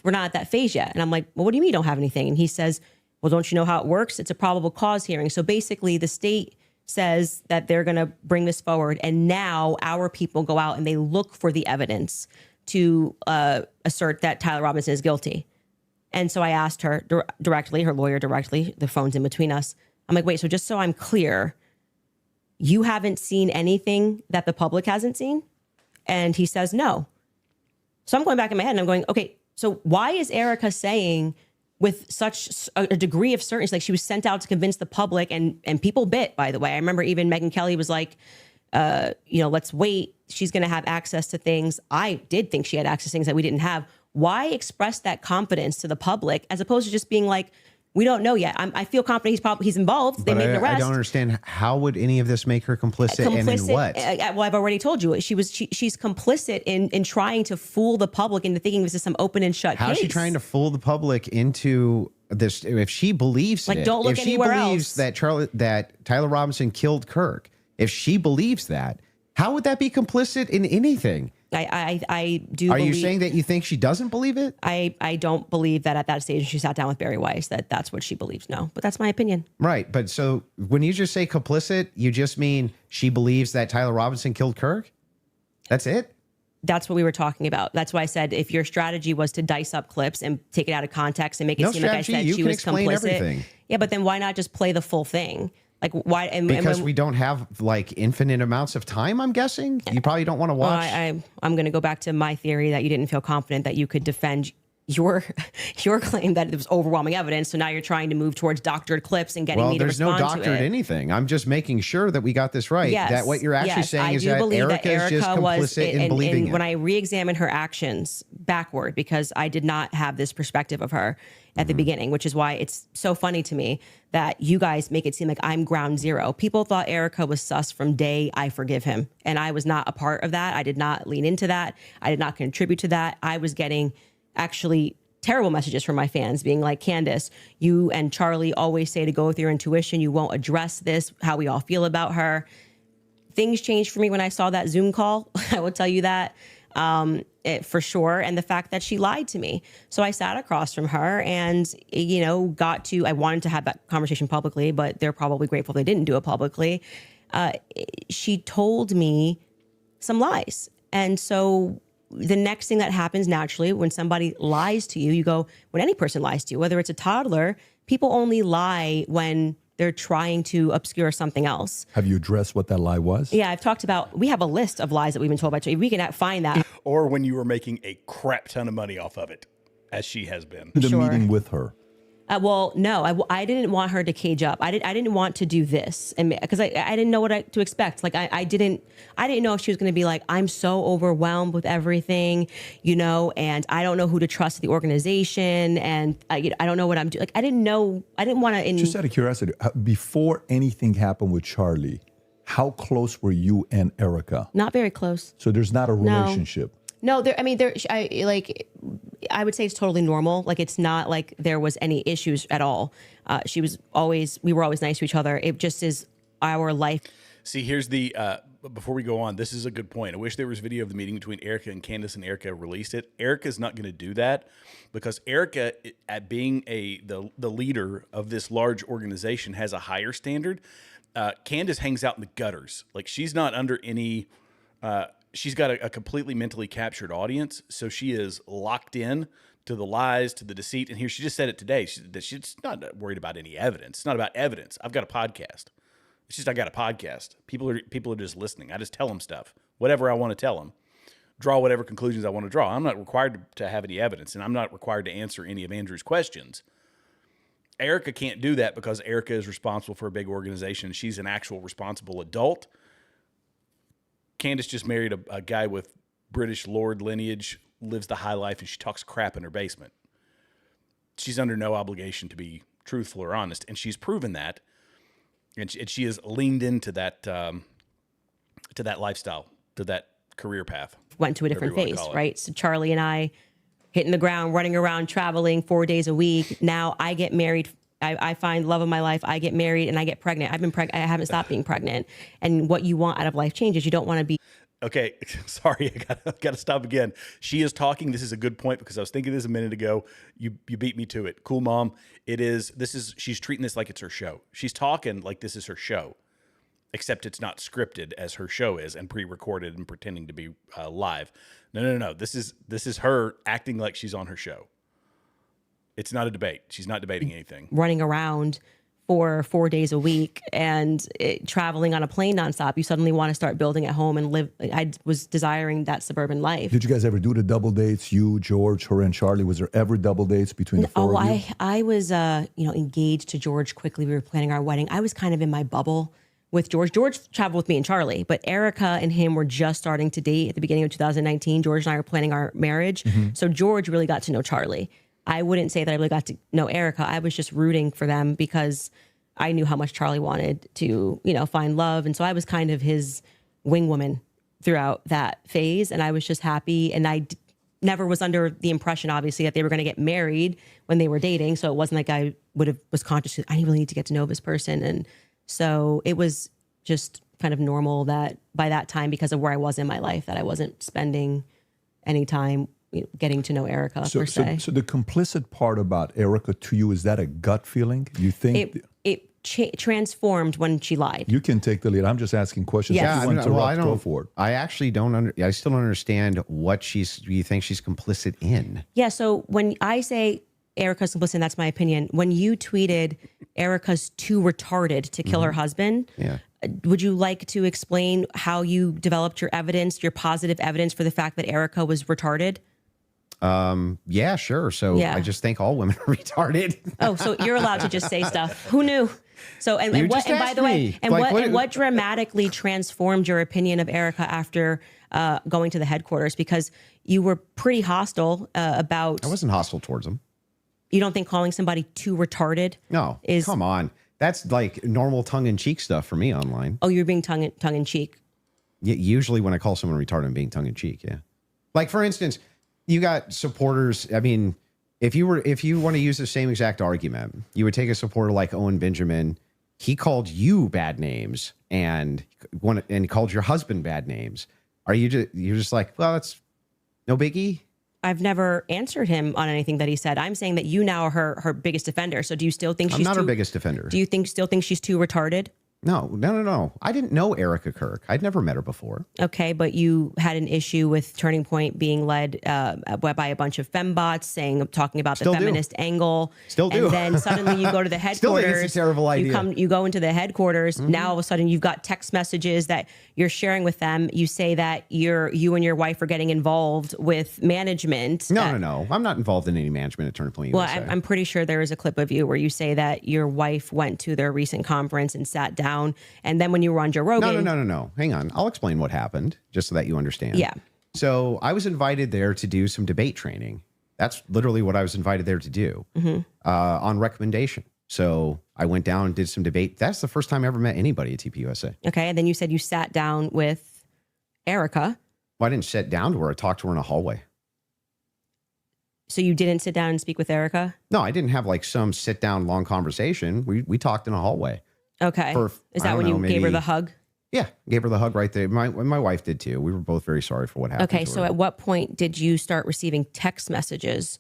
We're not at that phase yet. And I'm like, well, what do you mean you don't have anything? And he says, well, don't you know how it works? It's a probable cause hearing. So basically the state says that they're going to bring this forward. And now our people go out and they look for the evidence to assert that Tyler Robinson is guilty. And so I asked her directly, her lawyer directly, the phone's in between us. I'm like, wait, so just so I'm clear, you haven't seen anything that the public hasn't seen? And he says, no. So I'm going back in my head and I'm going, okay, so why is Erica saying with such a degree of certainty, like she was sent out to convince the public and people bit, by the way. I remember even Megyn Kelly was like, let's wait. She's going to have access to things. I did think she had access to things that we didn't have. Why express that confidence to the public as opposed to just being like, we don't know yet. I feel confident he's involved. They made an arrest. I don't understand. How would any of this make her complicit and in what? Well, I've already told you. She's complicit in trying to fool the public into thinking this is some open and shut case. How is she trying to fool the public into this? If she believes don't look anywhere else. If she believes that Tyler Robinson killed Kirk, if she believes that, how would that be complicit in anything? I do. Are you saying that you think she doesn't believe it? I don't believe that at that stage she sat down with Barry Weiss that's what she believes. No, but that's my opinion. Right, but so when you just say complicit, you just mean she believes that Tyler Robinson killed Kirk? That's it? That's what we were talking about. That's why I said if your strategy was to dice up clips and take it out of context and make it seem like I said she was complicit. Everything. Yeah, but then why not just play the full thing? Like why? And Because we don't have like infinite amounts of time, I'm guessing. You probably don't want to well, watch. I'm going to go back to my theory that you didn't feel confident that you could defend your claim that it was overwhelming evidence. So now you're trying to move towards doctored clips and getting me to there's no respond to doctored it. anything. I'm just making sure that we got this right. Yes, That what you're actually yes, saying I is do that believe Erica is just complicit in believing and it. when I re-examine her actions backward, because I did not have this perspective of her at the beginning, which is why it's so funny to me that you guys make it seem like I'm ground zero. People thought Erica was sus from day I forgive him. And I was not a part of that. I did not lean into that. I did not contribute to that. I was getting actually terrible messages from my fans being like, Candace, you and Charlie always say to go with your intuition. You won't address this, how we all feel about her. Things changed for me when I saw that Zoom call. I will tell you that for sure. And the fact that she lied to me. So I sat across from her and, you know, I wanted to have that conversation publicly, but they're probably grateful they didn't do it publicly. She told me some lies. And so the next thing that happens naturally when somebody lies to you, you go, when any person lies to you, whether it's a toddler, people only lie when they're trying to obscure something else. Have you addressed what that lie was? Yeah, I've talked about, we have a list of lies that we've been told by Charlie. We can find that. Or when you were making a crap ton of money off of it, as she has been. The meeting with her. Well, no, I didn't want her to cage up. I didn't want to do this, and because I didn't know what to expect. Like I didn't know if she was going to be like, I'm so overwhelmed with everything, you know, and I don't know who to trust at the organization, and I don't know what I'm doing. Like I didn't know. I didn't want to. Just out of curiosity, before anything happened with Charlie, how close were you and Erica? Not very close. So there's not a relationship. No, I would say it's totally normal. Like it's not like there was any issues at all. We were always nice to each other. It just is our life. See, here's the, before we go on, this is a good point. I wish there was video of the meeting between Erica and Candace, and Erica released it. Erica's not going to do that because Erica, at being the leader of this large organization, has a higher standard. Candace hangs out in the gutters. Like she's not under any, she's got a completely mentally captured audience. So she is locked in to the lies, to the deceit. And here, she just said it today. She's not worried about any evidence. It's not about evidence. I've got a podcast. It's just I got a podcast. People are just listening. I just tell them stuff, whatever I want to tell them, draw whatever conclusions I want to draw. I'm not required to have any evidence, and I'm not required to answer any of Andrew's questions. Erica can't do that because Erica is responsible for a big organization. She's an actual responsible adult. Candace just married a guy with British lord lineage, lives the high life, and she talks crap in her basement. She's under no obligation to be truthful or honest, and she's proven that. And she has leaned into that lifestyle, to that career path. Went to a different phase, right? So Charlie and I hitting the ground, running around, traveling 4 days a week. Now I get married. I find love of my life. I get married and I get pregnant. I've been pregnant. I haven't stopped being pregnant. And what you want out of life changes. You don't want to be. Okay, sorry, I got to stop again. She is talking. This is a good point because I was thinking this a minute ago. You beat me to it. Cool, Mom. She's treating this like it's her show. She's talking like this is her show, except it's not scripted as her show is and pre-recorded and pretending to be live. No. This is her acting like she's on her show. It's not a debate. She's not debating anything. Running around for 4 days a week and traveling on a plane nonstop, you suddenly want to start building at home and live. I was desiring that suburban life. Did you guys ever do the double dates? You, George, her, and Charlie? Was there ever double dates between the four of you? I was, engaged to George quickly. We were planning our wedding. I was kind of in my bubble with George. George traveled with me and Charlie, but Erica and him were just starting to date at the beginning of 2019. George and I were planning our marriage. Mm-hmm. So George really got to know Charlie. I wouldn't say that I really got to know Erica. I was just rooting for them because I knew how much Charlie wanted to, find love. And so I was kind of his wing woman throughout that phase. And I was just happy. And I never was under the impression, obviously, that they were going to get married when they were dating. So it wasn't like I was conscious, I really need to get to know this person. And so it was just kind of normal that by that time, because of where I was in my life, that I wasn't spending any time getting to know Erica per se. So the complicit part about Erica to you, is that a gut feeling? You think it transformed when she lied? You can take the lead. I'm just asking questions. Yes. If you want to go for it. I actually I still don't understand what you think she's complicit in. Yeah. So when I say Erica's complicit, that's my opinion. When you tweeted Erica's too retarded to kill her husband. Yeah. Would you like to explain how you developed your evidence, your positive evidence for the fact that Erica was retarded? Yeah, sure. So Yeah. I just think all women are retarded. Oh, so you're allowed to just say stuff. Who knew? So, and, You and what, just and by asked the way, me. and Like, what dramatically transformed your opinion of Erica after going to the headquarters? Because you were pretty hostile about. I wasn't hostile towards them. You don't think calling somebody too retarded? No, come on. That's like normal tongue-in-cheek stuff for me online. Oh, you're being tongue-in-cheek. Usually when I call someone retarded, I'm being tongue-in-cheek, yeah. Like, for instance, you got supporters. I mean, if you want to use the same exact argument, you would take a supporter like Owen Benjamin. He called you bad names and called your husband bad names. You're just like, well, that's no biggie? I've never answered him on anything that he said. I'm saying that you now are her biggest defender. So do you still think I'm she's not her biggest defender. Do you still think she's too retarded? No. I didn't know Erica Kirk. I'd never met her before. Okay, but you had an issue with Turning Point being led by a bunch of fembots talking about Still the do. feminist angle. Still do. And then suddenly you go to the headquarters. Still think it's a terrible idea. You go into the headquarters. Now all of a sudden you've got text messages that you're sharing with them. You say that you and your wife are getting involved with management. No. I'm not involved in any management at Turning Point Well, USA. I'm pretty sure there is a clip of you where you say that your wife went to their recent conference and sat down. And then when you were on Joe Rogan. No. Hang on. I'll explain what happened just so that you understand. Yeah. So I was invited there to do some debate training. That's literally what I was invited there to do on recommendation. So I went down and did some debate. That's the first time I ever met anybody at TPUSA. Okay. And then you said you sat down with Erica. Well, I didn't sit down to her. I talked to her in a hallway. So you didn't sit down and speak with Erica? No, I didn't have like some sit down long conversation. We talked in a hallway. Okay. Is I that don't when know, you gave her maybe- the hug? Yeah, gave her the hug right there. My wife did too. We were both very sorry for what happened. Okay. to So her. at what point did you start receiving text messages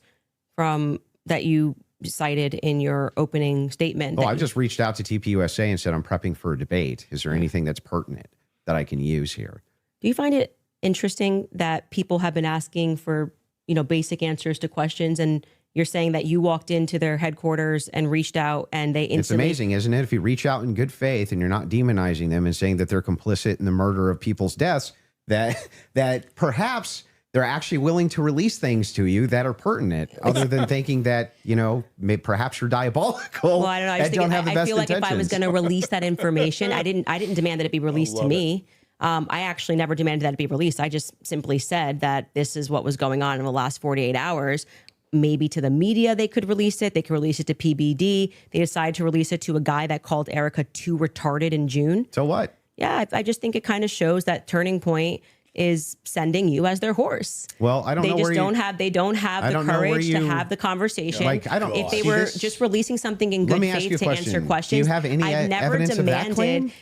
from that you cited in your opening statement? Oh, that I you- just reached out to TPUSA and said, I'm prepping for a debate. Is there anything that's pertinent that I can use here? Do you find it interesting that people have been asking for, basic answers to questions, and you're saying that you walked into their headquarters and reached out and they instantly... It's amazing, isn't it? If you reach out in good faith and you're not demonizing them and saying that they're complicit in the murder of people's deaths, that perhaps they're actually willing to release things to you that are pertinent, other than thinking that, perhaps you're diabolical. Well, I don't know. I feel like if I was going to release that information, I didn't demand that it be released to me. I actually never demanded that it be released. I just simply said that this is what was going on in the last 48 hours. Maybe to the media, they could release it. They could release it to PBD. They decided to release it to a guy that called Erica too retarded in June. So what? Yeah, I just think it kind of shows that Turning Point is sending you as their horse. Well, I don't know where they don't have the courage to have the conversation. Like, I don't if they see were this- just releasing something in good Let me ask you faith a to answer question. questions. Do you have any I've never evidence of that demanded. claim?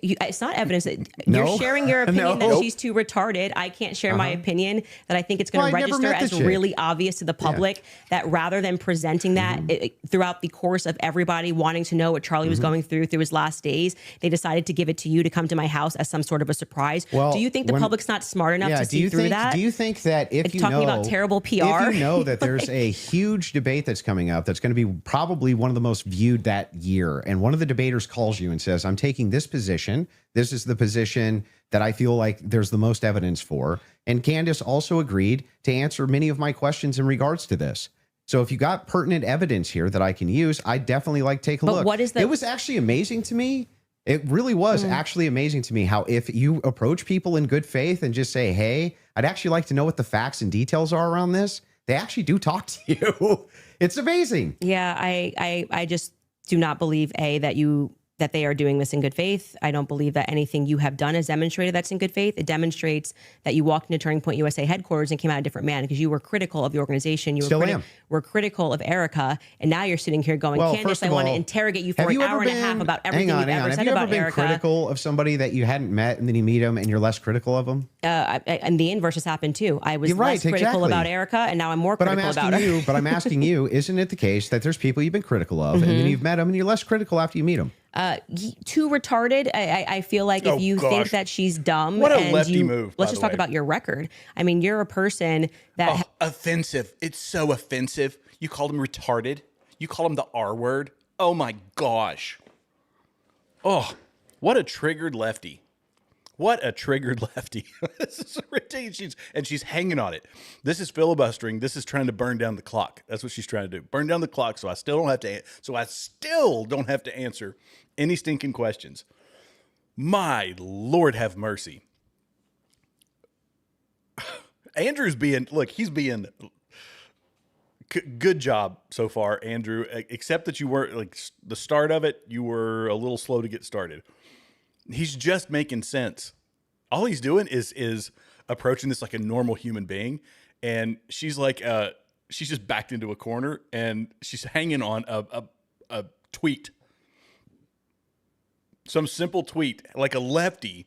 It's not evidence. You're No. sharing your opinion No. that she's too retarded. I can't share my opinion that I think it's going Well, to I never register met the as chick. really obvious to the public. That rather than presenting that throughout the course of everybody wanting to know what Charlie was going through his last days, they decided to give it to you to come to my house as some sort of a surprise. Well, do you think the when- public's not smart enough to do see you through think, that? Do you think that if you talking know about terrible PR, if you know that there's a huge debate that's coming up that's going to be probably one of the most viewed that year, and one of the debaters calls you and says, I'm taking this position. This is the position that I feel like there's the most evidence for. And Candace also agreed to answer many of my questions in regards to this. So if you got pertinent evidence here that I can use, I'd definitely like take a But look. what is the- It was actually amazing to me. It really was actually amazing to me how if you approach people in good faith and just say, hey, I'd actually like to know what the facts and details are around this, they actually do talk to you. It's amazing. Yeah, I just do not believe that they are doing this in good faith. I don't believe that anything you have done has demonstrated that's in good faith. It demonstrates that you walked into Turning Point USA headquarters and came out a different man because you were critical of the organization. You were critical of Erica, and now you're sitting here going, Well, Candace, first I of want to all, interrogate you for have an you hour ever and a half been- about everything hang on, you've hang on. ever Have said you ever about been Erica. critical of somebody that you hadn't met and then you meet them and you're less critical of them? And the inverse has happened too. I was You're right, less critical exactly. about Erica, and now I'm more But I'm critical about asking her. you, isn't it the case that there's people you've been critical of and then you've met them and you're less critical after you meet them? Too retarded. I feel like if you think that she's dumb, What a and lefty you, move, by let's just the talk way. about your record. I mean, you're a person that Offensive. It's so offensive. You called him retarded. You call him the R word. Oh my gosh. Oh, what a triggered lefty. What a triggered lefty. This is ridiculous. She's hanging on it. This is filibustering. This is trying to burn down the clock. That's what she's trying to do. Burn down the clock so I still don't have to answer any stinking questions. My Lord have mercy. Andrew's he's being good job so far, Andrew, except that you weren't like the start of it. You were a little slow to get started. He's just making sense. All he's doing is approaching this like a normal human being. And she's like, she's just backed into a corner and she's hanging on a tweet. Some simple tweet, like a lefty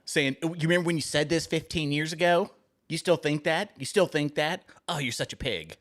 saying, "You remember when you said this 15 years ago? You still think that? You still think that? Oh, you're such a pig."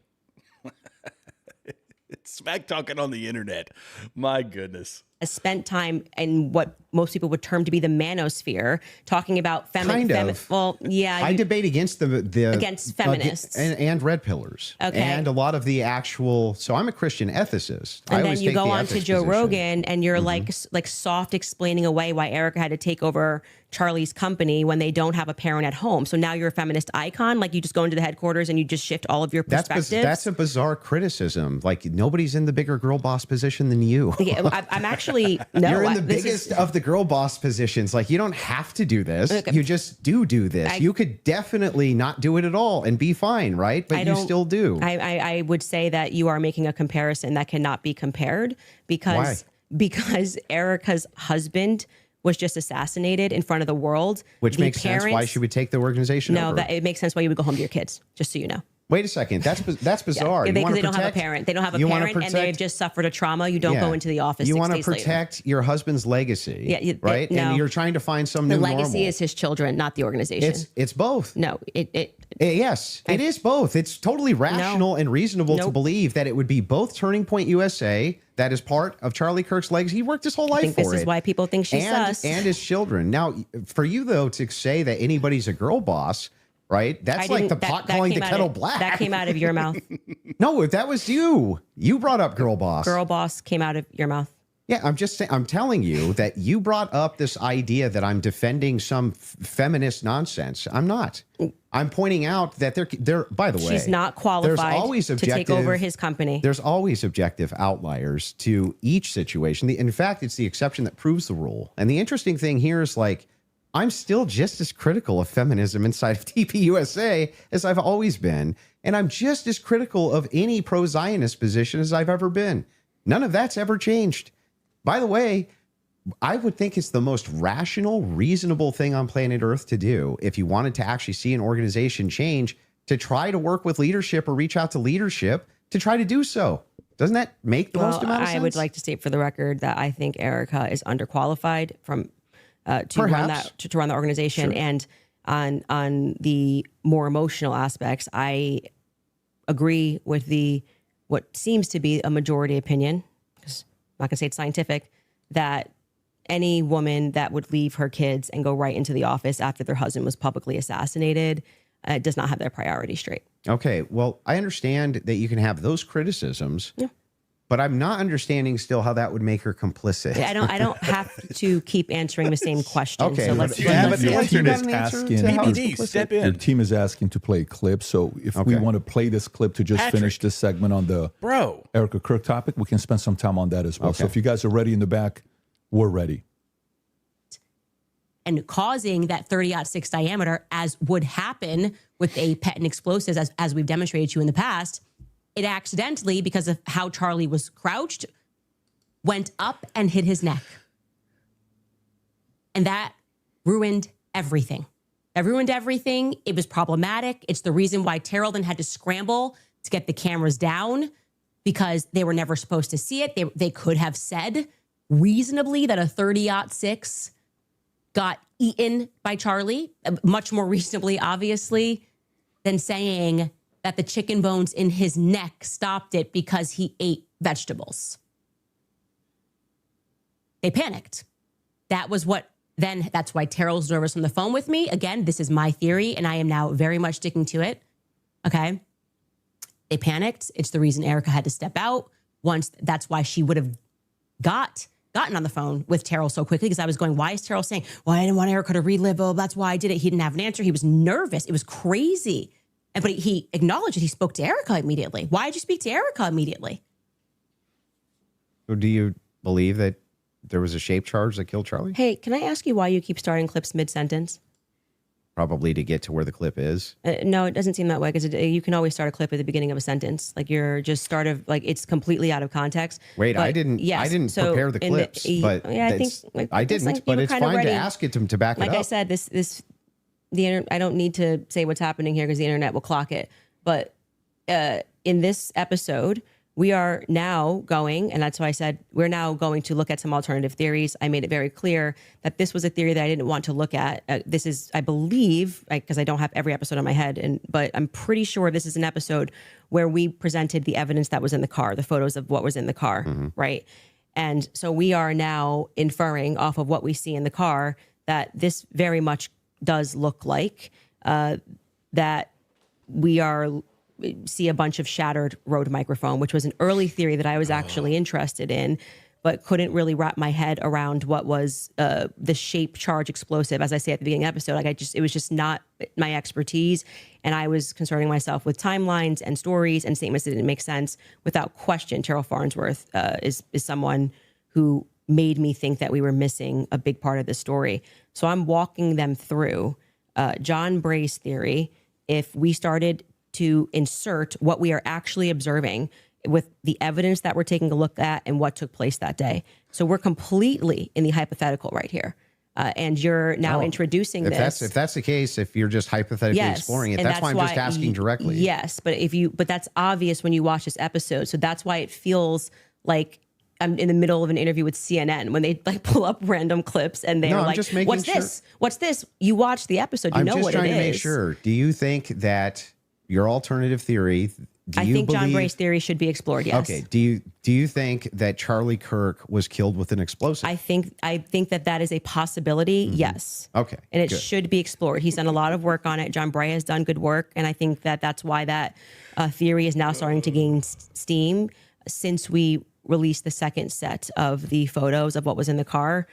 It's smack talking on the internet. My goodness. Has spent time in what most people would term to be the manosphere, talking about I debate against against feminists and red pillars, and a lot of the actual. So I'm a Christian ethicist. And then you go on to Joe Rogan, and you're like soft explaining away why Erica had to take over Charlie's company when they don't have a parent at home. So now you're a feminist icon. Like you just go into the headquarters and you just shift all of your perspectives. That's a bizarre criticism. Like nobody's in the bigger girl boss position than you. Yeah, I'm actually no. You're in the biggest of the girl boss positions. Like you don't have to do this. Okay. You just do this. You could definitely not do it at all and be fine, right? But you still do. I would say that you are making a comparison that cannot be compared because Erica's husband was just assassinated in front of the world. Which makes sense why she would take the organization over. No, it makes sense why you would go home to your kids, just so you know. Wait a second. That's bizarre. Yeah, because they don't have a parent. They don't have a parent and they've just suffered a trauma. You don't go into the office 6 days later. You want to protect your husband's legacy, right? No. And you're trying to find some new normal. The legacy normal. is his children, not the organization. It's both. No, yes, it is both. It's totally rational and reasonable to believe that it would be both Turning Point USA, that is part of Charlie Kirk's legacy. He worked his whole life for it. I think this is why people think she's sus. And his children. Now, for you, though, to say that anybody's a girl boss, right? That's like the pot calling the kettle black. That came out of your mouth. No, that was you. You brought up girl boss. Girl boss came out of your mouth. Yeah, I'm just saying, I'm telling you that you brought up this idea that I'm defending some feminist nonsense. I'm not. I'm pointing out that they're by the way, she's not qualified to take over his company. There's always objective outliers to each situation. In fact, it's the exception that proves the rule. And the interesting thing here is like, I'm still just as critical of feminism inside of TPUSA as I've always been. And I'm just as critical of any pro-Zionist position as I've ever been. None of that's ever changed. By the way, I would think it's the most rational, reasonable thing on planet Earth to do if you wanted to actually see an organization change, to try to work with leadership or reach out to leadership to try to do so. Doesn't that make the most amount of sense? I would like to state for the record that I think Erica is underqualified to run the organization. Sure. And on the more emotional aspects, I agree with what seems to be a majority opinion, because I'm not gonna say it's scientific, that any woman that would leave her kids and go right into the office after their husband was publicly assassinated does not have their priorities straight. Okay, well, I understand that you can have those criticisms. Yeah. But I'm not understanding still how that would make her complicit. Yeah, I don't have to keep answering the same question. Okay, so your team is asking to play a clip. So if we want to play this clip to just finish this segment on the Erica Kirk topic, we can spend some time on that as well. Okay. So if you guys are ready in the back, we're ready. And causing that 30-06 diameter, as would happen with a pet and explosives, as we've demonstrated to you in the past, it accidentally, because of how Charlie was crouched, went up and hit his neck. And that ruined everything. It ruined everything. It was problematic. It's the reason why Terrell then had to scramble to get the cameras down, because they were never supposed to see it. They could have said reasonably that a 30-06 got eaten by Charlie, much more reasonably, obviously, than saying that the chicken bones in his neck stopped it because he ate vegetables. They panicked. That's why Terrell's nervous on the phone with me. Again, this is my theory, and I am now very much sticking to it. Okay? They panicked. It's the reason Erica had to step out. That's why she would have gotten on the phone with Terrell so quickly because I was going, why is Terrell saying, well, I didn't want Erica to relive, oh, that's why I did it. He didn't have an answer. He was nervous. It was crazy. But he acknowledged that he spoke to Erica immediately. Why did you speak to Erica immediately? So do you believe that there was a shape charge that killed Charlie? Hey, can I ask you why you keep starting clips mid-sentence? Probably to get to where the clip is. No, it doesn't seem that way because you can always start a clip at the beginning of a sentence. Like you're just it's completely out of context. Wait, but I didn't prepare the clips, but yeah, I think I didn't, but it's fine to ask it to back it up. Like I said, I don't need to say what's happening here because the internet will clock it. But in this episode, we are now going, and that's why I said we're now going to look at some alternative theories. I made it very clear that this was a theory that I didn't want to look at. This is, I believe, because I don't have every episode on my head, but I'm pretty sure this is an episode where we presented the evidence that was in the car, the photos of what was in the car, right? And so we are now inferring off of what we see in the car that this very much does look like that we see a bunch of shattered Rode microphone, which was an early theory that I was actually interested in, but couldn't really wrap my head around what was the shape charge explosive. As I say at the beginning of the episode, it was just not my expertise. And I was concerning myself with timelines and stories and statements that didn't make sense. Without question, Terrell Farnsworth is someone who made me think that we were missing a big part of the story. So I'm walking them through John Bray's theory. If we started to insert what we are actually observing with the evidence that we're taking a look at and what took place that day. So we're completely in the hypothetical right here. And you're now introducing this. If that's the case, if you're just hypothetically exploring it, that's why I'm just asking directly. Yes, but that's obvious when you watch this episode. So that's why it feels like I'm in the middle of an interview with CNN when they pull up random clips and they're like, what's this? What's this? You watch the episode, you know what it is. I'm just trying to make sure. Do you think that your alternative theory, I think John Bray's theory should be explored, yes. Okay. Do you think that Charlie Kirk was killed with an explosive? I think that is a possibility, yes. Okay. And it should be explored. He's done a lot of work on it. John Bray has done good work. And I think that that's why that theory is now starting to gain steam since we released the second set of the photos of what was in the car.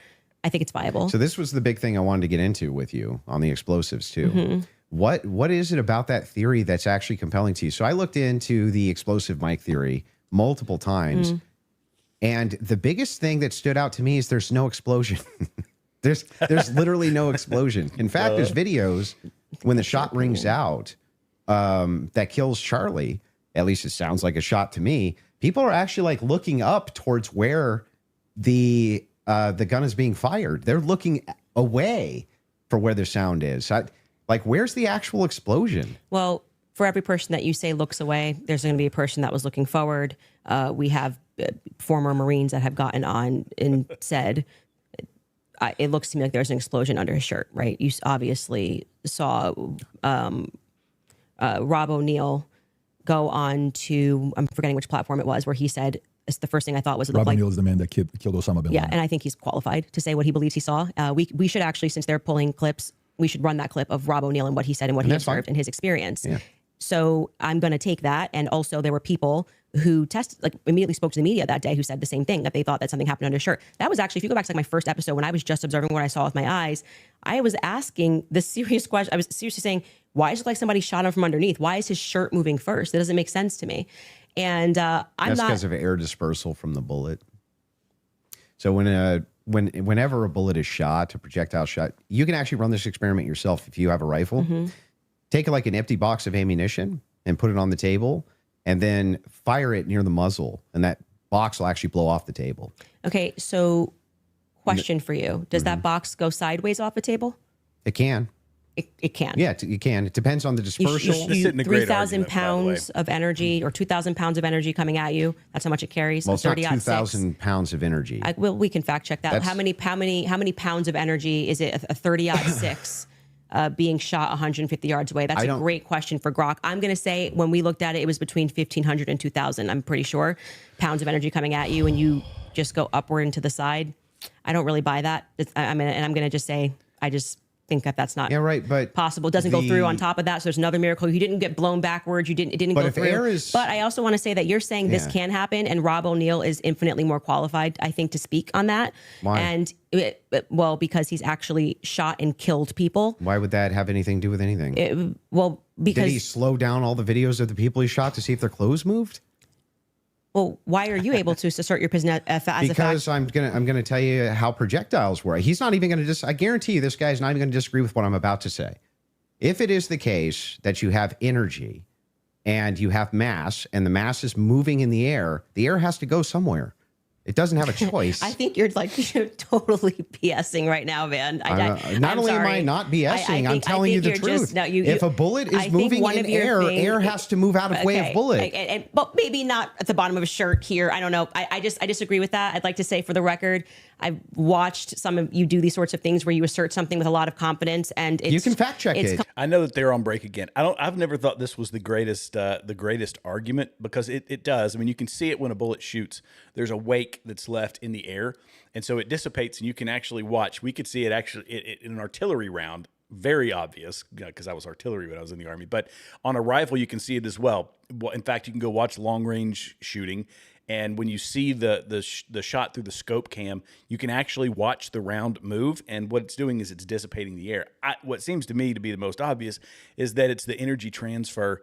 I think it's viable. So this was the big thing I wanted to get into with you on the explosives too. What is it about that theory that's actually compelling to you? So I looked into the explosive mic theory multiple times, and the biggest thing that stood out to me is there's no explosion. there's literally no explosion. In fact, there's videos when the shot rings out that kills Charlie. At least it sounds like a shot to me. People are actually looking up towards where the gun is being fired. They're looking away for where the sound is. Where's the actual explosion? Well, for every person that you say looks away, there's going to be a person that was looking forward. We have former Marines that have gotten on and said, it looks to me like there's an explosion under his shirt, right? You obviously saw Rob O'Neill go on to, I'm forgetting which platform it was, where he said, it's the first thing I thought was Rob O'Neill is the man that killed Osama bin Laden. Yeah, and I think he's qualified to say what he believes he saw. We should actually, since they're pulling clips, we should run that clip of Rob O'Neill and what he said and what he observed and his experience. Yeah. So I'm going to take that. And also there were people who immediately spoke to the media that day who said the same thing, that they thought that something happened under his shirt. That was actually, if you go back to my first episode, when I was just observing what I saw with my eyes, I was asking the serious question. I was seriously saying, why is it like somebody shot him from underneath? Why is his shirt moving first? That doesn't make sense to me. And that's because of air dispersal from the bullet. So whenever a bullet is shot, a projectile shot, you can actually run this experiment yourself if you have a rifle. Take an empty box of ammunition and put it on the table, and then fire it near the muzzle, and that box will actually blow off the table. Okay, so question for you. Does that box go sideways off the table? It can. It can. Yeah, it can. It depends on the dispersal. 3,000 pounds of energy or 2,000 pounds of energy coming at you. That's how much it carries. Well, it's not 2,000 pounds of energy. We can fact check that. How many pounds of energy is it? A 30-06 being shot 150 yards away. That's a great question for Grok. I'm going to say when we looked at it, it was between 1,500 and 2,000. I'm pretty sure pounds of energy coming at you, and you just go upward and to the side. I don't really buy that. I'm going to just say think that that's not but possible. It doesn't go through on top of that. So there's another miracle. You didn't get blown backwards. It didn't But go if through. air is- But I also want to say that you're saying this Yeah. can happen, and Rob O'Neill is infinitely more qualified, I think, to speak on that. Why? And well, because he's actually shot and killed people. Why would that have anything to do with anything? Because did he slow down all the videos of the people he shot to see if their clothes moved? Well, why are you able to assert your position as a fact? Because I'm gonna tell you how projectiles work. He's not even gonna I guarantee you, this guy's not even gonna disagree with what I'm about to say. If it is the case that you have energy and you have mass, and the mass is moving in the air has to go somewhere. It doesn't have a choice. I think you're totally BSing right now, man. Not only am I not BSing, I'm telling you the truth. If a bullet is moving in air, air has to move out of way of bullet. But maybe not at the bottom of a shirt here. I don't know. I disagree with that. I'd like to say, for the record, I've watched some of you do these sorts of things where you assert something with a lot of confidence, and you can fact check it. I know that they're on break again. I've never thought this was the greatest argument, because it does. I mean, you can see it when a bullet shoots. There's a wake that's left in the air, and so it dissipates, and you can actually watch. We could see it actually in an artillery round. Very obvious, because I was artillery when I was in the Army. But on a rifle, you can see it as well. In fact, you can go watch long range shooting. And when you see the shot through the scope cam, you can actually watch the round move. And what it's doing is it's dissipating the air. What seems to me to be the most obvious is that it's the energy transfer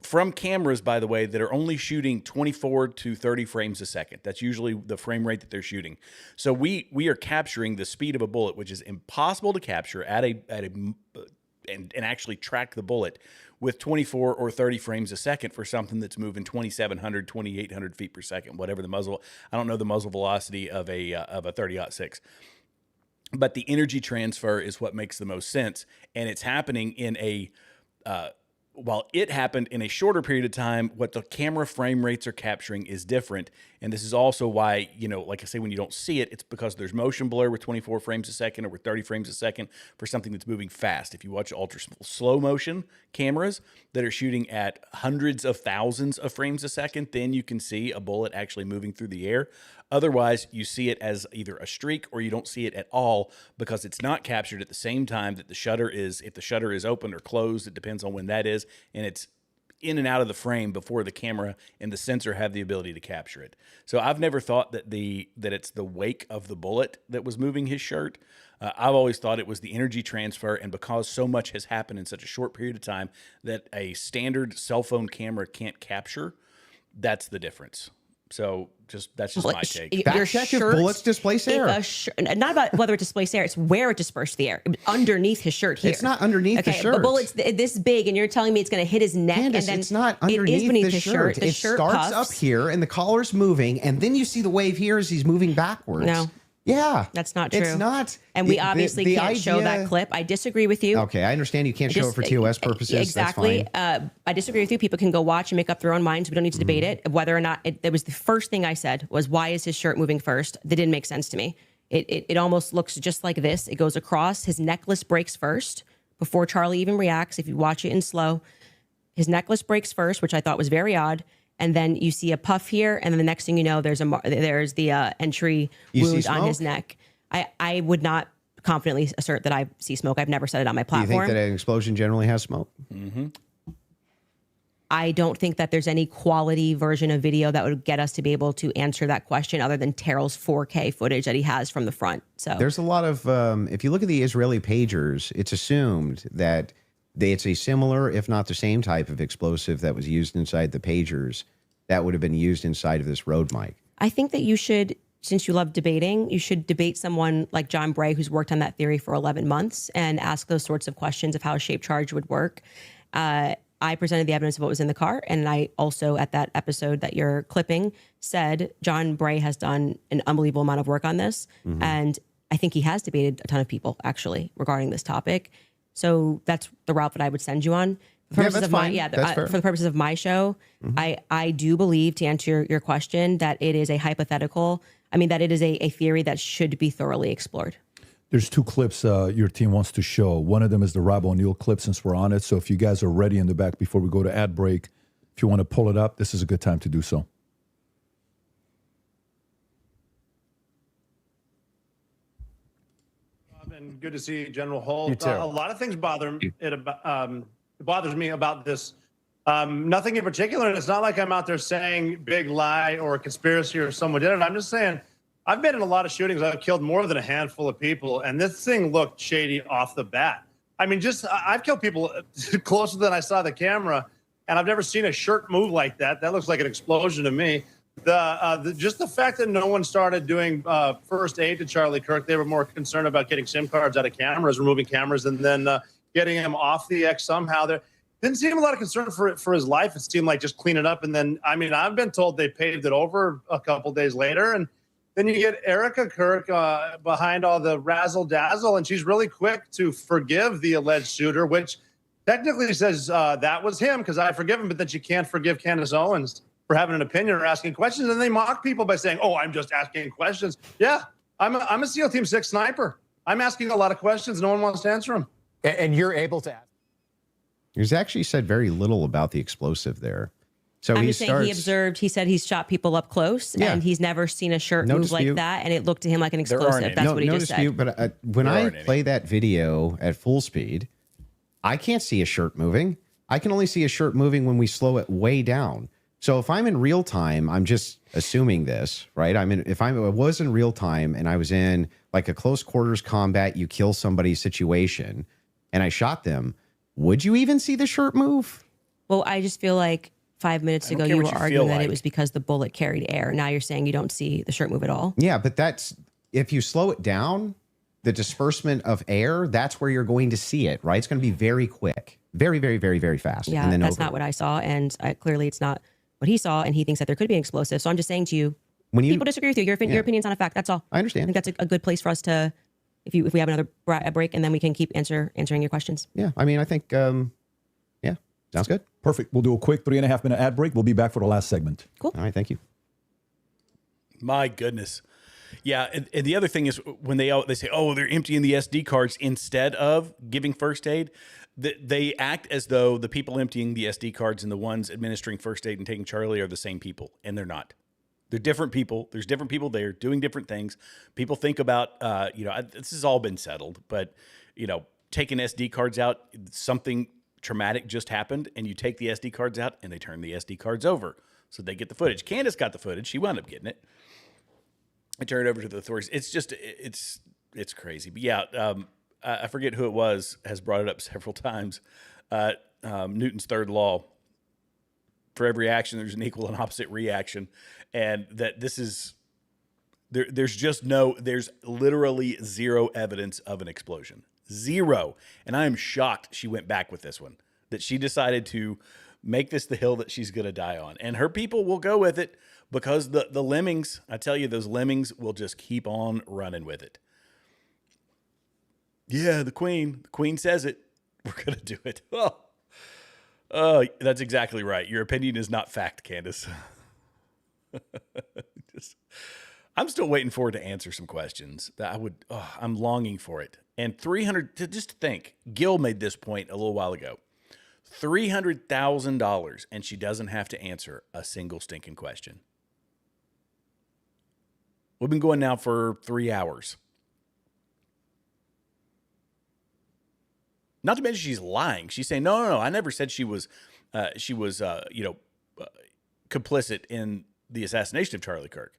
from cameras, by the way, that are only shooting 24 to 30 frames a second. That's usually the frame rate that they're shooting. So we are capturing the speed of a bullet, which is impossible to capture and actually track the bullet with 24 or 30 frames a second for something that's moving 2,700, 2,800 feet per second, whatever the muzzle. I don't know the muzzle velocity of a 30-06. But the energy transfer is what makes the most sense, and it's happening in while it happened in a shorter period of time, what the camera frame rates are capturing is different. And this is also why, like I say, when you don't see it, it's because there's motion blur with 24 frames a second or with 30 frames a second for something that's moving fast. If you watch ultra slow motion cameras that are shooting at hundreds of thousands of frames a second, then you can see a bullet actually moving through the air. Otherwise, you see it as either a streak or you don't see it at all, because it's not captured at the same time that the shutter is. If the shutter is open or closed, it depends on when that is, and it's in and out of the frame before the camera and the sensor have the ability to capture it. So I've never thought that it's the wake of the bullet that was moving his shirt. I've always thought it was the energy transfer, and because so much has happened in such a short period of time that a standard cell phone camera can't capture, that's the difference. So that's just my take. Fact check if bullets displace air. Not about whether it displaced air, it's where it dispersed the air. Underneath his shirt here. It's not underneath the shirt. The bullet's this big, and you're telling me it's going to hit his neck. Candace, and then it's not underneath his shirt. It starts up here, and the collar's moving, and then you see the wave here as he's moving backwards. No. Yeah. That's not true. It's not. And we obviously can't show that clip. I disagree with you. Okay, I understand you can't show it for TOS purposes. Exactly. That's fine. I disagree with you. People can go watch and make up their own minds. We don't need to debate it. Whether or not it was the first thing I said was, why is his shirt moving first? That didn't make sense to me. It almost looks just like this. It goes across. His necklace breaks first before Charlie even reacts. If you watch it in slow, his necklace breaks first, which I thought was very odd. And then you see a puff here, and then the next thing you know, there's the entry wound on his neck. I would not confidently assert that I see smoke. I've never said it on my platform. Do you think that an explosion generally has smoke? Mm-hmm. I don't think that there's any quality version of video that would get us to be able to answer that question other than Terrell's 4K footage that he has from the front. So there's a lot of, if you look at the Israeli pagers, it's assumed that it's a similar, if not the same type of explosive that was used inside the pagers that would have been used inside of this road mic. I think that you should, since you love debating, you should debate someone like John Bray, who's worked on that theory for 11 months, and ask those sorts of questions of how a shaped charge would work. I presented the evidence of what was in the car, and I also, at that episode that you're clipping, said John Bray has done an unbelievable amount of work on this, and I think he has debated a ton of people, actually, regarding this topic. So that's the route that I would send you on. For the purposes of my show, I do believe, to answer your question, that it is a hypothetical. I mean, that it is a theory that should be thoroughly explored. There's two clips your team wants to show. One of them is the Rob O'Neill clip, since we're on it. So if you guys are ready in the back before we go to ad break, if you want to pull it up, this is a good time to do so. Good to see you, General Holt. You too. A lot of things bothers me about this. Nothing in particular, and it's not like I'm out there saying big lie or conspiracy or someone did it. I'm just saying I've been in a lot of shootings. I've killed more than a handful of people, and this thing looked shady off the bat. I mean, I've killed people closer than I saw the camera, and I've never seen a shirt move like that. That looks like an explosion to me. Just the fact that no one started doing first aid to Charlie Kirk, they were more concerned about getting SIM cards out of cameras, removing cameras, and then getting him off the X somehow. There didn't seem a lot of concern for his life. It seemed like just clean it up. And then, I mean, I've been told they paved it over a couple days later. And then you get Erica Kirk behind all the razzle dazzle, and she's really quick to forgive the alleged shooter, which technically says that was him because I forgive him, but then she can't forgive Candace Owens for having an opinion or asking questions. And they mock people by saying, oh, I'm just asking questions. Yeah, I'm a SEAL Team 6 sniper. I'm asking a lot of questions. No one wants to answer them. And you're able to ask. He's actually said very little about the explosive there. So I'm he just saying he observed, he said he's shot people up close and he's never seen a shirt No move dispute. like that. And it looked to him like an explosive. That's what he just dispute, said. But when I play that video at full speed, I can't see a shirt moving. I can only see a shirt moving when we slow it way down. So if I'm in real time, I'm just assuming this, right? If I was in real time and I was in like a close quarters combat, you kill somebody situation, and I shot them, would you even see the shirt move? Well, I just feel like 5 minutes ago care you what were you arguing feel that like. it was because the bullet carried air. Now you're saying you don't see the shirt move at all. Yeah, but that's if you slow it down, the disbursement of air, that's where you're going to see it, right? It's going to be very quick, very, very, very, very fast. Yeah, and then that's over. not what I saw. And clearly it's not what he saw. And he thinks that there could be an explosive. So I'm just saying to you, When you- people disagree with you. Your opinion's not a fact. That's all. I understand. I think that's a good place for us to, if we have another break, and then we can keep answering your questions. Yeah, I mean, I think, yeah, sounds good. Perfect. We'll do a quick 3.5 minute ad break. We'll be back for the last segment. Cool. All right, thank you. My goodness. Yeah, and the other thing is when they say, oh, they're emptying the SD cards instead of giving first aid, they act as though the people emptying the SD cards and the ones administering first aid and taking Charlie are the same people, and they're not. They're different people. There's different people there doing different things. People think about, this has all been settled, but, taking SD cards out, something traumatic just happened, and you take the SD cards out and they turn the SD cards over. So they get the footage. Candace got the footage. She wound up getting it. I turned it over to the authorities. It's just, it's crazy. But yeah, I forget who it was, has brought it up several times. Newton's third law. For every action, there's an equal and opposite reaction. And that this is, there's literally zero evidence of an explosion. Zero. And I am shocked she went back with this one, that she decided to make this the hill that she's going to die on. And her people will go with it because the lemmings, I tell you, those lemmings will just keep on running with it. Yeah, the queen says it. We're going to do it. Oh, that's exactly right. Your opinion is not fact, Candace. I'm still waiting for her to answer some questions. I'm longing for it. And 300, just to think, Gil made this point a little while ago. $300,000, and she doesn't have to answer a single stinking question. We've been going now for 3 hours. Not to mention she's lying. She's saying, no, I never said she was complicit in the assassination of Charlie Kirk.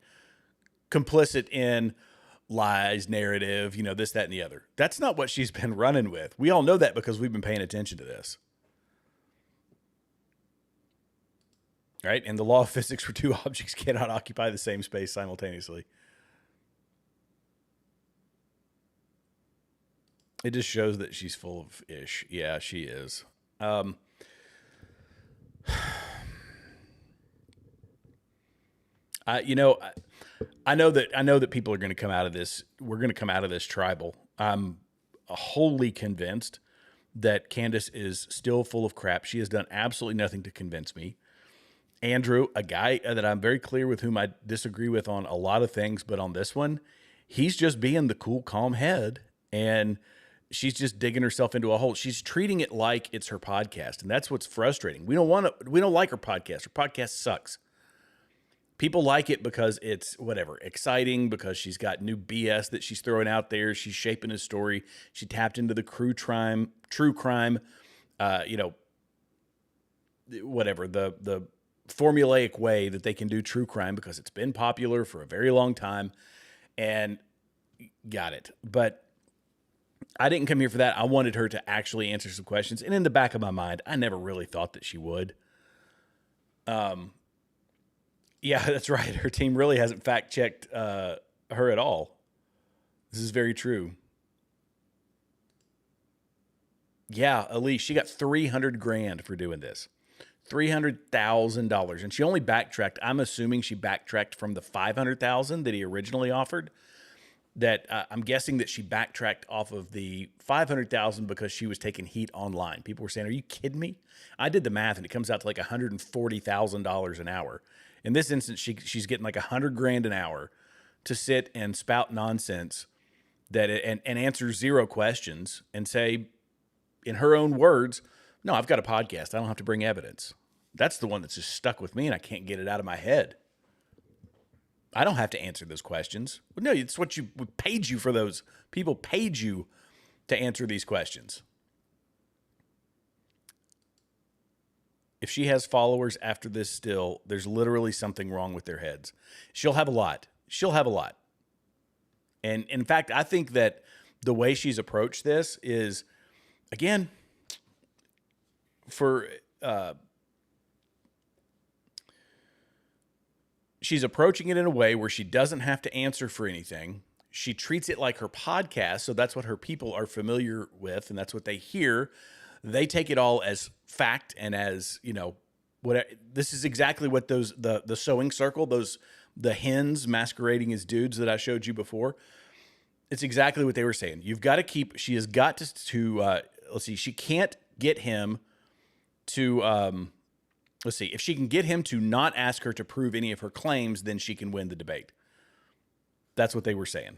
Complicit in lies, narrative, this, that, and the other. That's not what she's been running with. We all know that because we've been paying attention to this. Right? And the law of physics for two objects cannot occupy the same space simultaneously. It just shows that she's full of ish. Yeah, she is. I know that people are going to come out of this. We're going to come out of this tribal. I'm wholly convinced that Candace is still full of crap. She has done absolutely nothing to convince me. Andrew, a guy that I'm very clear with, whom I disagree with on a lot of things, but on this one, he's just being the cool, calm head, and she's just digging herself into a hole. She's treating it like it's her podcast, and that's what's frustrating. We don't like her podcast. Her podcast sucks. People like it because it's whatever, exciting, because she's got new BS that she's throwing out there. She's shaping a story. She tapped into the true crime, whatever, the formulaic way that they can do true crime, because it's been popular for a very long time, and got it. But I didn't come here for that. I wanted her to actually answer some questions. And in the back of my mind, I never really thought that she would. Yeah, that's right. Her team really hasn't fact-checked her at all. This is very true. Yeah, Elise, she got $300,000 for doing this. $300,000. And she only backtracked. I'm assuming she backtracked from the $500,000 that he originally offered. That I'm guessing that she backtracked off of the $500,000 because she was taking heat online. People were saying, "Are you kidding me?" I did the math, and it comes out to like $140,000 an hour. In this instance, she's getting like $100,000 an hour to sit and spout nonsense and answer zero questions and say, in her own words, "No, I've got a podcast. I don't have to bring evidence." That's the one that's just stuck with me, and I can't get it out of my head. I don't have to answer those questions. No, it's what we paid you for those. People paid you to answer these questions. If she has followers after this still, there's literally something wrong with their heads. She'll have a lot. And in fact, I think that the way she's approached this is, again, she's approaching it in a way where she doesn't have to answer for anything. She treats it like her podcast, so that's what her people are familiar with, and that's what they hear. They take it all as fact and as, whatever. This is exactly what the sewing circle, the hens masquerading as dudes that I showed you before. It's exactly what they were saying. She has got to let's see, she can't get him to, let's see, if she can get him to not ask her to prove any of her claims, then she can win the debate. That's what they were saying.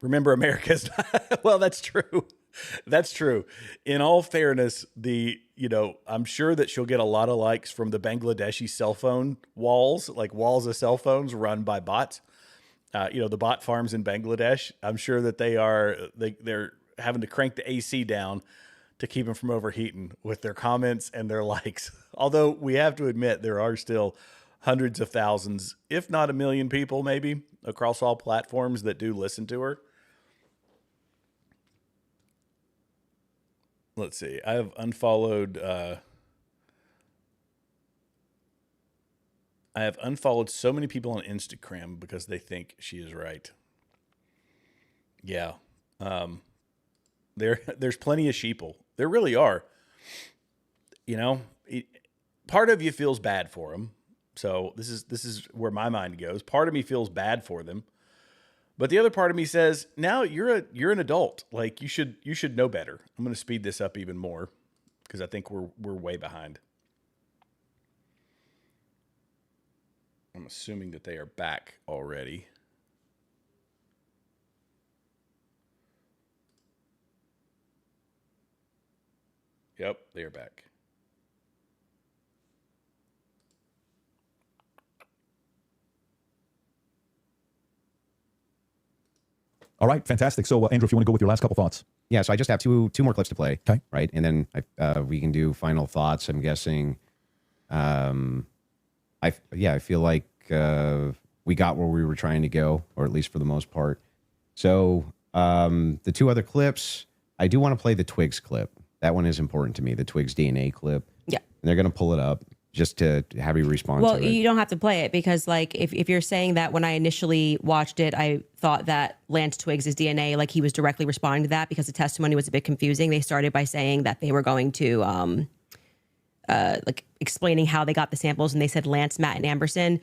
Remember, America's not, well, that's true. That's true. In all fairness, I'm sure that she'll get a lot of likes from the Bangladeshi cell phone walls, like walls of cell phones run by bots. The bot farms in Bangladesh. I'm sure that they're having to crank the AC down to keep them from overheating with their comments and their likes. Although we have to admit there are still hundreds of thousands, if not 1 million people maybe, across all platforms that do listen to her. Let's see. I have unfollowed so many people on Instagram because they think she is right. Yeah. There's plenty of sheeple. There really are. Part of you feels bad for them. So this is where my mind goes. Part of me feels bad for them, but the other part of me says, "Now you're an adult. Like you should know better." I'm going to speed this up even more because I think we're way behind. I'm assuming that they are back already. Yep, they are back. All right, fantastic. So, Andrew, if you want to go with your last couple thoughts. Yeah, so I just have two more clips to play. Okay. Right, and then we can do final thoughts. I'm guessing. I feel like we got where we were trying to go, or at least for the most part. So the two other clips, I do want to play the Twigs clip. That one is important to me, the Twigs DNA clip. Yeah. And they're going to pull it up just to have you respond to it. Well, you don't have to play it because, like, if you're saying that when I initially watched it, I thought that Lance Twigs' DNA, like, he was directly responding to that because the testimony was a bit confusing. They started by saying that they were going to, like, explaining how they got the samples, and they said Lance, Matt, and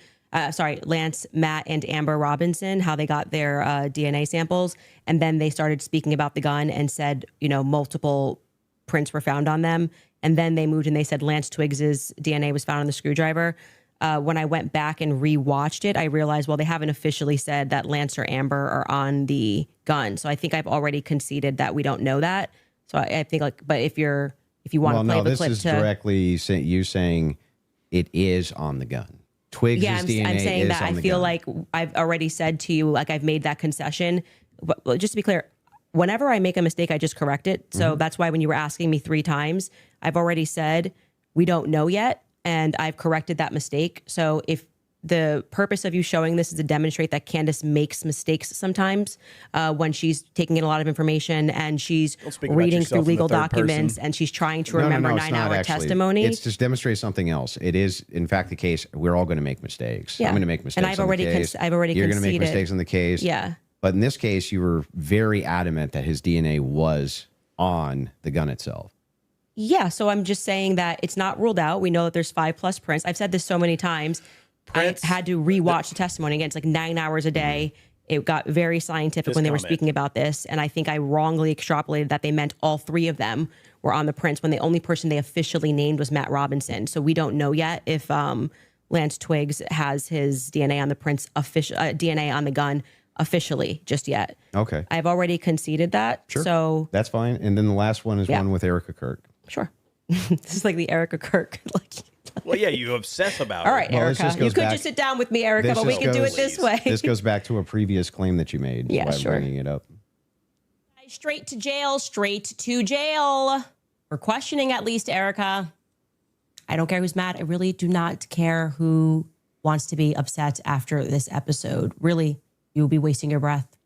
Lance, Matt, and Amber Robinson, how they got their DNA samples. And then they started speaking about the gun and said, multiple prints were found on them. And then they moved and they said Lance Twigs' DNA was found on the screwdriver. When I went back and rewatched it, I realized, well, they haven't officially said that Lance or Amber are on the gun. So I think I've already conceded that we don't know that. So I think, like, but if you're if you want to play the this clip is directly you saying it is on the gun. Twigs' DNA I'm saying is that on I the feel gun. like I've already said to you, like I've made that concession. But just to be clear, whenever I make a mistake, I just correct it. So that's why when you were asking me 3 times, I've already said we don't know yet, and I've corrected that mistake. So if the purpose of you showing this is to demonstrate that Candace makes mistakes sometimes when she's taking in a lot of information and she's reading through legal documents and she's trying to remember 9-hour testimony. It's just demonstrate something else. It is, in fact, the case. We're all going to make mistakes. I'm going to make mistakes. And I've already You're going to make mistakes on the case. Yeah. But in this case, you were very adamant that his DNA was on the gun itself. Yeah. So I'm just saying that it's not ruled out. We know that there's 5+ prints. I've said this so many times. I had to rewatch the testimony again. It's like 9 hours a day. It got very scientific when they were speaking about this. And I think I wrongly extrapolated that they meant all 3 of them were on the prints when the only person they officially named was Matt Robinson. So we don't know yet if Lance Twiggs has his DNA on the prints, DNA on the gun officially just yet. Okay. I've already conceded that. Sure. So that's fine. And then the last one is one with Erica Kirk. Sure. This is like the Erica Kirk. Well, yeah, you obsess about All it. right, Erica. You could just sit down with me, Erica, but we can do it this way. This goes back to a previous claim that you made. Yeah, sure. I'm bringing it up. Straight to jail, straight to jail. For questioning, at least, Erica. I don't care who's mad. I really do not care who wants to be upset after this episode. Really, you will be wasting your breath.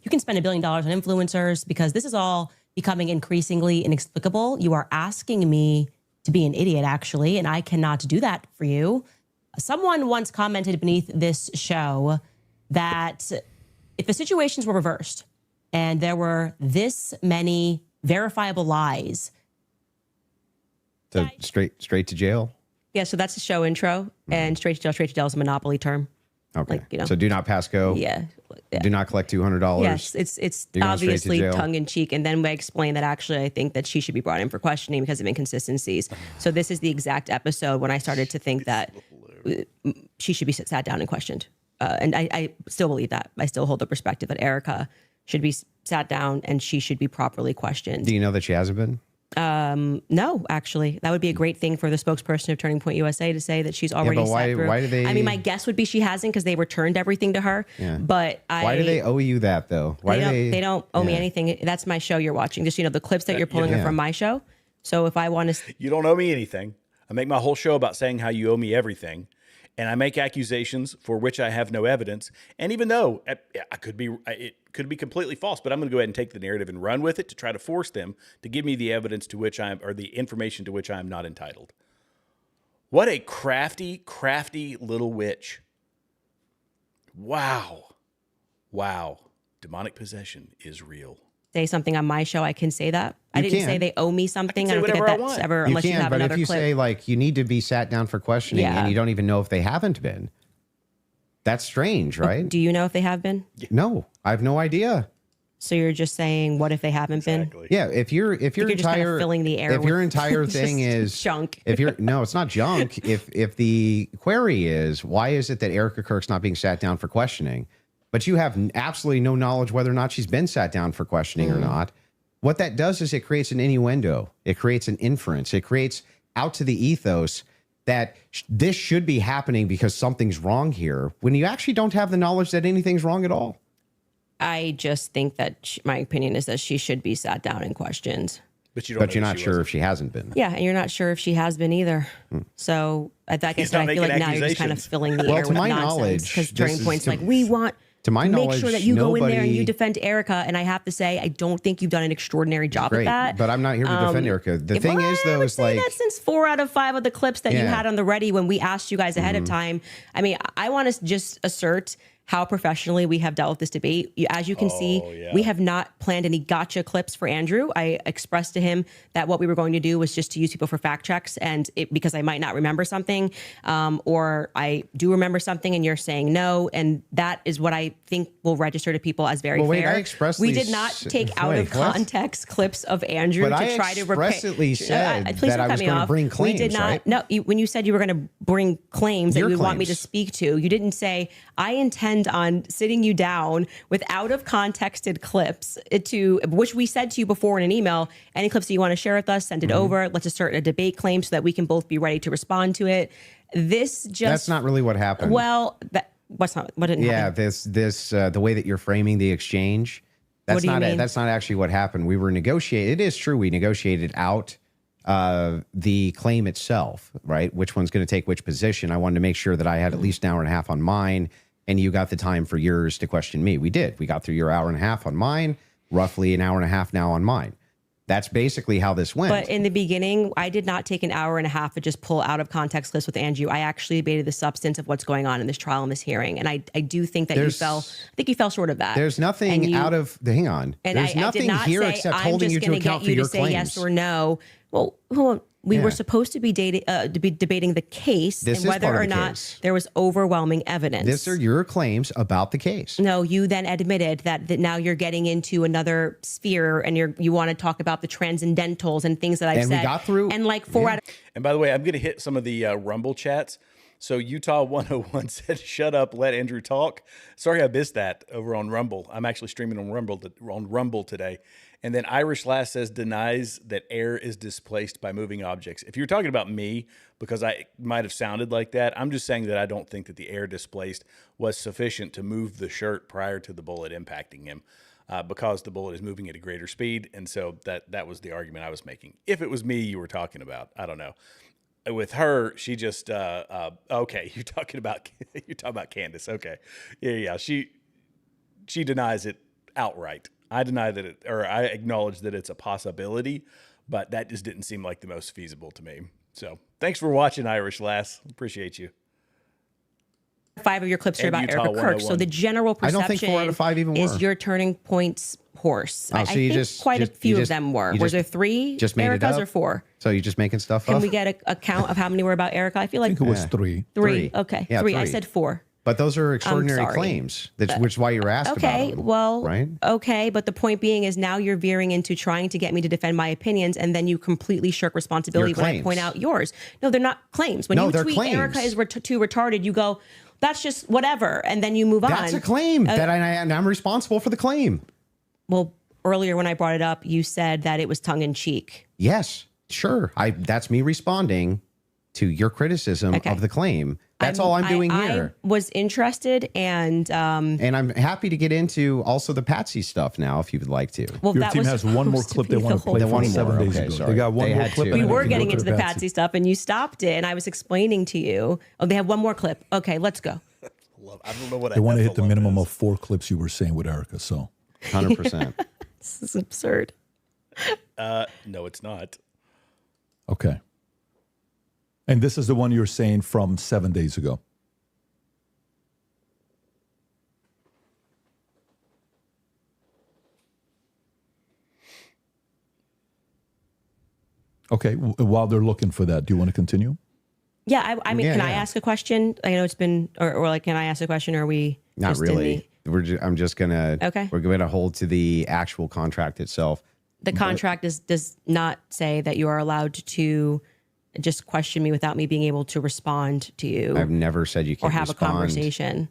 You can spend $1 billion on influencers because this is all becoming increasingly inexplicable. You are asking me to be an idiot, actually, and I cannot do that for you. Someone once commented beneath this show that if the situations were reversed and there were this many verifiable lies. So straight to jail? Yeah, so that's the show intro, and straight to jail is a monopoly term. Okay. So do not pass go. Yeah. Do not collect $200. Yes, it's obviously tongue in cheek. And then we explain that actually I think that she should be brought in for questioning because of inconsistencies. So this is the exact episode when I started to think that she should be sat down and questioned. And I still believe that. I still hold the perspective that Erica should be sat down and she should be properly questioned. Do you know that she hasn't been? No, actually, that would be a great thing for the spokesperson of Turning Point USA to say that she's already sat through. Why do they? I mean, my guess would be she hasn't because they returned everything to her. Yeah. But why do they owe you that though? Why they don't owe me anything. That's my show you're watching. Just the clips that you're pulling are from my show. So if I want to, you don't owe me anything. I make my whole show about saying how you owe me everything. And I make accusations for which I have no evidence. And even though it could be completely false, but I'm going to go ahead and take the narrative and run with it to try to force them to give me the evidence to which or the information to which I am not entitled. What a crafty, crafty little witch. Wow. Demonic possession is real. Say something on my show, I can say that. I didn't say they owe me something. I don't think that's ever, unless you have but another if you clip. say like you need to be sat down for questioning and you don't even know if they haven't been, that's strange, right? Do you know if they have been? No, I have no idea. So you're just saying, what if they haven't been? Yeah, if your just kind entire of filling the air if your with entire thing is junk. No, it's not junk. If the query is why is it that Erica Kirk's not being sat down for questioning, but you have absolutely no knowledge whether or not she's been sat down for questioning or not. What that does is it creates an innuendo. It creates an inference. It creates out to the ethos that this should be happening because something's wrong here when you actually don't have the knowledge that anything's wrong at all. I just think that my opinion is that she should be sat down and questioned. But you're not sure if she hasn't been. Yeah, and you're not sure if she has been either. So I guess I feel like now you're just kind of filling the air with nonsense because Turning Point's like, we want to my make knowledge, sure that you go in there and you defend Erica. And I have to say, I don't think you've done an extraordinary job at that. But I'm not here to defend Erica. The thing is, though, is like that since 4 out of 5 of the clips that you had on the ready when we asked you guys ahead of time. I mean, I want to just assert how professionally we have dealt with this debate. As you can see, we have not planned any gotcha clips for Andrew. I expressed to him that what we were going to do was just to use people for fact checks, and because I might not remember something, or I do remember something and you're saying no, and that is what I think will register to people as very fair. We did not take out of context clips of Andrew to try to expressly said please that don't I was cut me going to off. bring claims, We did not. right? No, when you said you were going to bring claims that Your you would want me to claims. speak to, you didn't say I intend intend on sitting you down with out of contexted clips to which we said to you before in an email, any clips that you want to share with us, send it over. Let's assert a debate claim so that we can both be ready to respond to it. This just That's not really what happened. Well, what didn't happen? The way that you're framing the exchange, What do you mean? that's not actually what happened. We were negotiating. It is true we negotiated out the claim itself, right? Which one's going to take which position. I wanted to make sure that I had at least an hour and a half on mine, and you got the time for yours to question me. We did. We got through your hour and a half on mine, roughly an hour and a half now on mine. That's basically how this went. But in the beginning, I did not take an hour and a half to just pull out of context clips with Andrew. I actually debated the substance of what's going on in this trial and this hearing. And I do think that I think you fell short of that. There's nothing hang on. And There's nothing here except holding you to account for your claims. Yes or no. Well, we were supposed to be debating the case and whether or not there was overwhelming evidence. These are your claims about the case. No, you then admitted that now you're getting into another sphere and you want to talk about the transcendentals and things that I've said. And we got through. And like 4 out of... And by the way, I'm going to hit some of the Rumble chats. So Utah 101 said, "Shut up, let Andrew talk." Sorry, I missed that over on Rumble. I'm actually streaming on Rumble today. And then Irish Lass says, denies that air is displaced by moving objects. If you're talking about me, because I might have sounded like that, I'm just saying that I don't think that the air displaced was sufficient to move the shirt prior to the bullet impacting him, because the bullet is moving at a greater speed. And so that was the argument I was making. If it was me you were talking about, I don't know. With her, she just okay. You're talking about Candace. Okay, yeah. She denies it outright. I deny that I acknowledge that it's a possibility, but that just didn't seem like the most feasible to me. So thanks for watching, Irish Lass. Appreciate you. 5 of your clips are about Utah Erica Kirk. So the general I perception don't think 4 out of 5 even is were. your turning points horse. Oh, I so you think just- quite a just- few you of them were. you Was just- there 3 just made it Ericas up? or 4? So you're just making stuff Can up? we get a count of how many were about Erica? I feel like I think it was 3. 3. Okay, Yeah, 3. I 3. said 4. But those are extraordinary sorry. claims, which is why you're asked about Okay, them, well, right? okay, but the point being is now you're veering into trying to get me to defend my opinions, and then you completely shirk responsibility Your when I claims. point out yours. No, they're not claims. When No, you they're tweet claims. Erica is too retarded, you go, that's just whatever, and then you move on. That's a claim that I'm responsible for the claim. Well, earlier when I brought it up, you said that it was tongue in cheek. Yes, sure. That's me responding to your criticism of the claim. That's all I'm doing here. I was interested, and I'm happy to get into also the Patsy stuff now, if you would like to. Well, Your that team was has one more supposed to clip be they want the to play whole from point. 7 days Okay, ago. sorry. They got one They more had clip. to. and we then were can getting go to into the Patsy stuff, and you stopped it, and I was explaining to you. Oh, they have one more clip. Okay, let's go. I don't know what They want to hit the minimum of 4 clips you were saying with Erica. So 100%. This is absurd. No, it's not. Okay. And this is the one you're saying from 7 days ago. Okay. While they're looking for that, do you want to continue? Yeah, I mean, Yeah, can I yeah. ask a question? I know it's been, or like, can I ask a question? Or are we Not just really. I'm just gonna. Okay. We're going to hold to the actual contract itself. The contract does not say that you are allowed to just question me without me being able to respond to you. I've never said you or can't have respond. a conversation.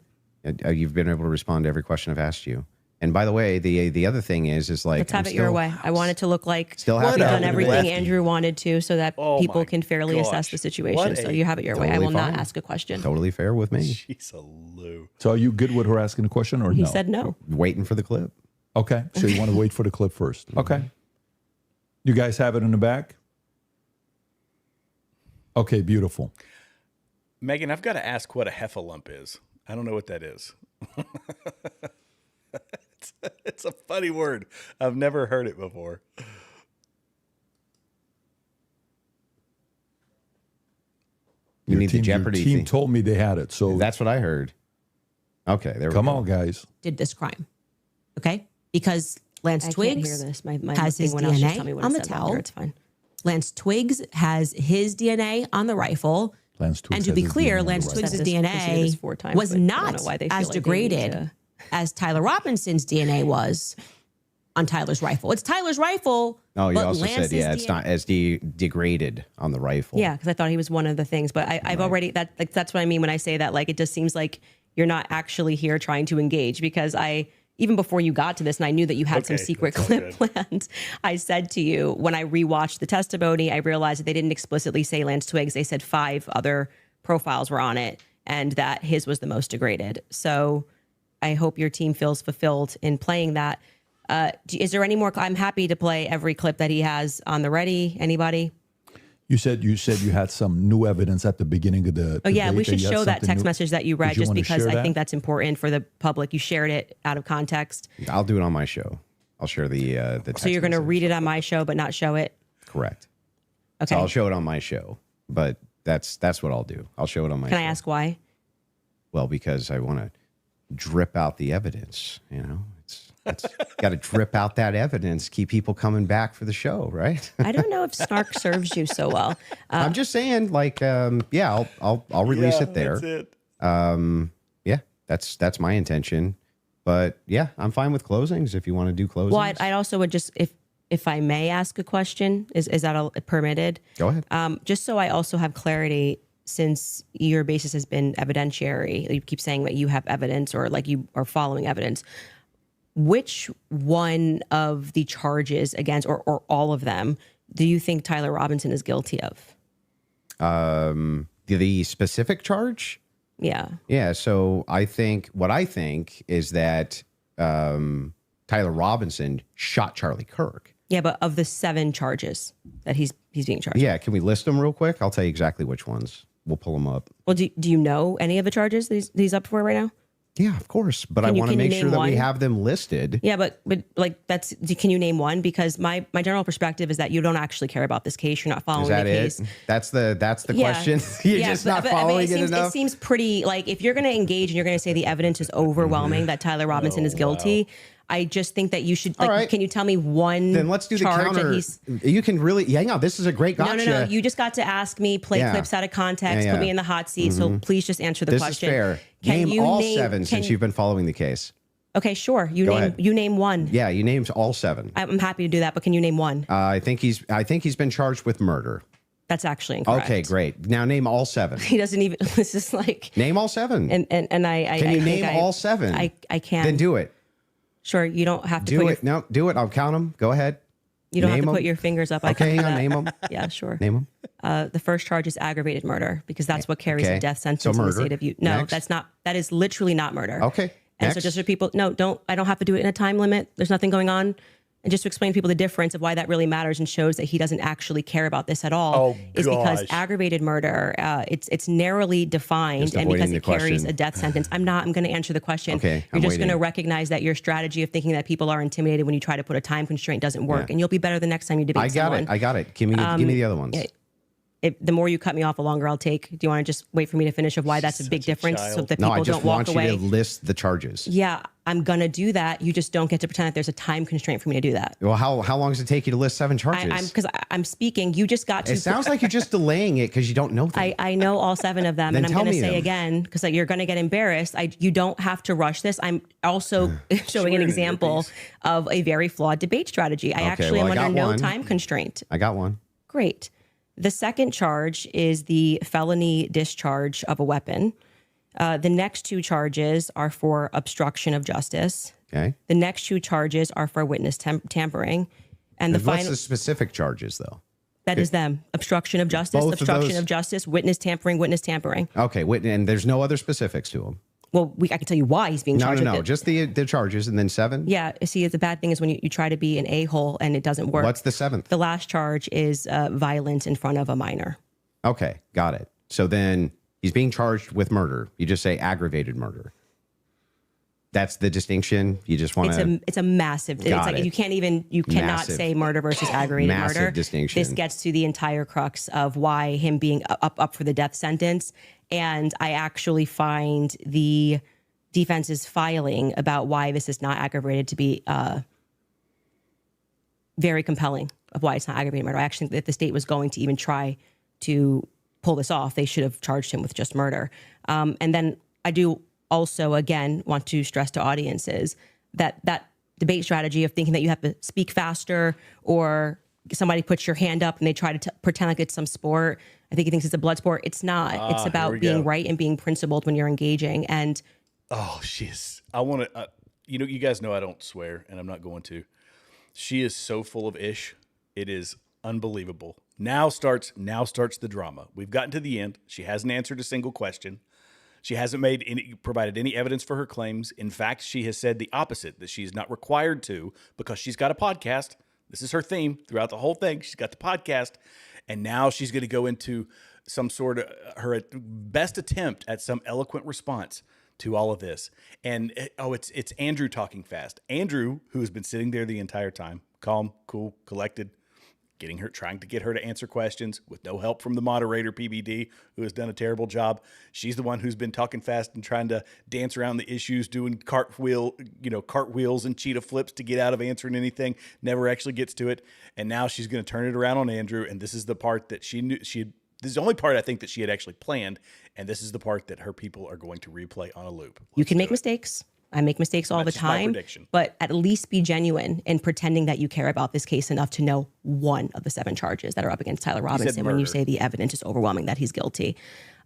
You've been able to respond to every question I've asked you. And by the way, the other thing is like Let's have it your way. I want it to look like Still we've happy to done have the everything lefty. Andrew wanted to, so that people can fairly assess the situation. So you have it your way. I will not ask a question. Totally fair with me. She's a Lou. So are you good with her asking a question or He no? said no. Waiting for the clip. Okay. So you want to wait for the clip first. Okay. You guys have it in the back? Okay, beautiful. Megan, I've got to ask what a heffalump is. I don't know what that is. It's a funny word. I've never heard it before. You need the your Jeopardy team thing. told me they had it. So That's what I heard. Okay, there we come go. on, guys. Did this crime. Okay? Because Lance I can't Twiggs hear this. My has thing his went out. Just DNA tell me what on it the says on towel. here. It's fine. Lance Twiggs has his DNA on the rifle. Lance Twiggs And to has be his clear, DNA on the Lance rifle. Twiggs' Said this proceeded this 4 DNA times, was but I don't not know why they feel as like they need degraded to- as Tyler Robinson's DNA was on Tyler's rifle. It's Tyler's rifle. Oh, you but also Lance's said, yeah, it's DNA not as degraded on the rifle. Yeah, because I thought he was one of the things. But I've already that's what I mean when I say that. Like, it just seems like you're not actually here trying to engage, because even before you got to this, and I knew that you had some secret clip planned, I said to you, when I rewatched the testimony, I realized that they didn't explicitly say Lance Twiggs. They said 5 other profiles were on it, and that his was the most degraded. So I hope your team feels fulfilled in playing that. Is there any more? I'm happy to play every clip that he has on the ready. Anybody? You said you had some new evidence at the beginning of the. Oh yeah, debate, we should you had show that something text new. message that you read, Did you just wanna because share I that? think that's important for the public. You shared it out of context. I'll do it on my show. I'll share the text So you're going to message. read it on my show, but not show it. Correct. Okay. So I'll show it on my show, but that's what I'll do. I'll show it on my Can show. I ask why? Well, because I want to drip out the evidence, you know. It's got to drip out that evidence, keep people coming back for the show, right? I don't know if snark serves you so well. I'm just saying, like, yeah, I'll release it there. That's it. Yeah, that's my intention. But yeah, I'm fine with closings if you want to do closings. Well, I also would just, if I may ask a question, is that permitted? Go ahead. Just so I also have clarity, since your basis has been evidentiary, you keep saying that you have evidence or like you are following evidence. Which one of the charges against, or all of them, do you think Tyler Robinson is guilty of? The specific charge? Yeah. Yeah. So I think is that Tyler Robinson shot Charlie Kirk. Yeah, but of the 7 charges that he's being charged. Yeah. Can we list them real quick? I'll tell you exactly which ones. We'll pull them up. Well, do you know any of the charges that he's up for right now? Yeah, of course. But I want to make sure that we have them listed. Yeah, but like can you name one? Because my general perspective is that you don't actually care about this case. You're not following Is that the case. it? That's the Yeah. question. You're just not following it enough. It seems pretty, like, if you're going to engage and you're going to say the evidence is overwhelming that Tyler Robinson is guilty, I just think that you should, like, right. Can you tell me one Then let's do the charge counter. that he's... You can really, hang on. This is a great gotcha. No. You just got to ask me, play Yeah. clips out of context, Yeah. put me in the hot seat. So Mhm. please just answer the This question. is fair. Can Name you all name 7 since you've been following the case. Okay, sure. Go ahead. You name one. Yeah, you named all 7. I'm happy to do that, but can you name one? I think he's been charged with murder. That's actually incorrect. Okay, great. Now name all 7. He doesn't even. This is like. Name all 7. And I. Can you I name think all 7? I can. Then do it. Sure, you don't have to Do put it. No, do it. I'll count them. Go ahead. You don't have Name to put 'em. your fingers up. I Okay, can do hang on, that. name 'em. Yeah, sure. Name them. The first charge is aggravated murder because that's what carries Okay. a death sentence So in the murder. state of Utah. No, Next. that's not. That is literally not murder. Okay. And Next. so just for people, I don't have to do it in a time limit. There's nothing going on. And just to explain to people the difference of why that really matters and shows that he doesn't actually care about this at all Oh, is because gosh. aggravated murder, it's narrowly defined Just and because avoiding it the carries question. a death sentence. I'm going to answer the question. Okay, You're I'm just going to waiting. recognize that your strategy of thinking that people are intimidated when you try to put a time constraint doesn't work. And you'll be better the next time you debate I got someone. it. I got it. Give me the other ones. The more you cut me off, the longer I'll take. Do you want to just wait for me to finish of why that's a big difference so that people No, I just don't walk want away? you to list the charges. Yeah, I'm going to do that. You just don't get to pretend that there's a time constraint for me to do that. Well, how long does it take you to list 7 charges? Because I'm speaking. You just got to. It sounds like you're just delaying it because you don't know them. I know all 7 of them, Then and I'm tell going to me say them. again because you're going to get embarrassed. You don't have to rush this. I'm also showing an example of a very flawed debate strategy. I actually am under no time constraint. I got one. Great. The second charge is the felony discharge of a weapon. The next 2 charges are for obstruction of justice. Okay. The next 2 charges are for witness tampering. And the What's final the specific charges, though? that is them. Obstruction of justice, Both of obstruction those? of justice, witness tampering, witness tampering. Okay, and there's no other specifics to them. Well, I can tell you why he's being No, charged no, with no. it. Just the charges and then 7? Yeah, see, the bad thing is when you try to be an a-hole and it doesn't work. What's the 7th? The last charge is violence in front of a minor. Okay, got it. So then he's being charged with murder. You just say aggravated murder. That's the distinction. You just want to. It's a massive. It's Got like it. you cannot Massive. say murder versus aggravated Massive murder. distinction. This gets to the entire crux of why him being up for the death sentence. And I actually find the defense's filing about why this is not aggravated to be very compelling of why it's not aggravated murder. I actually think that if the state was going to even try to pull this off, they should have charged him with just murder. And then I do also, again, want to stress to audiences that debate strategy of thinking that you have to speak faster or somebody puts your hand up and they try to pretend like it's some sport. I think he thinks it's a blood sport. It's not. It's about being right and being principled when you're engaging. And Oh, I want to, you guys know I don't swear, and I'm not going to. She is so full of ish. It is unbelievable. Now starts the drama. We've gotten to the end. She hasn't answered a single question. She hasn't provided any evidence for her claims. In fact, she has said the opposite, that she's not required to because she's got a podcast. This is her theme throughout the whole thing. She's got the podcast. And now she's going to go into some sort of her best attempt at some eloquent response to all of this. And it's Andrew talking fast. Andrew, who has been sitting there the entire time, calm, cool, collected, trying to get her to answer questions with no help from the moderator, PBD, who has done a terrible job. She's the one who's been talking fast and trying to dance around the issues, doing cartwheels and cheetah flips to get out of answering anything, never actually gets to it. And now she's going to turn it around on Andrew. And this is the part that she knew this is the only part I think that she had actually planned. And this is the part that her people are going to replay on a loop. You can make mistakes. I make mistakes all the time, but at least be genuine in pretending that you care about this case enough to know one of the 7 charges that are up against Tyler Robinson when you say the evidence is overwhelming that he's guilty.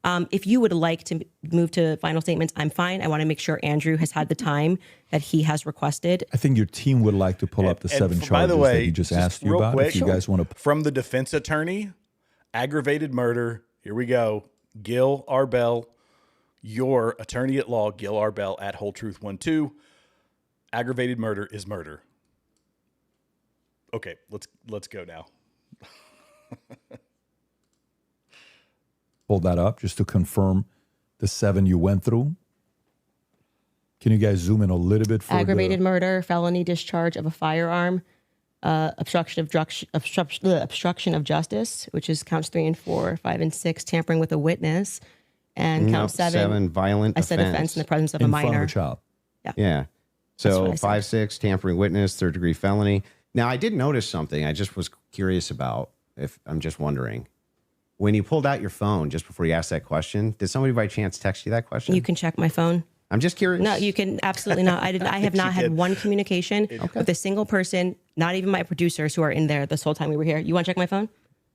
If you would like to move to final statements, I'm fine. I want to make sure Andrew has had the time that he has requested. I think your team would like to pull up the 7 charges by the way, that he just asked you about. Quick, if you guys want to, from the defense attorney, aggravated murder. Here we go. Gil Arbel. Your attorney at law, Gil Arbel at Whole Truth 12. Aggravated murder is murder. Okay, let's go now. hold that up just to confirm the 7 you went through. Can you guys zoom in a little bit? For aggravated murder, felony discharge of a firearm, obstruction of justice, which is counts 3 and 4, 5 and 6, tampering with a witness. And count 7, violent I said offense in the presence of a minor. In front of a child. Yeah. So 5, 6, tampering witness, 3rd degree felony. Now, I did notice something I just was curious about. If I'm just wondering, when you pulled out your phone just before you asked that question, did somebody by chance text you that question? You can check my phone. I'm just curious. No, you can absolutely not. I have not had one communication with a single person, not even my producers who are in there this whole time we were here. You want to check my phone?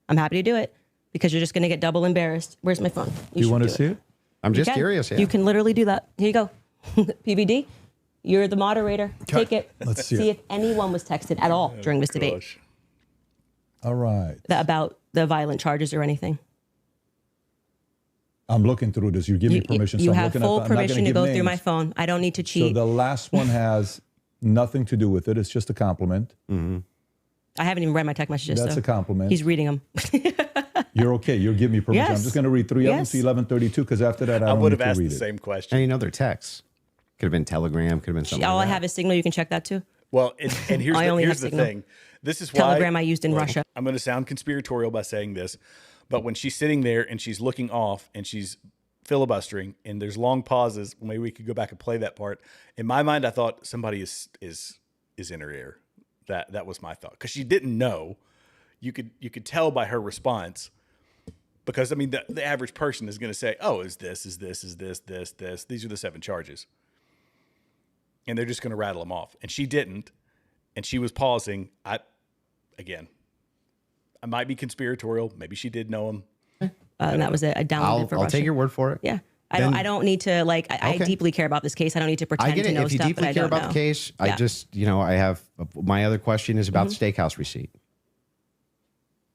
I'm happy to do it because you're just going to get double embarrassed. Where's my phone? You want to see it? I'm just curious. Yeah. You can literally do that. Here you go. PBD, you're the moderator. Take it. Let's see See it. if anyone was texted at all during this debate. All right. About the violent charges or anything. I'm looking through this. You give me permission. You so I'm have full permission to go through my phone. I don't need to cheat. So the last one has nothing to do with it. It's just a compliment. Mm-hmm. I haven't even read my text messages. That's so a compliment. He's reading them. You're okay. You're giving me permission. Yes. I'm just going to read 3 of them Yes. to 1132 because after that, I don't would need have to asked read the it. same question. And you know their texts. Could have been Telegram. Could have been something. All like I that. have is Signal. You can check that too. Well, and here's I only the have Signal. thing. This is why Telegram I used in Russia. I'm going to sound conspiratorial by saying this, but when she's sitting there and she's looking off and she's filibustering and there's long pauses, maybe we could go back and play that part. In my mind, I thought somebody is in her ear. That was my thought because she didn't know. You could tell by her response. Because, I mean, the average person is going to say, oh, is this. These are the 7 charges. And they're just going to rattle them off. And she didn't. And she was pausing. I might be conspiratorial. Maybe she did know him. And that was it. I downloaded it for I'll Russia. take your word for it. Yeah. Then- I don't need to, like, I Okay. deeply care about this case. I don't need to pretend I get to it. know If you stuff that deeply I care don't about know. the case, Yeah. I just, I have my other question is about the steakhouse receipt.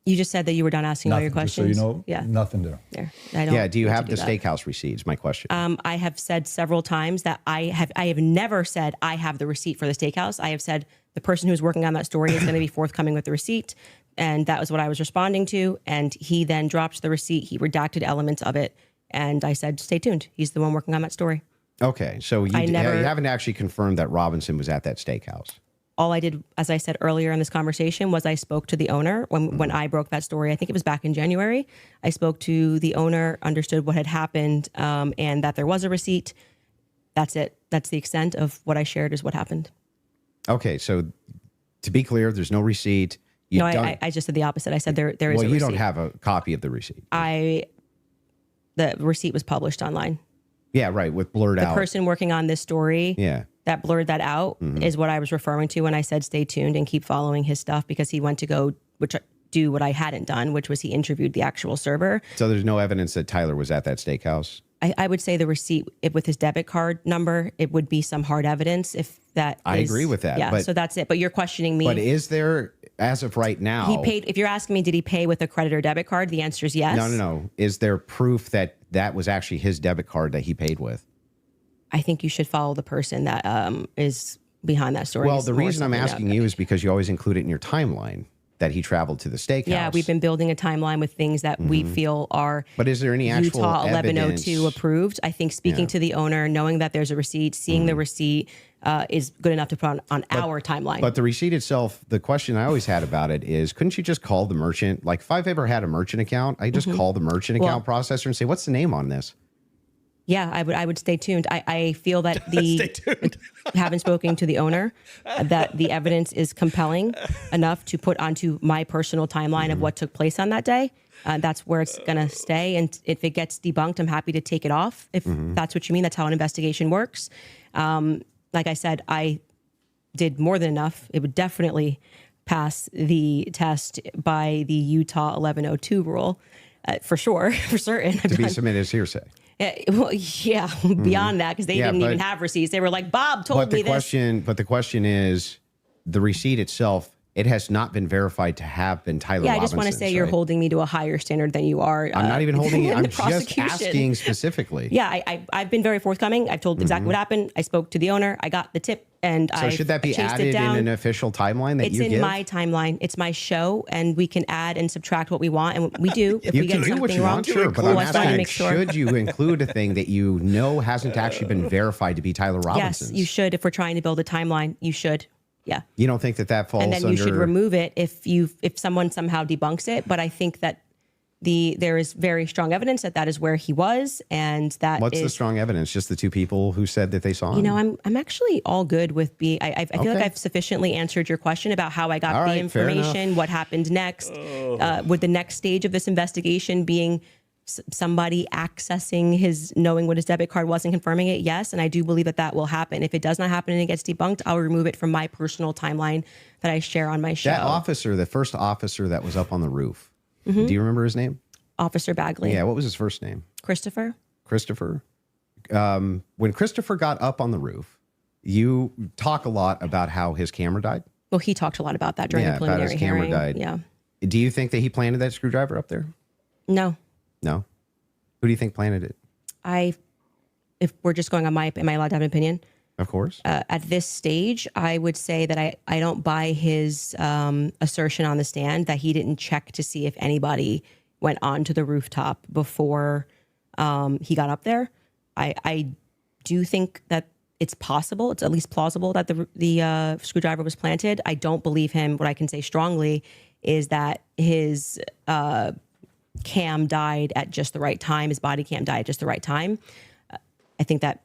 You just said that you were done asking all your Nothing, just so you questions. know, Yeah. nothing there. There. I don't Yeah. Do you need have to the do that. steakhouse receipts? My question. I have said several times that I have never said I have the receipt for the steakhouse. I have said the person who's working on that story is going to be forthcoming with the receipt. And that was what I was responding to. And he then dropped the receipt. He redacted elements of it. And I said, stay tuned. He's the one working on that story. Okay. So you I never- haven't actually confirmed that Robinson was at that steakhouse. All I did, as I said earlier in this conversation, was I spoke to the owner when I broke that story. I think it was back in January. I spoke to the owner, understood what had happened, and that there was a receipt. That's it. That's the extent of what I shared is what happened. Okay. So to be clear, there's no receipt. You No, don't, I just said the opposite. I said there is a well, receipt. you don't have a copy of the receipt. The receipt was published online. Yeah, right. With blurred The out. person working on this story Yeah. that blurred that out is what I was referring to when I said stay tuned and keep following his stuff because he went to go do what I hadn't done, which was he interviewed the actual server. So there's no evidence that Tyler was at that steakhouse. I would say the receipt with his debit card number, it would be some hard evidence if that I agree with that. Yeah, but, so that's it. But you're questioning me. But is there, as of right now... He paid, if you're asking me, did he pay with a credit or debit card? The answer is yes. No. Is there proof that that was actually his debit card that he paid with? I think you should follow the person that is behind that story. Well, the reason I'm asking you is because you always include it in your timeline that he traveled to the steakhouse. Yeah, we've been building a timeline with things that we feel are But is there any actual Utah 1102 evidence? approved. I think speaking to the owner, knowing that there's a receipt, seeing the receipt is good enough to put on our timeline. But the receipt itself, the question I always had about it is, couldn't you just call the merchant? Like if I've ever had a merchant account, I just call the merchant account processor and say, what's the name on this? Yeah, I would stay tuned. I feel that Stay tuned. having spoken to the owner, that the evidence is compelling enough to put onto my personal timeline of what took place on that day. That's where it's going to stay. And if it gets debunked, I'm happy to take it off. If that's what you mean, that's how an investigation works. Like I said, I did more than enough. It would definitely pass the test by the Utah 1102 rule, for sure, for certain. To be submitted as hearsay. Well, yeah, beyond that, because they didn't even have receipts. They were like, Bob told me this. But the question is, the receipt itself, it has not been verified to have been Tyler Yeah, I just want to Robinson's, say you're right? holding me to a higher standard than you are. I'm not even holding it. in I'm the just prosecution. asking specifically. Yeah, I've been very forthcoming. I've told exactly what happened. I spoke to the owner. I got the tip, and So should that be chased added it down. in an official timeline that It's you in give? my timeline. It's my show, and we can add and subtract what we want, and we do. If You we can get do what something you wrong, want, sure, but I'm well, I just wanted to asking, make sure. should you include a thing that you know hasn't actually been verified to be Tyler Robinson's? Yes, you should. If we're trying to build a timeline, you should. Yeah. You don't think that falls And then you should under- remove it if someone somehow debunks it. But I think that there is very strong evidence that is where he was, and that What's the is, strong evidence? Just the two people who said that they saw him? you know, I'm actually all good with being. I feel like Okay. I've sufficiently answered your question about how I got All the right, fair enough. information, what happened next, would the next stage of this investigation being somebody accessing knowing what his debit card was and confirming it? Yes, and I do believe that will happen. If it does not happen and it gets debunked, I'll remove it from my personal timeline that I share on my show. That officer, the first officer that was up on the roof, do you remember his name? Officer Bagley. Yeah, what was his first name? Christopher. Christopher. When Christopher got up on the roof, you talk a lot about how his camera died. Well, he talked a lot about that during the About preliminary his camera hearing. died. Yeah. Do you think that he planted that screwdriver up there? No. No. Who do you think planted it? If we're just going on am I allowed to have an opinion? Of course. At this stage, I would say that I don't buy his assertion on the stand that he didn't check to see if anybody went onto the rooftop before he got up there. I do think that it's possible, it's at least plausible that the screwdriver was planted. I don't believe him. What I can say strongly is that his cam died at just the right time. His body cam died at just the right time. I think that,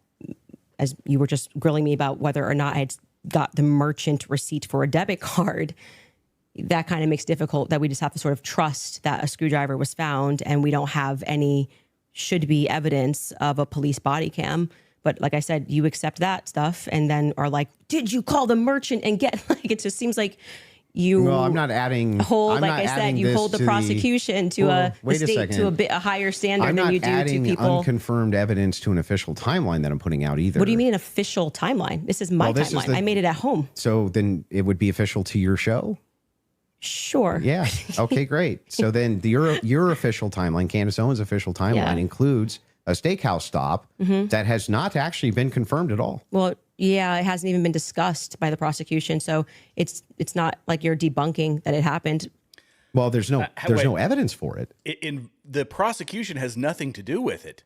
as you were just grilling me about whether or not I had got the merchant receipt for a debit card, that kind of makes it difficult that we just have to sort of trust that a screwdriver was found and we don't have any should-be evidence of a police body cam. But like I said, you accept that stuff and then are like, did you call the merchant and get, like, it just seems like you Well, I'm not adding. hold, I'm like not I said, adding you this hold the to prosecution to Well, wait a state second. to a higher standard I'm than not you do to adding people. unconfirmed evidence to an official timeline that I'm putting out either. What do you mean an official timeline? This is my Well, this is timeline. I made it at home. So then it would be official to your show? Sure. Yeah. Okay, great. So then your official timeline, Candace Owens' official timeline, Yeah. includes a steakhouse stop that has not actually been confirmed at all. Well, yeah, it hasn't even been discussed by the prosecution, so it's not like you're debunking that it happened. Well, there's no wait. evidence for it. In the prosecution has nothing to do with it.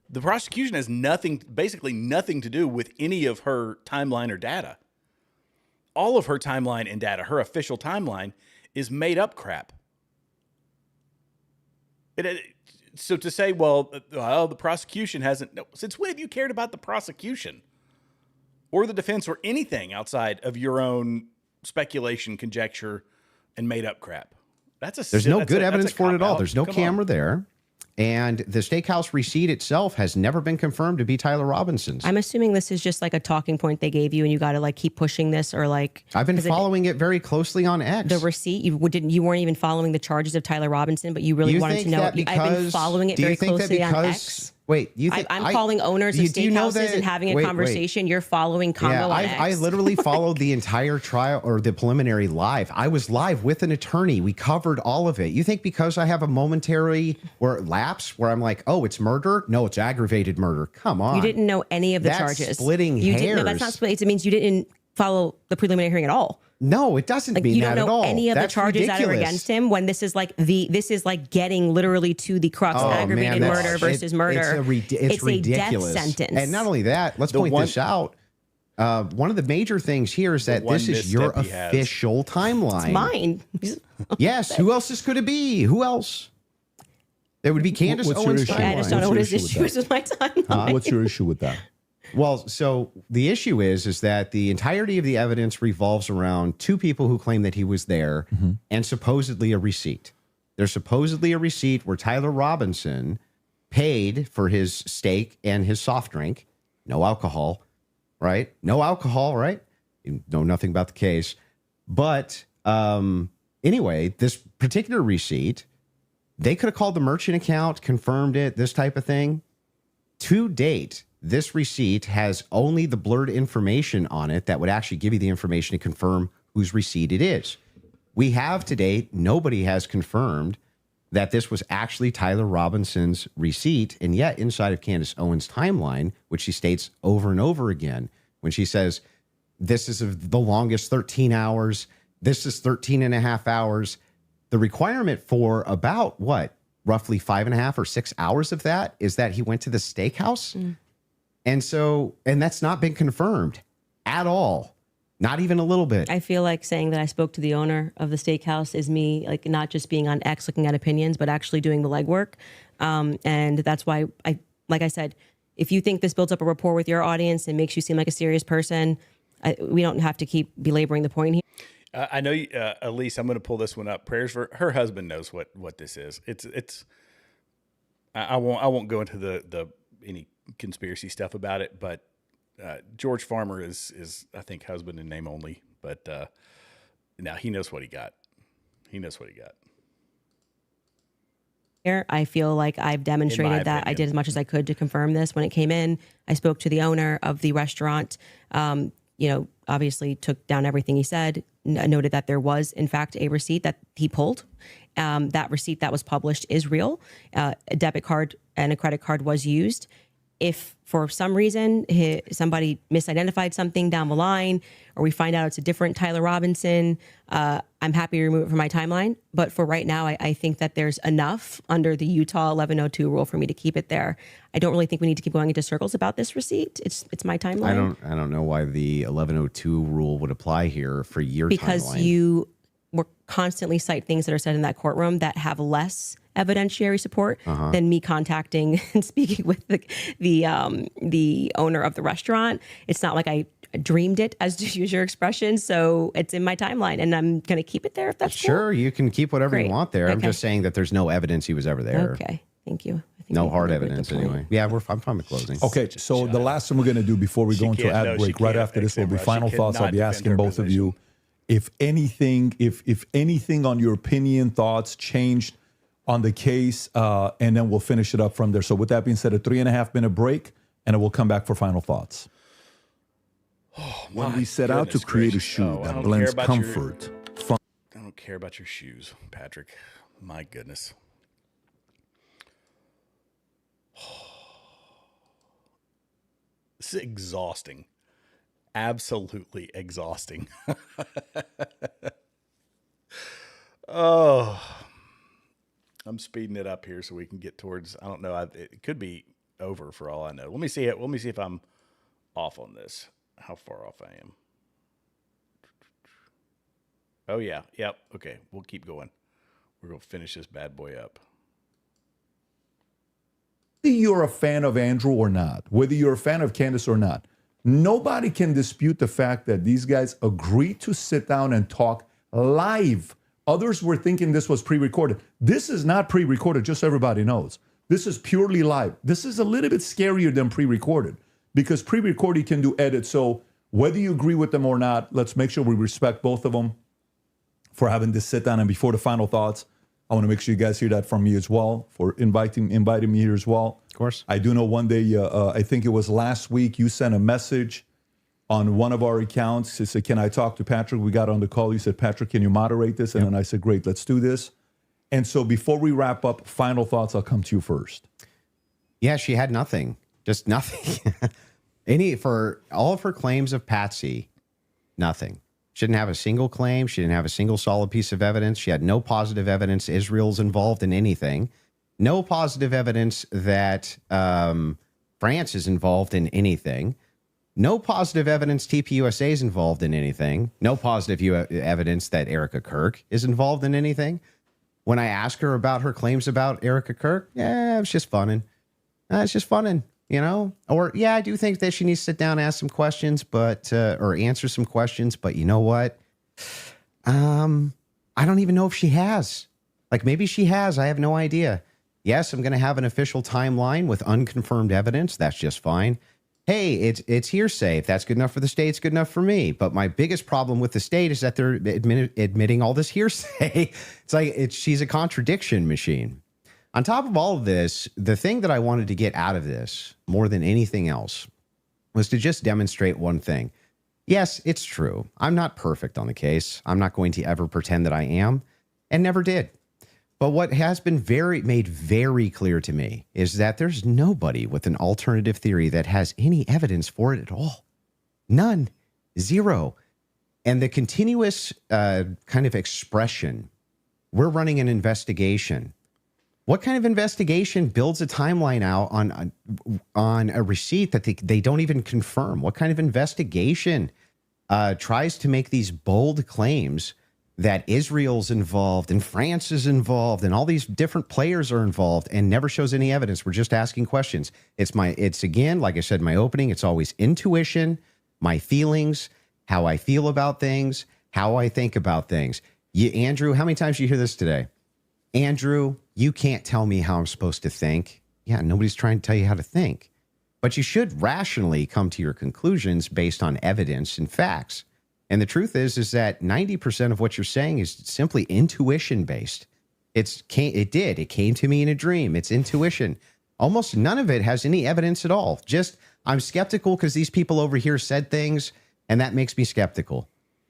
The prosecution has basically nothing to do with any of her timeline or data. All of her timeline and data, her official timeline, is made up crap. So to say, well, the prosecution hasn't. No, since when have you cared about the prosecution or the defense or anything outside of your own speculation, conjecture, and made up crap? There's no good evidence for it at all. cop-out. There's no Come camera on. there. And the steakhouse receipt itself has never been confirmed to be Tyler Robinson's. I'm assuming this is just like a talking point they gave you, and you got to like keep pushing this, or like I've been 'cause following it very closely on X. the receipt. You weren't even following the charges of Tyler Robinson, but you really You wanted think to know. that I've been because- following it do you very think that closely on because- X. Wait, you think I'm calling owners of do you know steakhouses that- and having a wait, conversation. You're following Congo on I X. literally followed the entire trial or the preliminary live. I was live with an attorney. We covered all of it. You think because I have a momentary or lapse where I'm like, oh, it's murder? No, it's aggravated murder. Come on. You didn't know any of the That's charges. splitting you hairs. Didn't, no, that's not splitting. It means you didn't follow the preliminary hearing at all. No, it doesn't Like, mean you that don't at know all. any of That's the charges that are ridiculous. against him when this is like getting literally to the crux of aggravated murder versus murder. It's ridiculous. A death sentence. And not only that, let's point this out. One of the major things here is that this is your official timeline. It's mine. Yes. Who else could it be? Who else? There would be Candace Owens' timeline. I just don't know what his issue is with my timeline. What's your issue with that? Well, so the issue is that the entirety of the evidence revolves around two people who claim that he was there and supposedly a receipt. There's supposedly a receipt where Tyler Robinson paid for his steak and his soft drink. No alcohol, right? No alcohol, right? You know nothing about the case. But anyway, this particular receipt, they could have called the merchant account, confirmed it, this type of thing. To date, this receipt has only the blurred information on it that would actually give you the information to confirm whose receipt it is. We have to date, nobody has confirmed that this was actually Tyler Robinson's receipt. And yet inside of Candace Owens' timeline, which she states over and over again, when she says, this is the longest 13 hours, this is 13 and a half hours, the requirement for about what, roughly 5.5 or 6 hours of that is that he went to the steakhouse. And that's not been confirmed at all. Not even a little bit. I feel like saying that I spoke to the owner of the steakhouse is me, like, not just being on X looking at opinions, but actually doing the legwork. And that's why like I said, if you think this builds up a rapport with your audience and makes you seem like a serious person, we don't have to keep belaboring the point here. I know, Elise, I'm going to pull this one up. Prayers for her husband knows what this is. I won't go into the any conspiracy stuff about it, but George Farmer is I think husband in name only, but now he knows what he got. He knows what he got. I feel like I've demonstrated that I did as much as I could to confirm this. When it came in, I spoke to the owner of the restaurant, obviously took down everything he said, noted that there was, in fact, a receipt that he pulled. That receipt that was published is real. A debit card and a credit card was used. If for some reason somebody misidentified something down the line, or we find out it's a different Tyler Robinson, I'm happy to remove it from my timeline. But for right now, I think that there's enough under the Utah 1102 rule for me to keep it there. I don't really think we need to keep going into circles about this receipt. It's my timeline. I don't know why the 1102 rule would apply here for your because timeline. You will constantly cite things that are said in that courtroom that have less evidentiary support than me contacting and speaking with the owner of the restaurant. It's not like I dreamed it, as to use your expression. So it's in my timeline, and I'm going to keep it there if that's Sure, cool. you can keep whatever Great. you want there. I'm Okay. just saying that there's no evidence he was ever there. Okay, thank you. I think No we hard covered the evidence point. anyway. Yeah, I'm fine with closing. Okay, so the last thing we're going to do before we go into can't- ad no, she break, right can't after this will be accept- final she thoughts. I'll cannot be defend asking her both of you if anything, if anything on your opinion, thoughts changed on the case, and then we'll finish it up from there. So with that being said, a 3.5 minute break, and then we'll come back for final thoughts. When we set out to create a shoe I that don't blends care about your- comfort, fun, I don't care about your shoes, Patrick. My goodness. This is exhausting. Absolutely exhausting. Oh, I'm speeding it up here so we can get towards, I don't know. It could be over for all I know. Let me see it. Let me see if I'm off on this. How far off I am. Oh yeah. Yep. Okay. We'll keep going. We're going to finish this bad boy up. whether you're a fan of Andrew or not, whether you're a fan of Candace or not, nobody can dispute the fact that these guys agreed to sit down and talk live. Others were thinking this was pre-recorded. This is not pre-recorded, just so everybody knows. This is purely live. This is a little bit scarier than pre-recorded because pre-recorded you can do edits. So whether you agree with them or not, let's make sure we respect both of them for having this sit down. And before the final thoughts, I want to make sure you guys hear that from me as well, for inviting me here as well. Of course. I do know one day, I think it was last week, you sent a message on one of our accounts. You said, can I talk to Patrick? We got on the call. You said, Patrick, can you moderate this? And then I said, great, let's do this. And so before we wrap up, final thoughts, I'll come to you first. Yeah, she had nothing. Just nothing. For all of her claims of Patsy, nothing. She didn't have a single claim. She didn't have a single solid piece of evidence. She had no positive evidence Israel's involved in anything. No positive evidence that France is involved in anything. No positive evidence TPUSA is involved in anything. No positive evidence that Erica Kirk is involved in anything. When I asked her about her claims about Erica Kirk, yeah, it was just funning. It's just funning. You know, or yeah, I do think that she needs to sit down and ask some questions, or answer some questions. But you know what? I don't even know if she has. Like, maybe she has. I have no idea. Yes, I'm going to have an official timeline with unconfirmed evidence. That's just fine. Hey, it's hearsay. If that's good enough for the state, it's good enough for me. But my biggest problem with the state is that they're admitting all this hearsay. It's like she's a contradiction machine. On top of all of this, the thing that I wanted to get out of this more than anything else was to just demonstrate one thing. Yes, it's true. I'm not perfect on the case. I'm not going to ever pretend that I am, and never did. But what has been made very clear to me is that there's nobody with an alternative theory that has any evidence for it at all. None. Zero. And the continuous kind of expression, we're running an investigation. What kind of investigation builds a timeline out on a receipt that they don't even confirm? What kind of investigation tries to make these bold claims that Israel's involved and France is involved and all these different players are involved and never shows any evidence? We're just asking questions. It's again, like I said in my opening, it's always intuition, my feelings, how I feel about things, how I think about things. Andrew, how many times did you hear this today? Andrew, you can't tell me how I'm supposed to think. Yeah, nobody's trying to tell you how to think. But you should rationally come to your conclusions based on evidence and facts. And the truth is that 90% of what you're saying is simply intuition based. It came to me in a dream. It's intuition. Almost none of it has any evidence at all. Just, I'm skeptical because these people over here said things, and that makes me skeptical.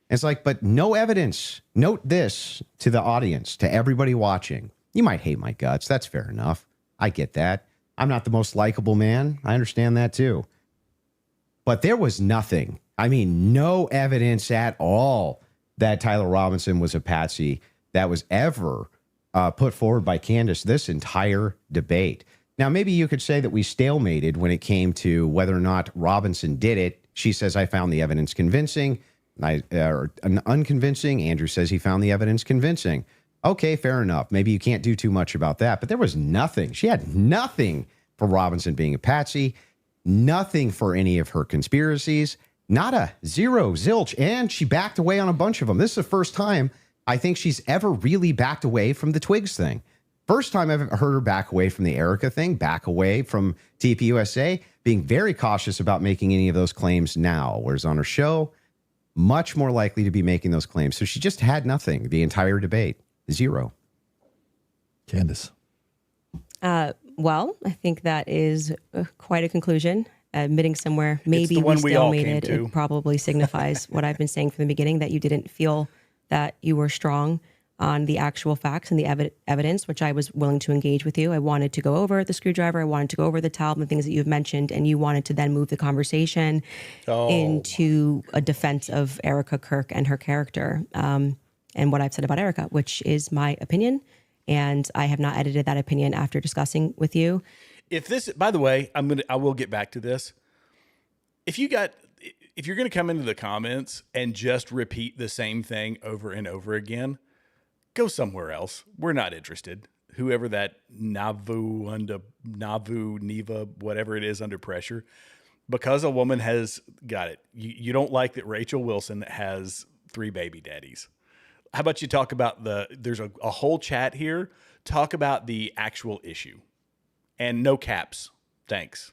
It's like, but no evidence. Note this to the audience, to everybody watching. You might hate my guts. That's fair enough. I get that. I'm not the most likable man. I understand that too. But there was nothing. I mean, no evidence at all that Tyler Robinson was a patsy that was ever put forward by Candace this entire debate. Now, maybe you could say that we stalemated when it came to whether or not Robinson did it. She says, I found the evidence convincing. Unconvincing. Andrew says he found the evidence convincing. Okay, fair enough. Maybe you can't do too much about that, but there was nothing. She had nothing for Robinson being a patsy, nothing for any of her conspiracies, not a zero, zilch, and she backed away on a bunch of them. This is the first time I think she's ever really backed away from the Twigs thing. First time I've heard her back away from the Erica thing, back away from TPUSA, being very cautious about making any of those claims now, whereas on her show, much more likely to be making those claims. So she just had nothing the entire debate. Zero. Candace. Well, I think that is quite a conclusion. Admitting somewhere maybe we stalemated, it probably signifies what I've been saying from the beginning, that you didn't feel that you were strong on the actual facts and the evidence, which I was willing to engage with you. I wanted to go over the screwdriver. I wanted to go over the towel and the things that you've mentioned, and you wanted to then move the conversation into a defense of Erica Kirk and her character, and what I've said about Erica, which is my opinion. And I have not edited that opinion after discussing with you. If this, by the way, I will get back to this. If you're going to come into the comments and just repeat the same thing over and over again, go somewhere else. We're not interested. Whoever that Niva, whatever it is, under pressure, because a woman has got it. You don't like that Rachel Wilson has 3 baby daddies. How about you talk about there's a whole chat here. Talk about the actual issue. And no caps. Thanks.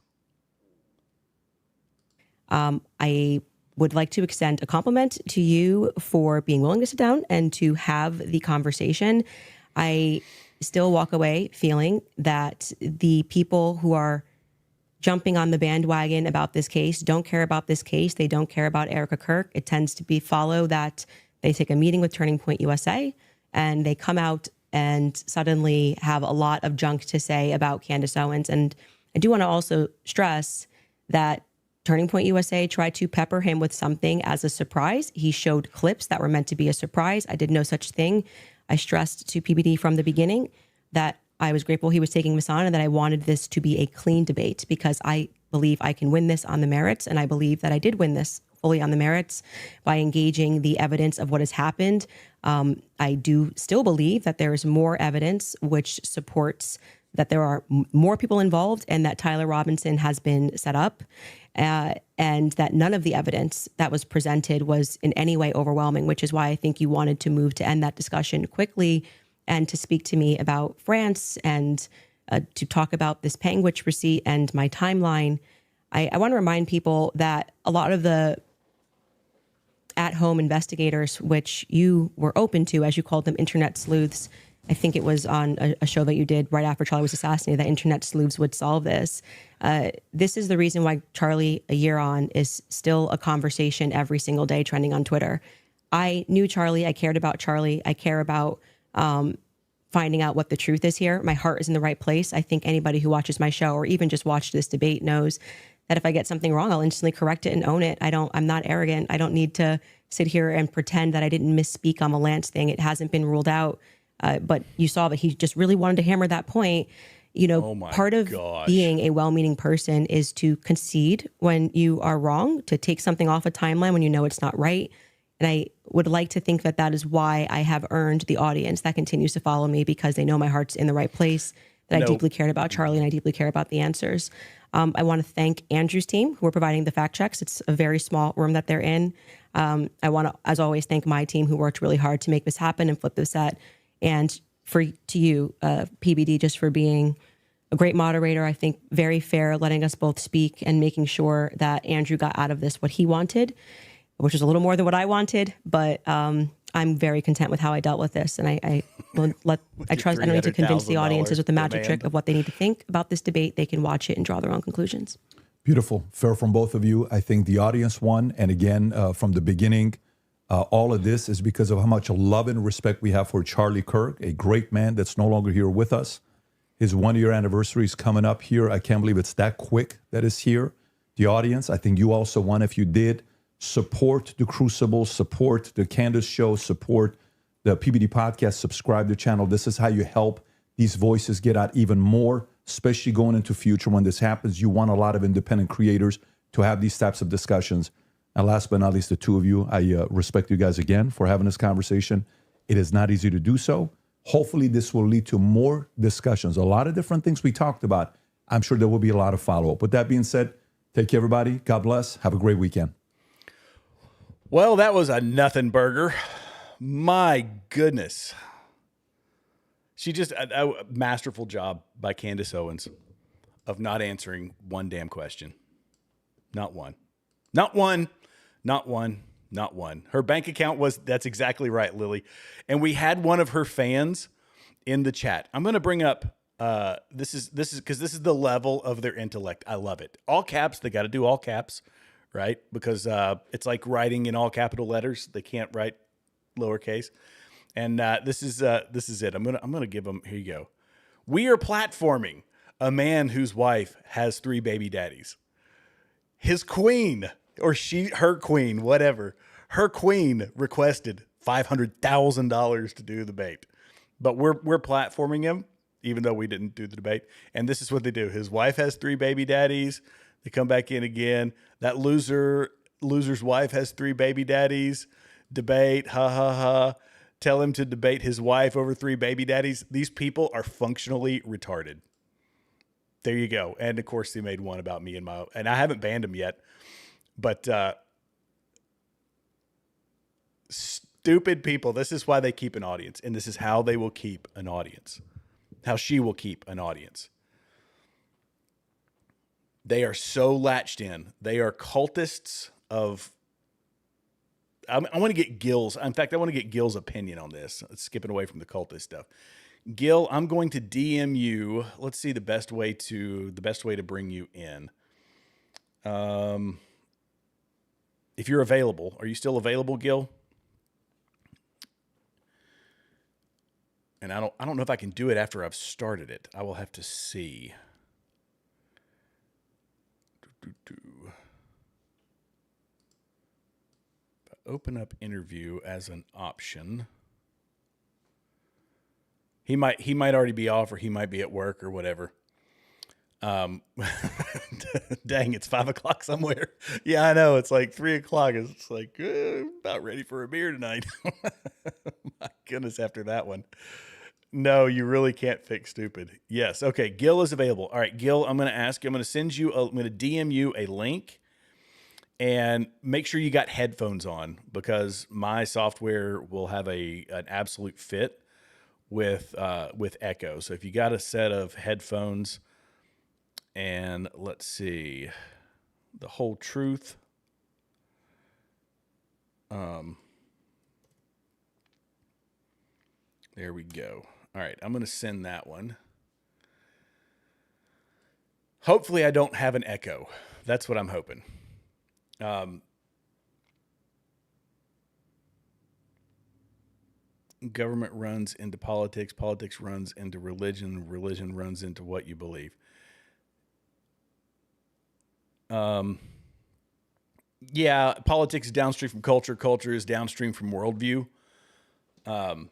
I would like to extend a compliment to you for being willing to sit down and to have the conversation. I still walk away feeling that the people who are jumping on the bandwagon about this case don't care about this case. They don't care about Erica Kirk. It tends to be follow that they take a meeting with Turning Point USA and they come out and suddenly have a lot of junk to say about Candace Owens. And I do want to also stress that Turning Point USA tried to pepper him with something as a surprise. He showed clips that were meant to be a surprise. I did no such thing. I stressed to PBD from the beginning that I was grateful he was taking this on and that I wanted this to be a clean debate because I believe I can win this on the merits. And I believe that I did win this fully on the merits by engaging the evidence of what has happened. I do still believe that there is more evidence which supports that there are more people involved and that Tyler Robinson has been set up and that none of the evidence that was presented was in any way overwhelming, which is why I think you wanted to move to end that discussion quickly and to speak to me about France and to talk about this Panguitch receipt and my timeline. I want to remind people that a lot of the at-home investigators, which you were open to, as you called them, internet sleuths, I think it was on a show that you did right after Charlie was assassinated, that internet sleuths would solve this. This is the reason why Charlie, a year on, is still a conversation every single day trending on Twitter. I knew Charlie. I cared about Charlie. I care about finding out what the truth is here. My heart is in the right place. I think anybody who watches my show or even just watched this debate knows that if I get something wrong, I'll instantly correct it and own it. I'm not arrogant. I don't need to sit here and pretend that I didn't misspeak on the Lance thing. It hasn't been ruled out. But you saw that he just really wanted to hammer that point. You know, part of being a well-meaning person is to concede when you are wrong, to take something off a timeline when you know it's not right. And I would like to think that that is why I have earned the audience that continues to follow me, because they know my heart's in the right place, that I deeply cared about Charlie and I deeply care about the answers. I want to thank Andrew's team who are providing the fact checks. It's a very small room that they're in. I want to, as always, thank my team who worked really hard to make this happen and flip this set. And to you, PBD, just for being a great moderator, I think very fair, letting us both speak and making sure that Andrew got out of this what he wanted, which is a little more than what I wanted. But I'm very content with how I dealt with this. And I trust I don't need to convince the audiences with the magic trick of what they need to think about this debate. They can watch it and draw their own conclusions. Beautiful. Fair from both of you. I think the audience won. And again, from the beginning, all of this is because of how much love and respect we have for Charlie Kirk, a great man that's no longer here with us. His 1-year anniversary is coming up here. I can't believe it's that quick that is here. The audience, I think you also won if you did support the Crucible, support the Candace Show, support the PBD Podcast, subscribe to the channel. This is how you help these voices get out even more, especially going into future when this happens. You want a lot of independent creators to have these types of discussions. And last but not least, the two of you, I respect you guys again for having this conversation. It is not easy to do so. Hopefully this will lead to more discussions. A lot of different things we talked about. I'm sure there will be a lot of follow-up. With that being said, take care, everybody. God bless. Have a great weekend. Well, that was a nothing burger. My goodness. She just, a masterful job by Candace Owens of not answering one damn question. Not one. Not one. Not one. Not one. Her bank account was, that's exactly right, Lily. And we had one of her fans in the chat. I'm going to bring up, this is because this is the level of their intellect. I love it. All caps. They got to do all caps, right? Because it's like writing in all capital letters. They can't write lowercase. And this is it. I'm gonna give them. Here you go. We are platforming a man whose wife has 3 baby daddies. His queen, or her queen, whatever. Her queen requested $500,000 to do the debate, but we're platforming him, even though we didn't do the debate. And this is what they do. His wife has 3 baby daddies. They come back in again. That loser's wife has 3 baby daddies. Debate, ha ha ha. Tell him to debate his wife over 3 baby daddies. These people are functionally retarded. There you go. And of course, they made one about me and I haven't banned him yet, but stupid people. This is why they keep an audience, and this is how they will keep an audience. How she will keep an audience. They are so latched in. They are cultists of. I want to get Gil's. In fact, I want to get Gil's opinion on this. Skipping away from the cultist stuff. Gil, I'm going to DM you. Let's see the best way to bring you in. If you're available, are you still available, Gil? And I don't know if I can do it after I've started it. I will have to see. Open up interview as an option. He might already be off, or he might be at work or whatever. Dang, it's 5 o'clock somewhere. Yeah, I know. It's like 3 o'clock. It's like about ready for a beer tonight. My goodness, after that one. No, you really can't fix stupid. Yes. Okay. Gil is available. All right, Gil, I'm going to ask you, I'm going to DM you a link, and make sure you got headphones on, because my software will have an absolute fit with echo. So if you got a set of headphones, and let's see, the whole truth. There we go. All right, I'm going to send that one. Hopefully I don't have an echo. That's what I'm hoping. Government runs into politics. Politics runs into religion. Religion runs into what you believe. Yeah, politics is downstream from culture. Culture is downstream from worldview. And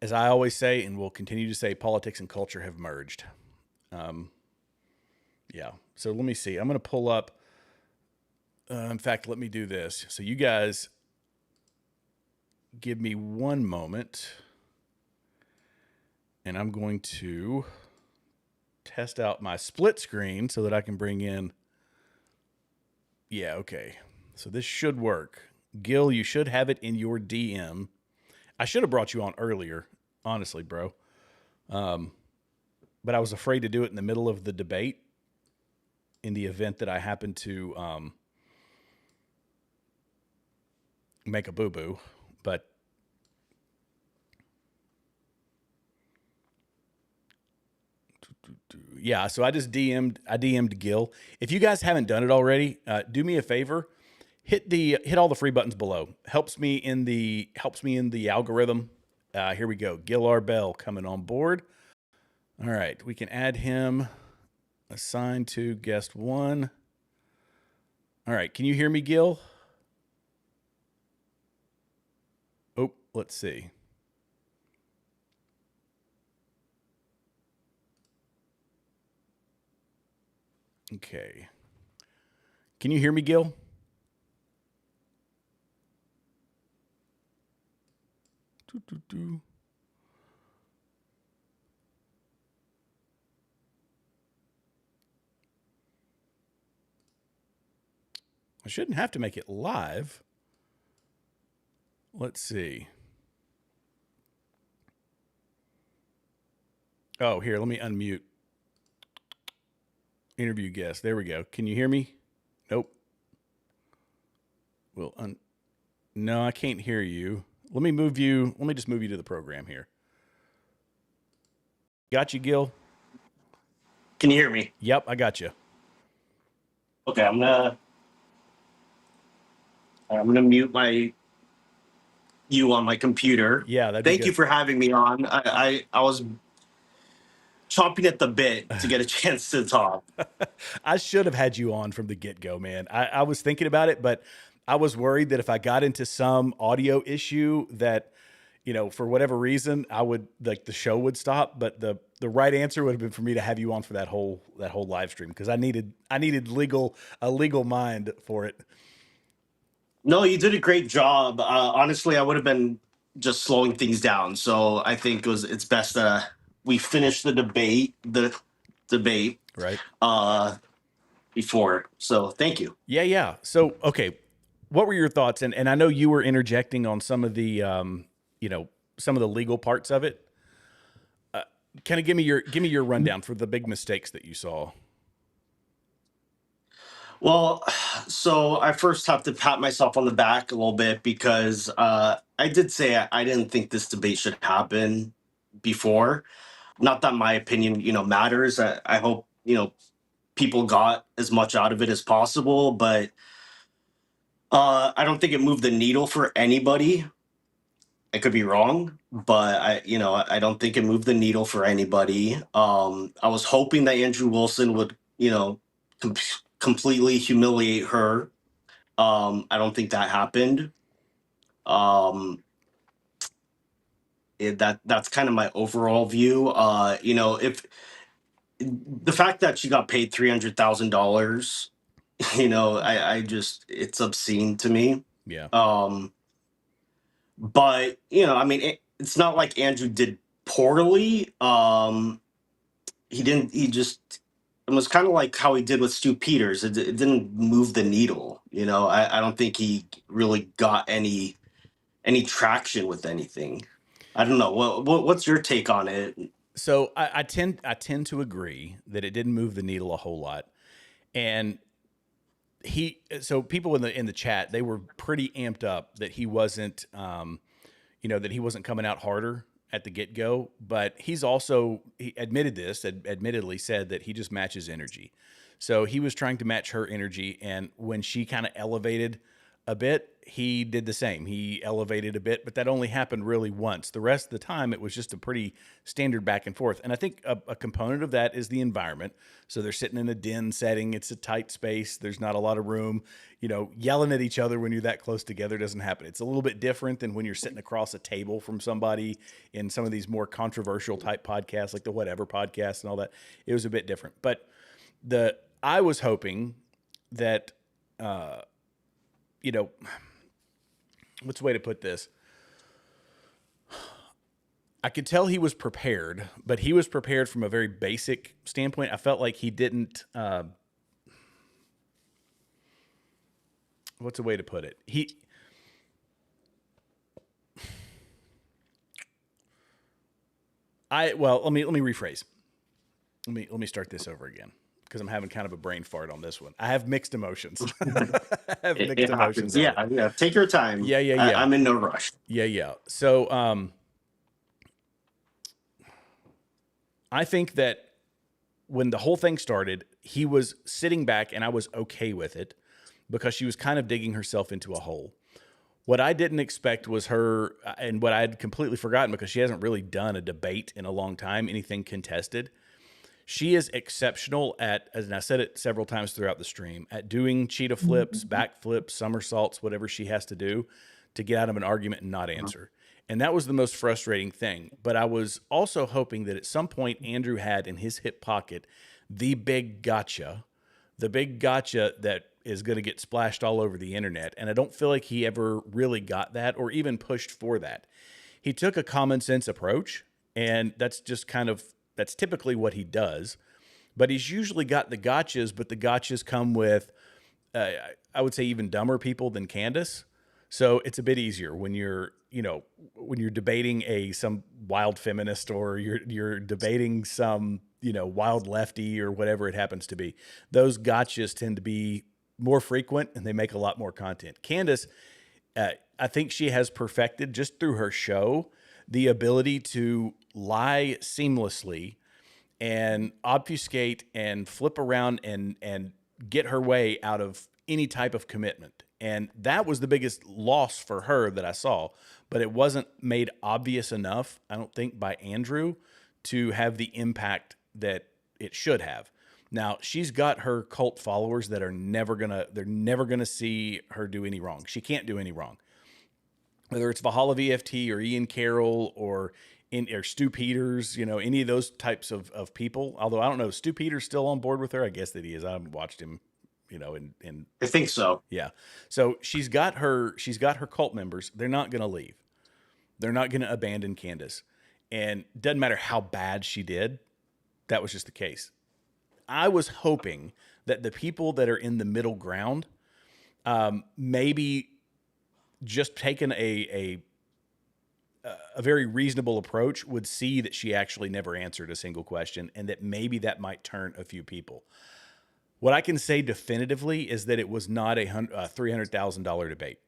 as I always say, and will continue to say, politics and culture have merged. Yeah. So let me see. I'm going to pull up. In fact, let me do this. So you guys give me one moment, and I'm going to test out my split screen so that I can bring in. Yeah. Okay. So this should work. Gil, you should have it in your DM. I should have brought you on earlier, honestly, bro. But I was afraid to do it in the middle of the debate, in the event that I happened to make a boo-boo. But yeah, so I DM'd Gil. If you guys haven't done it already, do me a favor. Hit all the free buttons below. Helps me in the algorithm. Here we go. Gil Arbel coming on board. All right, we can add him. Assigned to guest 1. All right, can you hear me, Gil? Oh, let's see. Okay. Can you hear me, Gil? I shouldn't have to make it live. Let's see. Oh, here, let me unmute. Interview guest. There we go. Can you hear me? Nope. No, I can't hear you. Let me just move you to the program here. Got you, Gil? Can you hear me? Yep, I got you. Okay, I'm gonna mute you on my computer. Yeah, that'd be Thank you good. for having me on. I was chomping at the bit to get a chance to talk. I should have had you on from the get-go, man. I was thinking about it, but I was worried that if I got into some audio issue that, for whatever reason, the show would stop. But the right answer would have been for me to have you on for that whole live stream, because I needed a legal mind for it. No, you did a great job. Honestly, I would have been just slowing things down. So I think it's best that we finish the debate right before. So thank you. Yeah. So okay, what were your thoughts? And I know you were interjecting on some of the some of the legal parts of it. Kind of give me your rundown for the big mistakes that you saw. Well, so I first have to pat myself on the back a little bit because I did say I didn't think this debate should happen before. Not that my opinion, matters. I hope, people got as much out of it as possible, but I don't think it moved the needle for anybody. I could be wrong, but I don't think it moved the needle for anybody. I was hoping that Andrew Wilson would, com- completely humiliate her. I don't think that happened. Um, that's kind of my overall view. If the fact that she got paid $300,000, I just it's obscene to me. Yeah. But I mean, it's not like Andrew did poorly. He didn't. He just it was kind of like how he did with Stu Peters. It didn't move the needle. I don't think he really got any traction with anything. I don't know. What's your take on it? So I tend to agree that it didn't move the needle a whole lot, and so people in the chat, they were pretty amped up that he wasn't that he wasn't coming out harder at the get-go, but he admittedly said that he just matches energy. So he was trying to match her energy, and when she kind of elevated a bit, he did the same. He elevated a bit, but that only happened really once. The rest of the time, it was just a pretty standard back and forth. And I think a component of that is the environment. So they're sitting in a den setting. It's a tight space. There's not a lot of room. Yelling at each other when you're that close together doesn't happen. It's a little bit different than when you're sitting across a table from somebody in some of these more controversial type podcasts, like the Whatever podcast and all that. It was a bit different. But I was hoping that, what's the way to put this? I could tell he was prepared, but he was prepared from a very basic standpoint. I felt like he didn't, what's the way to put it? Let me rephrase. Let me start this over again, because I'm having kind of a brain fart on this one. I have mixed emotions. Yeah. Take your time. Yeah. I'm in no rush. Yeah. So, I think that when the whole thing started, he was sitting back, and I was okay with it because she was kind of digging herself into a hole. What I didn't expect was her, and what I had completely forgotten because she hasn't really done a debate in a long time, anything contested. She is exceptional at, and I said it several times throughout the stream, at doing cheetah flips, back flips, somersaults, whatever she has to do to get out of an argument and not answer. And that was the most frustrating thing. But I was also hoping that at some point Andrew had in his hip pocket the big gotcha that is going to get splashed all over the internet. And I don't feel like he ever really got that or even pushed for that. He took a common sense approach, and that's typically what he does. But he's usually got the gotchas, but the gotchas come with, I would say, even dumber people than Candace. So it's a bit easier when you're debating some wild feminist, or you're debating some, wild lefty, or whatever it happens to be. Those gotchas tend to be more frequent, and they make a lot more content. Candace, I think she has perfected, just through her show, the ability to lie seamlessly and obfuscate and flip around and get her way out of any type of commitment. And that was the biggest loss for her that I saw, but it wasn't made obvious enough, I don't think, by Andrew to have the impact that it should have. Now, she's got her cult followers that are never gonna see her do any wrong. She can't do any wrong. Whether it's Valhalla VFT or Ian Carroll or Stu Peters, any of those types of people. Although I don't know, Stu Peters still on board with her? I guess that he is. I haven't watched him, in I think so. Yeah. So she's got her cult members. They're not going to leave. They're not going to abandon Candace. And it doesn't matter how bad she did. That was just the case. I was hoping that the people that are in the middle ground, maybe just taking a very reasonable approach, would see that she actually never answered a single question, and that maybe that might turn a few people. What I can say definitively is that it was not a $300,000 debate.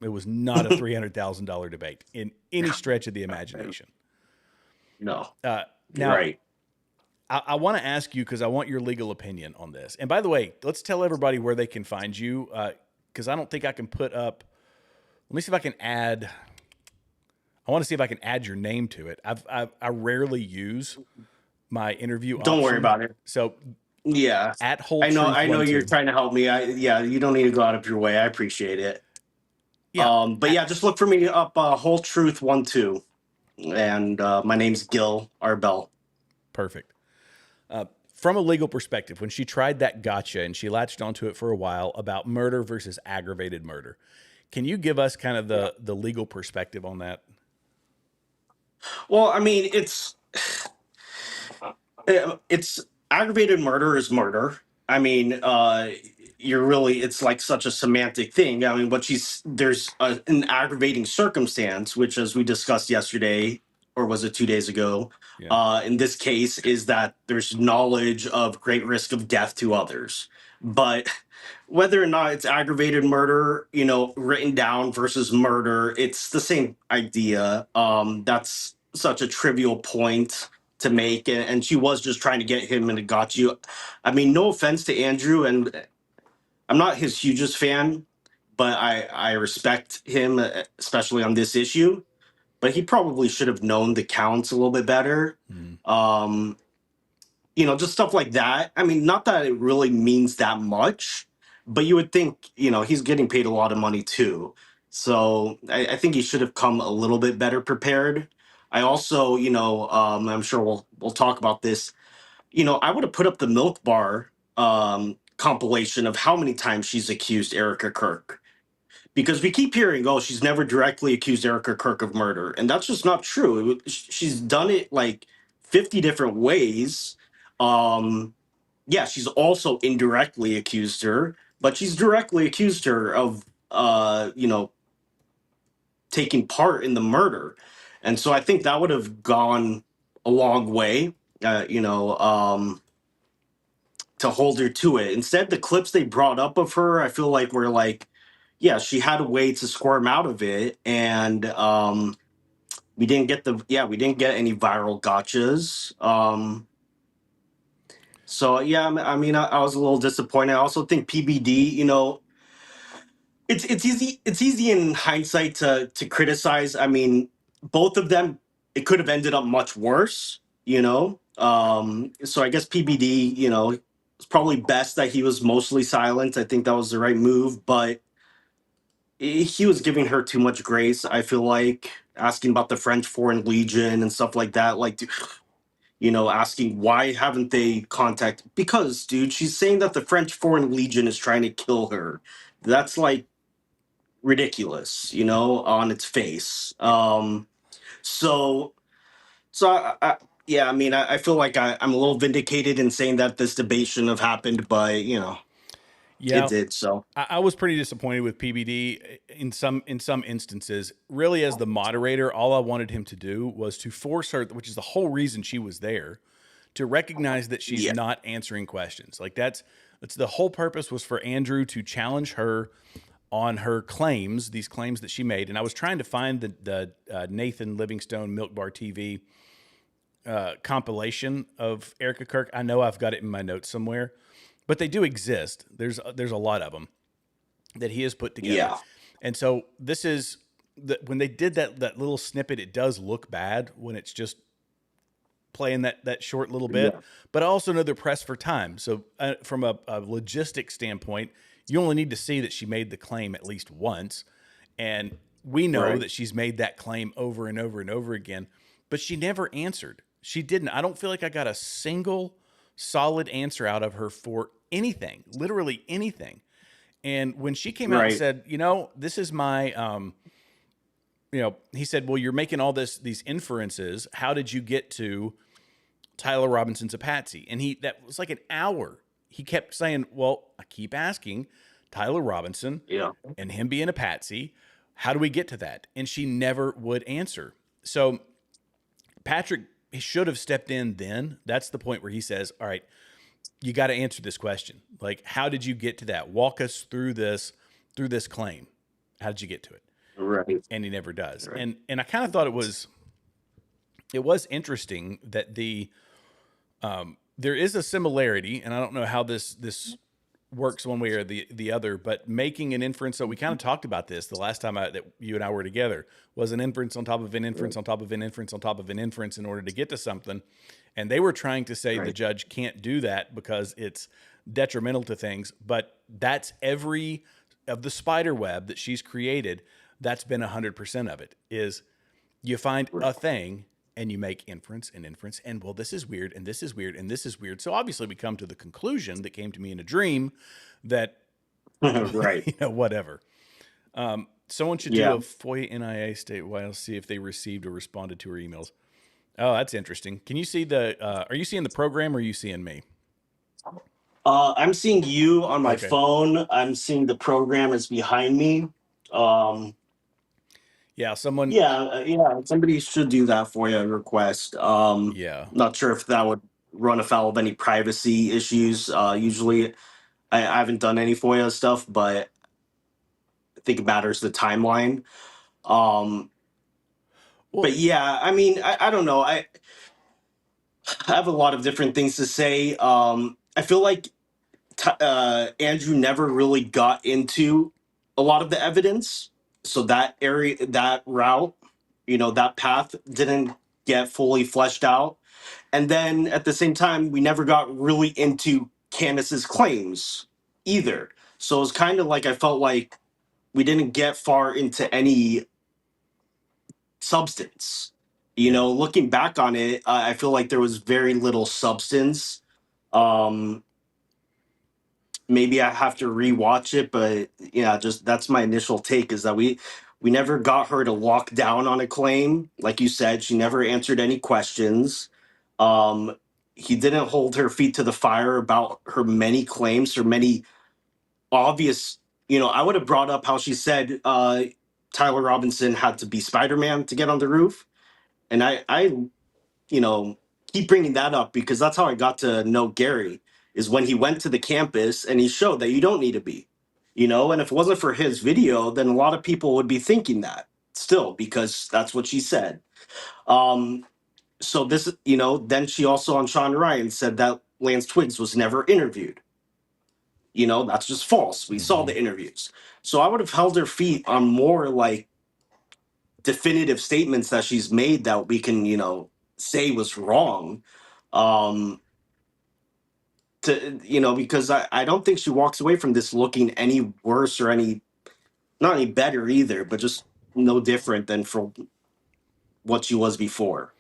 It was not a $300,000 debate in any stretch of the imagination. No. Now, right. I want to ask you, because I want your legal opinion on this. And by the way, let's tell everybody where they can find you, because I don't think I can put up. Let me see if I can add. I want to see if I can add your name to it. I rarely use my interview option. Don't worry about it. So yeah, at Whole I know Truth you're 12. trying to help me. You don't need to go out of your way. I appreciate it. Yeah. But yeah, just look for me up Whole Truth 12. And my name's Gil Arbel. Perfect. From a legal perspective, when she tried that gotcha and she latched onto it for a while about murder versus aggravated murder, can you give us kind of the legal perspective on that? Well, I mean, it's aggravated murder is murder. I mean, it's like such a semantic thing. I mean, there's an aggravating circumstance, which, as we discussed yesterday, or was it 2 days ago? In this case, is that there's knowledge of great risk of death to others. But whether or not it's aggravated murder, written down versus murder, it's the same idea. That's such a trivial point to make, and she was just trying to get him and it got you. I mean, no offense to Andrew, and I'm not his hugest fan, but I respect him, especially on this issue. But he probably should have known the counts a little bit better. Just stuff like that. I mean, not that it really means that much, but you would think, he's getting paid a lot of money too. So I think he should have come a little bit better prepared. I also, I'm sure we'll talk about this. I would have put up the Milk Bar compilation of how many times she's accused Erica Kirk. Because we keep hearing, oh, she's never directly accused Erica Kirk of murder. And that's just not true. She's done it like 50 different ways. She's also indirectly accused her, but she's directly accused her of, taking part in the murder. And so I think that would have gone a long way, to hold her to it. Instead, the clips they brought up of her, I feel like were like, yeah, she had a way to squirm out of it. And we didn't get any viral gotchas. So yeah, I mean, I was a little disappointed. I also think PBD, it's easy in hindsight to criticize. I mean, both of them, it could have ended up much worse, So I guess PBD, it's probably best that he was mostly silent. I think that was the right move, but he was giving her too much grace. I feel like asking about the French Foreign Legion and stuff like that, like, asking why haven't they contacted? Because, dude, she's saying that the French Foreign Legion is trying to kill her. That's like ridiculous, on its face. So yeah, I mean, I feel like I'm a little vindicated in saying that this debate shouldn't have happened, but it did. So I was pretty disappointed with PBD in some instances. Really, as the moderator, all I wanted him to do was to force her, which is the whole reason she was there, to recognize that she's not answering questions. Like that's the whole purpose, was for Andrew to challenge her on her claims, these claims that she made. And I was trying to find the Nathan Livingstone Milk Bar TV compilation of Erica Kirk. I know I've got it in my notes somewhere, but they do exist. There's a lot of them that he has put together. Yeah. And so this is when they did that little snippet, it does look bad when it's just playing that short little bit, but I also know they're pressed for time. So from a logistic standpoint, you only need to see that she made the claim at least once. And we know that she's made that claim over and over and over again, but she never answered. She didn't. I don't feel like I got a single solid answer out of her for anything, literally anything. And when she came out and said, this is my, he said, well, you're making all these inferences. How did you get to Tyler Robinson's a patsy? And that was like an hour. He kept saying, well, I keep asking Tyler Robinson and him being a patsy, how do we get to that? And she never would answer. So Patrick should have stepped in then. That's the point where he says, all right, you got to answer this question. Like, how did you get to that? Walk us through this claim. How did you get to it? Right. And he never does. Right. And I kind of thought it was interesting that there is a similarity, and I don't know how this works one way or the other, but making an inference. So we kind of talked about this the last time that you and I were together, was an inference on top of an inference on top of an inference on top of an inference in order to get to something. And they were trying to say the judge can't do that because it's detrimental to things. But that's every of the spider web that she's created. That's been 100% of it. Is you find a thing and you make inference and inference, and well, this is weird, and this is weird, and this is weird. So obviously we come to the conclusion that came to me in a dream that, right. you know, whatever. Someone should do a FOIA NIA statewide, see if they received or responded to her emails. Oh, that's interesting. Can you see are you seeing the program or are you seeing me? I'm seeing you on my phone. I'm seeing the program is behind me. Yeah, someone. Yeah, somebody should do that for you, request. Yeah. Not sure if that would run afoul of any privacy issues. Usually, I haven't done any FOIA stuff, but I think it matters the timeline. But yeah, I mean, I don't know. I have a lot of different things to say. I feel like Andrew never really got into a lot of the evidence. So that area, that route, you know, that path didn't get fully fleshed out. And then at the same time, we never got really into Candace's claims either. So it was kind of like I felt like we didn't get far into any substance. You know, looking back on it, I feel like there was very little substance. Maybe I have to rewatch it, but yeah, just that's my initial take, is that we never got her to lock down on a claim. Like you said, she never answered any questions. He didn't hold her feet to the fire about her many claims, her many obvious, you know, I would have brought up how she said Tyler Robinson had to be Spider-Man to get on the roof. And I you know, keep bringing that up because that's how I got to know Gary, is when he went to the campus and he showed that you don't need to be, you know, and if it wasn't for his video, then a lot of people would be thinking that still, because that's what she said. So this, you know, then she also on Sean Ryan said that Lance Twiggs was never interviewed. You know, that's just false. We saw the interviews. So I would have held her feet on more like definitive statements that she's made that we can, you know, say was wrong. To, you know, because I don't think she walks away from this looking any worse or not any better either, but just no different than from what she was before.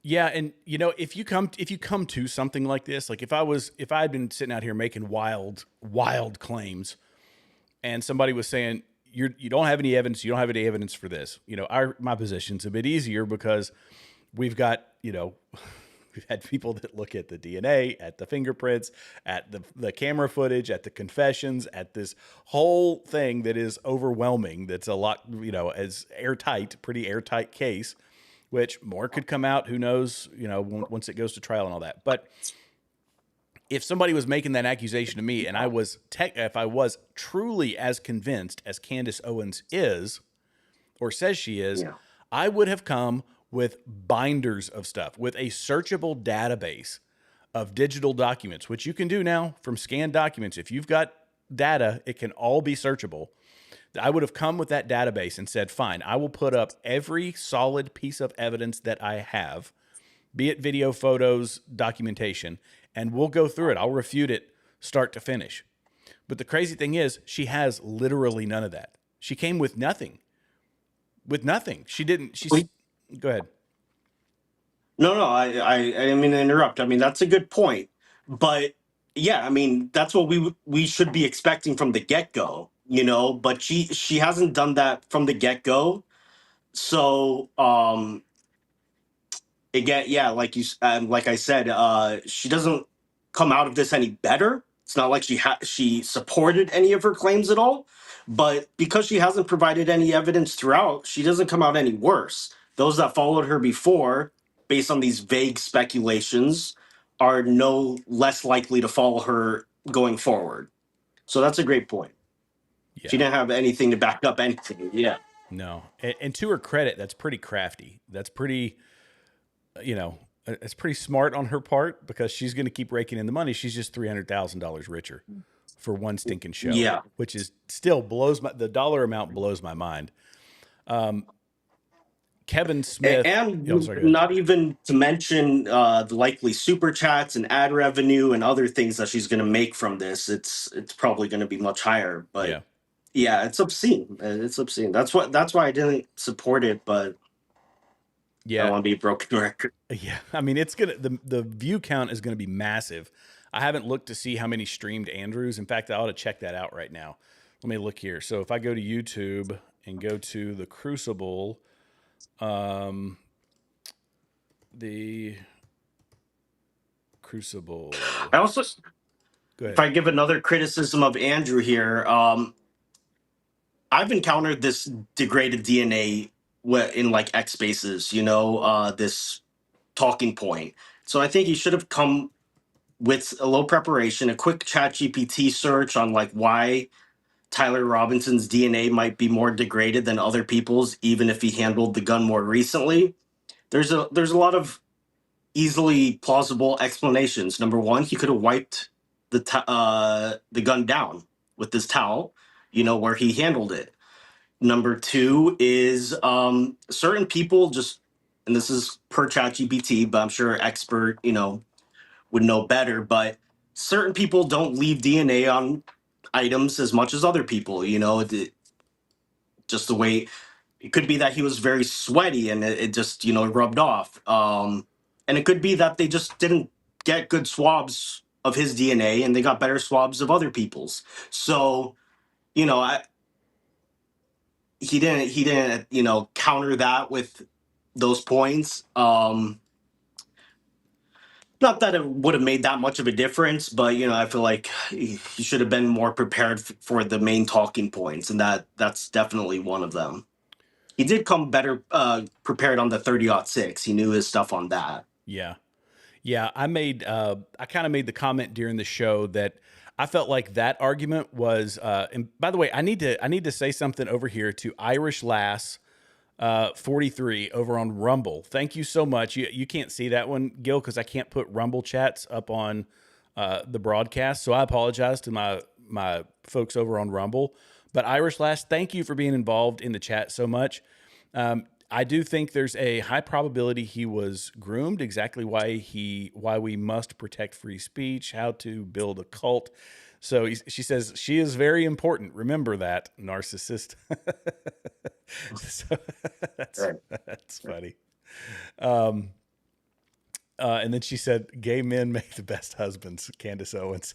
Yeah, and you know, if you come to something like this, like if I had been sitting out here making wild claims, and somebody was saying you don't have any evidence for this, you know, my position's a bit easier because we've got, you know, we've had people that look at the DNA, at the fingerprints, at the camera footage, at the confessions, at this whole thing that is overwhelming. That's a lot, you know, as pretty airtight case. Which more could come out, who knows, you know, once it goes to trial and all that. But if somebody was making that accusation to me and if I was truly as convinced as Candace Owens is, or says she is, I would have come with binders of stuff, with a searchable database of digital documents, which you can do now from scanned documents. If you've got data, it can all be searchable. I would have come with that database and said, fine, I will put up every solid piece of evidence that I have, be it video, photos, documentation, and we'll go through it. I'll refute it start to finish. But the crazy thing is, she has literally none of that. She came with nothing. She didn't. Go ahead. No, I didn't mean to interrupt. I mean, that's a good point. But yeah, I mean, that's what we should be expecting from the get-go. You know, but she hasn't done that from the get-go. So again, yeah, like I said, she doesn't come out of this any better. It's not like she supported any of her claims at all, but because she hasn't provided any evidence throughout, she doesn't come out any worse. Those that followed her before, based on these vague speculations, are no less likely to follow her going forward. So that's a great point. She didn't have anything to back up anything. Yeah. No. And to her credit, that's pretty crafty. That's pretty, it's pretty smart on her part, because she's going to keep raking in the money. She's just $300,000 richer for one stinking show. Yeah. Which is still the dollar amount blows my mind. Kevin Smith. And Oh, sorry, not even to mention the likely super chats and ad revenue and other things that she's going to make from this. It's probably going to be much higher. But yeah, it's obscene. It's obscene. That's why I didn't support it. But I don't want to be a broken record. Yeah, I mean, it's gonna the view count is gonna be massive. I haven't looked to see how many streamed Andrews. In fact, I ought to check that out right now. Let me look here. So if I go to YouTube and go to the Crucible, the Crucible. I also, go ahead. if I give another criticism of Andrew here, I've encountered this degraded DNA in like X Spaces, this talking point. So I think he should have come with a little preparation, a quick chat GPT search on like why Tyler Robinson's DNA might be more degraded than other people's, even if he handled the gun more recently. There's a lot of easily plausible explanations. Number one, he could have wiped the gun down with this towel, where he handled it. Number two is certain people just, and this is per ChatGPT, but I'm sure an expert, would know better, but certain people don't leave DNA on items as much as other people, just the way it could be that he was very sweaty and it just, rubbed off. And it could be that they just didn't get good swabs of his DNA and they got better swabs of other people's. So, he didn't, counter that with those points. Not that it would have made that much of a difference, but I feel like he should have been more prepared for the main talking points, and that's definitely one of them. He did come better prepared on the 30-06. He knew his stuff on that. Yeah. I kind of made the comment during the show that I felt like that argument was. And by the way, I need to say something over here to Irish Lass 43 over on Rumble. Thank you so much. You can't see that one, Gil, because I can't put Rumble chats up on the broadcast. So I apologize to my folks over on Rumble. But Irish Lass, thank you for being involved in the chat so much. I do think there's a high probability he was groomed. Exactly why we must protect free speech, how to build a cult. So she says, she is very important. Remember that, narcissist. So that's funny. And then she said, gay men make the best husbands, Candace Owens.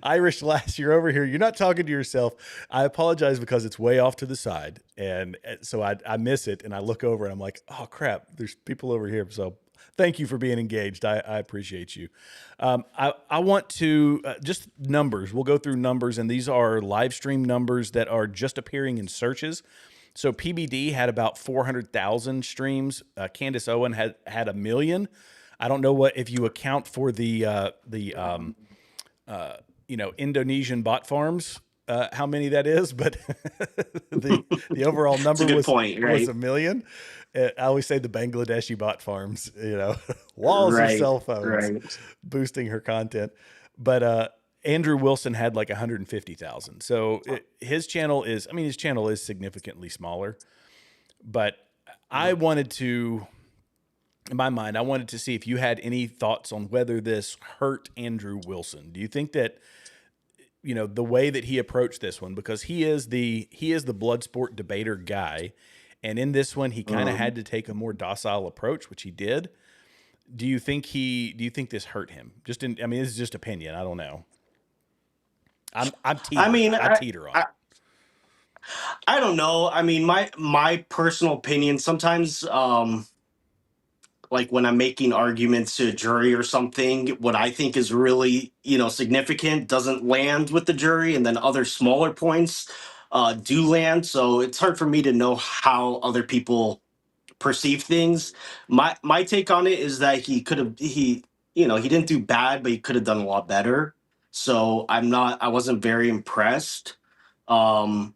Irish Lass, you're over here. You're not talking to yourself. I apologize because it's way off to the side. And so I miss it. And I look over and I'm like, oh, crap, there's people over here. So thank you for being engaged. I appreciate you. I want to just numbers. We'll go through numbers. And these are live stream numbers that are just appearing in searches. So PBD had about 400,000 streams. Candace Owens had 1 million. I don't know if you account for the Indonesian bot farms, how many that is, but the overall number was 1 million. I always say the Bangladeshi bot farms, walls of cell phones boosting her content. But Andrew Wilson had like 150,000. So his channel is significantly smaller, but I wanted to, in my mind, I wanted to see if you had any thoughts on whether this hurt Andrew Wilson. Do you think that, the way that he approached this one, because he is the Bloodsport debater guy. And in this one, he kind of had to take a more docile approach, which he did. Do you think this hurt him? This is just opinion. I don't know. I teeter on it. I don't know. I mean, my personal opinion, sometimes like when I'm making arguments to a jury or something, what I think is really, significant doesn't land with the jury, and then other smaller points do land. So it's hard for me to know how other people perceive things. My take on it is that he didn't do bad, but he could have done a lot better. So I wasn't very impressed. I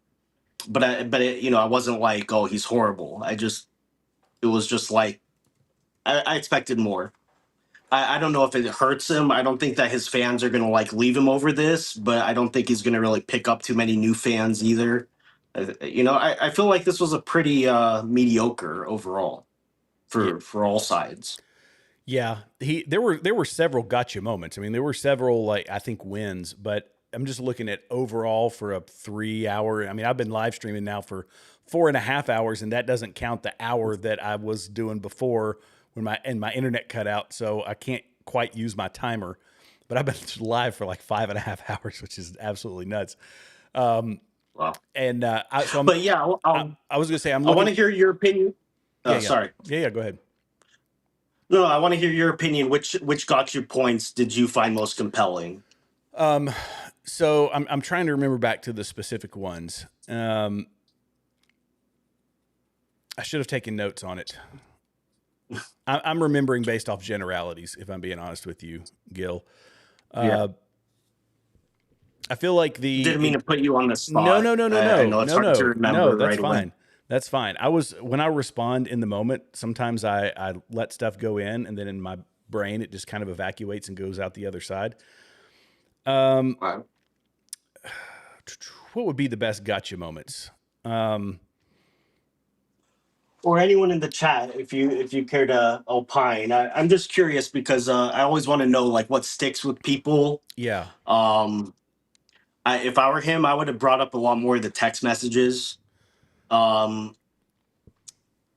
wasn't like, oh, he's horrible. It was just like I expected more. I don't know if it hurts him. I don't think that his fans are gonna like leave him over this, but I don't think he's gonna really pick up too many new fans either. I feel like this was a pretty mediocre overall for all sides. Yeah, there were several gotcha moments. I mean, there were several like I think wins, but I'm just looking at overall for a 3 hour. I mean, I've been live streaming now for 4.5 hours, and that doesn't count the hour that I was doing before when my internet cut out, so I can't quite use my timer. But I've been live for like 5.5 hours, which is absolutely nuts. Wow. And so but yeah, I was gonna say I want to hear your opinion. Yeah. Sorry. Yeah. Go ahead. No, I want to hear your opinion. Which gotcha points did you find most compelling? So I'm trying to remember back to the specific ones. I should have taken notes on it. I'm remembering based off generalities, if I'm being honest with you, Gil. Yeah. I feel like Didn't mean to put you on the spot. No. I know it's hard to remember That's right fine. away. That's fine. When I respond in the moment, sometimes I let stuff go in, and then in my brain it just kind of evacuates and goes out the other side. Wow. What would be the best gotcha moments? Or anyone in the chat, if you care to opine. I'm just curious because I always want to know like what sticks with people. Yeah. If I were him, I would have brought up a lot more of the text messages. But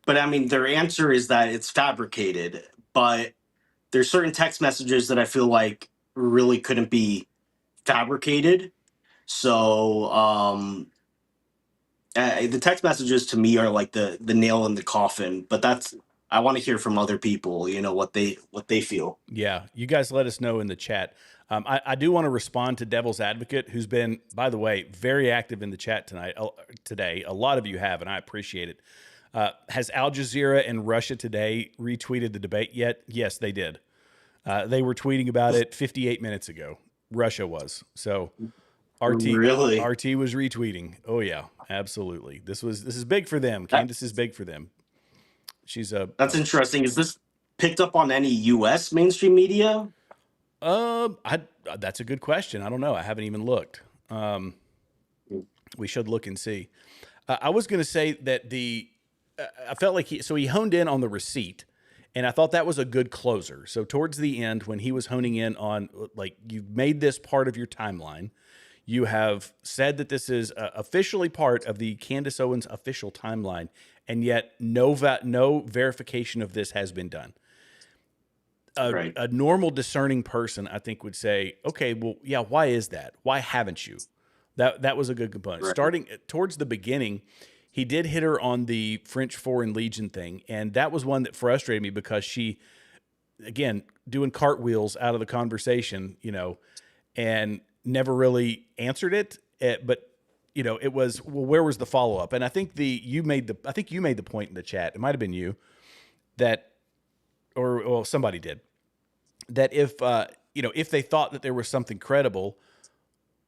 I mean, their answer is that it's fabricated. But there's certain text messages that I feel like really couldn't be fabricated. So the text messages to me are like the nail in the coffin. But I want to hear from other people. What they feel. Yeah, you guys let us know in the chat. I do want to respond to Devil's Advocate, who's been, by the way, very active in the chat today. A lot of you have, and I appreciate it. Has Al Jazeera and Russia Today retweeted the debate yet? Yes, they did. They were tweeting about it 58 minutes ago. Russia was. So RT was retweeting. Oh yeah, absolutely. This is big for them. Candace is big for them. That's interesting. Is this picked up on any U.S. mainstream media? That's a good question. I don't know. I haven't even looked. We should look and see. I was going to say that I felt like he honed in on the receipt, and I thought that was a good closer. So towards the end, when he was honing in on like, you've made this part of your timeline, you have said that this is officially part of the Candace Owens official timeline, and yet no verification of this has been done. A normal discerning person, I think, would say, okay, well, yeah, why is that? Why haven't you? That was a good component. Right. Starting towards the beginning, he did hit her on the French Foreign Legion thing, and that was one that frustrated me because she, again, doing cartwheels out of the conversation, and never really answered it. But it was, well, where was the follow up? And I think you made the point in the chat. It might have been you that, or somebody did, that if they thought that there was something credible,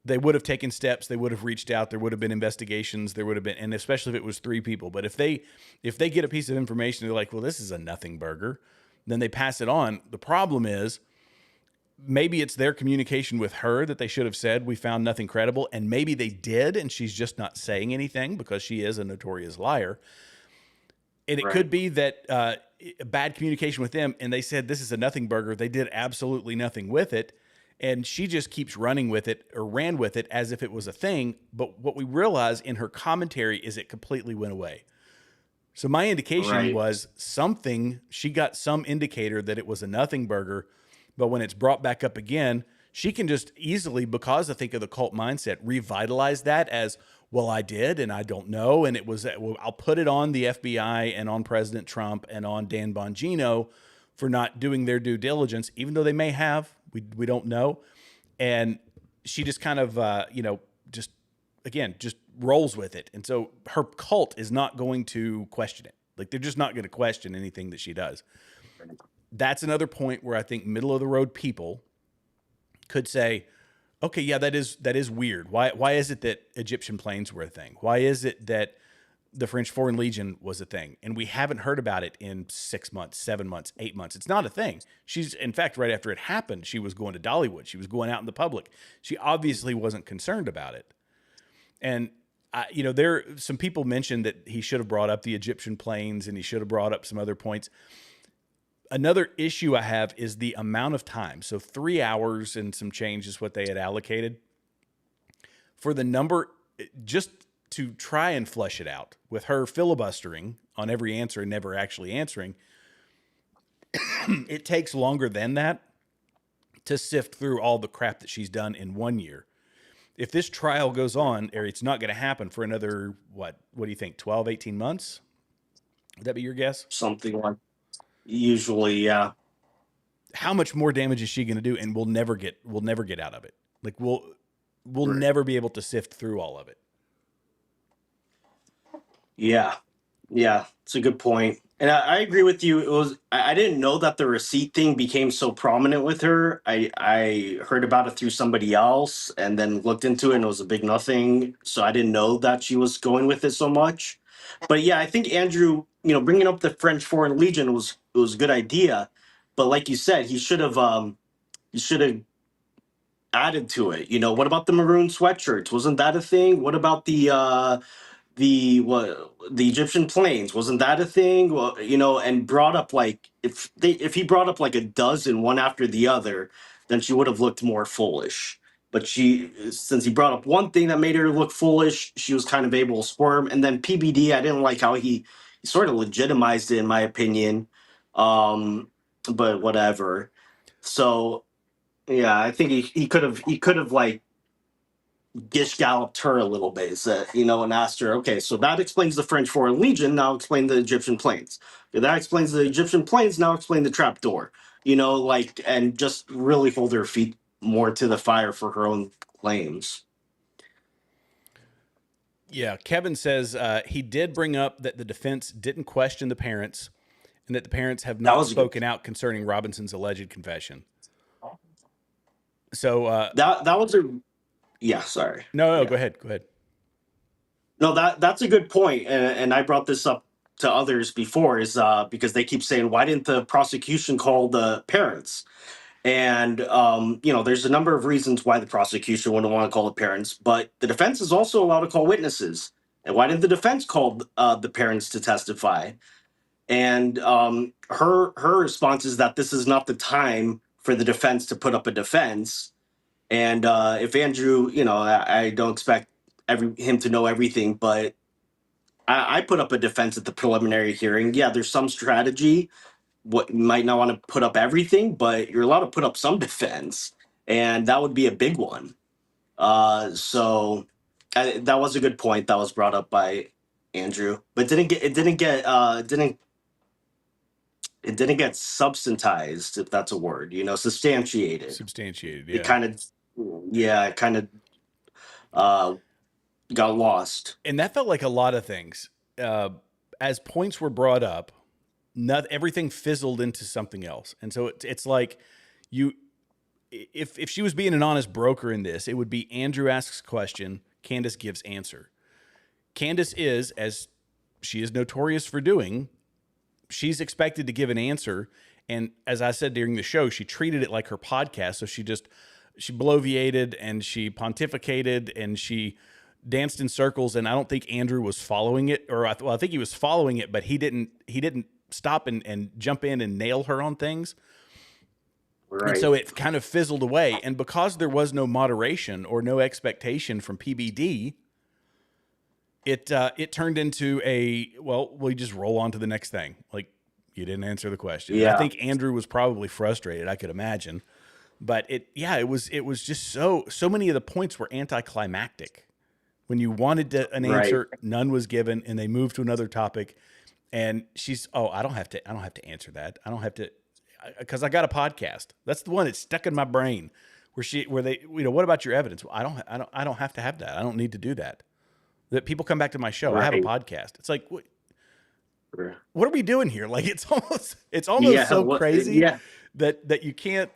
they would have taken steps. They would have reached out. There would have been investigations. There would have been, and especially if it was 3 people. But if they get a piece of information, they're like, well, this is a nothing burger, then they pass it on. The problem is maybe it's their communication with her that they should have said, we found nothing credible. And maybe they did, and she's just not saying anything because she is a notorious liar. And it could be that bad communication with them, and they said this is a nothing burger. They did absolutely nothing with it, and she just keeps running with it, or ran with it as if it was a thing. But what we realize in her commentary is it completely went away. So my indication was she got some indicator that it was a nothing burger, but when it's brought back up again, she can just easily, because I think of the cult mindset, revitalize that as, well, I did, and I don't know, and it was, well, I'll put it on the FBI and on President Trump and on Dan Bongino for not doing their due diligence, even though they may have, we don't know. And she just kind of, just rolls with it. And so her cult is not going to question it. Like, they're just not going to question anything that she does. That's another point where I think middle of the road people could say, okay, yeah, that is weird. Why is it that Egyptian planes were a thing? Why is it that the French Foreign Legion was a thing, and we haven't heard about it in 6 months, 7 months, 8 months? It's not a thing. She's, in fact, right after it happened, she was going to Dollywood. She was going out in the public. She obviously wasn't concerned about it. And some people mentioned that he should have brought up the Egyptian planes, and he should have brought up some other points. Another issue I have is the amount of time. So 3 hours and some change is what they had allocated for the number, just to try and flesh it out with her filibustering on every answer and never actually answering. It takes longer than that to sift through all the crap that she's done in 1 year. If this trial goes on, or it's not going to happen for another, what do you think, 12, 18 months? Would that be your guess? Something like, usually, yeah. How much more damage is she going to do? And we'll never get out of it. Like, we'll never be able to sift through all of it. Yeah, it's a good point. And I agree with you. I didn't know that the receipt thing became so prominent with her. I heard about it through somebody else and then looked into it, and it was a big nothing. So I didn't know that she was going with it so much. But yeah, I think Andrew, bringing up the French Foreign Legion was a good idea. But like you said, he should have added to it. What about the maroon sweatshirts? Wasn't that a thing? What about the Egyptian planes? Wasn't that a thing? Well, and brought up, like, if he brought up like a dozen one after the other, then she would have looked more foolish. But since he brought up one thing that made her look foolish, she was kind of able to squirm. And then PBD, I didn't like how he sort of legitimized it, in my opinion. But whatever. So yeah, I think he could have like gish galloped her a little bit, and asked her, okay, so that explains the French Foreign Legion, now explain the Egyptian planes. Okay, that explains the Egyptian planes, now explain the trapdoor. And just really hold her feet more to the fire for her own claims. Yeah, Kevin says he did bring up that the defense didn't question the parents and that the parents have not spoken out concerning Robinson's alleged confession. So that was a... Yeah, sorry. No, go ahead. No, that's a good point, and I brought this up to others before, is because they keep saying, why didn't the prosecution call the parents? And there's a number of reasons why the prosecution wouldn't want to call the parents, but the defense is also allowed to call witnesses. And why didn't the defense call the parents to testify? And her response is that this is not the time for the defense to put up a defense. And if Andrew, I don't expect him to know everything, but I put up a defense at the preliminary hearing. Yeah, there's some strategy. You might not want to put up everything, but you're allowed to put up some defense, and that would be a big one. So that was a good point that was brought up by Andrew, but it didn't get substantized, if that's a word. Substantiated. Yeah. It kind of got lost. And that felt like a lot of things. As points were brought up, not everything fizzled into something else. And so it's like if she was being an honest broker in this, it would be Andrew asks question, Candace gives answer. Candace is, as she is notorious for doing, she's expected to give an answer. And as I said during the show, she treated it like her podcast. So she bloviated and she pontificated and she danced in circles. And I don't think Andrew was following it, or I think he was following it, but he didn't stop and jump in and nail her on things. Right. And so it kind of fizzled away. And because there was no moderation or no expectation from PBD, it turned into we just roll on to the next thing. Like, you didn't answer the question. Yeah. I think Andrew was probably frustrated, I could imagine. But it was just so many of the points were anticlimactic. When you wanted an answer, none was given, and they moved to another topic. And she's, I don't have to answer that. I don't have to, because I got a podcast. That's the one that's stuck in my brain. Where they, what about your evidence? Well, I don't have to have that. I don't need to do that. That people come back to my show. I have a podcast. It's like, what are we doing here? Like, it's almost Yeah, so crazy yeah. that you can't,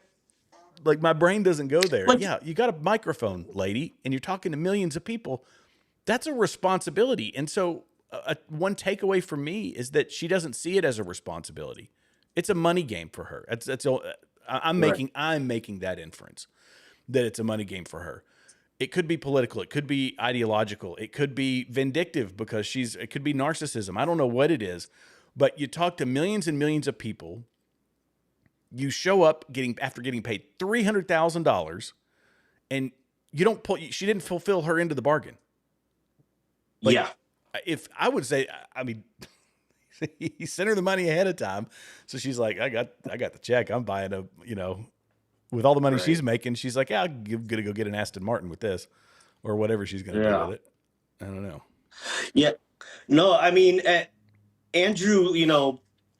like, my brain doesn't go there. Like, yeah, you got a microphone, lady, and you're talking to millions of people. That's a responsibility. And so one takeaway for me is that she doesn't see it as a responsibility. It's a money game for her. I'm making that inference that it's a money game for her. It could be political. It could be ideological. It could be vindictive because it could be narcissism. I don't know what it is, but you talk to millions and millions of people. You show up after getting paid $300,000 and she didn't fulfill her end of the bargain. Like, yeah. If I would say, I mean, he sent her the money ahead of time. So she's like, I got the check. I'm buying with all the money she's making, she's like, yeah, I'm going to go get an Aston Martin with this or whatever she's going to do with it. I don't know. Yeah. No, I mean, Andrew,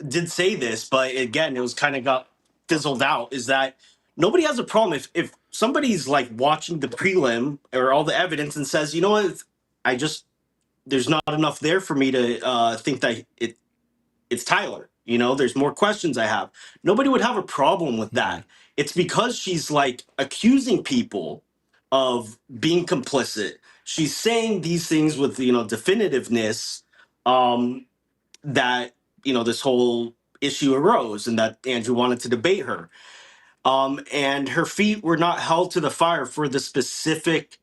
did say this, but again, it was kind of got fizzled out, is that nobody has a problem if somebody's like watching the prelim or all the evidence and says, you know what, there's not enough there for me to think that it's Tyler. There's more questions I have. Nobody would have a problem with that. It's because she's like accusing people of being complicit. She's saying these things with, definitiveness, that, this whole issue arose and that Andrew wanted to debate her. And her feet were not held to the fire for the specific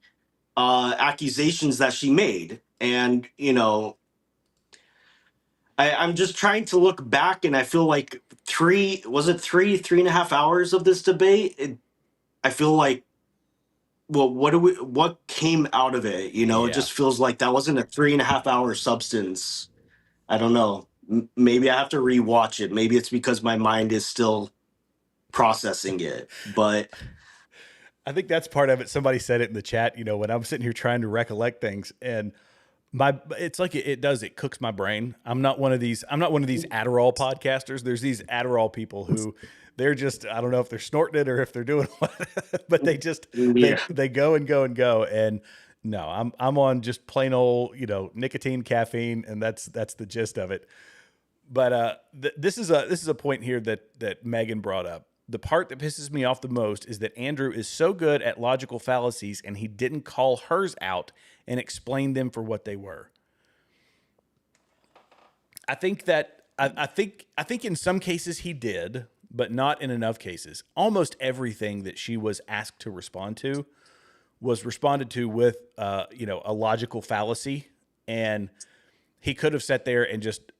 accusations that she made. And, I'm just trying to look back, and I feel like 3.5 hours of this debate? I feel like, well, what came out of it? It just feels like that wasn't a 3.5 hour substance. I don't know. Maybe I have to rewatch it. Maybe it's because my mind is still processing it, but I think that's part of it. Somebody said it in the chat, when I'm sitting here trying to recollect things, and it's like it cooks my brain. I'm not one of these Adderall podcasters. There's these Adderall people who they're just, I don't know if they're snorting it or if they're doing what, but they just, they go and go and go. And no, I'm on just plain old, nicotine, caffeine. And that's the gist of it. But this is a point here that Megan brought up. The part that pisses me off the most is that Andrew is so good at logical fallacies and he didn't call hers out and explain them for what they were. I think in some cases he did, but not in enough cases. Almost everything that she was asked to respond to was responded to with a logical fallacy, and he could have sat there and just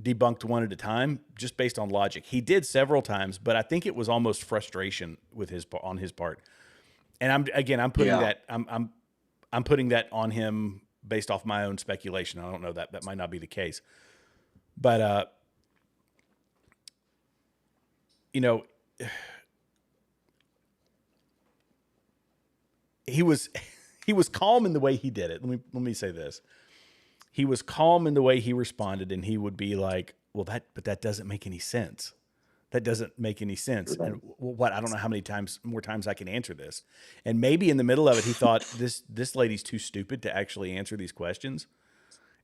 debunked one at a time just based on logic. He did several times, but I think it was almost frustration on his part. And I'm putting I'm putting that on him based off my own speculation. I don't know, that might not be the case, but he was calm in the way he did it. Let me say this. He was calm in the way he responded, and he would be like, well, but that doesn't make any sense. That doesn't make any sense. And what, I don't know how many more times I can answer this. And maybe in the middle of it, he thought this lady's too stupid to actually answer these questions.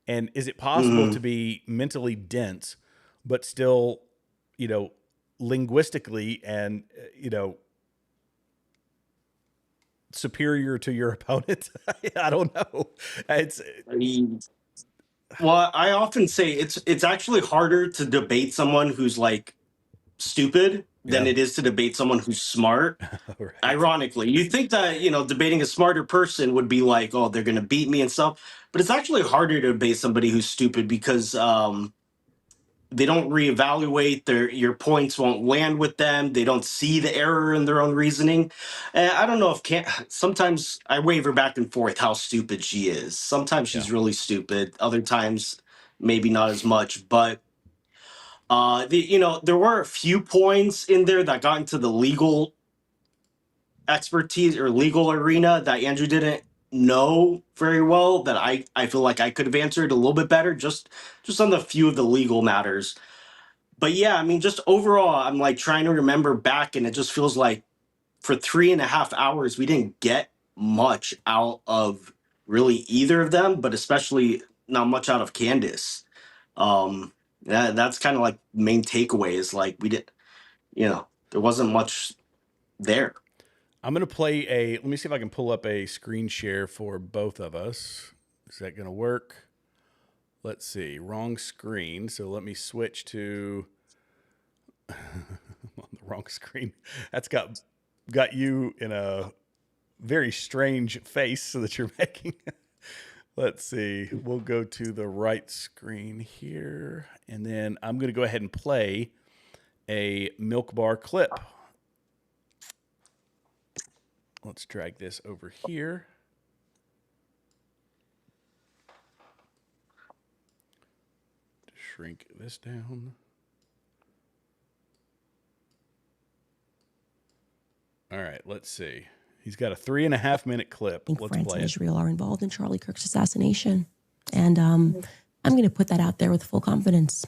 And is it possible to be mentally dense, but still, linguistically and, superior to your opponent? I don't know. Well, I often say it's actually harder to debate someone who's like stupid than it is to debate someone who's smart. Right. Ironically, you think that, debating a smarter person would be like, oh, they're going to beat me and stuff. But it's actually harder to debate somebody who's stupid because they don't reevaluate your points won't land with them. They don't see the error in their own reasoning. And I don't know sometimes I waver back and forth how stupid she is. Sometimes she's really stupid. Other times, maybe not as much. But there were a few points in there that got into the legal expertise or legal arena that Andrew didn't know very well, that I feel like I could have answered a little bit better just on the few of the legal matters. But yeah, I mean, just overall, I'm like trying to remember back, and it just feels like for 3.5 hours, we didn't get much out of really either of them, but especially not much out of Candace. That's kind of like main takeaways. Like we did, there wasn't much there. I'm going to play let me see if I can pull up a screen share for both of us. Is that going to work? Let's see. Wrong screen. So let me switch to on the wrong screen. That's got you in a very strange face that you're making. Let's see. We'll go to the right screen here. And then I'm going to go ahead and play a milk bar clip. Let's drag this over here. Shrink this down. All right, let's see. He's got a 3.5-minute clip. Let's France play and it. Israel are involved in Charlie Kirk's assassination. And I'm going to put that out there with full confidence.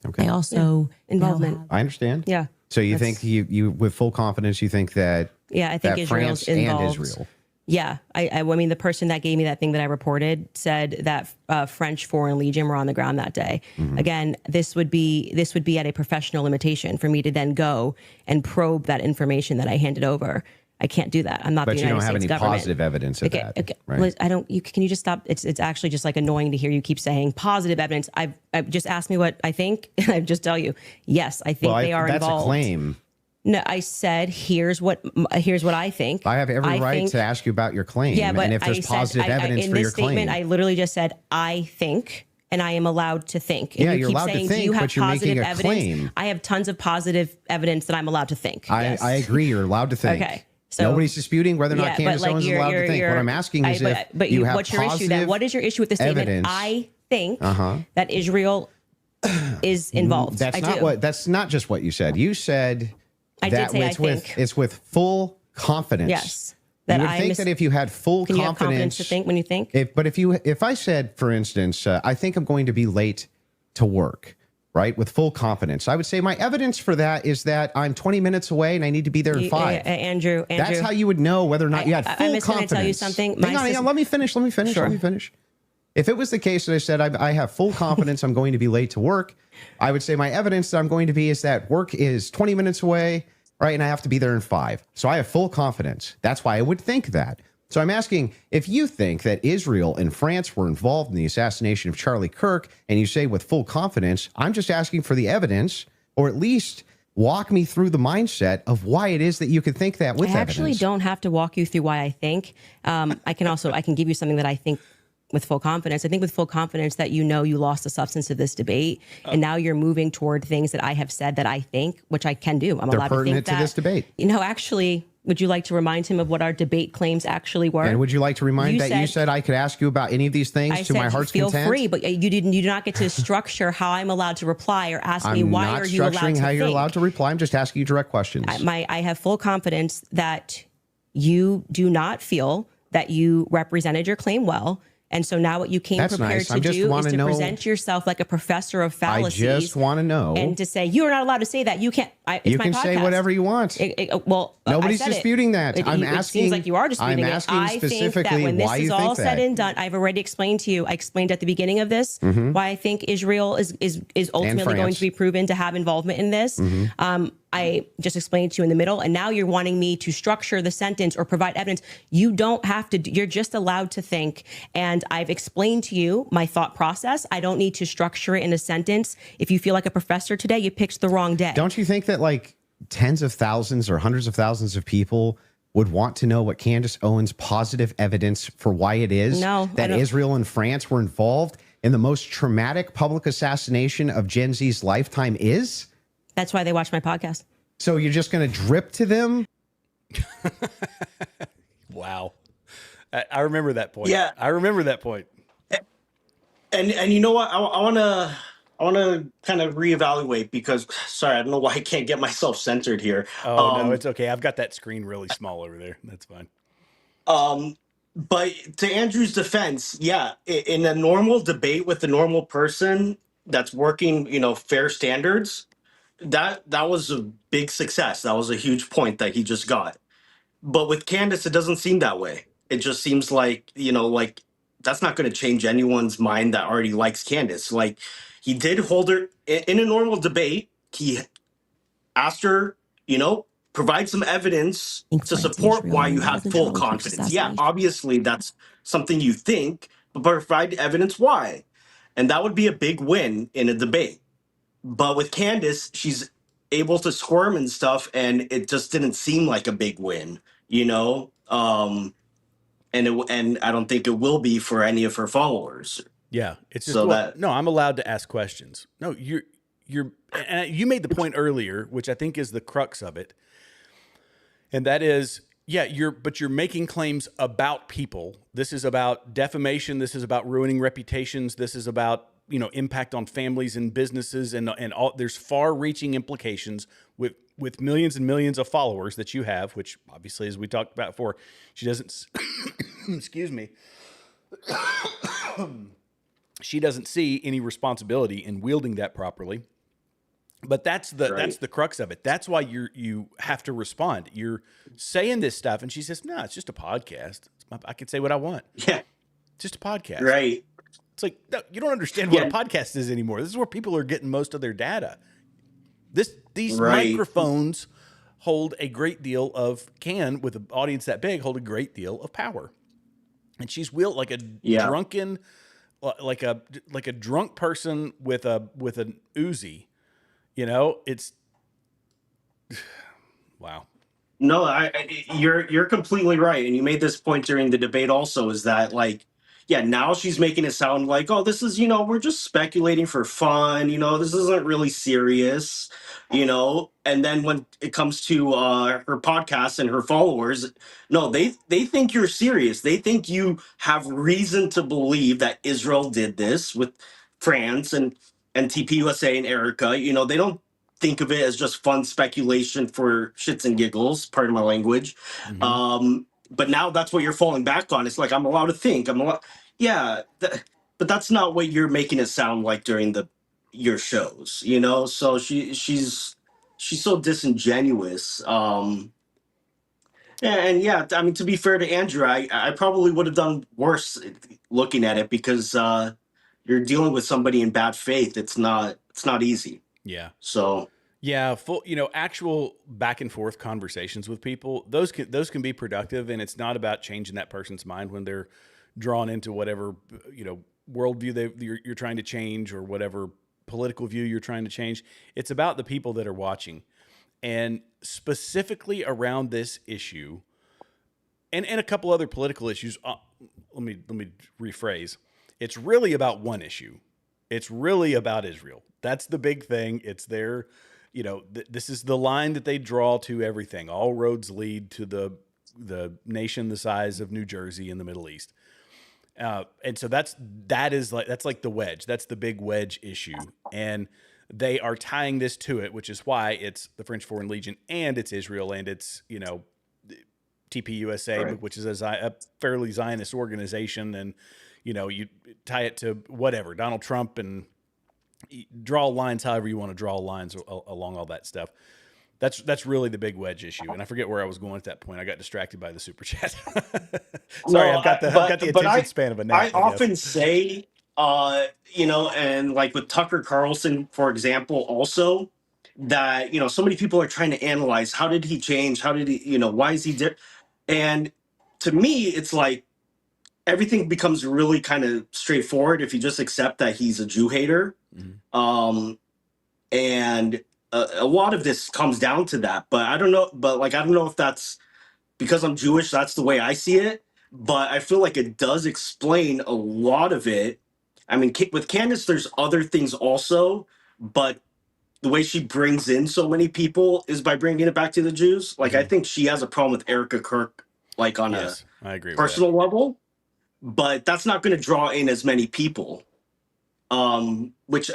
Okay. I also Involvement. I understand. Yeah. So you think you with full confidence, you think that Yeah, I think that Israel's France involved. and Israel. Yeah, I mean, the person that gave me that thing that I reported said that French Foreign Legion were on the ground that day. Mm-hmm. Again, this would be at a professional limitation for me to then go and probe that information that I handed over. I can't do that. I'm not But the you United don't have States any government. positive evidence of that. Okay, right? Liz, I don't. Can you just stop? It's actually just like annoying to hear you keep saying positive evidence. I've just asked me what I think, and I just tell you, yes, I think they are that's involved. a claim. No, I said here's what I think. I have every right to ask you about your claim. Yeah, but and if there's positive evidence in for this your statement, claim. I literally just said I think, and I am allowed to think. And Yeah, you you're keep allowed to saying, think, do you have but you're positive making a evidence? claim. I have tons of positive evidence that I'm allowed to think. Yes. I agree. You're allowed to think. Okay. So, nobody's disputing whether or not yeah, Candace but like Owens is allowed to think. What I'm asking is but you have what's your issue positive then? What is your issue with the statement? evidence. I think that Israel is involved. That's I not do. what. That's not just what you said. You said I did that say I it's with full confidence. Yes. You would think that if you had full Can you have confidence confidence to think when you think? If I said, for instance, I think I'm going to be late to work, right, with full confidence, I would say my evidence for that is that I'm 20 minutes away and I need to be there in 5. Andrew, That's how you would know whether or not you had full I'm just confidence. going to tell you something. Hang on, let me finish. Sure. If it was the case that I said I have full confidence I'm going to be late to work, I would say my evidence that I'm going to be is that work is 20 minutes away, right, and I have to be there in 5. So I have full confidence. That's why I would think that. So I'm asking, if you think that Israel and France were involved in the assassination of Charlie Kirk, and you say with full confidence, I'm just asking for the evidence, or at least walk me through the mindset of why it is that you could think that with I evidence. actually don't have to walk you through why I think. I can give you something that I think with full confidence. I think with full confidence that you lost the substance of this debate, and now you're moving toward things that I have said that I think, which I can do. I'm They're allowed to think pertinent that. to this debate. Actually, would you like to remind him of what our debate claims actually were? And would you like to remind you said I could ask you about any of these things to my heart's feel content? free, but you do not get to structure how I'm allowed to reply or ask me why are you allowed to I'm not structuring how you're think. allowed to reply. I'm just asking you direct questions. I have full confidence that you do not feel that you represented your claim well. And so now what you came That's prepared nice. to I just do wanna is to know- present yourself like a professor of fallacies. I just want to know. And to say, you're not allowed to say that. You can't. It's You my can say podcast. whatever you want. Nobody's I said disputing that. It I'm It asking. seems like you are disputing I'm it. asking I think that specifically when this why is you all think said that. and done, I've already explained to you. I explained at the beginning of this why I think Israel is ultimately going France. to be proven to have involvement in this. Mhm. I just explained to you in the middle, and now you're wanting me to structure the sentence or provide evidence. You don't have to. You're just allowed to think. And I've explained to you my thought process. I don't need to structure it in a sentence. If you feel like a professor today, you picked the wrong day. Don't you think that like tens of thousands or hundreds of thousands of people would want to know what Candace Owens' positive evidence for why it is that Israel and France were involved in the most traumatic public assassination of Gen Z's lifetime is? That's why they watch my podcast. So you're just going to drip to them? Wow. I remember that point. Yeah. I remember that point. And you know what? I want to kind of reevaluate because sorry, I don't know why I can't get myself centered here. Oh, no, it's okay. I've got that screen really small over there. That's fine. But to Andrew's defense, yeah, in a normal debate with a normal person that's working, fair standards, that was a big success. That was a huge point that he just got. But with Candace, it doesn't seem that way. It just seems like, like that's not going to change anyone's mind that already likes Candace. Like he did hold her in a normal debate. He asked her, provide some evidence to support why you had full confidence. Yeah, obviously that's something you think, but provide evidence why. And that would be a big win in a debate. But with Candace, she's able to squirm and stuff, and it just didn't seem like a big win, and I don't think it will be for any of her followers. Yeah, it's just So that no. I'm allowed to ask questions. No, and you made the point earlier, which I think is the crux of it, and that is, yeah, you're making claims about people. This is about defamation. This is about ruining reputations. This is about impact on families and businesses, and all. There's far-reaching implications with millions and millions of followers that you have, which obviously, as we talked about before, she doesn't. Excuse me. She doesn't see any responsibility in wielding that properly. But that's the crux of it. That's why you have to respond. You're saying this stuff, and she says, "No, it's just a podcast. I can say what I want. Yeah, it's just a podcast." Right. It's like, no, you don't understand what a podcast is anymore. This is where people are getting most of their data. These microphones hold a great deal of with an audience that big, hold a great deal of power. And she's wielded like a drunken, like a drunk person with an Uzi. It's wow. No, you're completely right, and you made this point during the debate also. Is that now she's making it sound like, oh, this is we're just speculating for fun. This isn't really serious. And then when it comes to her podcast and her followers, no, they think you're serious. They think you have reason to believe that Israel did this with France and TPUSA and Erica. They don't think of it as just fun speculation for shits and giggles, pardon my language. But now that's what you're falling back on. It's like, I'm allowed to think. But that's not what you're making it sound like during your shows, So she's so disingenuous. And yeah, I mean, to be fair to Andrew, I probably would have done worse looking at it, because you're dealing with somebody in bad faith. It's not easy. Yeah. So yeah, actual back and forth conversations with people, those can be productive, and it's not about changing that person's mind when they're drawn into whatever worldview you're trying to change, or whatever political view you're trying to change. It's about the people that are watching, and specifically around this issue, and a couple other political issues. Let me rephrase. It's really about one issue. It's really about Israel. That's the big thing. It's their, this is the line that they draw to everything. All roads lead to the nation the size of New Jersey in the Middle East. And so that's like the wedge. That's the big wedge issue. And they are tying this to it, which is why it's the French Foreign Legion, and it's Israel, and it's, TPUSA, which is a fairly Zionist organization. And, you tie it to whatever, Donald Trump, and draw lines however you want to draw lines along all that stuff. That's really the big wedge issue. And I forget where I was going at that point. I got distracted by the super chat. Sorry, I've got the attention span of a gnat. I often say, and like with Tucker Carlson, for example, also, that, so many people are trying to analyze, how did he change? How did he, why is he different? And to me, it's like, everything becomes really kind of straightforward if you just accept that he's a Jew hater. And a lot of this comes down to that. But I don't know. But I don't know if that's because I'm Jewish, that's the way I see it. But I feel like it does explain a lot of it. I mean, with Candace, there's other things also. But the way she brings in so many people is by bringing it back to the Jews. I think she has a problem with Erica Kirk, on I agree with personal level. But that's not going to draw in as many people, which,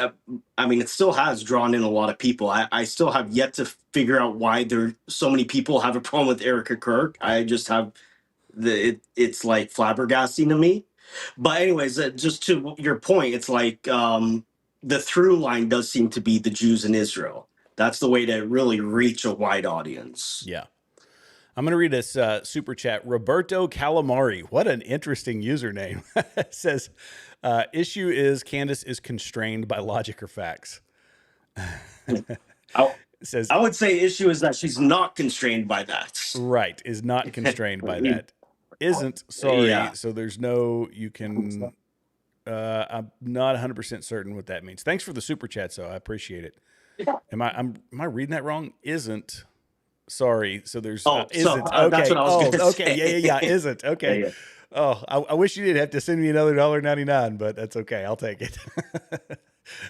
I mean, it still has drawn in a lot of people. I still have yet to figure out why so many people have a problem with Erica Kirk. I just have it's like flabbergasting to me. But anyways, just to your point, it's like the through line does seem to be the Jews in Israel. That's the way to really reach a wide audience. Yeah. I'm going to read this super chat. Roberto Calamari, what an interesting username, says, Issue is Candace is constrained by logic or facts. I would say issue is that she's not constrained by that. Right, is not constrained by that. Isn't, sorry. Yeah. So there's no, you can, I'm not 100% certain what that means. Thanks for the super chat, so I appreciate it. Am I reading that wrong? Isn't, sorry. So there's, isn't. Okay. That's what I was gonna okay. say. Yeah. Isn't. Okay. Yeah. Oh, I wish you didn't have to send me another $1.99, but that's okay. I'll take it.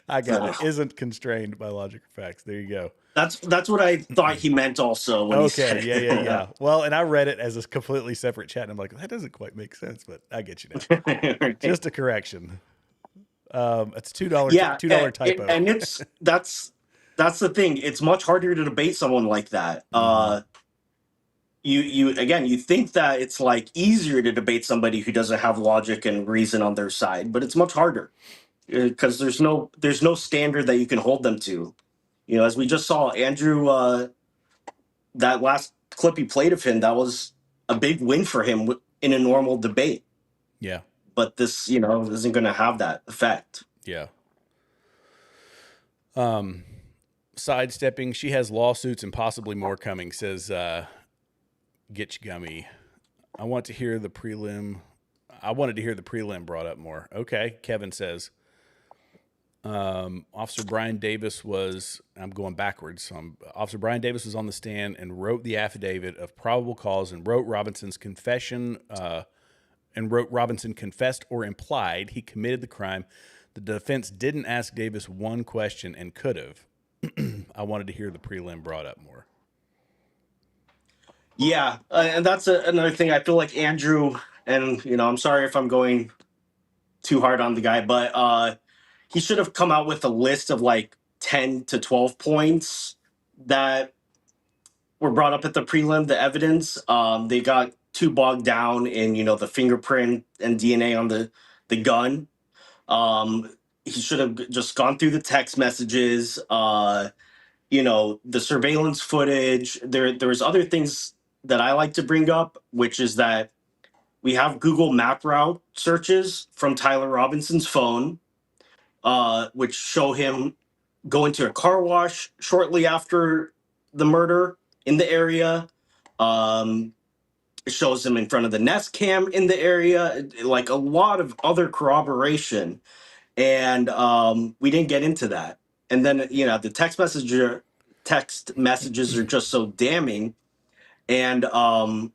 I got it. Isn't constrained by logic or facts. There you go. That's what I thought he meant also when he said it. Yeah. Well, and I read it as a completely separate chat, and I'm like, that doesn't quite make sense, but I get you now. Just a correction. It's $2. Yeah, $2 typo. and that's the thing. It's much harder to debate someone like that. You think that it's like easier to debate somebody who doesn't have logic and reason on their side, but it's much harder because there's no standard that you can hold them to. You know, as we just saw, Andrew, that last clip he played of him, that was a big win for him in a normal debate. Yeah. But this, isn't going to have that effect. Yeah. Sidestepping, she has lawsuits and possibly more coming, says Gitch Gummy. I wanted to hear the prelim brought up more. Okay, Kevin says. Officer Brian Davis was, I'm going backwards. So Officer Brian Davis was on the stand and wrote the affidavit of probable cause and wrote Robinson's confession, Robinson confessed or implied he committed the crime. The defense didn't ask Davis one question and could have. I wanted to hear the prelim brought up more. Yeah, and that's another thing. I feel like Andrew, and I'm sorry if I'm going too hard on the guy, but he should have come out with a list of like 10 to 12 points that were brought up at the prelim, the evidence. They got too bogged down in, the fingerprint and DNA on the gun. He should have just gone through the text messages, the surveillance footage. There's other things that I like to bring up, which is that we have Google Map route searches from Tyler Robinson's phone, which show him going to a car wash shortly after the murder in the area. It shows him in front of the Nest Cam in the area, like a lot of other corroboration. And we didn't get into that. And then, the text messages are just so damning. And I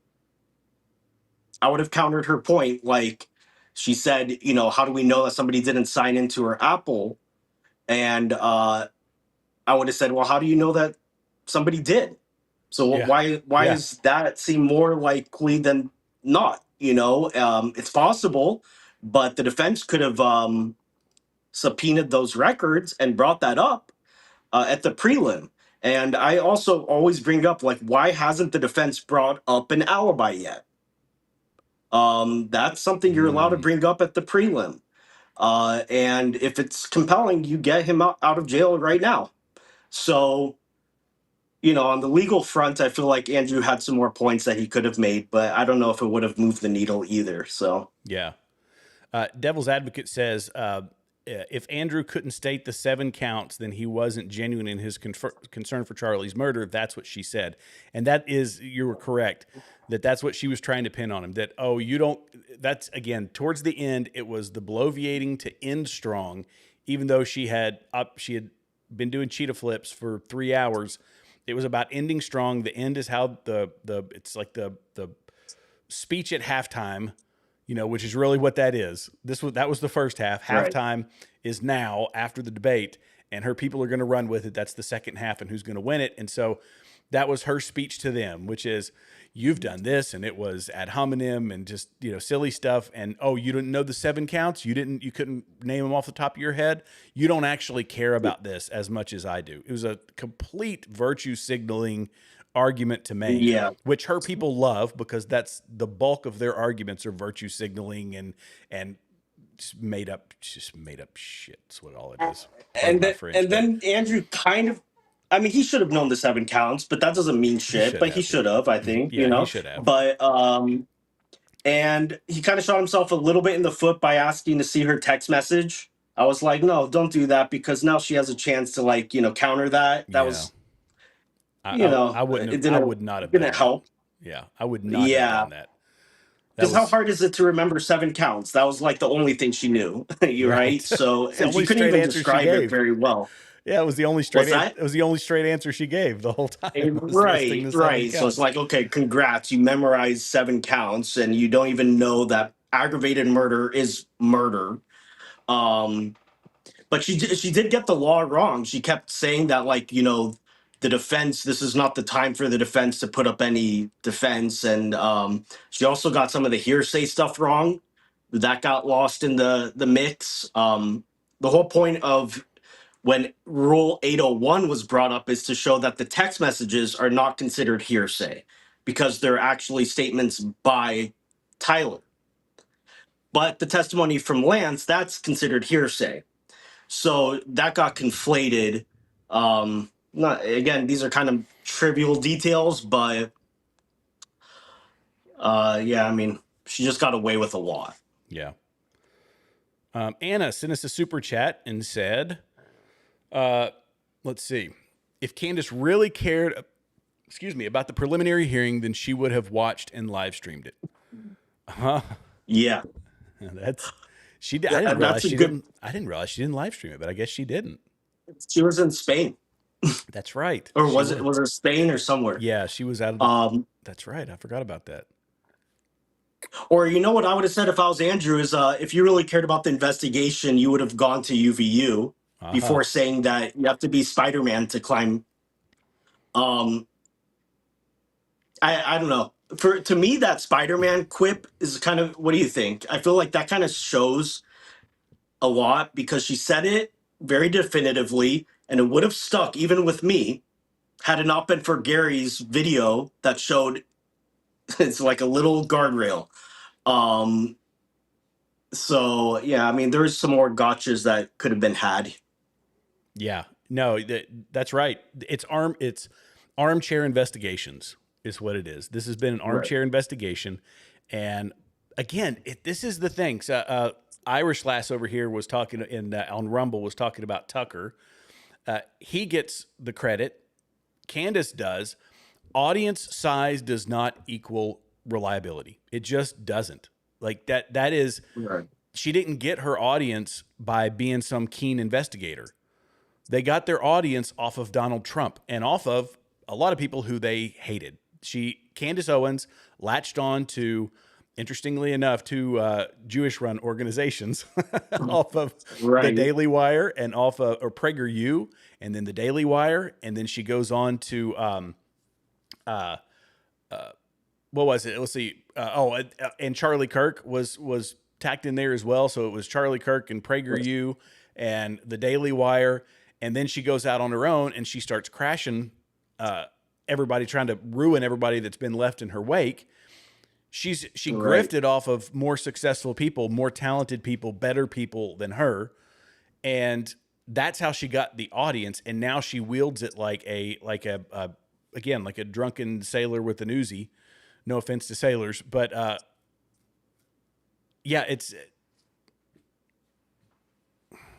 would have countered her point. Like she said, how do we know that somebody didn't sign into her Apple? And I would have said, well, how do you know that somebody did? So why does that seem more likely than not? It's possible, but the defense could have subpoenaed those records and brought that up at the prelim. And I also always bring up, like, why hasn't the defense brought up an alibi yet? That's something you're allowed to bring up at the prelim. And if it's compelling, you get him out of jail right now. So, on the legal front, I feel like Andrew had some more points that he could have made, but I don't know if it would have moved the needle either. So, yeah. Devil's Advocate says, if Andrew couldn't state the 7 counts, then he wasn't genuine in his concern for Charlie's murder. That's what she said. And you were correct, that's what she was trying to pin on him. That, that's, again, towards the end, it was the bloviating to end strong, even though she had been doing cheetah flips for 3 hours. It was about ending strong. The end is how it's like the speech at halftime, which is really what that is. That was the first half. Halftime is now after the debate, and her people are going to run with it. That's the second half, and who's going to win it. And so that was her speech to them, which is, you've done this, and it was ad hominem and just, silly stuff. And, you didn't know the 7 counts? You couldn't name them off the top of your head? You don't actually care about this as much as I do. It was a complete virtue signaling argument to make, which her people love, because that's the bulk of their arguments are virtue signaling and just made up shit. That's what all it is. And then Andrew kind of, he should have known the 7 counts, but that doesn't mean shit. But he should have, I think. He should have. But And he kind of shot himself a little bit in the foot by asking to see her text message. I was like, no, don't do that, because now she has a chance to, like, counter that. That was, I wouldn't have. I would not have done help. that. Yeah, I would not have Yeah. done that. Because how hard is it to remember 7 counts? That was like the only thing she knew. You're right. So It's the and she only couldn't straight even answer she describe it gave. very well. Yeah, it was the only straight. What's that? It was the only straight answer she gave the whole time. Was listing Right, the 7 right. So counts. it's like, okay, congrats, you memorized 7 counts, and you don't even know that aggravated murder is murder. But she did get the law wrong. She kept saying that, like, the defense, this is not the time for the defense to put up any defense. And she also got some of the hearsay stuff wrong. That got lost in the mix. The whole point of when Rule 801 was brought up is to show that the text messages are not considered hearsay because they're actually statements by Tyler. But the testimony from Lance, that's considered hearsay. So that got conflated. Not again, these are kind of trivial details, but yeah, I mean, she just got away with a lot. Yeah. Anna sent us a super chat and said, let's see, if Candace really cared, about the preliminary hearing, then she would have watched and live streamed it. Huh? Yeah. She did. Yeah, I didn't realize that's a she good- didn't. I didn't realize she didn't live stream it, but I guess she didn't. She was in Spain. That's right. Or She was it Spain or somewhere? Yeah, she was out of the. That's right. I forgot about that. Or you know what I would have said if I was Andrew is if you really cared about the investigation, you would have gone to UVU before saying that you have to be Spider-Man to climb. I don't know. To me, that Spider-Man quip is kind of, what do you think? I feel like that kind of shows a lot because she said it very definitively, and it would have stuck even with me had it not been for Gary's video that showed it's like a little guardrail. So yeah, I mean, there's some more gotchas that could have been had. Yeah, no, that's right. It's armchair investigations is what it is. This has been an armchair investigation, and again, this is the thing. So, Irish Lass over here was talking on Rumble was talking about Tucker. He gets the credit. Candace does. Audience size does not equal reliability. It just doesn't. Like that is, she didn't get her audience by being some keen investigator. They got their audience off of Donald Trump and off of a lot of people who they hated. Candace Owens latched on to, interestingly enough, to Jewish-run organizations off of the Daily Wire and off of or PragerU, and then the Daily Wire, and then she goes on to what was it? Let's see. And Charlie Kirk was tacked in there as well. So it was Charlie Kirk and PragerU and the Daily Wire, and then she goes out on her own and she starts crashing everybody, trying to ruin everybody that's been left in her wake. She grifted off of more successful people, more talented people, better people than her, and that's how she got the audience. And now she wields it like a drunken sailor with an Uzi. No offense to sailors, but yeah, it's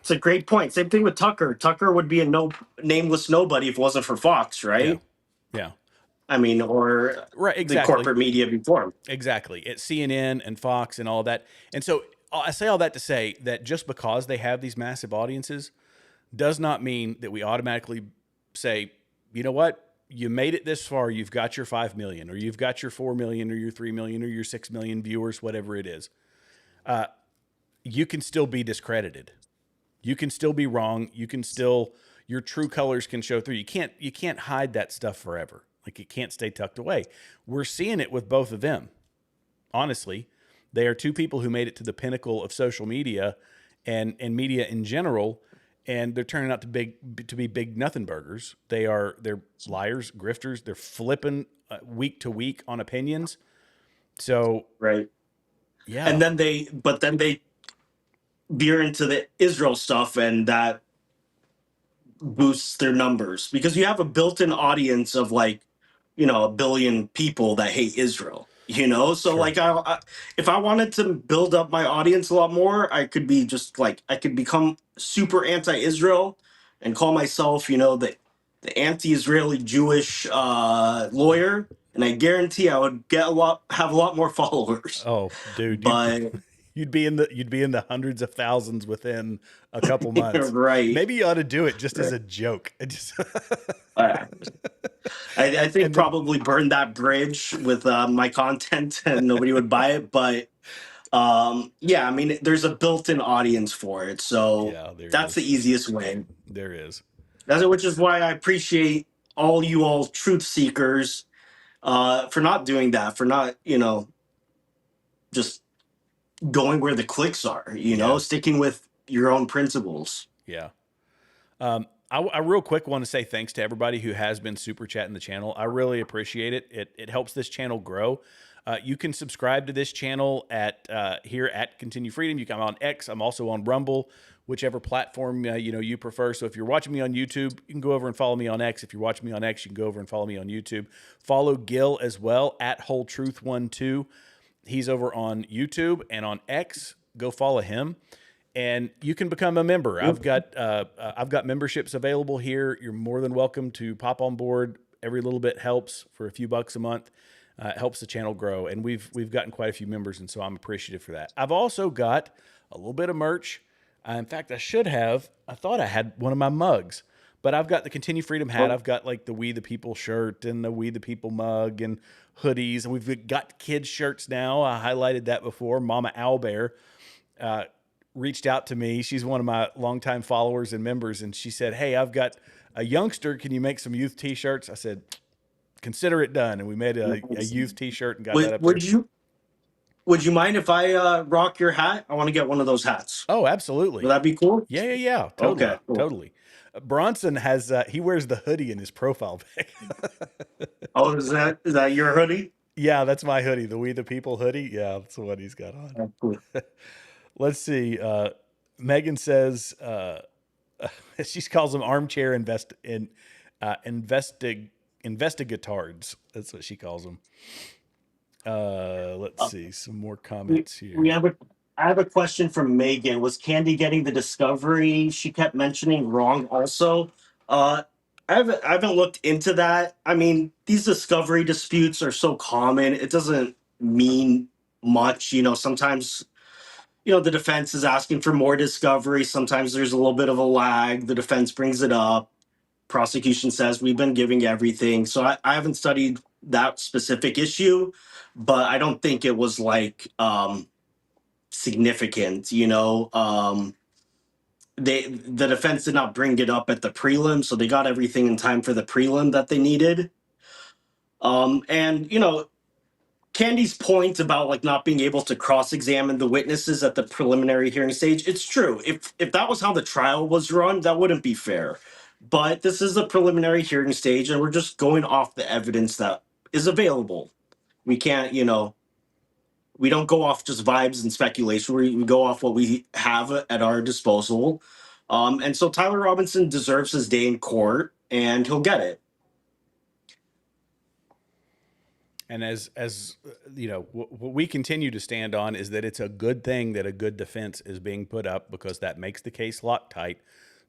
a great point. Same thing with Tucker. Tucker would be a nameless nobody if it wasn't for Fox, right? Yeah. I mean, or the corporate media before him. Exactly. It's CNN and Fox and all that. And so I say all that to say that just because they have these massive audiences does not mean that we automatically say, you know what, you made it this far, you've got your 5 million, or you've got your 4 million, or your 3 million, or your 6 million viewers, whatever it is. You can still be discredited. You can still be wrong. You can still, your true colors can show through. You can't hide that stuff forever. Like, it can't stay tucked away. We're seeing it with both of them. Honestly, they are two people who made it to the pinnacle of social media and media in general, and they're turning out to be big nothing burgers. They're liars, grifters. They're flipping week to week on opinions. So yeah, and then they veer into the Israel stuff, and that boosts their numbers because you have a built-in audience of 1 billion people that hate Israel. So like if I wanted to build up my audience a lot more, I could be just like I could become super anti-Israel and call myself the anti-Israeli Jewish lawyer, and I guarantee I would have a lot more followers. Oh, dude, But you'd be in the hundreds of thousands within a couple months. right. Maybe you ought to do it just as a joke. I think probably burn that bridge with my content and nobody would buy it. But yeah, I mean, there's a built-in audience for it. So that's the easiest way. There is. Which is why I appreciate all you truth seekers for not doing that, for not, just going where the clicks are, sticking with your own principles. Yeah. I real quick want to say thanks to everybody who has been super chatting the channel. I really appreciate it. It helps this channel grow. You can subscribe to this channel at here at Continue Freedom. I'm on X. I'm also on Rumble, whichever platform you prefer. So if you're watching me on YouTube, you can go over and follow me on X. If you're watching me on X, you can go over and follow me on YouTube. Follow Gil as well at Whole Truth 12. He's over on YouTube and on X. Go follow him. And you can become a member. I've got memberships available here. You're more than welcome to pop on board. Every little bit helps. For a few bucks a month. It helps the channel grow. And we've gotten quite a few members, and so I'm appreciative for that. I've also got a little bit of merch. In fact, I thought I had one of my mugs, but I've got the Continue Freedom hat. I've got like the We the People shirt and the We the People mug and hoodies. And we've got kids shirts now. I highlighted that before. Mama Owlbear reached out to me. She's one of my longtime followers and members. And she said, "Hey, I've got a youngster. Can you make some youth t-shirts?" I said, "Consider it done." And we made a youth t-shirt and got that up there. Would you mind if I rock your hat? I want to get one of those hats. Oh, absolutely. Would that be cool? Yeah. Totally. Okay, cool. Totally. Bronson has, he wears the hoodie in his profile pic. Oh, is that your hoodie? Yeah, that's my hoodie. The We the People hoodie. Yeah, that's what he's got on. Oh, cool. Let's see. Megan says, she calls them armchair investigatards. That's what she calls them. Let's see some more comments here. I have a question from Megan. Was Candy getting the discovery she kept mentioning wrong also? I haven't looked into that. I mean, these discovery disputes are so common. It doesn't mean much. Sometimes, the defense is asking for more discovery. Sometimes there's a little bit of a lag. The defense brings it up. Prosecution says we've been giving everything. So I haven't studied that specific issue, but I don't think it was like significant. The defense did not bring it up at the prelim, so they got everything in time for the prelim that they needed. And Candy's point about like not being able to cross-examine the witnesses at the preliminary hearing stage, it's true. If that was how the trial was run, that wouldn't be fair. But this is a preliminary hearing stage, and we're just going off the evidence that is available. We can't, we don't go off just vibes and speculation. We go off what we have at our disposal. And so Tyler Robinson deserves his day in court, and he'll get it. And as what we continue to stand on is that it's a good thing that a good defense is being put up, because that makes the case lock tight.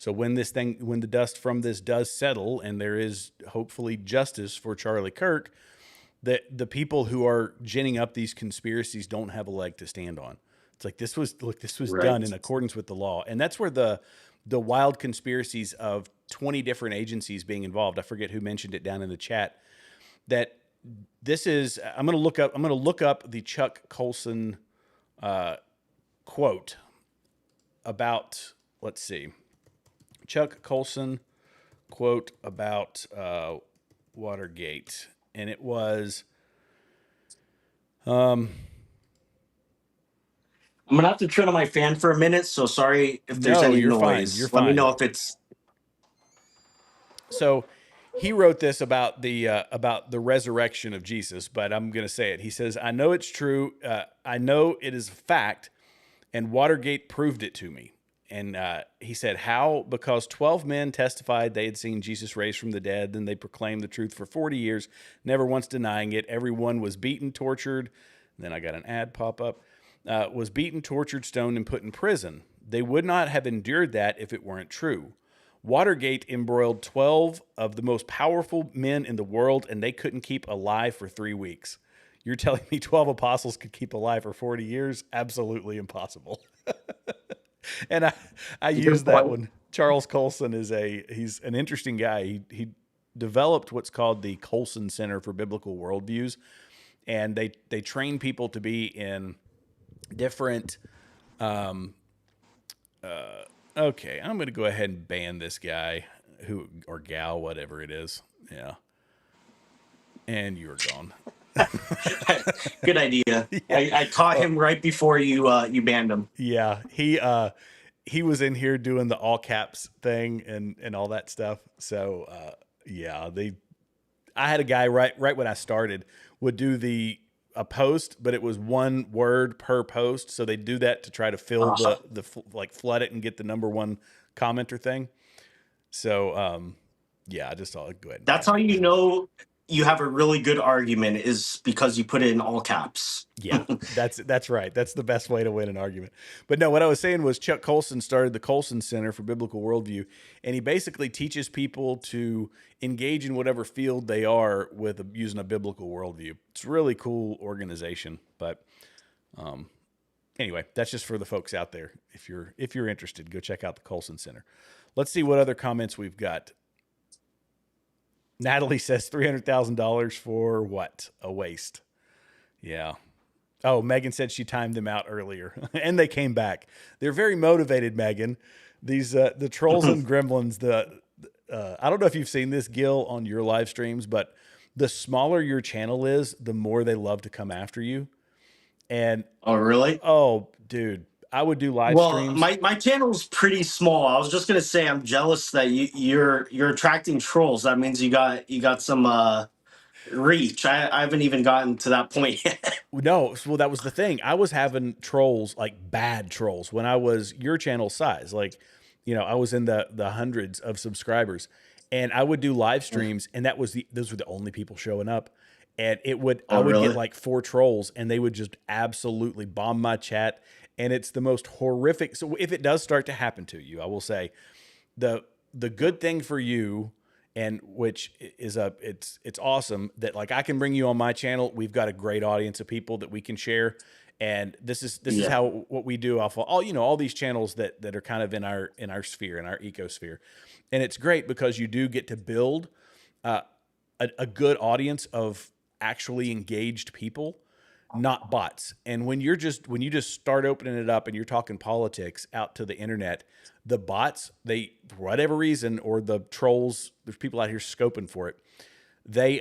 So when the dust from this does settle and there is hopefully justice for Charlie Kirk, that the people who are ginning up these conspiracies don't have a leg to stand on. It's like this was right. Done in accordance with the law. And that's where the wild conspiracies of 20 different agencies being involved. I forget who mentioned it down in the chat, that this is, I'm going to look up the Chuck Colson quote about, let's see, Chuck Colson quote about Watergate. And it was, I'm going to have to turn on my fan for a minute. So sorry if there's any noise. Fine. You're fine. Let me know if it's. So he wrote this about the resurrection of Jesus, but I'm going to say it. He says, "I know it's true. I know it is a fact, and Watergate proved it to me." he said, how? Because 12 men testified they had seen Jesus raised from the dead. Then they proclaimed the truth for 40 years, never once denying it. Everyone was beaten, tortured. Then I got an ad pop up. Was beaten, tortured, stoned, and put in prison. They would not have endured that if it weren't true. Watergate embroiled 12 of the most powerful men in the world, and they couldn't keep alive for 3 weeks. You're telling me 12 apostles could keep alive for 40 years? Absolutely impossible. And I use that one. Charles Colson he's an interesting guy. He developed what's called the Colson Center for Biblical Worldviews, and they train people to be in different. Okay, I'm going to go ahead and ban this guy or gal, whatever it is. Yeah, and you were gone. Good idea. Yeah. I caught him right before you banned him. Yeah, he was in here doing the all caps thing and all that stuff. So yeah, I had a guy right when I started would do a post, but it was one word per post. So they do that to try to fill the like flood it and get the number one commenter thing. So yeah, I just thought I'd go ahead. That's how you know you have a really good argument, is because you put it in all caps. Yeah, that's right. That's the best way to win an argument. But no, what I was saying was Chuck Colson started the Colson Center for Biblical Worldview, and he basically teaches people to engage in whatever field they are with using a biblical worldview. It's a really cool organization. But anyway, that's just for the folks out there. If you're interested, go check out the Colson Center. Let's see what other comments we've got. Natalie says $300,000 for what? A waste. Yeah. Oh, Megan said she timed them out earlier and they came back. They're very motivated, Megan. These, the trolls and gremlins, I don't know if you've seen this, Gil, on your live streams, but the smaller your channel is, the more they love to come after you. And oh, really? Oh, dude. I would do live streams. My channel's pretty small. I was just gonna say I'm jealous that you're attracting trolls. That means you got some reach. I haven't even gotten to that point yet. No, well, that was the thing. I was having trolls, like bad trolls, when I was your channel size. Like, I was in the hundreds of subscribers, and I would do live streams, and those were the only people showing up. And I would get like 4 trolls, and they would just absolutely bomb my chat. And it's the most horrific. So if it does start to happen to you, I will say the good thing for you, and which is it's awesome that like I can bring you on my channel. We've got a great audience of people that we can share. And this is how what we do off of all these channels that are kind of in our sphere, in our ecosphere. And it's great because you do get to build a good audience of actually engaged people, not bots. And when you just start opening it up and you're talking politics out to the internet, the bots, they, for whatever reason, or the trolls, there's people out here scoping for it. They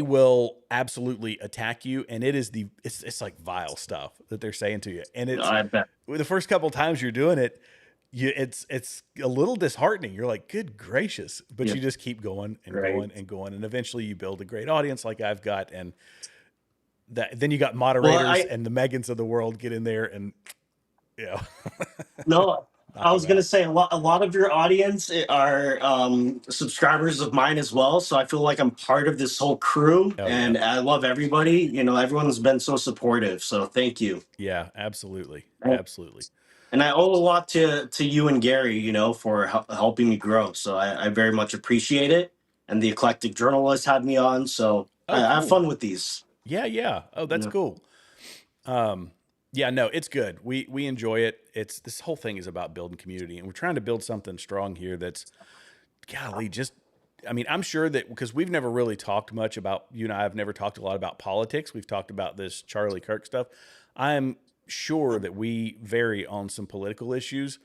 will absolutely attack you. And it's like vile stuff that they're saying to you. And I bet the first couple of times you're doing it, it's a little disheartening. You're like, good gracious, but you just keep going and going and going. And eventually you build a great audience like I've got. And then you got moderators and the Megans of the world get in there and, No, I was going to say a lot of your audience are subscribers of mine as well. So I feel like I'm part of this whole crew and I love everybody. Everyone's been so supportive. So thank you. Yeah, absolutely. Absolutely. And I owe a lot to you and Gary, for helping me grow. So I very much appreciate it. And the Eclectic Journalist had me on. So I have fun with these. Yeah. Oh, that's cool. Yeah, no, it's good. We enjoy it. This whole thing is about building community, and we're trying to build something strong here that's, golly, I'm sure that because we've never really talked much about, you and I have never talked a lot about politics. We've talked about this Charlie Kirk stuff. I'm sure that we vary on some political issues,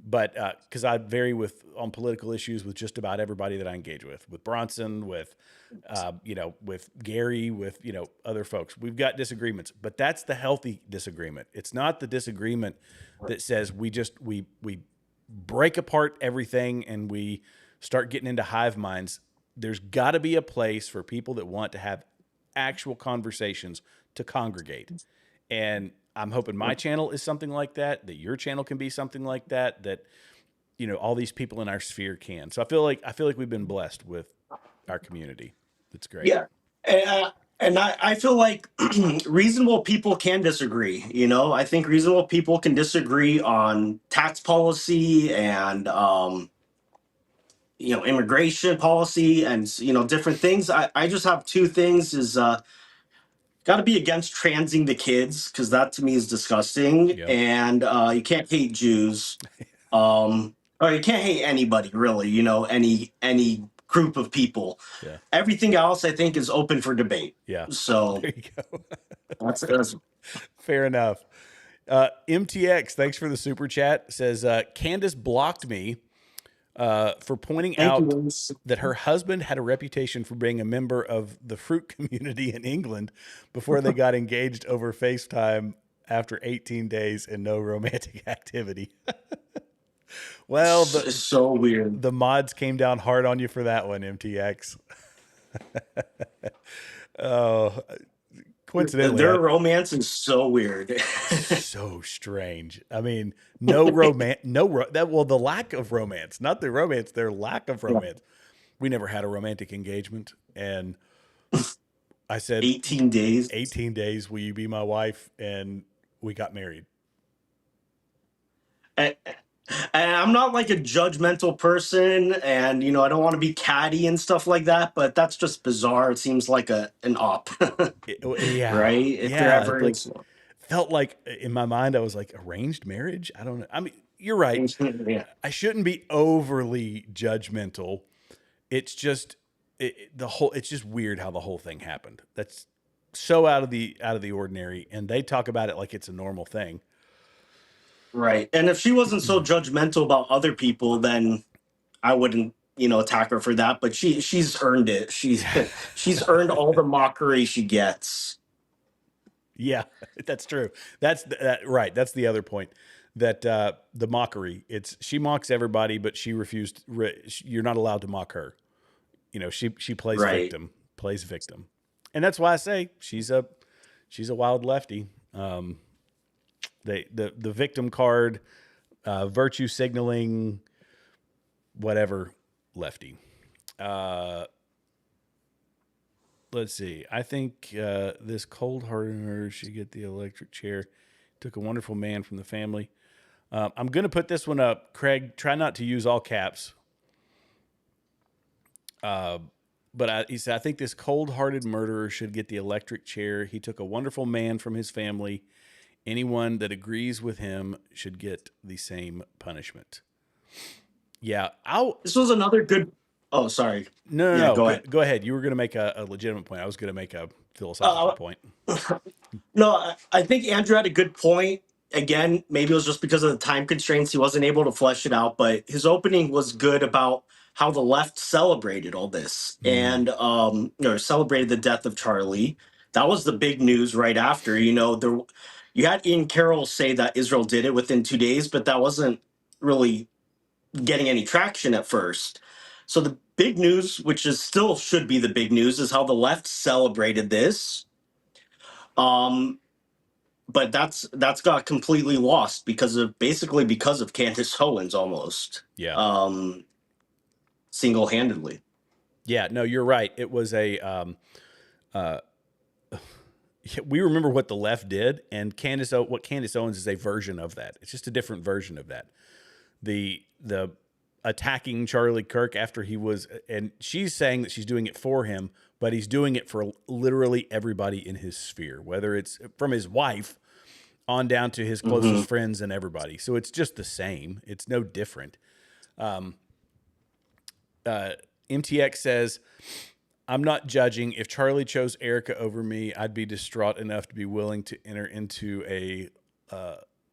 but because I vary on political issues with just about everybody that I engage with Bronson, with Gary, with other folks. We've got disagreements, but that's the healthy disagreement. It's not the disagreement that says we break apart everything and we start getting into hive minds. There's got to be a place for people that want to have actual conversations to congregate. And I'm hoping my channel is something like that, that your channel can be something like that, that, you know, all these people in our sphere can. So I feel like we've been blessed with our community. That's great. Yeah. And I feel like reasonable people can disagree. You know, I think reasonable people can disagree on tax policy and, you know, immigration policy and, you know, different things. I just have two things is, got to be against transing the kids because that to me is disgusting. Yep. And you can't hate Jews. Or you can't hate anybody really, you know, any group of people. Yeah. Everything else I think is open for debate. Yeah. So There you go. that's fair enough. MTX, thanks for the super chat. Says Candace blocked me for pointing out that her husband had a reputation for being a member of the fruit community in England before they got engaged over FaceTime after 18 days and no romantic activity. Well, it's so weird. The mods came down hard on you for that one, MTX. Oh, coincidentally, their romance is so weird. So strange. I mean, no romance, the lack of romance, not the romance, their lack of romance. We never had a romantic engagement, and I said 18 days. 18 days, will you be my wife? And we got married. And I'm not like a judgmental person, and you know I don't want to be catty and stuff like that, but that's just bizarre. It seems like an op. Yeah, right. If there ever like, is. Felt like in my mind I was like, arranged marriage. I don't know. I mean, you're right. Yeah. I shouldn't be overly judgmental. It's just it's just weird how the whole thing happened. That's so out of the ordinary, and they talk about it like it's a normal thing. Right. And if she wasn't so judgmental about other people, then I wouldn't, you know, attack her for that. But she's earned it. She's earned all the mockery she gets. Yeah, that's true. That's right. That's the other point. That the mockery. She mocks everybody, but she refused. You're not allowed to mock her. You know, she plays victim, and that's why I say she's a wild lefty. The victim card, virtue signaling, whatever, lefty. Let's see. I think this cold-hearted murder should get the electric chair. Took a wonderful man from the family. I'm going to put this one up. Craig, try not to use all caps. But he said, I think this cold-hearted murderer should get the electric chair. He took a wonderful man from his family. Anyone that agrees with him should get the same punishment. Yeah. This was another good... Oh, sorry. No. Go ahead. Go ahead. You were going to make a legitimate point. I was going to make a philosophical point. No, I think Andrew had a good point. Again, maybe it was just because of the time constraints. He wasn't able to flesh it out, but his opening was good about how the left celebrated all this and celebrated the death of Charlie. That was the big news right after. You know, you had Ian Carroll say that Israel did it within 2 days, but that wasn't really getting any traction at first. So the big news, which is still should be the big news, is how the left celebrated this. But that's got completely lost because of Candace Owens almost. Yeah. Single-handedly. Yeah, no, you're right. It was a we remember what the left did, and what Candace Owens is a version of that. It's just a different version of that. The attacking Charlie Kirk after he was, and she's saying that she's doing it for him, but he's doing it for literally everybody in his sphere, whether it's from his wife on down to his closest friends and everybody. So it's just the same. It's no different. MTX says, I'm not judging. If Charlie chose Erica over me, I'd be distraught enough to be willing to enter into a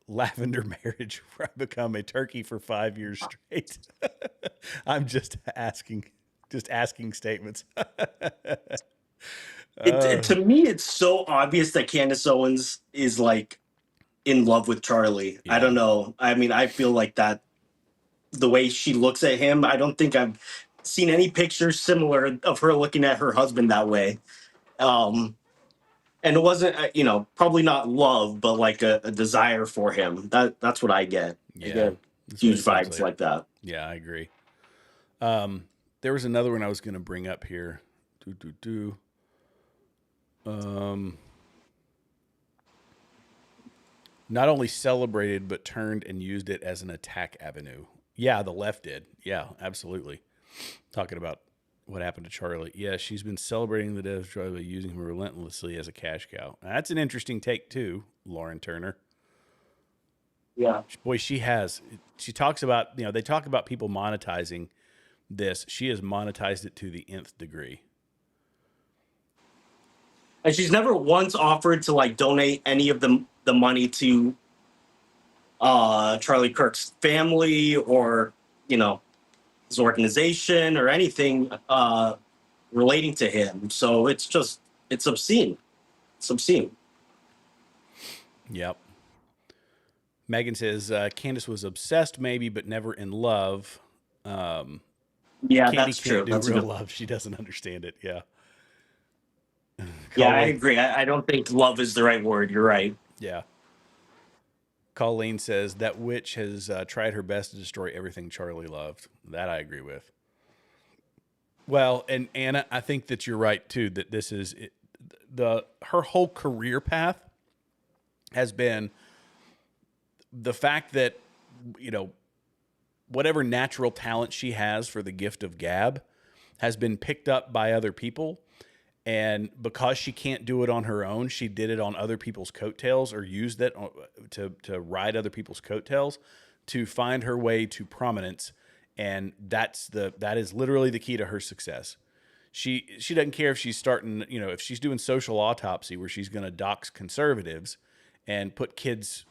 lavender marriage where I become a turkey for 5 years straight. I'm just asking statements. To me, it's so obvious that Candace Owens is like in love with Charlie. Yeah. I don't know. I mean, I feel like that the way she looks at him, I don't think I've seen any pictures similar of her looking at her husband that way. And it wasn't, probably not love, but like a desire for him. That's what I get. I Yeah, get that's what huge it seems vibes like. like that. Yeah, I agree. There was another one I was going to bring up here. Not only celebrated, but turned and used it as an attack avenue. Yeah, the left did. Yeah, absolutely. Talking about what happened to Charlie. Yeah, she's been celebrating the death of Charlie by using him relentlessly as a cash cow. That's an interesting take too, Lauren Turner. Yeah. Boy, she has. She talks about, they talk about people monetizing this. She has monetized it to the nth degree. And she's never once offered to like donate any of the money to Charlie Kirk's family or, his organization or anything relating to him. So it's obscene. It's obscene. Yep. Megan says Candace was obsessed, maybe, but never in love. Yeah, Candy that's can't true. do That's real love. She doesn't understand it. Yeah. Yeah, I agree. I don't think love is the right word. You're right. Yeah. Colleen says that witch has tried her best to destroy everything Charlie loved. That I agree with. Well, and Anna, I think that you're right too. That this is her whole career path has been the fact that whatever natural talent she has for the gift of gab has been picked up by other people. And because she can't do it on her own, she did it on other people's coattails or used it to ride other people's coattails to find her way to prominence. And that is literally the key to her success. She doesn't care if she's starting, if she's doing social autopsy where she's going to dox conservatives and put kids'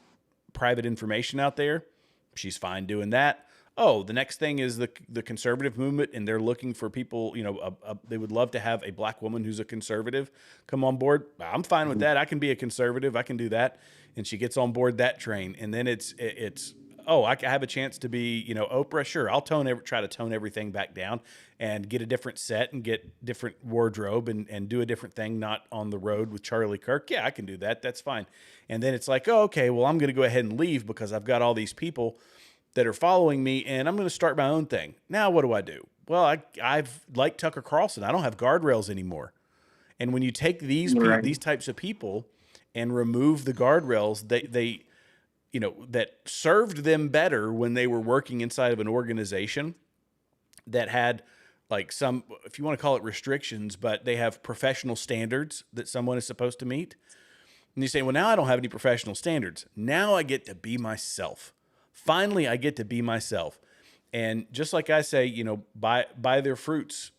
private information out there. She's fine doing that. Oh, the next thing is the conservative movement, and they're looking for people, they would love to have a black woman who's a conservative come on board. I'm fine with that. I can be a conservative. I can do that. And she gets on board that train. And then it's I have a chance to be, Oprah. Sure, I'll try to tone everything back down and get a different set and get different wardrobe and do a different thing, not on the road with Charlie Kirk. Yeah, I can do that. That's fine. And then it's like, oh, okay, well, I'm going to go ahead and leave because I've got all these people that are following me, and I'm going to start my own thing. Now, what do? Well, I've like Tucker Carlson. I don't have guardrails anymore. And when you take these types of people and remove the guardrails, they that served them better when they were working inside of an organization that had like some, if you want to call it restrictions, but they have professional standards that someone is supposed to meet. And you say, well, now I don't have any professional standards. Now I get to be myself. Finally, I get to be myself. And just like I say, by their fruits,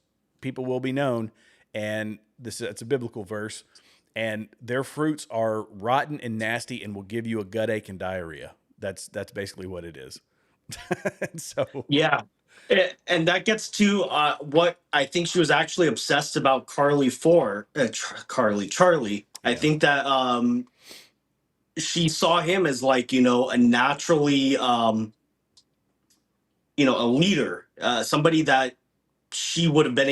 people will be known. And it's a biblical verse. And their fruits are rotten and nasty and will give you a gut ache and diarrhea. That's basically what it is. So yeah. And that gets to what I think she was actually obsessed about Charlie. Charlie. I think that she saw him as like, a naturally, a leader, somebody that she would have been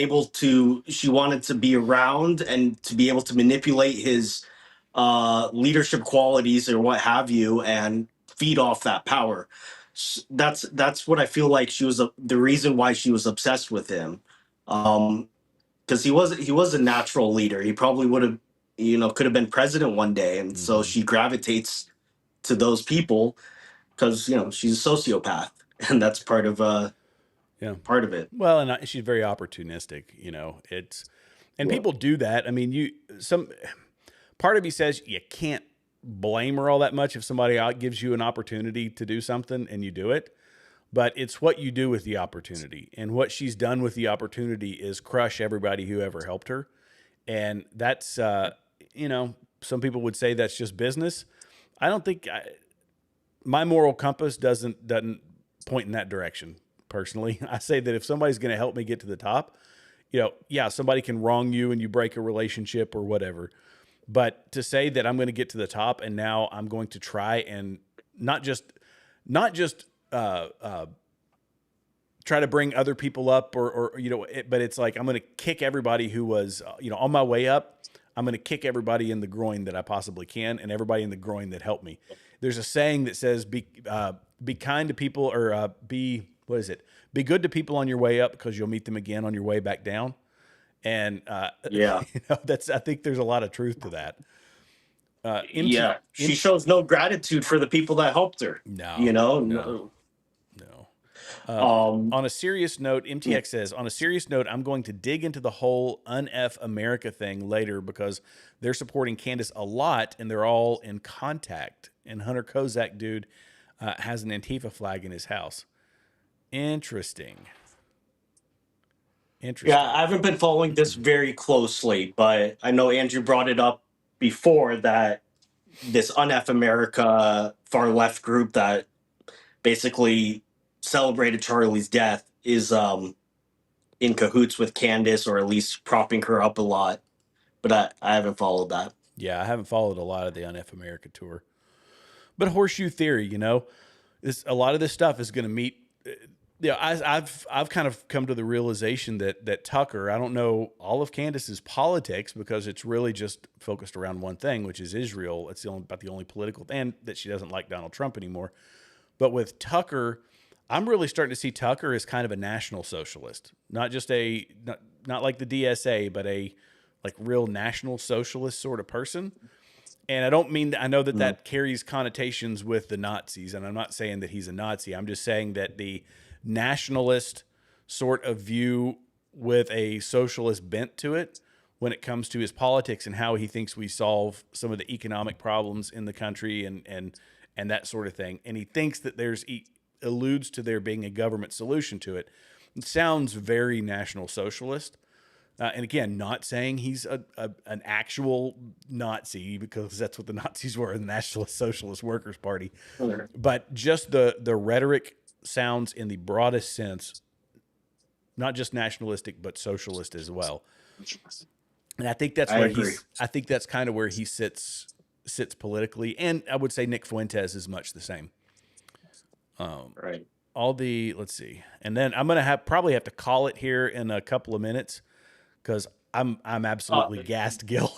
she wanted to be around and to be able to manipulate his leadership qualities or what have you and feed off that power. That's what I feel like she was the reason why she was obsessed with him. Because he was a natural leader. He probably would have, could have been president one day. And so she gravitates to those people because, she's a sociopath. And that's part of it. Well, and she's very opportunistic, and people do that. I mean, part of me says you can't blame her all that much if somebody gives you an opportunity to do something and you do it, but it's what you do with the opportunity. And what she's done with the opportunity is crush everybody who ever helped her. And that's, some people would say that's just business. I don't think my moral compass doesn't point in that direction. Personally, I say that if somebody's going to help me get to the top, somebody can wrong you and you break a relationship or whatever. But to say that I'm going to get to the top and now I'm going to try and not just try to bring other people up or but it's like I'm going to kick everybody who was on my way up. I'm going to kick everybody in the groin that I possibly can, and everybody in the groin that helped me. There's a saying that says, be kind to people, or be good to people on your way up, because you'll meet them again on your way back down. And Yeah. I think there's a lot of truth to that. Yeah, she shows no gratitude for the people that helped her. No. On a serious note, MTX says, on a serious note, I'm going to dig into the whole un-F America thing later, because they're supporting Candace a lot and they're all in contact. And Hunter Kozak, dude, has an Antifa flag in his house. Interesting. Yeah, I haven't been following this very closely, but I know Andrew brought it up before that this un-F America far left group that basically celebrated Charlie's death is in cahoots with Candace, or at least propping her up a lot. But I haven't followed that. Yeah, I haven't followed a lot of the un-F America tour. But horseshoe theory, a lot of this stuff is going to meet. I've kind of come to the realization that Tucker, I don't know all of Candace's politics, because it's really just focused around one thing, which is Israel. It's about the only political, and that she doesn't like Donald Trump anymore. But with Tucker, I'm really starting to see Tucker as kind of a national socialist, not just not like the DSA, but a like real national socialist sort of person. And I don't mean that, I know that that carries connotations with the Nazis, and I'm not saying that he's a Nazi. I'm just saying that the nationalist sort of view with a socialist bent to it when it comes to his politics and how he thinks we solve some of the economic problems in the country and that sort of thing. And he thinks that alludes to there being a government solution to it. It sounds very National Socialist. And again, not saying he's an actual Nazi, because that's what the Nazis were, the National Socialist Workers' Party. Sure. But just the rhetoric sounds in the broadest sense, not just nationalistic, but socialist as well. And I think that's where I think that's kind of where he sits politically. And I would say Nick Fuentes is much the same. Right. Let's see. And then I'm going to probably have to call it here in a couple of minutes, because I'm absolutely gassed, Gil.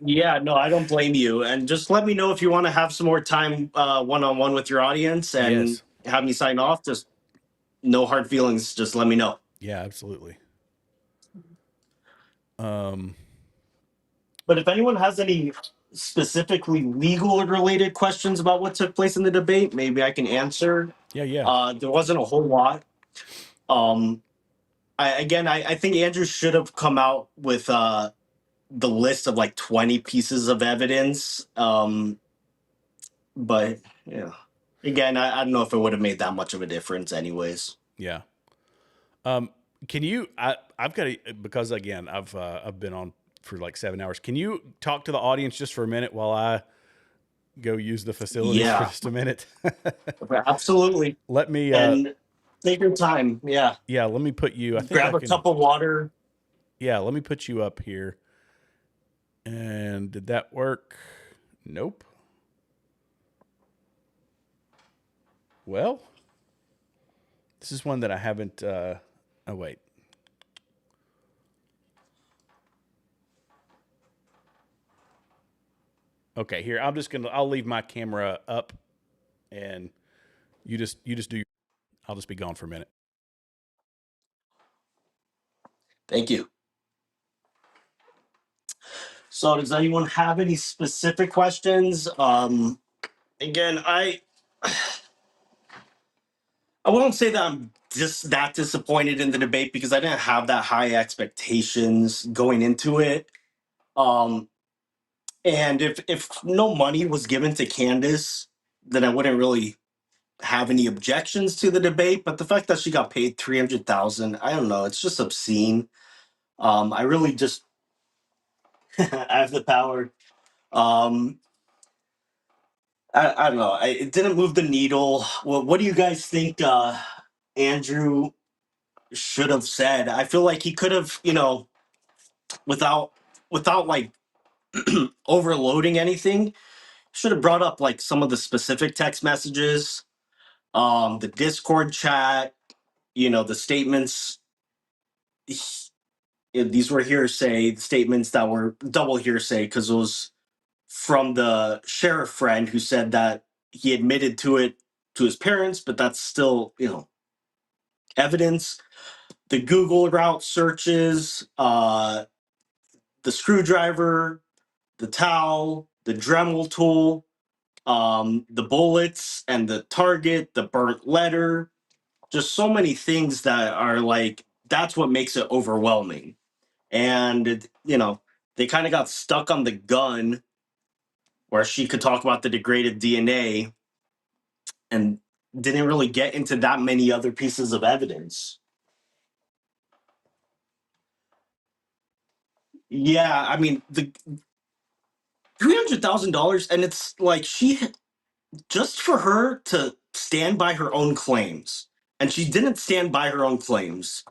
Yeah, no, I don't blame you. And just let me know if you want to have some more time one-on-one with your audience and have me sign off. Just no hard feelings. Just let me know. Yeah, absolutely. But if anyone has any specifically legal related questions about what took place in the debate, maybe I can answer. Yeah. There wasn't a whole lot. I think Andrew should have come out with the list of like 20 pieces of evidence. But yeah, again, I don't know if it would have made that much of a difference anyways. Yeah. Can you, I've got to, because again, I've been on for like 7 hours. Can you talk to the audience just for a minute while I go use the facilities for just a minute? Absolutely. Let me, and take your time. Yeah. Yeah. Let me put you, grab a cup of water. Yeah. Let me put you up here. And did that work? Nope. Well, this is one that I haven't, oh wait. Okay, here, I'll leave my camera up and you just do, I'll just be gone for a minute. Thank you. So does anyone have any specific questions? Again, I won't say that I'm just that disappointed in the debate, because I didn't have that high expectations going into it. And if no money was given to Candace, then I wouldn't really have any objections to the debate. But the fact that she got paid $300,000, I don't know, it's just obscene. I really just I have the power. I don't know. It didn't move the needle. What do you guys think Andrew should have said? I feel like he could have, without like overloading anything, should have brought up like some of the specific text messages, the Discord chat, the statements. these were hearsay statements that were double hearsay because it was from the sheriff friend who said that he admitted to it to his parents, but that's still, evidence. The Google route searches, the screwdriver, the towel, the Dremel tool, the bullets and the target, the burnt letter, just so many things that are like, that's what makes it overwhelming. And, they kind of got stuck on the gun where she could talk about the degraded DNA and didn't really get into that many other pieces of evidence. Yeah, I mean, the $300,000, and it's like just for her to stand by her own claims, and she didn't stand by her own claims.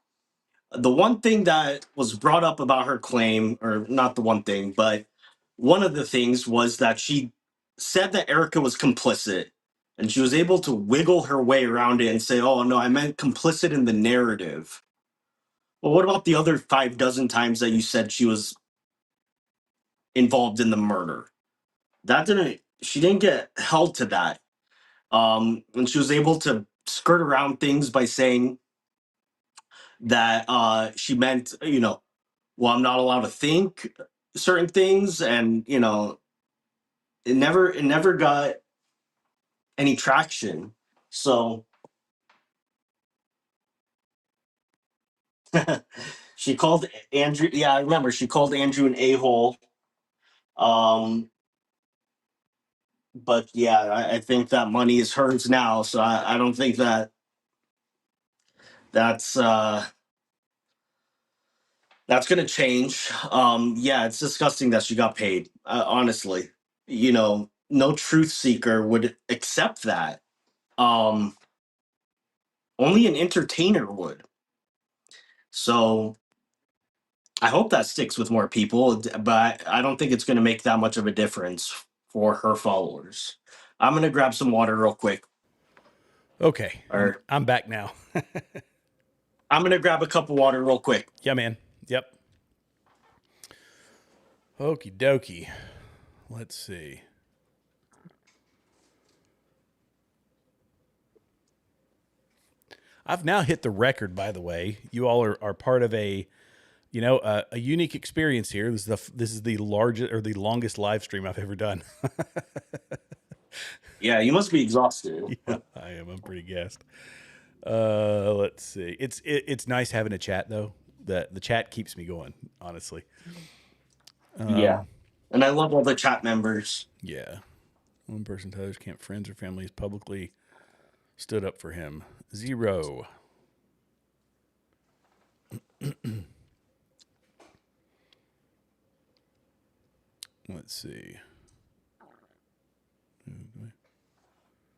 The one thing that was brought up about her claim, or not the one thing, but one of the things was that she said that Erica was complicit, and she was able to wiggle her way around it and say, "Oh no, I meant complicit in the narrative." Well, what about the other 6 times that you said she was involved in the murder? She didn't get held to that. And she was able to skirt around things by saying that she meant, well, I'm not allowed to think certain things, and it never got any traction. So she called Andrew. Yeah, I remember she called Andrew an a-hole. Um, but yeah, I think that money is hers now. So I don't think that's gonna change. Yeah, it's disgusting that she got paid. Honestly, no truth seeker would accept that. Um, Only an entertainer would. So I hope that sticks with more people, but I don't think it's going to make that much of a difference for her followers. I'm going to grab some water real quick. Okay, Or I'm back now. I'm going to grab a cup of water real quick. Yeah, man. Yep. Okie dokie. Let's see. I've now hit the record, by the way. You all are part of a unique experience here. This is the largest or the longest live stream I've ever done. Yeah, you must be exhausted. Yeah, I am. I'm pretty gassed. Let's see. It's nice having a chat though. The chat keeps me going, honestly. Yeah. And I love all the chat members. Yeah. One person tells can't friends or family has publicly stood up for him. 0. Let's see.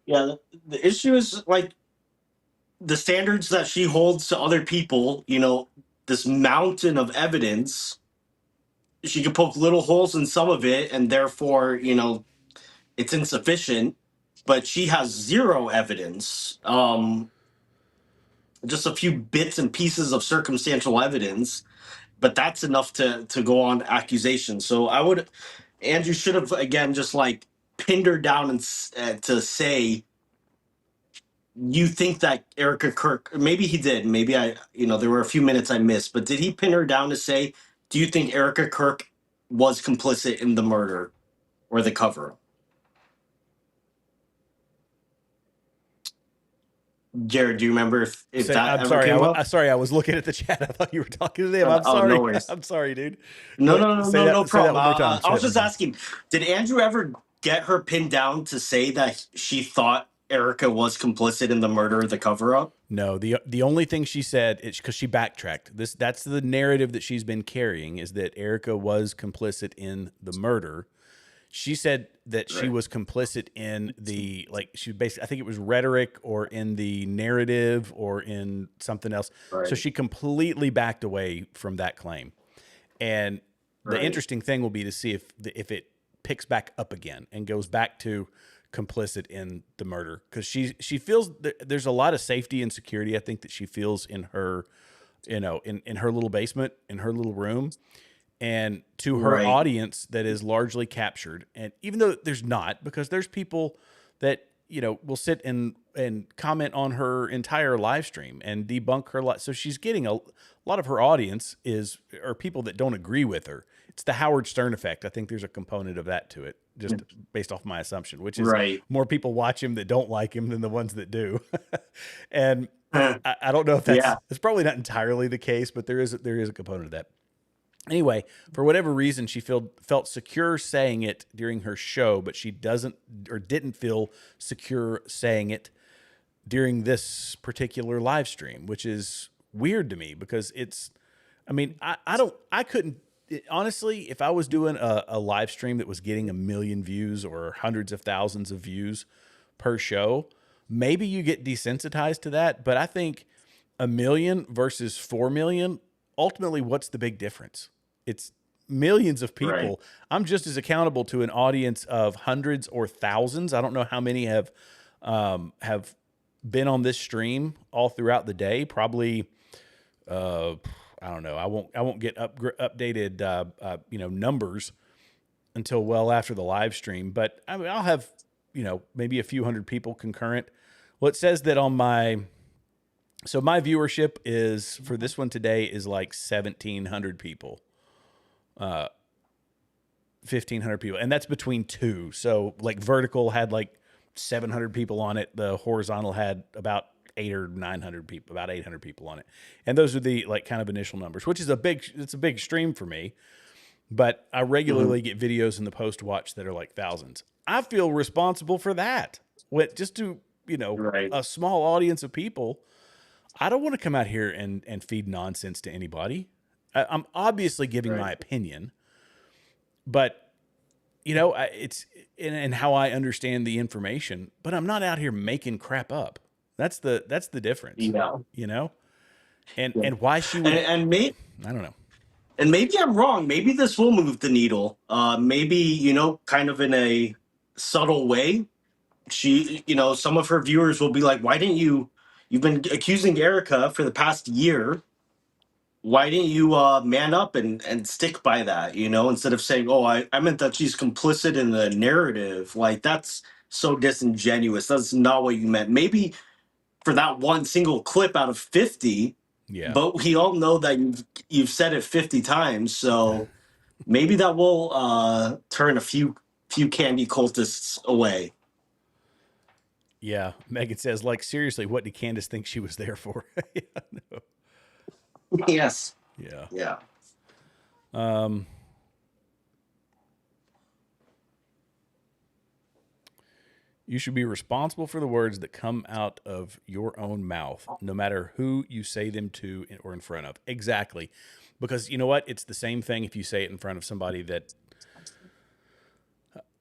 Yeah, the issue is like the standards that she holds to other people, this mountain of evidence. She could poke little holes in some of it, and therefore, it's insufficient. But she has zero evidence. Just a few bits and pieces of circumstantial evidence, but that's enough to go on accusations. So Andrew should have again just like pinned her down and to say, you think that Erica Kirk, maybe he did, maybe there were a few minutes I missed, but did he pin her down to say, do you think Erica Kirk was complicit in the murder or the cover-up? Jared, do you remember if that I'm ever came up? sorry, I was looking at the chat. I thought you were talking to him. I'm Oh, sorry. no worries. I'm sorry, dude. No Say problem. that one more time. I was just asking, did Andrew ever get her pinned down to say that she thought Erica was complicit in the murder or the cover-up? No, the only thing she said is because she backtracked. That's the narrative that she's been carrying, is that Erica was complicit in the murder. She said that she was complicit in the, she basically, I think it was rhetoric or in the narrative or in something else. Right. So she completely backed away from that claim. And the interesting thing will be to see if it picks back up again and goes back to complicit in the murder, because she feels there's a lot of safety and security, I think, that she feels in her you know, in her little basement, in her little room, and to her Right. audience that is largely captured. And even though there's not, because there's people that, you know, will sit and comment on her entire live stream and debunk her so she's getting a lot of her audience are people that don't agree with her. It's the Howard Stern effect. I think there's a component of that to it, just based off my assumption, which is Right. more people watch him that don't like him than the ones that do. And I don't know if it's probably not entirely the case, but there is a component of that. Anyway, for whatever reason, she felt secure saying it during her show, but she didn't feel secure saying it during this particular live stream, which is weird to me because I couldn't, honestly, if I was doing a live stream that was getting 1 million views or hundreds of thousands of views per show, maybe you get desensitized to that. But I think 1 million versus 4 million, ultimately, what's the big difference? It's millions of people. Right. I'm just as accountable to an audience of hundreds or thousands. I don't know how many have been on this stream all throughout the day. Probably, I don't know. I won't get updated, numbers until well after the live stream. But I mean, I'll have, maybe a few hundred people concurrent. Well, it says that on my viewership is for this one today is like 1,700 people. 1,500 people, and that's between two. So like vertical had like 700 people on it. The horizontal had about 800 or 900 people, about 800 people on it. And those are the like kind of initial numbers, which is a big stream for me. But I regularly get videos in the post watch that are like thousands. I feel responsible for that. Just to, a small audience of people. I don't want to come out here and feed nonsense to anybody. I'm obviously giving my opinion, but it's and how I understand the information, but I'm not out here making crap up. That's the difference. And why she would, and maybe, I don't know. And maybe I'm wrong. Maybe this will move the needle. Maybe, kind of in a subtle way. Some of her viewers will be like, why didn't you've been accusing Erica for the past year. Why didn't you man up and stick by that, instead of saying, oh, I meant that she's complicit in the narrative. Like, that's so disingenuous. That's not what you meant. Maybe for that one single clip out of 50, but we all know that you've said it 50 times. So maybe that will turn a few candy cultists away. Yeah. Megan says, like, seriously, what did Candace think she was there for? No. Yes. Yeah. Yeah. You should be responsible for the words that come out of your own mouth, no matter who you say them to or in front of. Exactly. Because you know what? It's the same thing if you say it in front of somebody that,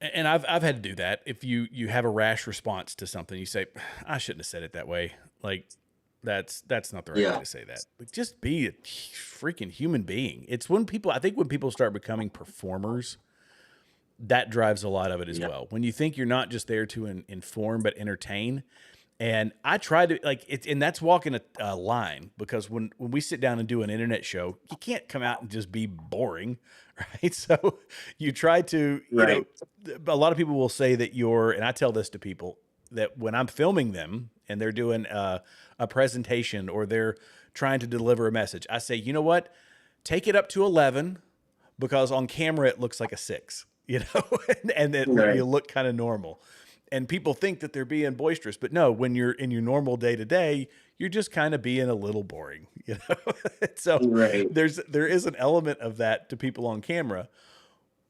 and I've had to do that. If you have a rash response to something, you say, I shouldn't have said it that way. Like, that's not the right way to say that. But just be a freaking human being. It's when people start becoming performers, that drives a lot of it as well. When you think you're not just there to inform but entertain. And I try to and that's walking a line, because when we sit down and do an internet show, you can't come out and just be boring, right? So you try to, a lot of people will say that and I tell this to people, that when I'm filming them and they're doing a presentation or they're trying to deliver a message, I say, you know what? Take it up to 11, because on camera it looks like a 6, and then you look kind of normal. And people think that they're being boisterous, but no, when you're in your normal day to day, you're just kind of being a little boring, So there is an element of that to people on camera.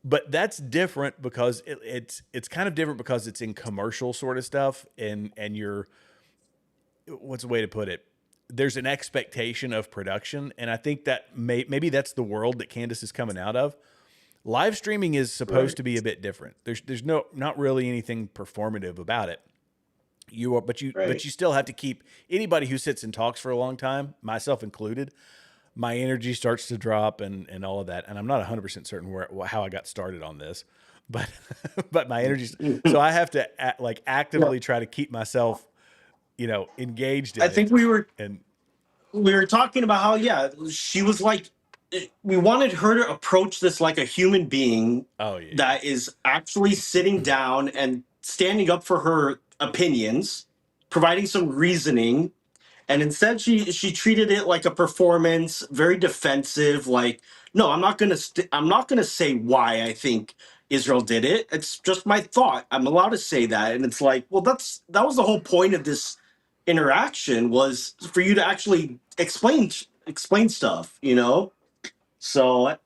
But that's different because it's kind of different because it's in commercial sort of stuff, and you're, what's the way to put it? There's an expectation of production, and I think that maybe that's the world that Candace is coming out of. Live streaming is supposed to be a bit different. There's not really anything performative about it. But you still have to keep, anybody who sits and talks for a long time, myself included, my energy starts to drop and all of that. And I'm not 100% certain how I got started on this, but my energy. So I have to actively try to keep myself, engaged in I think we were. And we were talking about how, yeah, she was like, we wanted her to approach this like a human being that is actually sitting down and standing up for her opinions, providing some reasoning. And instead, she treated it like a performance, very defensive. Like, no, I'm not gonna say why I think Israel did it. It's just my thought. I'm allowed to say that. And it's like, well, that was the whole point of this interaction, was for you to actually explain stuff. So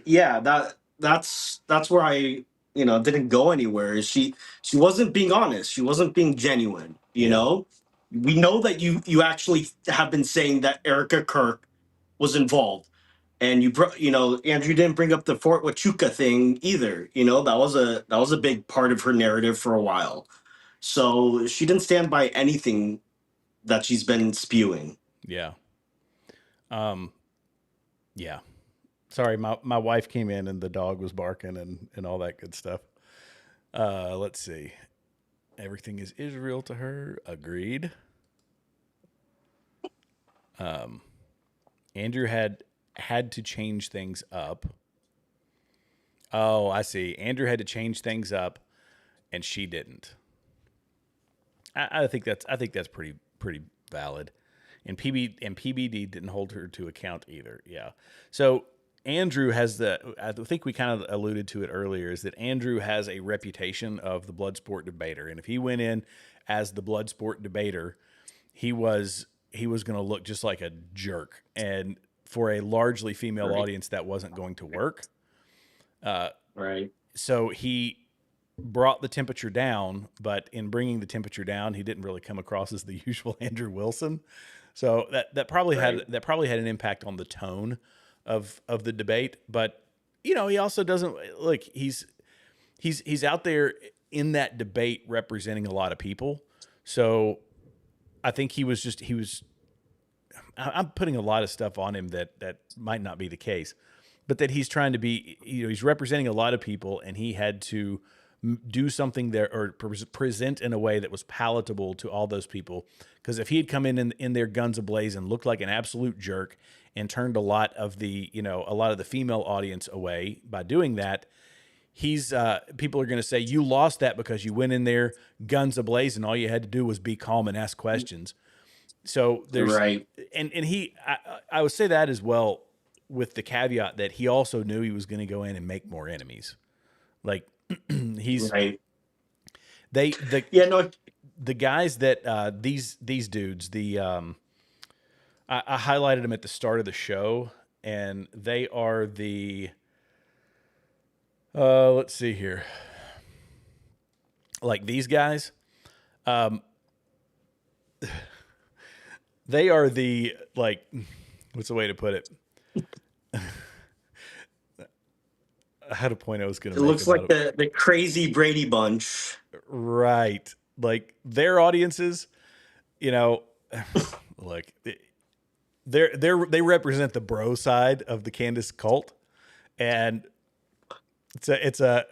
yeah, that's where I didn't go anywhere. She wasn't being honest. She wasn't being genuine. We know that you actually have been saying that Erica Kirk was involved, and Andrew didn't bring up the Fort Huachuca thing either. That was a big part of her narrative for a while. So she didn't stand by anything that she's been spewing. Yeah. Yeah. Sorry, my wife came in and the dog was barking and all that good stuff. Let's see. Everything is Israel to her. Agreed. Andrew had to change things up. Oh, I see. Andrew had to change things up, and she didn't. I think that's pretty valid. And PBD didn't hold her to account either. Yeah. So Andrew has I think we kind of alluded to it earlier, is that Andrew has a reputation of the blood sport debater. And if he went in as the blood sport debater, he was going to look just like a jerk. And for a largely female audience, that wasn't going to work. Right. So he brought the temperature down, but in bringing the temperature down, he didn't really come across as the usual Andrew Wilson. So that probably had an impact on the tone of the debate. But he also doesn't look. He's out there in that debate representing a lot of people. So I think he was. I'm putting a lot of stuff on him that might not be the case, but that he's trying to be. He's representing a lot of people, and he had to do something there or present in a way that was palatable to all those people. Because if he had come in there guns ablaze and looked like an absolute jerk and turned a lot of the female audience away by doing that, people are going to say you lost that because you went in there guns ablaze and all you had to do was be calm and ask questions. So there's right. And I would say that as well, with the caveat that he also knew he was going to go in and make more enemies. Like he's right. The guys that these dudes, I highlighted them at the start of the show, and they are let's see here. Like these guys, they are what's the way to put it? I had a point I was going to make. It looks like the crazy Brady Bunch. Right. Like their audiences, like they represent the bro side of the Candace cult. And it's an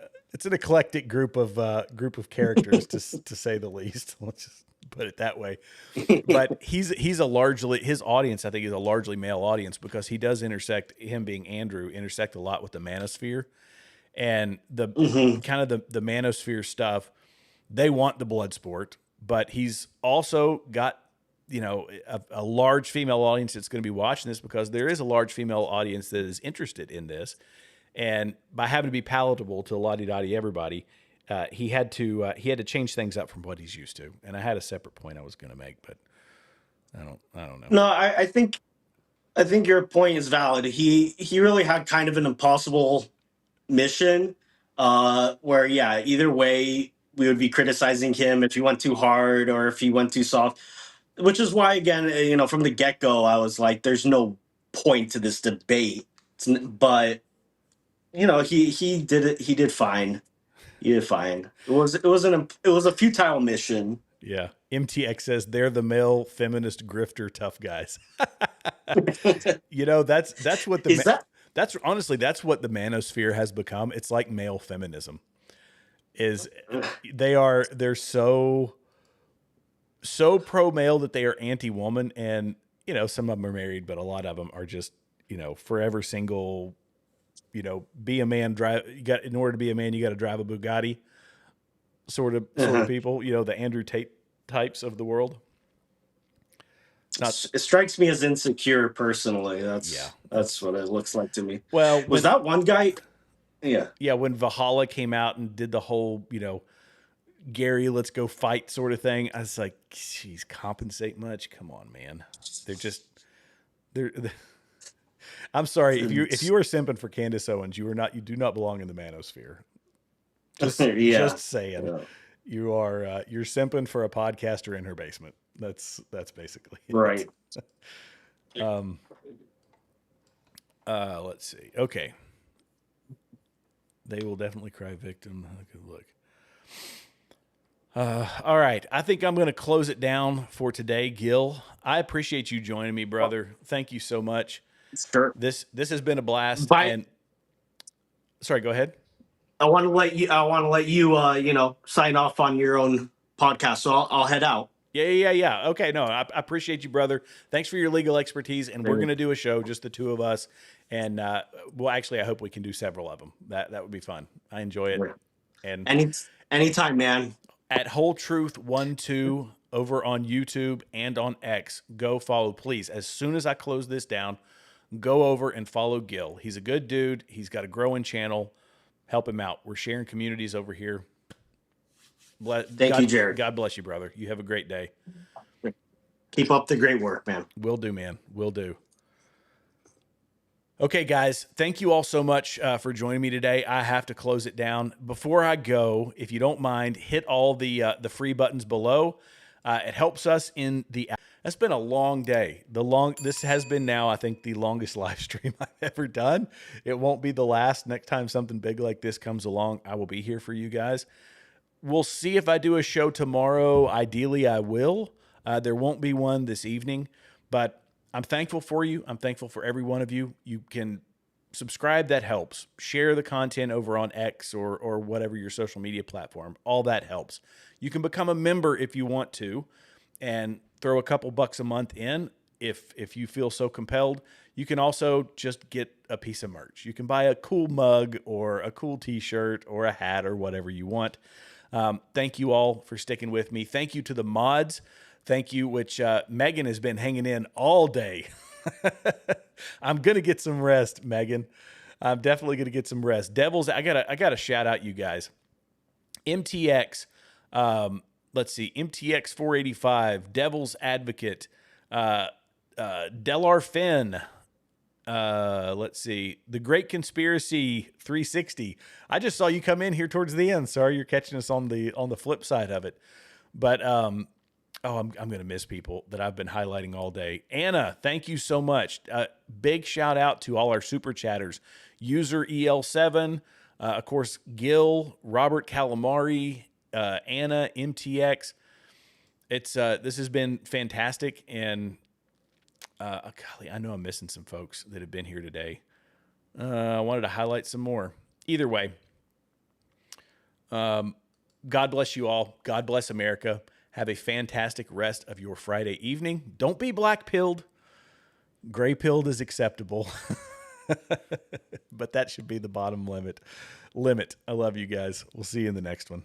eclectic group of characters to say the least. Let's just put it that way. But his audience, I think, is a largely male audience, because he does him being Andrew intersect a lot with the manosphere. And the kind of the manosphere stuff, they want the blood sport, but he's also got, a large female audience that's going to be watching this, because there is a large female audience that is interested in this. And by having to be palatable to la-di-da-di everybody, he had to change things up from what he's used to. And I had a separate point I was going to make, but I don't know. No, I think your point is valid. He really had kind of an impossible mission, where either way we would be criticizing him if he went too hard or if he went too soft, which is why, again, from the get-go, I was like, there's no point to this debate. But he did it. He did fine. He did fine. It was a futile mission. Yeah. MTX says they're the male feminist grifter tough guys. That's what that's honestly, that's what the manosphere has become. It's like male feminism. They're so pro male that they are anti woman, and you know, some of them are married, but a lot of them are just, you know, forever single. You know, be a man, in order to be a man, you got to drive a Bugatti sort of people, you know, the Andrew Tate types of the world. It strikes me as insecure personally. That's what it looks like to me. Well, was that one guy? Yeah. Yeah. When Valhalla came out and did the whole, you know, Gary, let's go fight sort of thing. I was like, geez, compensate much? Come on, man. They're I'm sorry. If you are simping for Candace Owens, you do not belong in the manosphere. Just saying. Yeah. You're simping for a podcaster in her basement. That's basically it. Right. Let's see. Okay. They will definitely cry victim. Good look. All right. I think I'm going to close it down for today. Gil, I appreciate you joining me, brother. Thank you so much. Sure. This has been a blast. And sorry, go ahead. I want to let you, you know, sign off on your own podcast. So I'll head out. Yeah. Okay. No, I appreciate you, brother. Thanks for your legal expertise. And we're going to do a show, just the two of us. And, well, actually, I hope we can do several of them. That would be fun. I enjoy it. And anytime, man. At Whole Truth 12 over on YouTube and on X, go follow, please. As soon as I close this down, go over and follow Gil. He's a good dude. He's got a growing channel. Help him out. We're sharing communities over here. Thank you, Jared. God bless you, brother. You have a great day. Keep up the great work, man. Will do, man. Will do. Okay, guys, thank you all so much for joining me today. I have to close it down. Before I go, if you don't mind, hit all the free buttons below. It helps us in the... That's been a long day. This has been now, I think, the longest live stream I've ever done. It won't be the last. Next time something big like this comes along, I will be here for you guys. We'll see if I do a show tomorrow. Ideally, I will. There won't be one this evening, but I'm thankful for you. I'm thankful for every one of you. You can subscribe. That helps. Share the content over on X or whatever your social media platform. All that helps. You can become a member if you want to and throw a couple bucks a month in if you feel so compelled. You can also just get a piece of merch. You can buy a cool mug or a cool t-shirt or a hat or whatever you want. Thank you all for sticking with me. Thank you to the mods. Thank you, which Megan has been hanging in all day. I'm going to get some rest, Megan. I'm definitely going to get some rest. Devils, I gotta shout out you guys. MTX, let's see, MTX 485, Devil's Advocate, Delar Finn, let's see, The Great Conspiracy 360. I just saw you come in here towards the end. Sorry, you're catching us on the flip side of it. But I'm going to miss people that I've been highlighting all day. Anna, thank you so much. Big shout out to all our super chatters. User EL7, of course, Gil, Robert Calamari, Anna, MTX. This has been fantastic. And golly, I know I'm missing some folks that have been here today. I wanted to highlight some more. Either way, God bless you all. God bless America. Have a fantastic rest of your Friday evening. Don't be black-pilled. Gray-pilled is acceptable. But that should be the bottom limit. I love you guys. We'll see you in the next one.